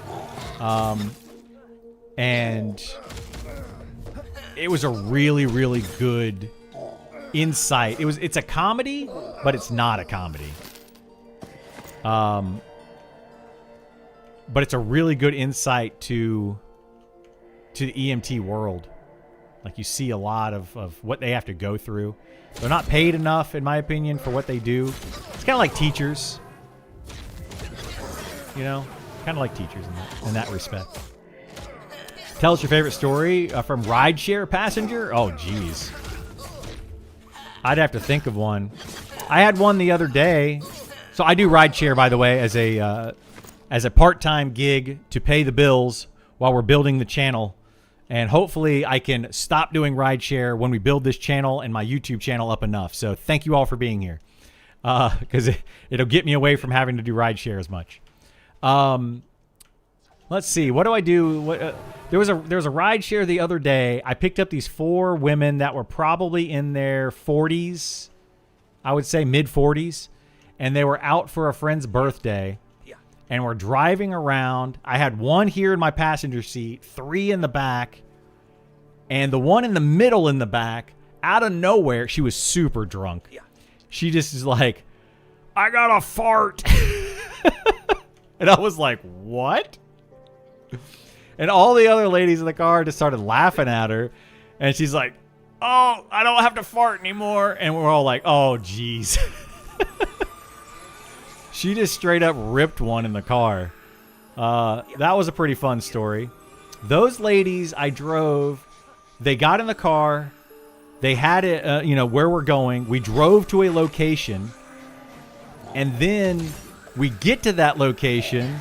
And it was a really, really good insight. It's a comedy, but it's not a comedy. But it's a really good insight to the EMT world. Like, you see a lot of what they have to go through. They're not paid enough, in my opinion, for what they do. It's kind of like teachers. You know? Kind of like teachers in that respect. Tell us your favorite story from rideshare passenger? Oh, geez. I'd have to think of one. I had one the other day. So I do rideshare, by the way, as a part-time gig to pay the bills while we're building the channel. And hopefully I can stop doing rideshare when we build this channel and my YouTube channel up enough. So thank you all for being here. Because it'll get me away from having to do rideshare as much. Let's see. What do I do? There was a rideshare the other day. I picked up these 4 women that were probably in their 40s. I would say mid-40s. And they were out for a friend's birthday. And we're driving around. I had 1 here in my passenger seat, 3 in the back, and the one in the middle in the back, out of nowhere, she was super drunk. Yeah. She just is like, I got a fart. And I was like, what? And all the other ladies in the car just started laughing at her. And she's like, oh, I don't have to fart anymore. And we're all like, oh, geez. She just straight up ripped one in the car. That was a pretty fun story. Those ladies I drove, they got in the car. They had it, where we're going. We drove to a location. And then we get to that location.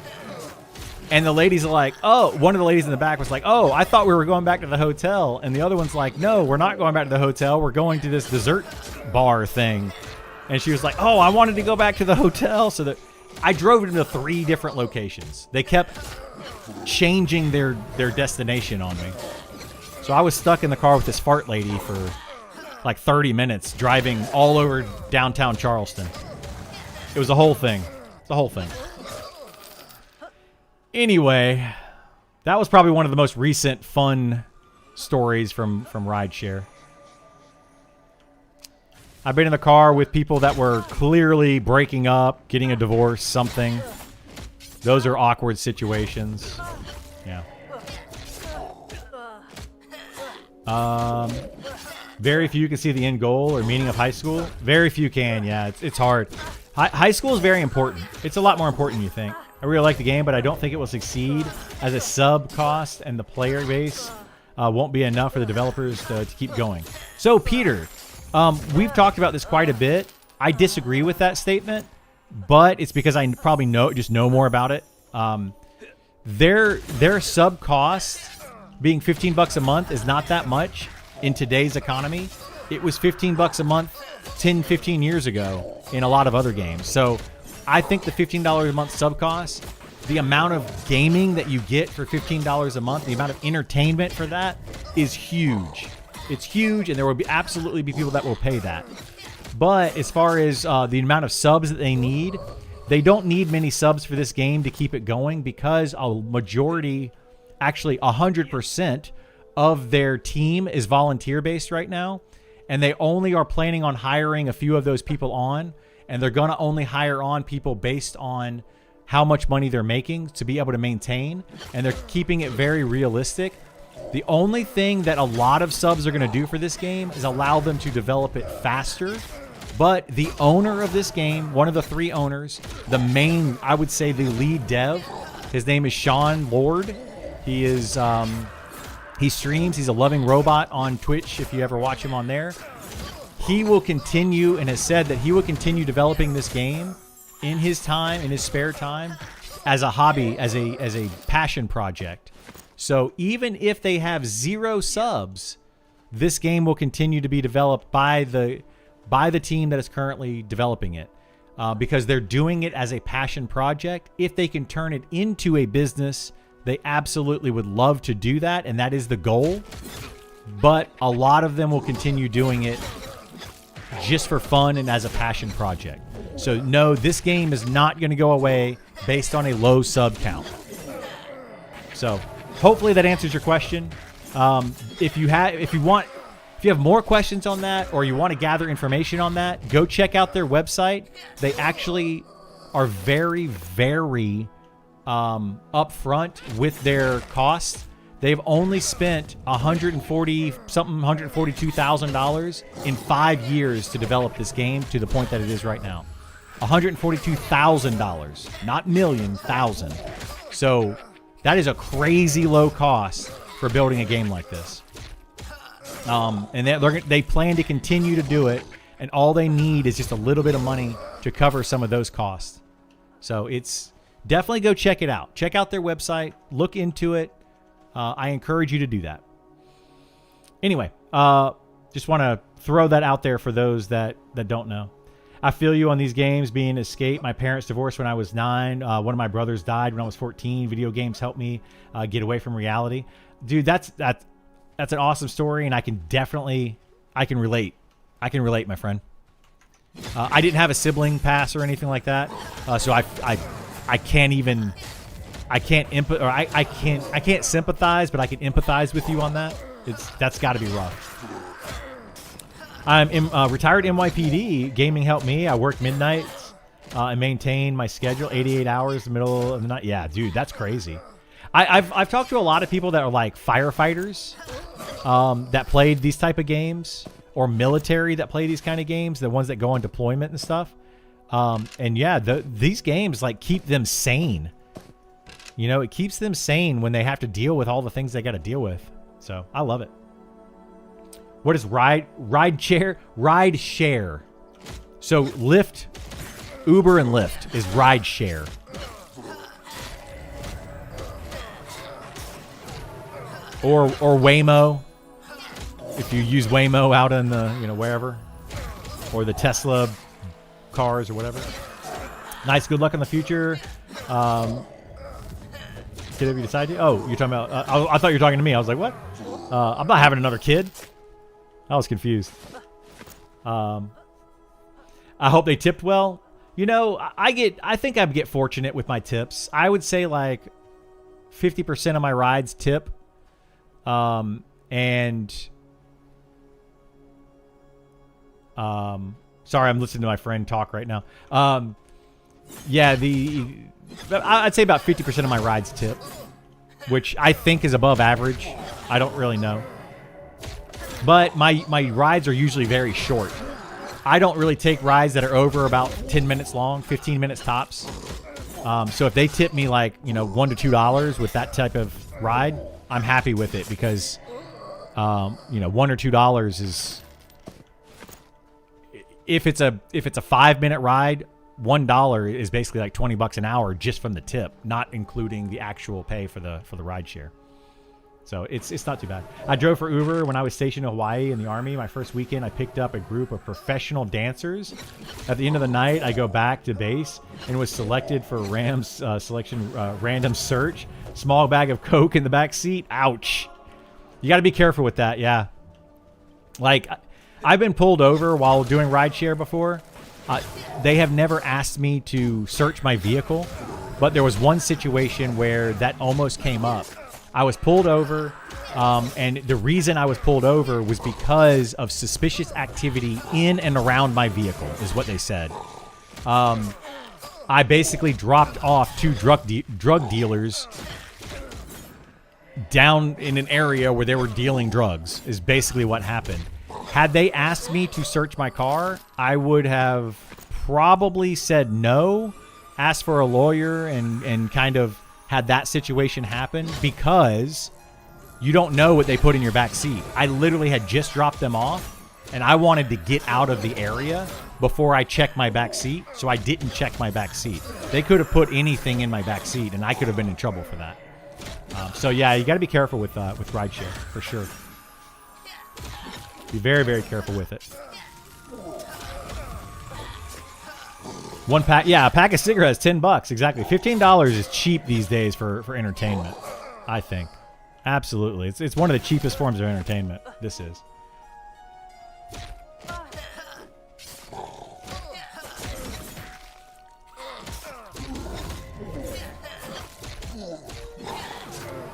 And the ladies are like, oh, one of the ladies in the back was like, oh, I thought we were going back to the hotel. And the other one's like, no, we're not going back to the hotel. We're going to this dessert bar thing. And she was like, oh, I wanted to go back to the hotel. So that I drove them to 3 different locations. They kept changing their destination on me. So I was stuck in the car with this fart lady for like 30 minutes driving all over downtown Charleston. It was a whole thing. It's a whole thing. Anyway, that was probably one of the most recent fun stories from rideshare. I've been in the car with people that were clearly breaking up, getting a divorce, something. Those are awkward situations. Yeah. Very few can see the end goal or meaning of high school. Very few can, yeah. It's hard. High school is very important. It's a lot more important than you think. I really like the game, but I don't think it will succeed as a sub cost, and the player base won't be enough for the developers to keep going. So, Peter... we've talked about this quite a bit. I disagree with that statement, but it's because I probably know more about it. Their sub cost being $15 a month is not that much in today's economy. It was $15 a month 10, 15 years ago in a lot of other games. So I think the $15 a month sub cost, the amount of gaming that you get for $15 a month, the amount of entertainment for that is huge. It's huge, and there will absolutely be people that will pay that. But as far as the amount of subs that they need, they don't need many subs for this game to keep it going because a majority, actually 100% of their team is volunteer-based right now. And they only are planning on hiring a few of those people on. And they're going to only hire on people based on how much money they're making to be able to maintain. And they're keeping it very realistic. The only thing that a lot of subs are going to do for this game is allow them to develop it faster. But the owner of this game, one of the 3 owners, the main, I would say the lead dev, his name is Sean Lord. He is, he streams. He's a loving robot on Twitch if you ever watch him on there. He will continue and has said that he will continue developing this game in his time, in his spare time, as a hobby, as a passion project. So even if they have 0 subs, this game will continue to be developed by the team that is currently developing it, because they're doing it as a passion project. If they can turn it into a business, they absolutely would love to do that, and that is the goal. But a lot of them will continue doing it just for fun and as a passion project. So no, this game is not going to go away based on a low sub count. So hopefully that answers your question. If you have more questions on that, or you want to gather information on that, go check out their website. They actually are very, very upfront with their costs. They've only spent $142,000 in 5 years to develop this game to the point that it is right now. $142,000, not million, thousand. So that is a crazy low cost for building a game like this. And they plan to continue to do it, and all they need is just a little bit of money to cover some of those costs. So it's definitely go check it out. Check out their website. Look into it. I encourage you to do that. Anyway, just want to throw that out there for those that don't know. I feel you on these games being escape. My parents divorced when I was 9. One of my brothers died when I was 14. Video games helped me get away from reality. Dude, that's an awesome story, and I can relate. I can relate, my friend. I didn't have a sibling pass or anything like that, so I can't sympathize, but I can empathize with you on that. That's got to be rough. I'm retired NYPD. Gaming helped me. I work midnights and maintain my schedule, 88 hours in the middle of the night. Yeah, dude, that's crazy. I've talked to a lot of people that are like firefighters that played these type of games, or military that play these kind of games, the ones that go on deployment and stuff. And yeah, these games like keep them sane. You know, it keeps them sane when they have to deal with all the things they got to deal with. So I love it. What is ride share? Ride share. So Lyft, Uber and Lyft is ride share. Or Waymo, if you use Waymo out in the, wherever. Or the Tesla cars or whatever. Nice, good luck in the future. Kid, have you decided? Oh, you're talking about, I thought you were talking to me. I was like, what? I'm not having another kid. I was confused. I hope they tipped well. I think I get fortunate with my tips. I would say like 50% of my rides tip. Sorry, I'm listening to my friend talk right now. Yeah, I'd say about 50% of my rides tip, which I think is above average. I don't really know. But my rides are usually very short. I don't really take rides that are over about 10 minutes long, 15 minutes tops. So if they tip me like, $1 to $2 with that type of ride, I'm happy with it because, $1 or $2 is, if it's a 5-minute ride, $1 is basically like $20 an hour just from the tip, not including the actual pay for the ride share. So it's not too bad. I drove for Uber when I was stationed in Hawaii in the Army. My first weekend, I picked up a group of professional dancers. At the end of the night, I go back to base and was selected for Rams selection random search. Small bag of Coke in the back seat. Ouch. You got to be careful with that. Yeah. Like, I've been pulled over while doing rideshare before. They have never asked me to search my vehicle, but there was one situation where that almost came up. I was pulled over, and the reason I was pulled over was because of suspicious activity in and around my vehicle, is what they said. I basically dropped off two drug dealers down in an area where they were dealing drugs, is basically what happened. Had they asked me to search my car, I would have probably said no, asked for a lawyer, and kind of had that situation happen, because you don't know what they put in your back seat. I literally had just dropped them off, and I wanted to get out of the area before I checked my back seat, so I didn't check my back seat. They could have put anything in my back seat, and I could have been in trouble for that. So yeah, you got to be careful with rideshare, for sure. Be very, very careful with it. One pack, yeah, a pack of cigarettes, $10, exactly. $15 is cheap these days for entertainment, I think. Absolutely, it's one of the cheapest forms of entertainment. This is.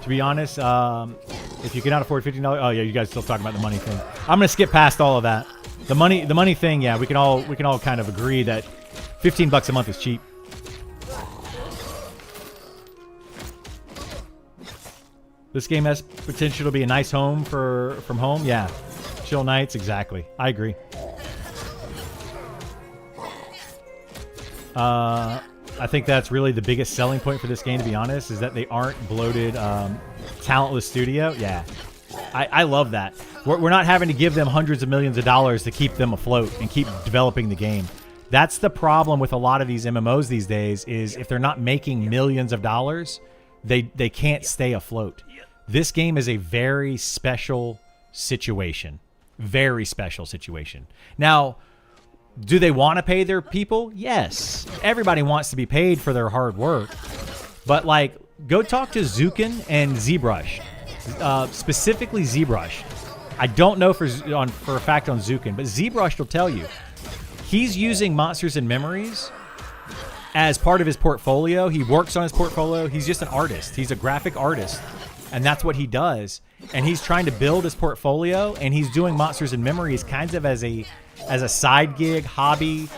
To be honest, if you cannot afford $15, oh yeah, you guys still talking about the money thing. I'm gonna skip past all of that. The money thing, yeah, we can all kind of agree that $15 a month is cheap. This game has potential to be a nice home from home. Yeah, chill nights, exactly. I agree. I think that's really the biggest selling point for this game, to be honest, is that they aren't bloated, talentless studio. Yeah, I love that. We're not having to give them hundreds of millions of dollars to keep them afloat and keep developing the game. That's the problem with a lot of these MMOs these days, is if they're not making millions of dollars, they can't stay afloat. This game is a very special situation. Very special situation. Now, do they want to pay their people? Yes. Everybody wants to be paid for their hard work. But, like, go talk to Zukin and ZBrush. Specifically ZBrush. I don't know for a fact on Zukin, but ZBrush will tell you. He's using Monsters and Memories as part of his portfolio. He works on his portfolio. He's just an artist. He's a graphic artist. And that's what he does. And he's trying to build his portfolio, and he's doing Monsters and Memories kind of as a side gig, hobby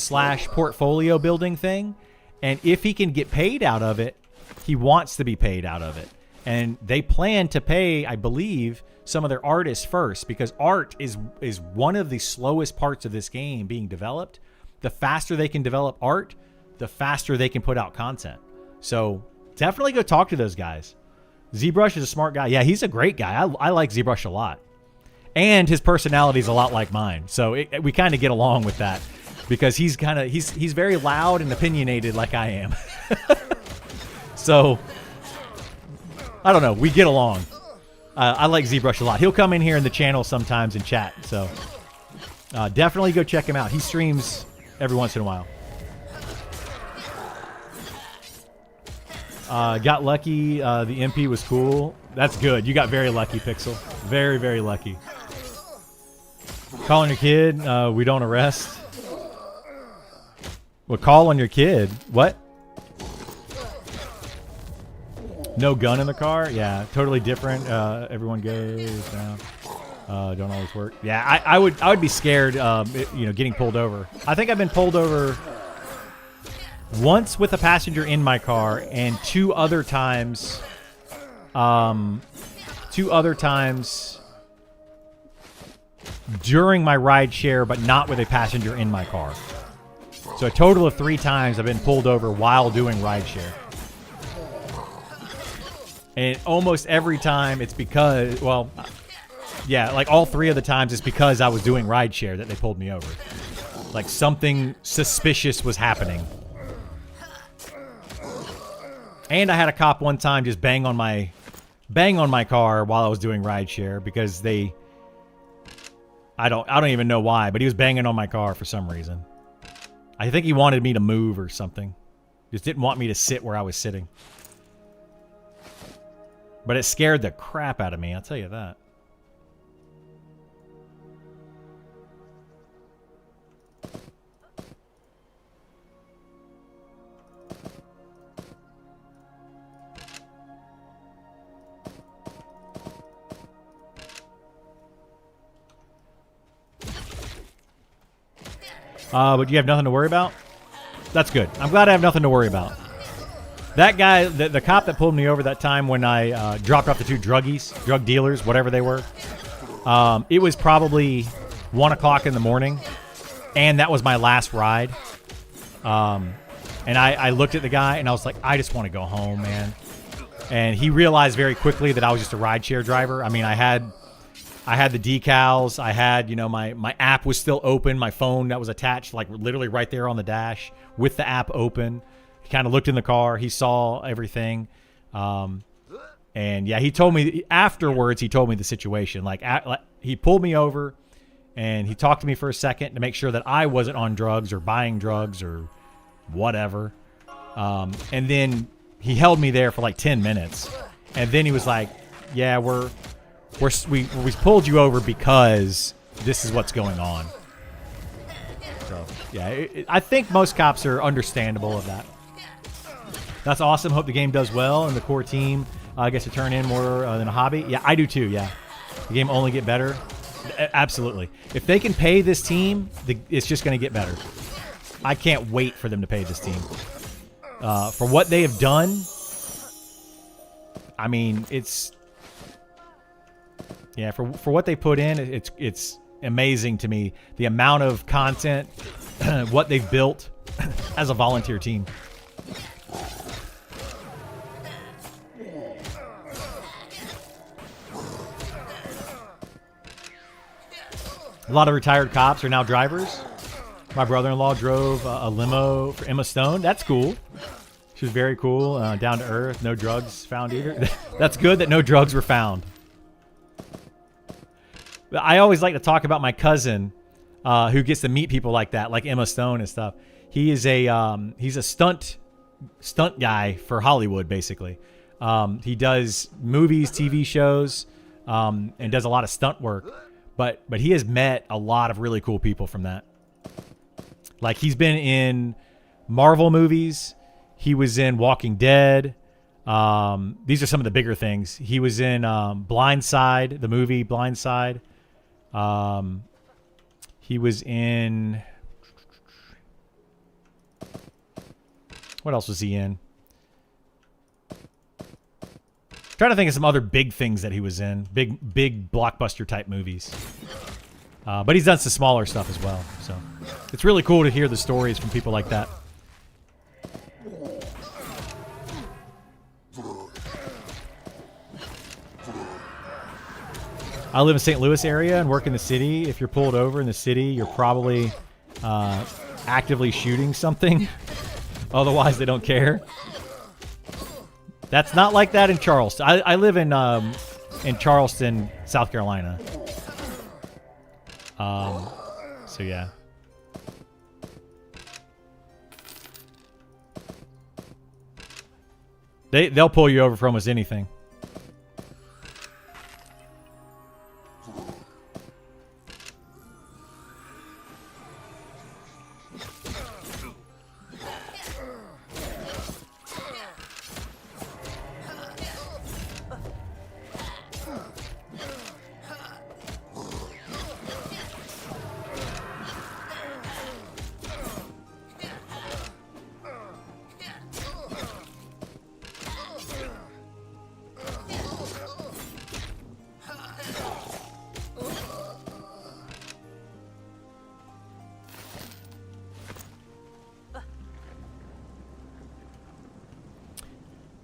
/ portfolio building thing. And if he can get paid out of it, he wants to be paid out of it. And they plan to pay, I believe, some of their artists first, because art is one of the slowest parts of this game being developed. The faster they can develop art, the faster they can put out content. So definitely go talk to those guys. ZBrush is a smart guy. Yeah, he's a great guy. I like ZBrush a lot. And his personality is a lot like mine. So we kind of get along with that, because he's very loud and opinionated like I am. So I don't know. We get along. I like ZBrush a lot. He'll come in here in the channel sometimes and chat. So definitely go check him out. He streams every once in a while. Got lucky. The MP was cool. That's good. You got very lucky, Pixel. Very, very lucky. Calling your kid. We don't arrest. Well, call on your kid. What? No gun in the car? Yeah, totally different. Everyone goes down. Don't always work. Yeah, I would be scared. Getting pulled over. I think I've been pulled over once with a passenger in my car, and two other times during my ride share, but not with a passenger in my car. So a total of 3 times I've been pulled over while doing ride share. And almost every time it's because, well, yeah, like all 3 of the times it's because I was doing ride share that they pulled me over. Like something suspicious was happening. And I had a cop one time just bang on my car while I was doing rideshare, because I don't even know why, but he was banging on my car for some reason. I think he wanted me to move or something. Just didn't want me to sit where I was sitting. But it scared the crap out of me, I'll tell you that. But you have nothing to worry about? That's good. I'm glad I have nothing to worry about. That guy, the cop that pulled me over that time when I dropped off the two drug dealers, whatever they were, it was probably 1 o'clock in the morning, and that was my last ride. And I looked at the guy, and I was like, I just want to go home, man. And he realized very quickly that I was just a rideshare driver. I mean, I had the decals. I had, my app was still open. My phone that was attached, like literally right there on the dash with the app open. He kind of looked in the car. He saw everything. And yeah, he told me afterwards, he told me the situation. Like he pulled me over and he talked to me for a second to make sure that I wasn't on drugs or buying drugs or whatever. And then he held me there for like 10 minutes. And then he was like, yeah, we pulled you over because this is what's going on. So yeah, I think most cops are understandable of that. That's awesome. Hope the game does well and the core team gets to turn in more than a hobby. Yeah, I do too. Yeah, the game only get better. Absolutely. If they can pay this team, it's just going to get better. I can't wait for them to pay this team. For what they have done, I mean, it's... Yeah, for what they put in, it's amazing to me. The amount of content, what they've built as a volunteer team. A lot of retired cops are now drivers. My brother-in-law drove a limo for Emma Stone. That's cool. She was very cool, down to earth. No drugs found either. That's good that no drugs were found. I always like to talk about my cousin who gets to meet people like that, like Emma Stone and stuff. He is he's a stunt guy for Hollywood, basically. He does movies, TV shows, and does a lot of stunt work. But he has met a lot of really cool people from that. Like he's been in Marvel movies. He was in Walking Dead. These are some of the bigger things. He was in Blindside, the movie Blindside. He was in... What else was he in? Trying to think of some other big things that he was in. Big blockbuster type movies. But he's done some smaller stuff as well. So it's really cool to hear the stories from people like that. I live in St. Louis area and work in the city. If you're pulled over in the city, you're probably actively shooting something. Otherwise, they don't care. That's not like that in Charleston. I live in Charleston, South Carolina. So yeah. They'll pull you over for almost anything.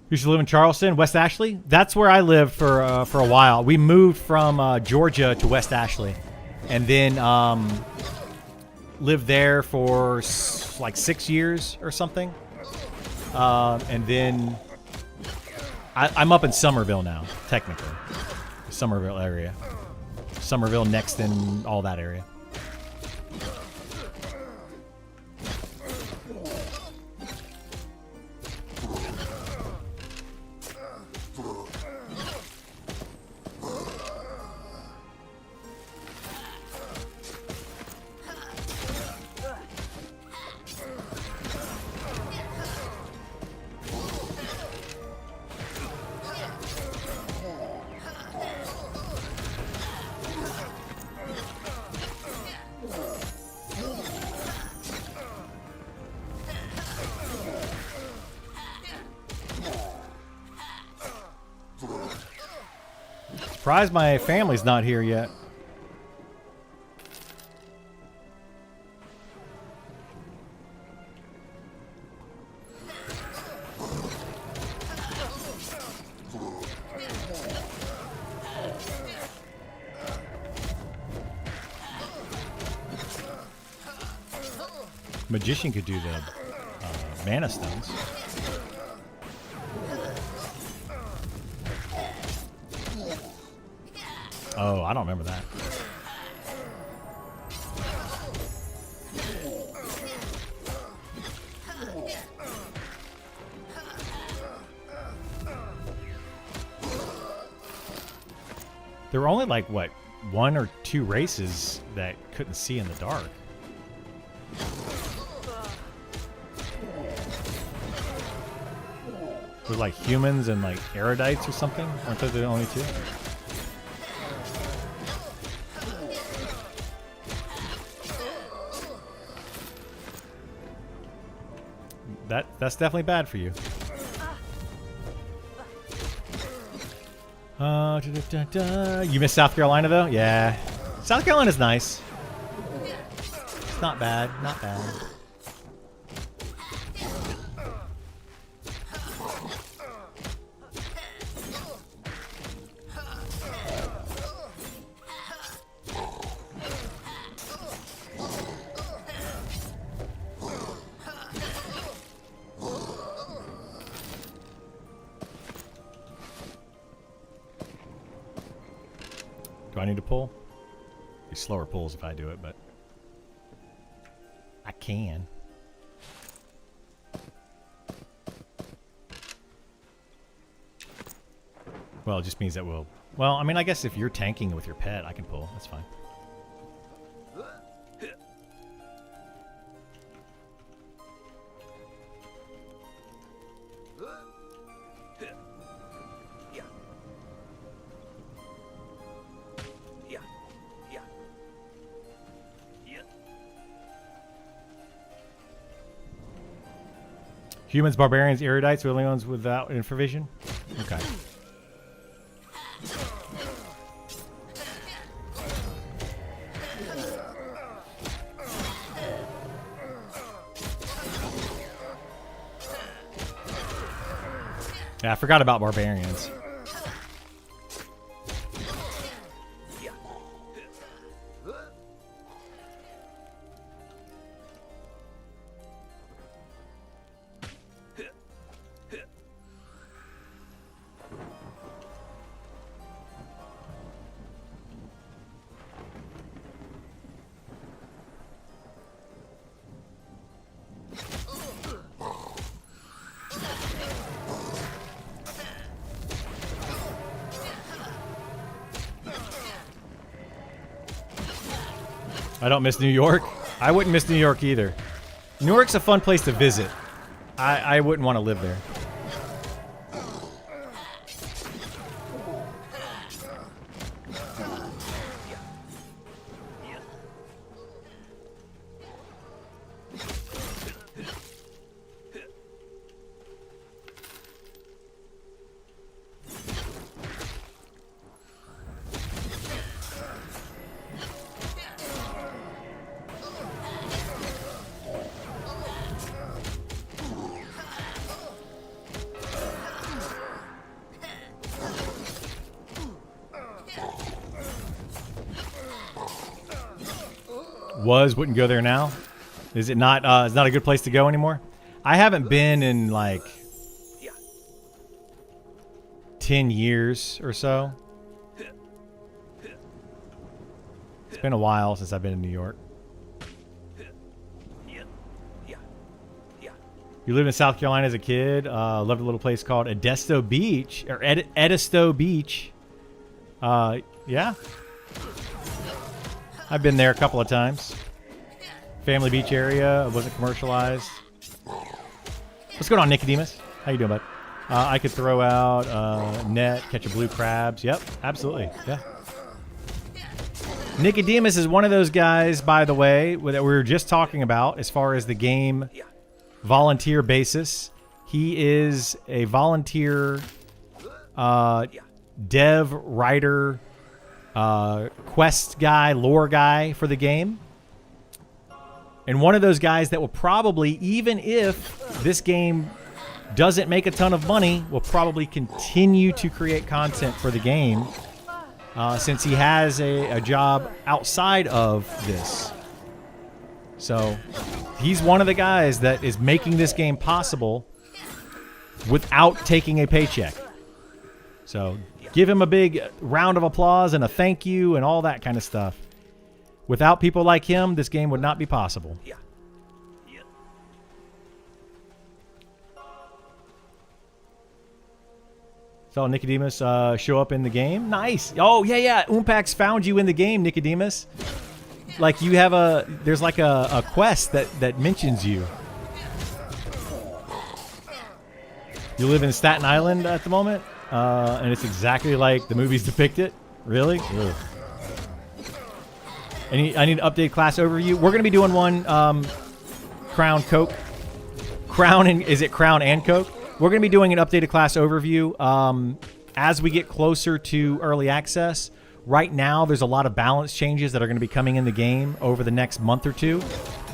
You used to live in Charleston, West Ashley? That's where I lived for a while. We moved from Georgia to West Ashley. And then lived there for like 6 years or something. And then I'm up in Somerville now, technically. Somerville area. Somerville, Nexton, all that area. Surprised my family's not here yet. Magician could do the mana stones. Oh, I don't remember that. There were only like, what, 1 or 2 races that couldn't see in the dark. With like humans and like erudites or something? Aren't those the only 2? That's definitely bad for you. You miss South Carolina though? Yeah. South Carolina's nice. It's not bad. Not bad. Do I need to pull? Be slower pulls if I do it, but I can. Well, it just means that we'll... Well, I mean, I guess if you're tanking with your pet, I can pull. That's fine. Humans, barbarians, erudites, are the only ones without infravision? Okay. Yeah, I forgot about barbarians. I don't miss New York. I wouldn't miss New York either. New York's a fun place to visit. I wouldn't want to live there. Wouldn't go there now. Is it not? It's not a good place to go anymore. I haven't been in like 10 years or so. It's been a while since I've been in New York. You lived in South Carolina as a kid. Loved a little place called Edisto Beach or Edisto Beach. Yeah. I've been there a couple of times. Family beach area. It wasn't commercialized. What's going on, Nicodemus? How you doing, bud? I could throw out net, catch a blue crabs. Yep, absolutely. Yeah. Nicodemus is one of those guys, by the way, that we were just talking about as far as the game volunteer basis. He is a volunteer dev, writer, quest guy, lore guy for the game. And one of those guys that will probably, even if this game doesn't make a ton of money, will probably continue to create content for the game since he has a job outside of this. So he's one of the guys that is making this game possible without taking a paycheck. So give him a big round of applause and a thank you and all that kind of stuff. Without people like him, this game would not be possible. Yeah. Yeah. Saw Nicodemus show up in the game. Nice. Oh, yeah. Umpax found you in the game, Nicodemus. Like you have there's like a quest that mentions you. You live in Staten Island at the moment, and it's exactly like the movies depict it. Really? Ugh. I need an updated class overview. We're going to be doing one Crown Coke. Is it Crown and Coke? We're going to be doing an updated class overview as we get closer to early access. Right now, there's a lot of balance changes that are going to be coming in the game over the next month or two.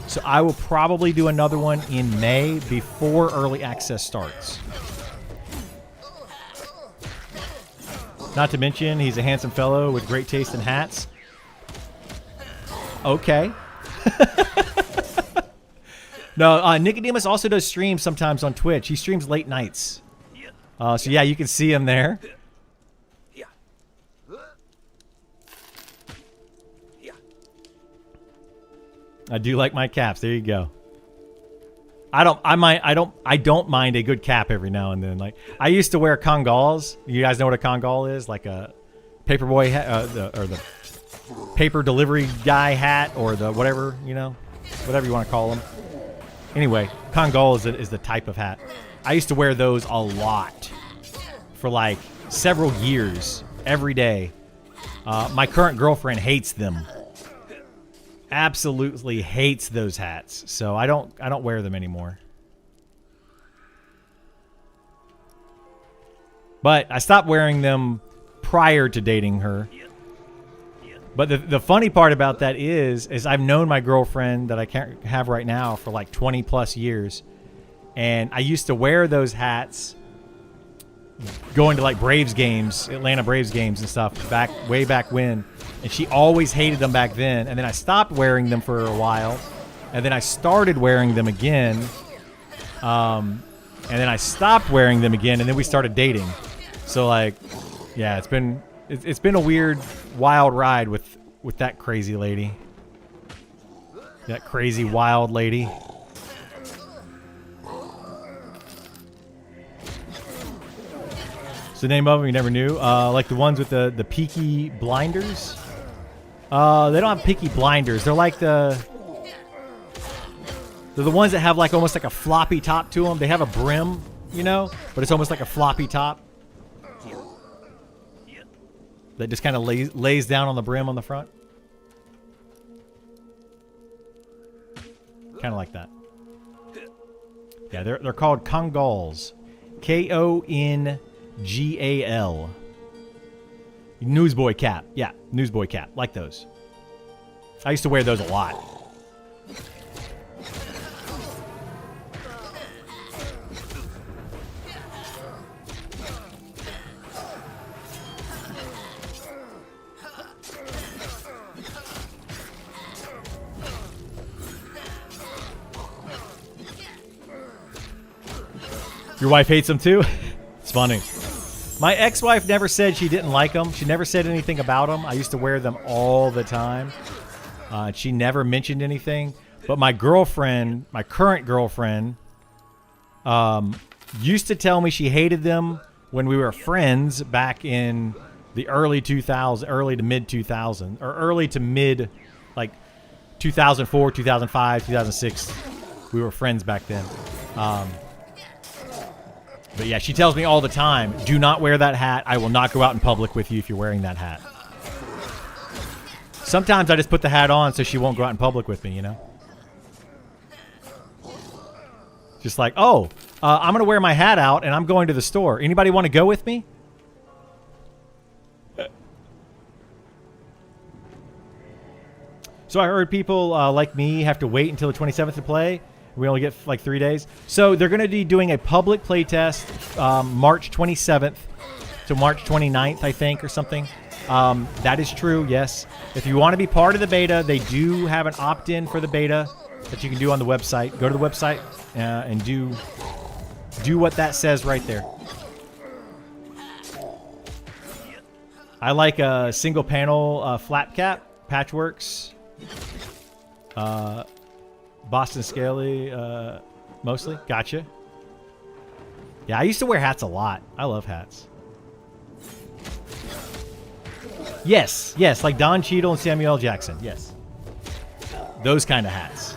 So I will probably do another one in May before early access starts. Not to mention, he's a handsome fellow with great taste in hats. Okay. No, Nicodemus also does streams sometimes on Twitch. He streams late nights. So yeah, you can see him there. Yeah. Yeah. I do like my caps. There you go. I don't mind a good cap every now and then. Like I used to wear Kongals. You guys know what a Kongal is? Like a paperboy or the paper delivery guy hat or the whatever, whatever you want to call them. Anyway, Kongal is the type of hat. I used to wear those a lot for like several years, every day. My current girlfriend hates them. Absolutely hates those hats. So I don't wear them anymore. But I stopped wearing them prior to dating her. But the funny part about that is I've known my girlfriend that I can't have right now for like 20 plus years. And I used to wear those hats going to like Braves games, Atlanta Braves games and stuff way back when. And she always hated them back then. And then I stopped wearing them for a while. And then I started wearing them again. And then I stopped wearing them again. And then we started dating. So like, yeah, it's been a weird, wild ride with that crazy lady. That crazy, wild lady. What's the name of them? You never knew. Like the ones with the peaky blinders. They don't have peaky blinders. They're like they're the ones that have like almost like a floppy top to them. They have a brim, but it's almost like a floppy top. That just kind of lays down on the brim on the front. Kind of like that. Yeah, they're called Kongals. Kongal. Newsboy cap. Yeah, newsboy cap. Like those. I used to wear those a lot. Your wife hates them too? It's funny. My ex-wife never said she didn't like them. She never said anything about them. I used to wear them all the time. She never mentioned anything. But my girlfriend, my current girlfriend, used to tell me she hated them when we were friends back in the early 2000s, early to mid 2000s, or early to mid, like 2004, 2005, 2006. We were friends back then. But yeah, she tells me all the time, do not wear that hat. I will not go out in public with you if you're wearing that hat. Sometimes I just put the hat on so she won't go out in public with me, Just like, I'm going to wear my hat out and I'm going to the store. Anybody want to go with me? So I heard people like me have to wait until the 27th to play. We only get like 3 days. So they're going to be doing a public playtest March 27th to March 29th, I think, or something. That is true, yes. If you want to be part of the beta, they do have an opt-in for the beta that you can do on the website. Go to the website and do what that says right there. I like a single panel flat cap, Patchworks, Boston Scaly, mostly. Gotcha. Yeah, I used to wear hats a lot. I love hats. Yes, yes, like Don Cheadle and Samuel L. Jackson. Yes. Those kind of hats.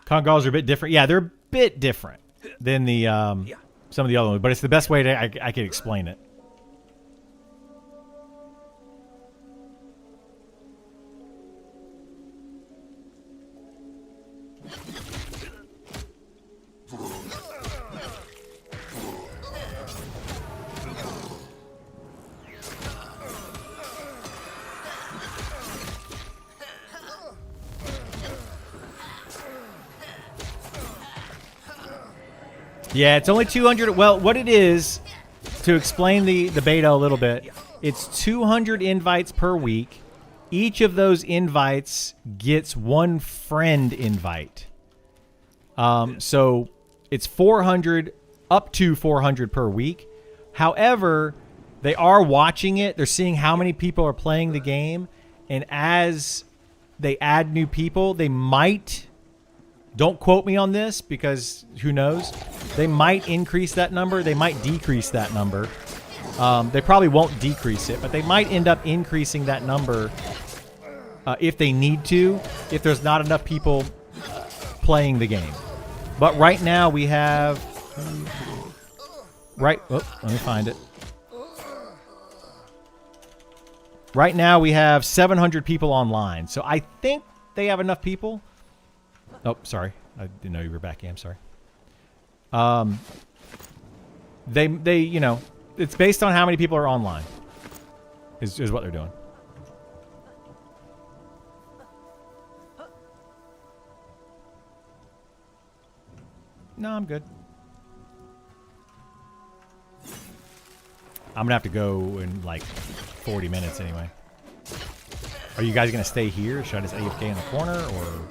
Congals are a bit different. Yeah, they're a bit different than the some of the other ones, but it's the best way to I can explain it. Yeah, it's only 200. Well, what it is, to explain the beta a little bit, it's 200 invites per week. Each of those invites gets one friend invite. So it's 400, up to 400 per week. However, they are watching it. They're seeing how many people are playing the game. And as they add new people, they might... Don't quote me on this because who knows? They might increase that number. They might decrease that number. They probably won't decrease it, but they might end up increasing that number if they need to, if there's not enough people playing the game. But right now we have... let me find it. Right now we have 700 people online. So I think they have enough people. Oh, sorry. I didn't know you were back. Yeah, I'm sorry. They, you know, it's based on how many people are online. Is what they're doing. No, I'm good. I'm gonna have to go in like 40 minutes anyway. Are you guys gonna stay here? Should I just AFK in the corner or?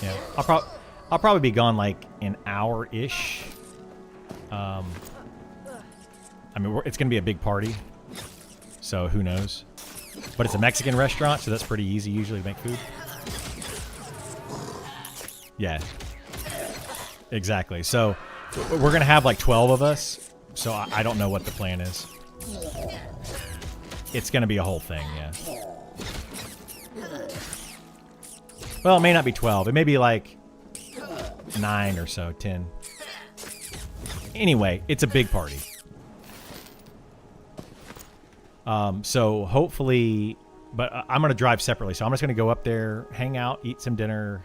Yeah, I'll probably be gone like an hour-ish. I mean, it's gonna be a big party, so who knows? But it's a Mexican restaurant, so that's pretty easy usually to make food. Yeah, exactly. So we're gonna have like 12 of us, so I don't know what the plan is. It's gonna be a whole thing, yeah. Well, it may not be 12. It may be like 9 or so, 10. Anyway, it's a big party. So hopefully, but I'm going to drive separately. So I'm just going to go up there, hang out, eat some dinner,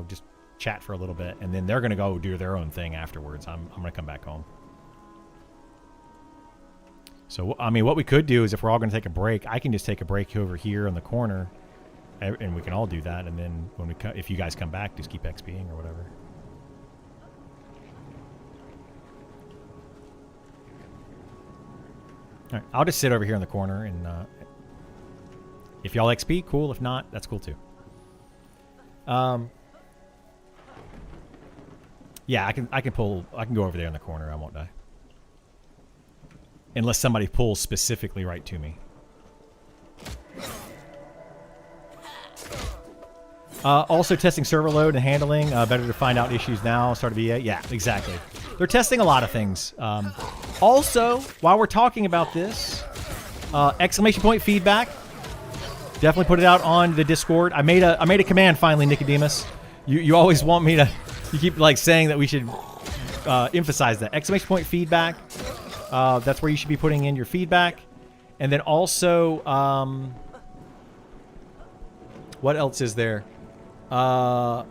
just chat for a little bit. And then they're going to go do their own thing afterwards. I'm going to come back home. So, I mean, what we could do is if we're all going to take a break, I can just take a break over here in the corner. And we can all do that, and then when if you guys come back, just keep XPing or whatever. All right, I'll just sit over here in the corner, and if y'all XP, cool. If not, that's cool too. Yeah, I can go over there in the corner. I won't die, unless somebody pulls specifically right to me. Also testing server load and handling. Better to find out issues now. Start of EA. Yeah, exactly. They're testing a lot of things. Also, while we're talking about this, Exclamation point feedback. Definitely put it out on the Discord. I made a command finally, Nicodemus. You always want me to. You keep like saying that we should emphasize that. Exclamation point feedback. That's where you should be putting in your feedback. And then also, what else is there? Oh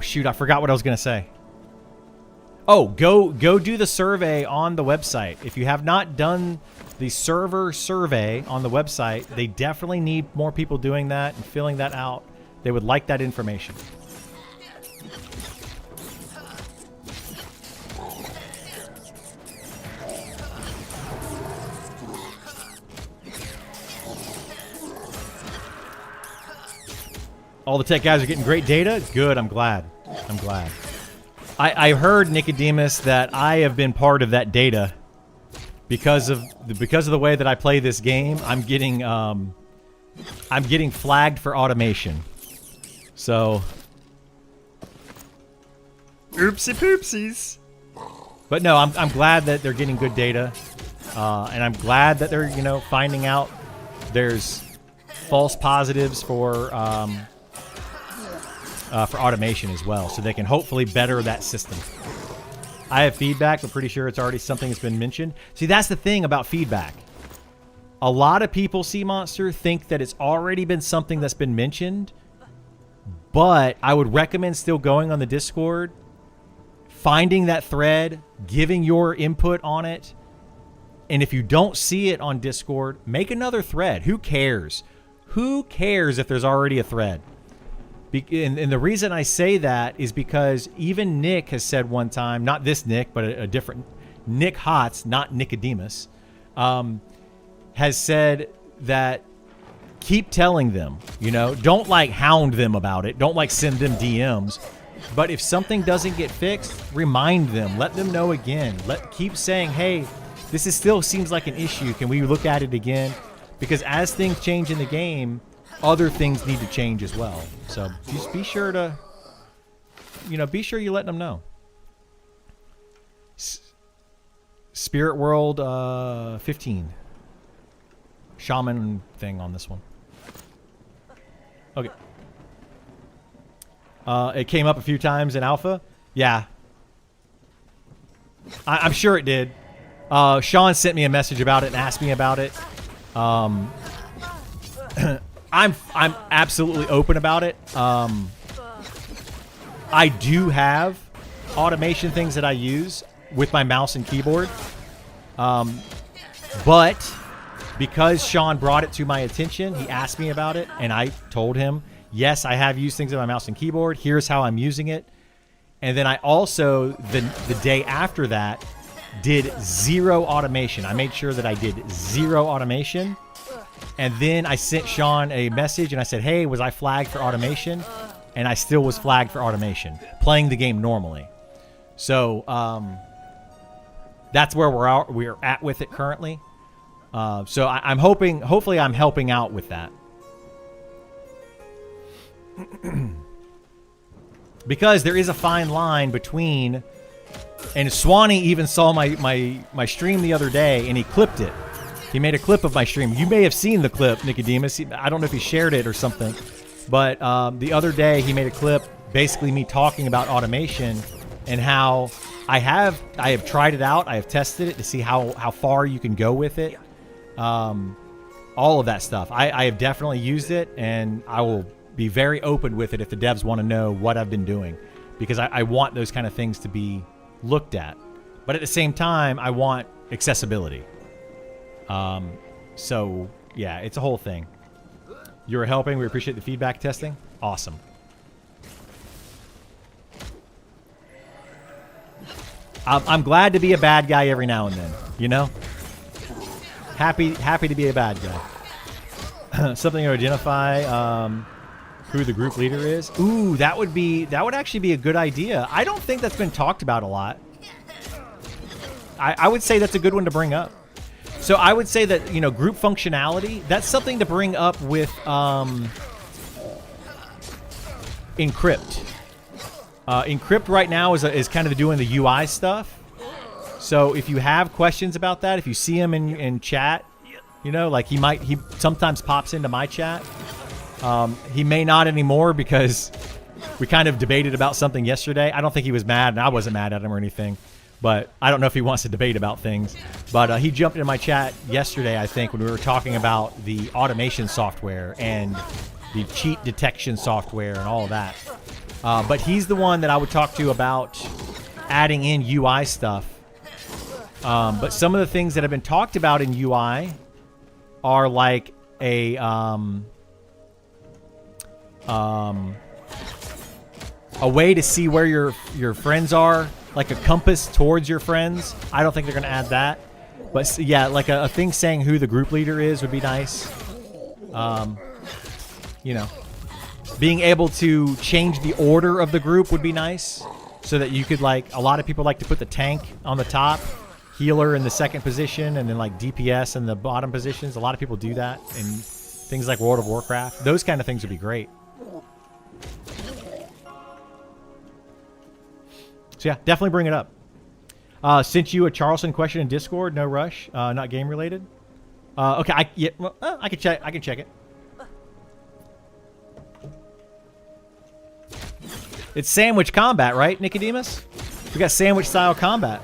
shoot, I forgot what I was gonna say. Oh, go do the survey on the website. If you have not done the server survey on the website, they definitely need more people doing that and filling that out. They would like that information. All the tech guys are getting great data. Good, I'm glad. I'm glad. I heard, Nicodemus, that I have been part of that data because of the way that I play this game. I'm getting flagged for automation. So, oopsie poopsies. But no, I'm glad that they're getting good data, and I'm glad that they're finding out there's false positives for automation as well, so they can hopefully better that system. I have feedback, but pretty sure it's already something that's been mentioned. See, that's the thing about feedback. A lot of people, Sea Monster, think that it's already been something that's been mentioned, but I would recommend still going on the Discord, finding that thread, giving your input on it, and if you don't see it on Discord, make another thread. Who cares? Who cares if there's already a thread? And the reason I say that is because even Nick has said one time, not this Nick, but a different Nick Hotz, not Nicodemus, has said that keep telling them, don't like hound them about it. Don't like send them DMs. But if something doesn't get fixed, remind them, let them know again. Keep saying, hey, this still seems like an issue. Can we look at it again? Because as things change in the game, other things need to change as well. So just be sure to, be sure you let them know. Spirit World 15. Shaman thing on this one. Okay. It came up a few times in alpha. Yeah. I'm sure it did. Sean sent me a message about it and asked me about it. I'm absolutely open about it. I do have automation things that I use with my mouse and keyboard. But because Sean brought it to my attention, he asked me about it, and I told him, yes, I have used things with my mouse and keyboard. Here's how I'm using it. And then I also, the day after that, did zero automation. I made sure that I did zero automation. And then I sent Sean a message and I said, hey, was I flagged for automation? And I still was flagged for automation, playing the game normally. So that's where we're at with it currently. So I'm hopefully I'm helping out with that. Because there is a fine line between, and Swanee even saw my stream the other day and he clipped it. He made a clip of my stream. You may have seen the clip, Nicodemus. I don't know if he shared it or something. But the other day, he made a clip, basically me talking about automation and how I have tried it out. I have tested it to see how far you can go with it. All of that stuff. I have definitely used it, and I will be very open with it if the devs want to know what I've been doing. Because I want those kind of things to be looked at. But at the same time, I want accessibility. So yeah, it's a whole thing. You were helping. We appreciate the feedback testing. Awesome. I'm glad to be a bad guy every now and then, happy to be a bad guy. Something to identify, who the group leader is. Ooh, that would actually be a good idea. I don't think that's been talked about a lot. I would say that's a good one to bring up. So I would say that, group functionality, that's something to bring up with Encrypt. Encrypt right now is kind of doing the UI stuff. So if you have questions about that, if you see him in chat, you know, like he sometimes pops into my chat. He may not anymore because we kind of debated about something yesterday. I don't think he was mad, and I wasn't mad at him or anything. But I don't know if he wants to debate about things. But he jumped into my chat yesterday, I think, when we were talking about the automation software and the cheat detection software and all of that. But he's the one that I would talk to about adding in UI stuff. But some of the things that have been talked about in UI are like a way to see where your friends are, like a compass towards your friends. I don't think they're going to add that. But yeah, like a thing saying who the group leader is would be nice. You know, being able to change the order of the group would be nice. So that you could, like, a lot of people like to put the tank on the top, healer in the second position, and then like DPS in the bottom positions. A lot of people do that in things like World of Warcraft. Those kind of things would be great. So yeah, definitely bring it up. Sent you a Charleston question in Discord. No rush. Not game related. Okay, I can check. I can check it. It's sandwich combat, right, Nicodemus? We got sandwich style combat.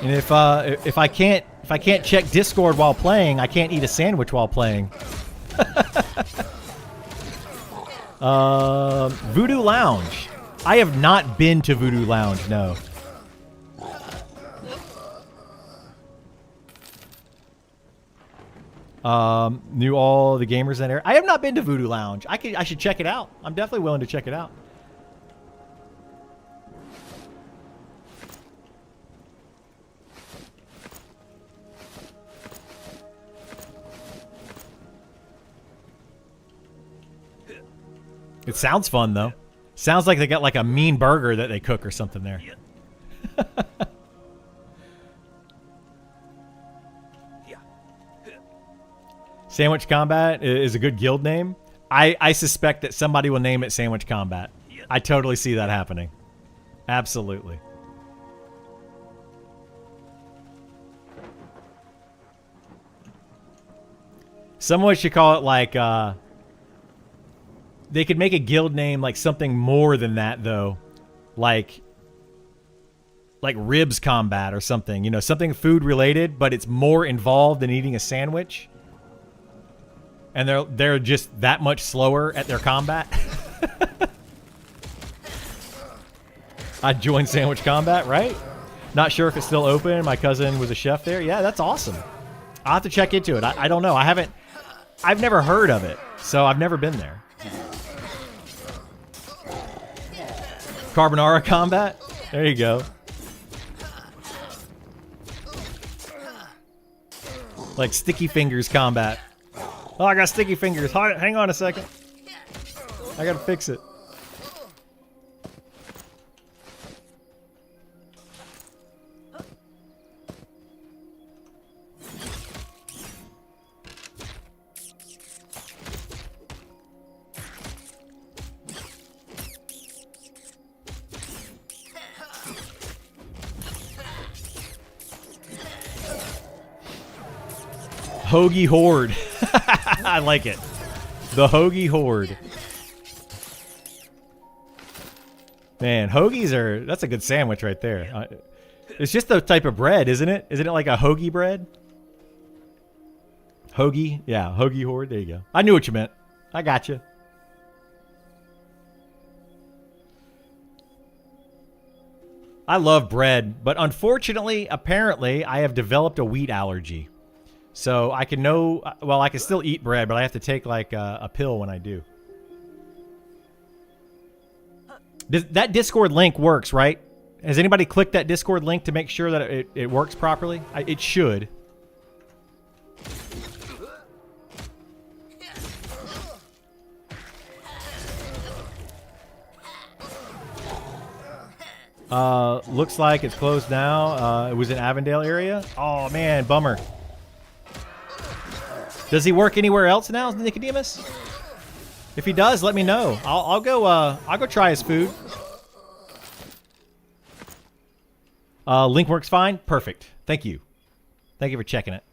And if I can't check Discord while playing, I can't eat a sandwich while playing. Voodoo Lounge. I have not been to Voodoo Lounge, no. Knew all the gamers in there. I have not been to Voodoo Lounge. I should check it out. I'm definitely willing to check it out. It sounds fun though. Sounds like they got like a mean burger that they cook or something there. Sandwich Combat is a good guild name. I suspect that somebody will name it Sandwich Combat. I totally see that happening. Absolutely. Someone should call it like, they could make a guild name like something more than that though. Like Ribs Combat or something. You know, something food related, but it's more involved than eating a sandwich. And they're just that much slower at their combat. I'd join Sandwich Combat, right? Not sure if it's still open. My cousin was a chef there. Yeah, that's awesome. I'll have to check into it. I don't know. I've never heard of it, so I've never been there. Carbonara Combat? There you go. Like Sticky Fingers Combat. Oh, I got sticky fingers. Hang on a second. I gotta fix it. Hoagie Horde. I like it. The Hoagie Horde. Man, hoagies that's a good sandwich right there. It's just the type of bread, isn't it? Isn't it like a hoagie bread? Hoagie? Yeah, Hoagie Horde. There you go. I knew what you meant. I got you. I love bread, but unfortunately, apparently, I have developed a wheat allergy. So I can I can still eat bread, but I have to take like a pill when I do. That Discord link works, right? Has anybody clicked that Discord link to make sure that it works properly? It should. Looks like it's closed now. It was in Avondale area. Oh man, bummer. Does he work anywhere else now, Nicodemus? If he does, let me know. I'll go try his food. Link works fine. Perfect. Thank you. Thank you for checking it.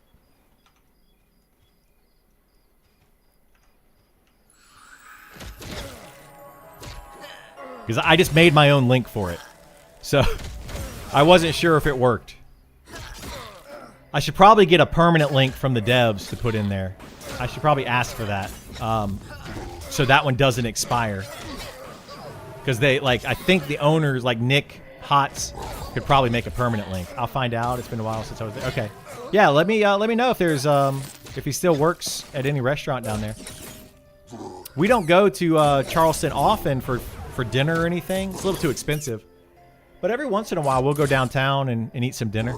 Because I just made my own link for it. So I wasn't sure if it worked. I should probably get a permanent link from the devs to put in there. I should probably ask for that. So that one doesn't expire. Because they, like, I think the owners, like Nick Hotz, could probably make a permanent link. I'll find out. It's been a while since I was there. Okay. Yeah, let me know if there's, if he still works at any restaurant down there. We don't go to Charleston often for dinner or anything. It's a little too expensive. But every once in a while, we'll go downtown and eat some dinner.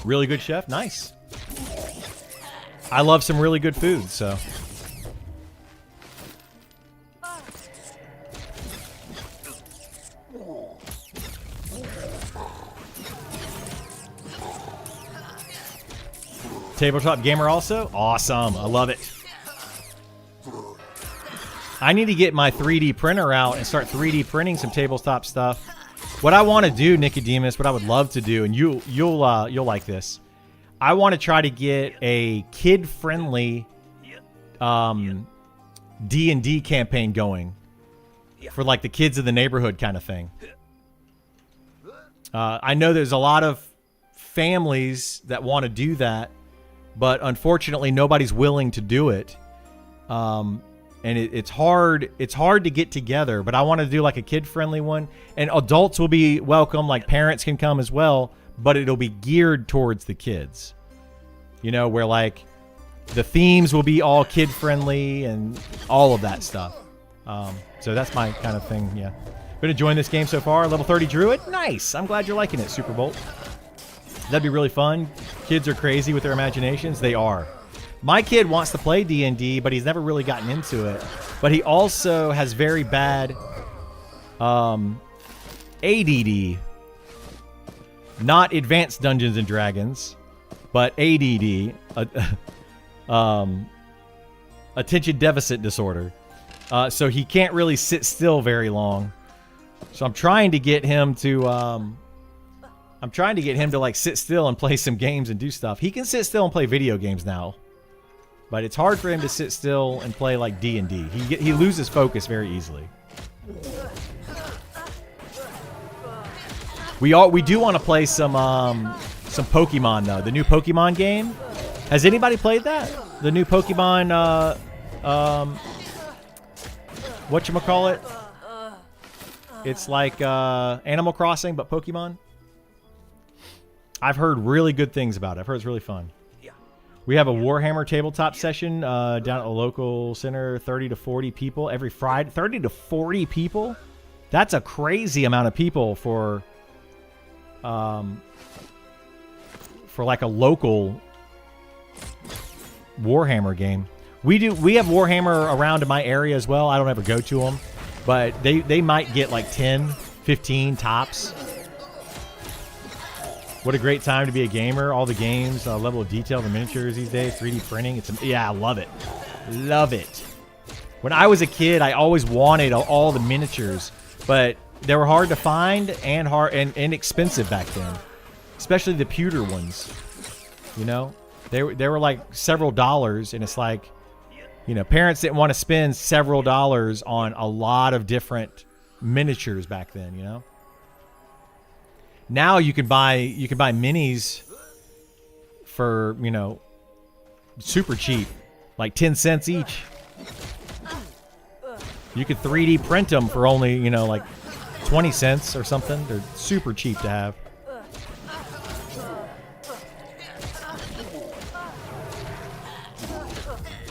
Really good chef. Nice. I love some really good food, so. Tabletop gamer also? Awesome. I love it. I need to get my 3D printer out and start 3D printing some tabletop stuff. What I want to do, Nicodemus, what I would love to do, and you'll like this. I want to try to get a kid-friendly D&D campaign going for like the kids of the neighborhood kind of thing. I know there's a lot of families that want to do that, but unfortunately nobody's willing to do it. And it's hard to get together, but I want to do like a kid-friendly one, and adults will be welcome, like parents can come as well, but it'll be geared towards the kids. You know, where like the themes will be all kid-friendly and all of that stuff. So that's my kind of thing, yeah. Been enjoying this game so far. Level 30 Druid. Nice. I'm glad you're liking it, Superbolt. That'd be really fun. Kids are crazy with their imaginations. They are. My kid wants to play D&D, but he's never really gotten into it. But he also has very bad ADD. Not Advanced Dungeons and Dragons, but ADD. Attention Deficit Disorder. So he can't really sit still very long. So I'm trying to get him to like sit still and play some games and do stuff. He can sit still and play video games now. But it's hard for him to sit still and play like D&D. He loses focus very easily. We do want to play some Pokemon though. The new Pokemon game. Has anybody played that? The new Pokemon whatchamacallit? It's like Animal Crossing but Pokemon. I've heard really good things about it. I've heard it's really fun. We have a Warhammer tabletop session down at the local center, 30 to 40 people every Friday. 30 to 40 people? That's a crazy amount of people for like a local Warhammer game. We have Warhammer around in my area as well. I don't ever go to them, but they might get like 10, 15 tops. What a great time to be a gamer. All the games, level of detail, the miniatures these days, 3D printing. Yeah, I love it. Love it. When I was a kid, I always wanted all the miniatures, but they were hard to find and expensive back then, especially the pewter ones. You know, they were like several dollars, and it's like, you know, parents didn't want to spend several dollars on a lot of different miniatures back then. You know. Now you can buy minis for, you know, super cheap, like 10 cents each. You could 3D print them for only, you know, like 20 cents or something. They're super cheap to have.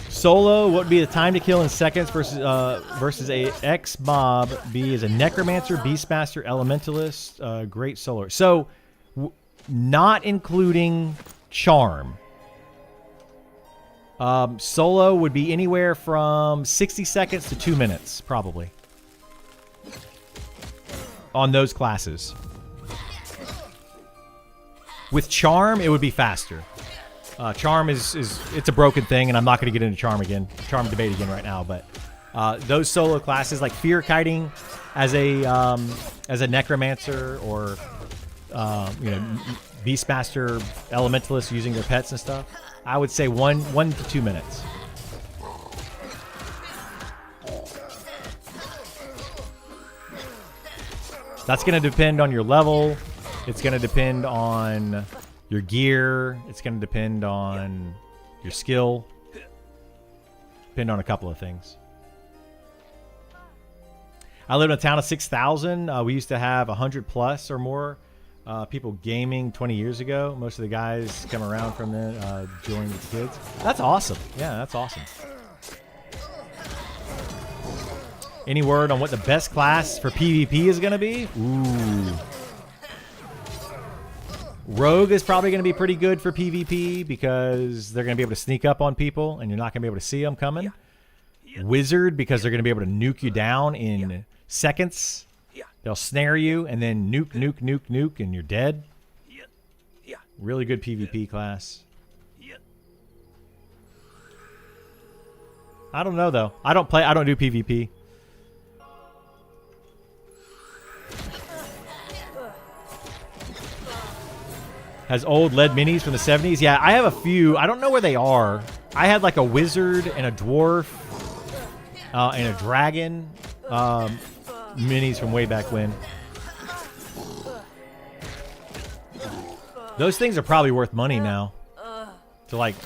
Solo, what would be the time to kill in seconds versus a X-Mob? B is a Necromancer, Beastmaster, Elementalist, Great Solar. So, not including Charm. Solo would be anywhere from 60 seconds to 2 minutes, probably. On those classes. With Charm, it would be faster. Charm it's a broken thing, and I'm not going to get into Charm debate again right now, but those solo classes like Fear Kiting as a necromancer or you know, beastmaster elementalist using their pets and stuff, I would say 1 to 2 minutes. That's going to depend on your level. It's going to depend on your gear. It's going to depend on your skill. Depend on a couple of things. I live in a town of 6,000. We used to have 100 plus or more people gaming 20 years ago. Most of the guys come around from then, join with the kids. That's awesome. Yeah, that's awesome. Any word on what the best class for PvP is going to be? Ooh. Rogue is probably going to be pretty good for PvP because they're going to be able to sneak up on people and you're not going to be able to see them coming. Wizard because they're going to be able to nuke you down in seconds. They'll snare you and then nuke, nuke, nuke, nuke, and you're dead. Really good PvP class. I don't know though. I don't do PvP. Has old lead minis from the 70s. Yeah, I have a few. I don't know where they are. I had like a wizard and a dwarf and a dragon minis from way back when. Those things are probably worth money now. To like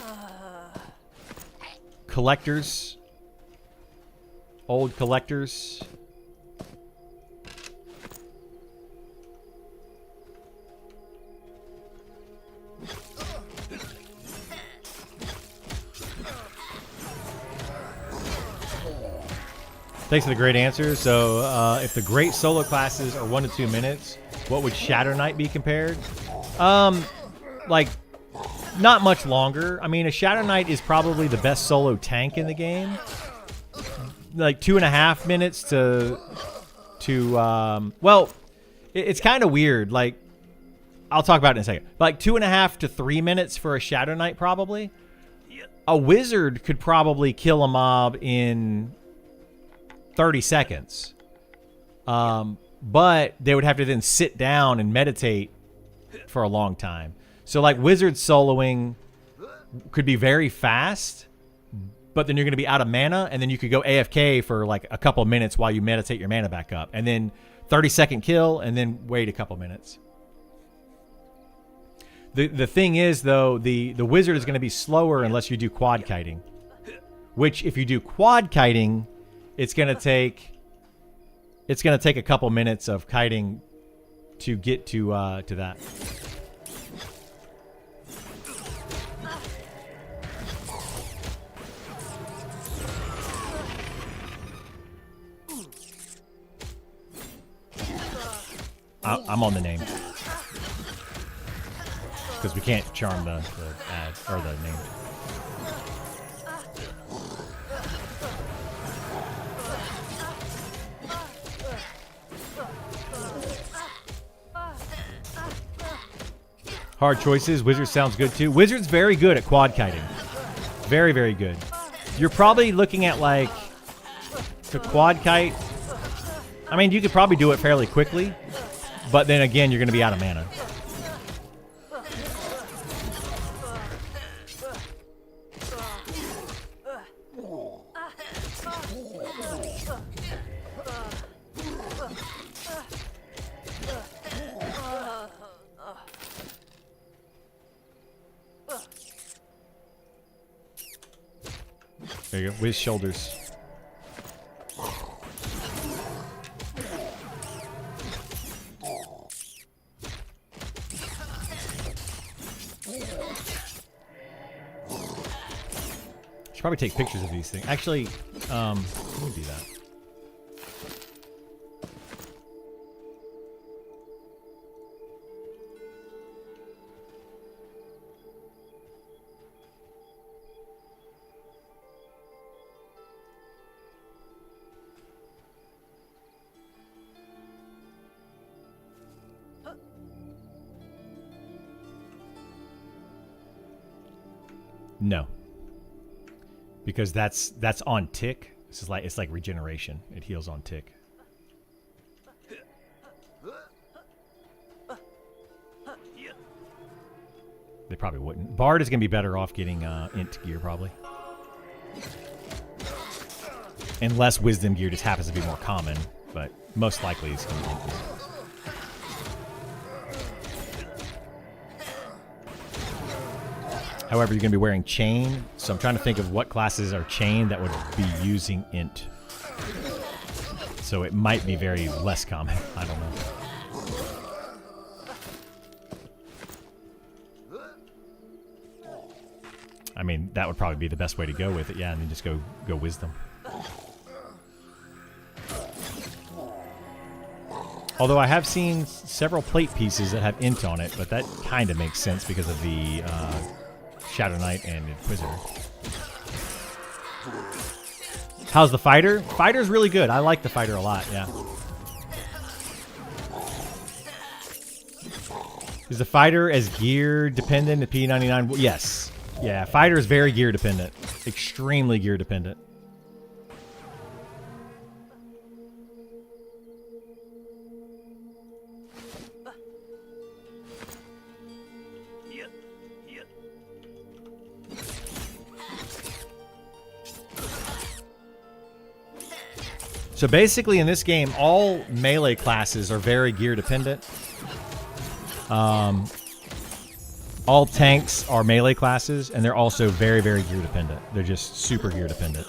collectors. Old collectors. Thanks for the great answer. So, if the great solo classes are 1 to 2 minutes, what would Shadow Knight be compared? Like, not much longer. I mean, a Shadow Knight is probably the best solo tank in the game. Like 2.5 minutes well, it's kind of weird. Like, I'll talk about it in a second. Like 2.5 to 3 minutes for a Shadow Knight, probably. A wizard could probably kill a mob in 30 seconds. But they would have to then sit down and meditate for a long time. So like wizard soloing could be very fast, but then you're going to be out of mana and then you could go AFK for like a couple minutes while you meditate your mana back up. And then 30-second kill and then wait a couple minutes. The thing is though, the wizard is going to be slower unless you do quad kiting. Which if you do quad kiting, it's gonna take a couple minutes of kiting to get to that. I'm on the name because we can't charm the ad or the name. Hard choices. Wizard sounds good too. Wizard's very good at quad kiting. Very, very good. You're probably looking at like to quad kite. I mean, you could probably do it fairly quickly, but then again, you're going to be out of mana. There you go. Whiz shoulders. Should probably take pictures of these things. Actually, let me do that. No, because that's on tick. This is like it's like regeneration. It heals on tick. They probably wouldn't. Bard is going to be better off getting int gear, probably. Unless wisdom gear just happens to be more common. But most likely it's going to be int gear. However, you're going to be wearing chain. So I'm trying to think of what classes are chain that would be using int. So it might be very less common. I don't know. I mean, that would probably be the best way to go with it, yeah, and then just go wisdom. Although I have seen several plate pieces that have int on it, but that kind of makes sense because of the Shadow Knight and Inquisitor. How's the fighter? Fighter's really good. I like the fighter a lot, yeah. Is the fighter as gear dependent to P99? Yes. Yeah, fighter is very gear dependent. Extremely gear dependent. So basically in this game, all melee classes are very gear dependent. All tanks are melee classes, and they're also very, very gear dependent. They're just super gear dependent.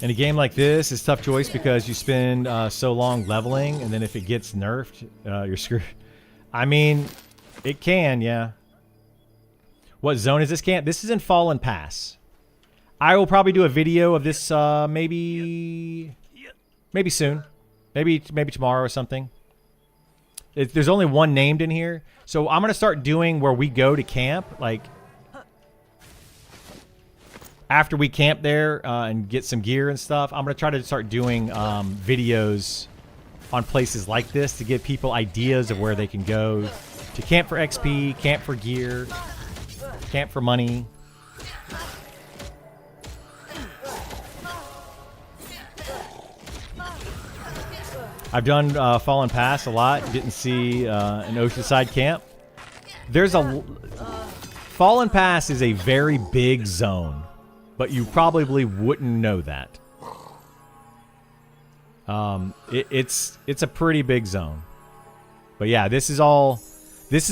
In a game like this, it's tough choice because you spend so long leveling, and then if it gets nerfed, you're screwed. I mean, it can, yeah. What zone is this camp? This is in Fallen Pass. I will probably do a video of this maybe soon. Maybe tomorrow or something. There's only one named in here. So I'm going to start doing where we go to camp. Like, after we camp there and get some gear and stuff, I'm going to try to start doing videos on places like this to give people ideas of where they can go to camp for XP, camp for gear, camp for money. I've done Fallen Pass a lot. Didn't see an Oceanside camp. There's a... Fallen Pass is a very big zone, but you probably wouldn't know that. It's a pretty big zone. But yeah, this is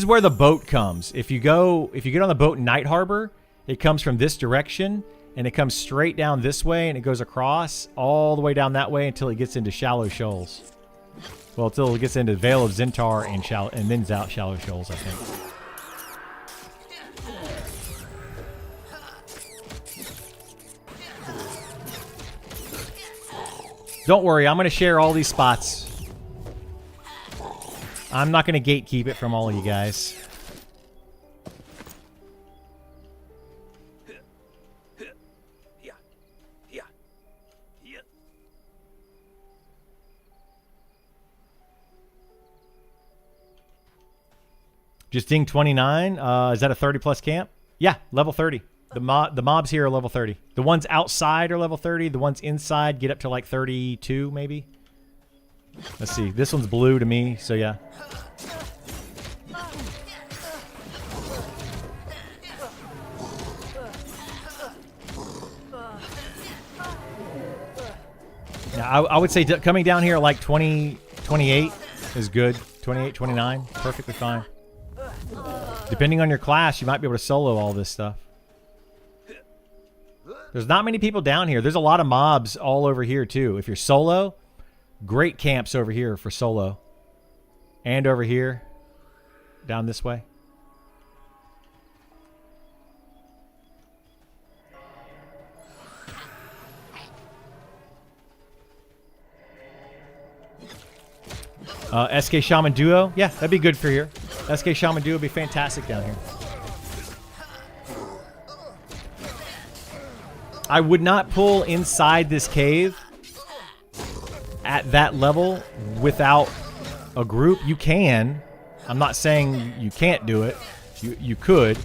where the boat comes. If you get on the boat in Night Harbor, it comes from this direction, and it comes straight down this way, and it goes across all the way down that way until it gets into Shallow Shoals. Well, until it gets into Vale of Zentar and then out Shallow Shoals, I think. Don't worry, I'm going to share all these spots. I'm not going to gatekeep it from all of you guys. Just ding 29. Is that a 30 plus camp? Yeah, level 30. The mobs here are level 30. The ones outside are level 30. The ones inside get up to like 32 maybe. Let's see. This one's blue to me, so yeah. Yeah, I would say coming down here like 20, 28 is good. 28, 29, perfectly fine. Depending on your class, you might be able to solo all this stuff. There's not many people down here. There's a lot of mobs all over here, too. If you're solo, great camps over here for solo. And over here, down this way. SK Shaman Duo? Yeah, that'd be good for here. SK Shaman Duo would be fantastic down here. I would not pull inside this cave at that level without a group. You can. I'm not saying you can't do it. You could.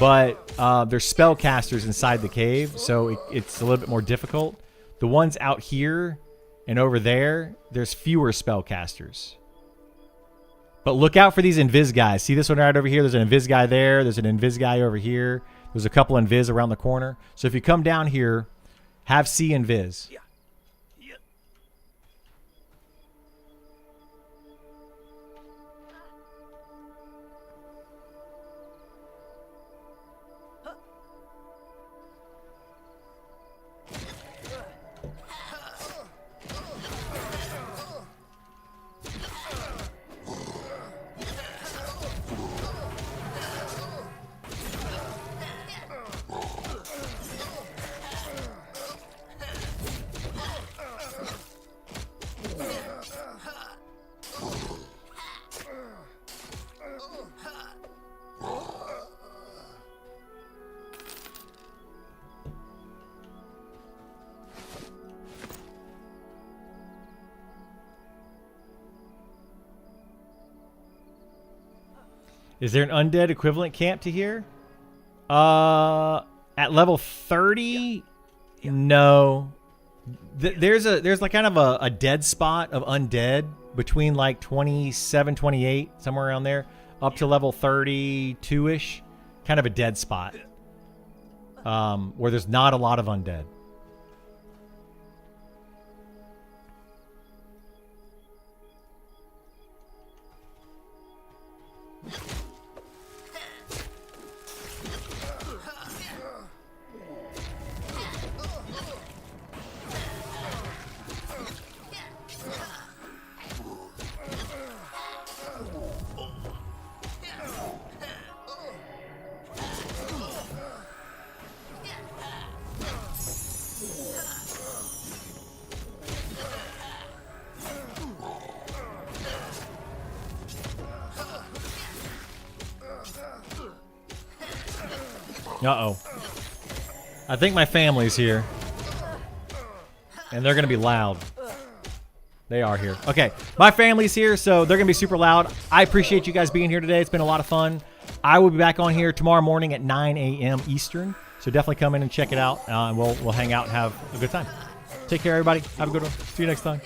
But there's spellcasters inside the cave, so it's a little bit more difficult. The ones out here and over there, there's fewer spellcasters. But look out for these invis guys. See this one right over here? There's an invis guy there. There's an invis guy over here. There's a couple invis around the corner. So if you come down here, have C invis. Yeah. Yeah. Is there an undead equivalent camp to here? At level 30? No. There's like kind of a dead spot of undead between like 27, 28, somewhere around there, up to level 32-ish. Kind of a dead spot. Where there's not a lot of undead. Uh-oh. I think my family's here. And they're going to be loud. They are here. Okay, my family's here, so they're going to be super loud. I appreciate you guys being here today. It's been a lot of fun. I will be back on here tomorrow morning at 9 a.m. Eastern. So definitely come in and check it out. And we'll hang out and have a good time. Take care, everybody. Have a good one. See you next time.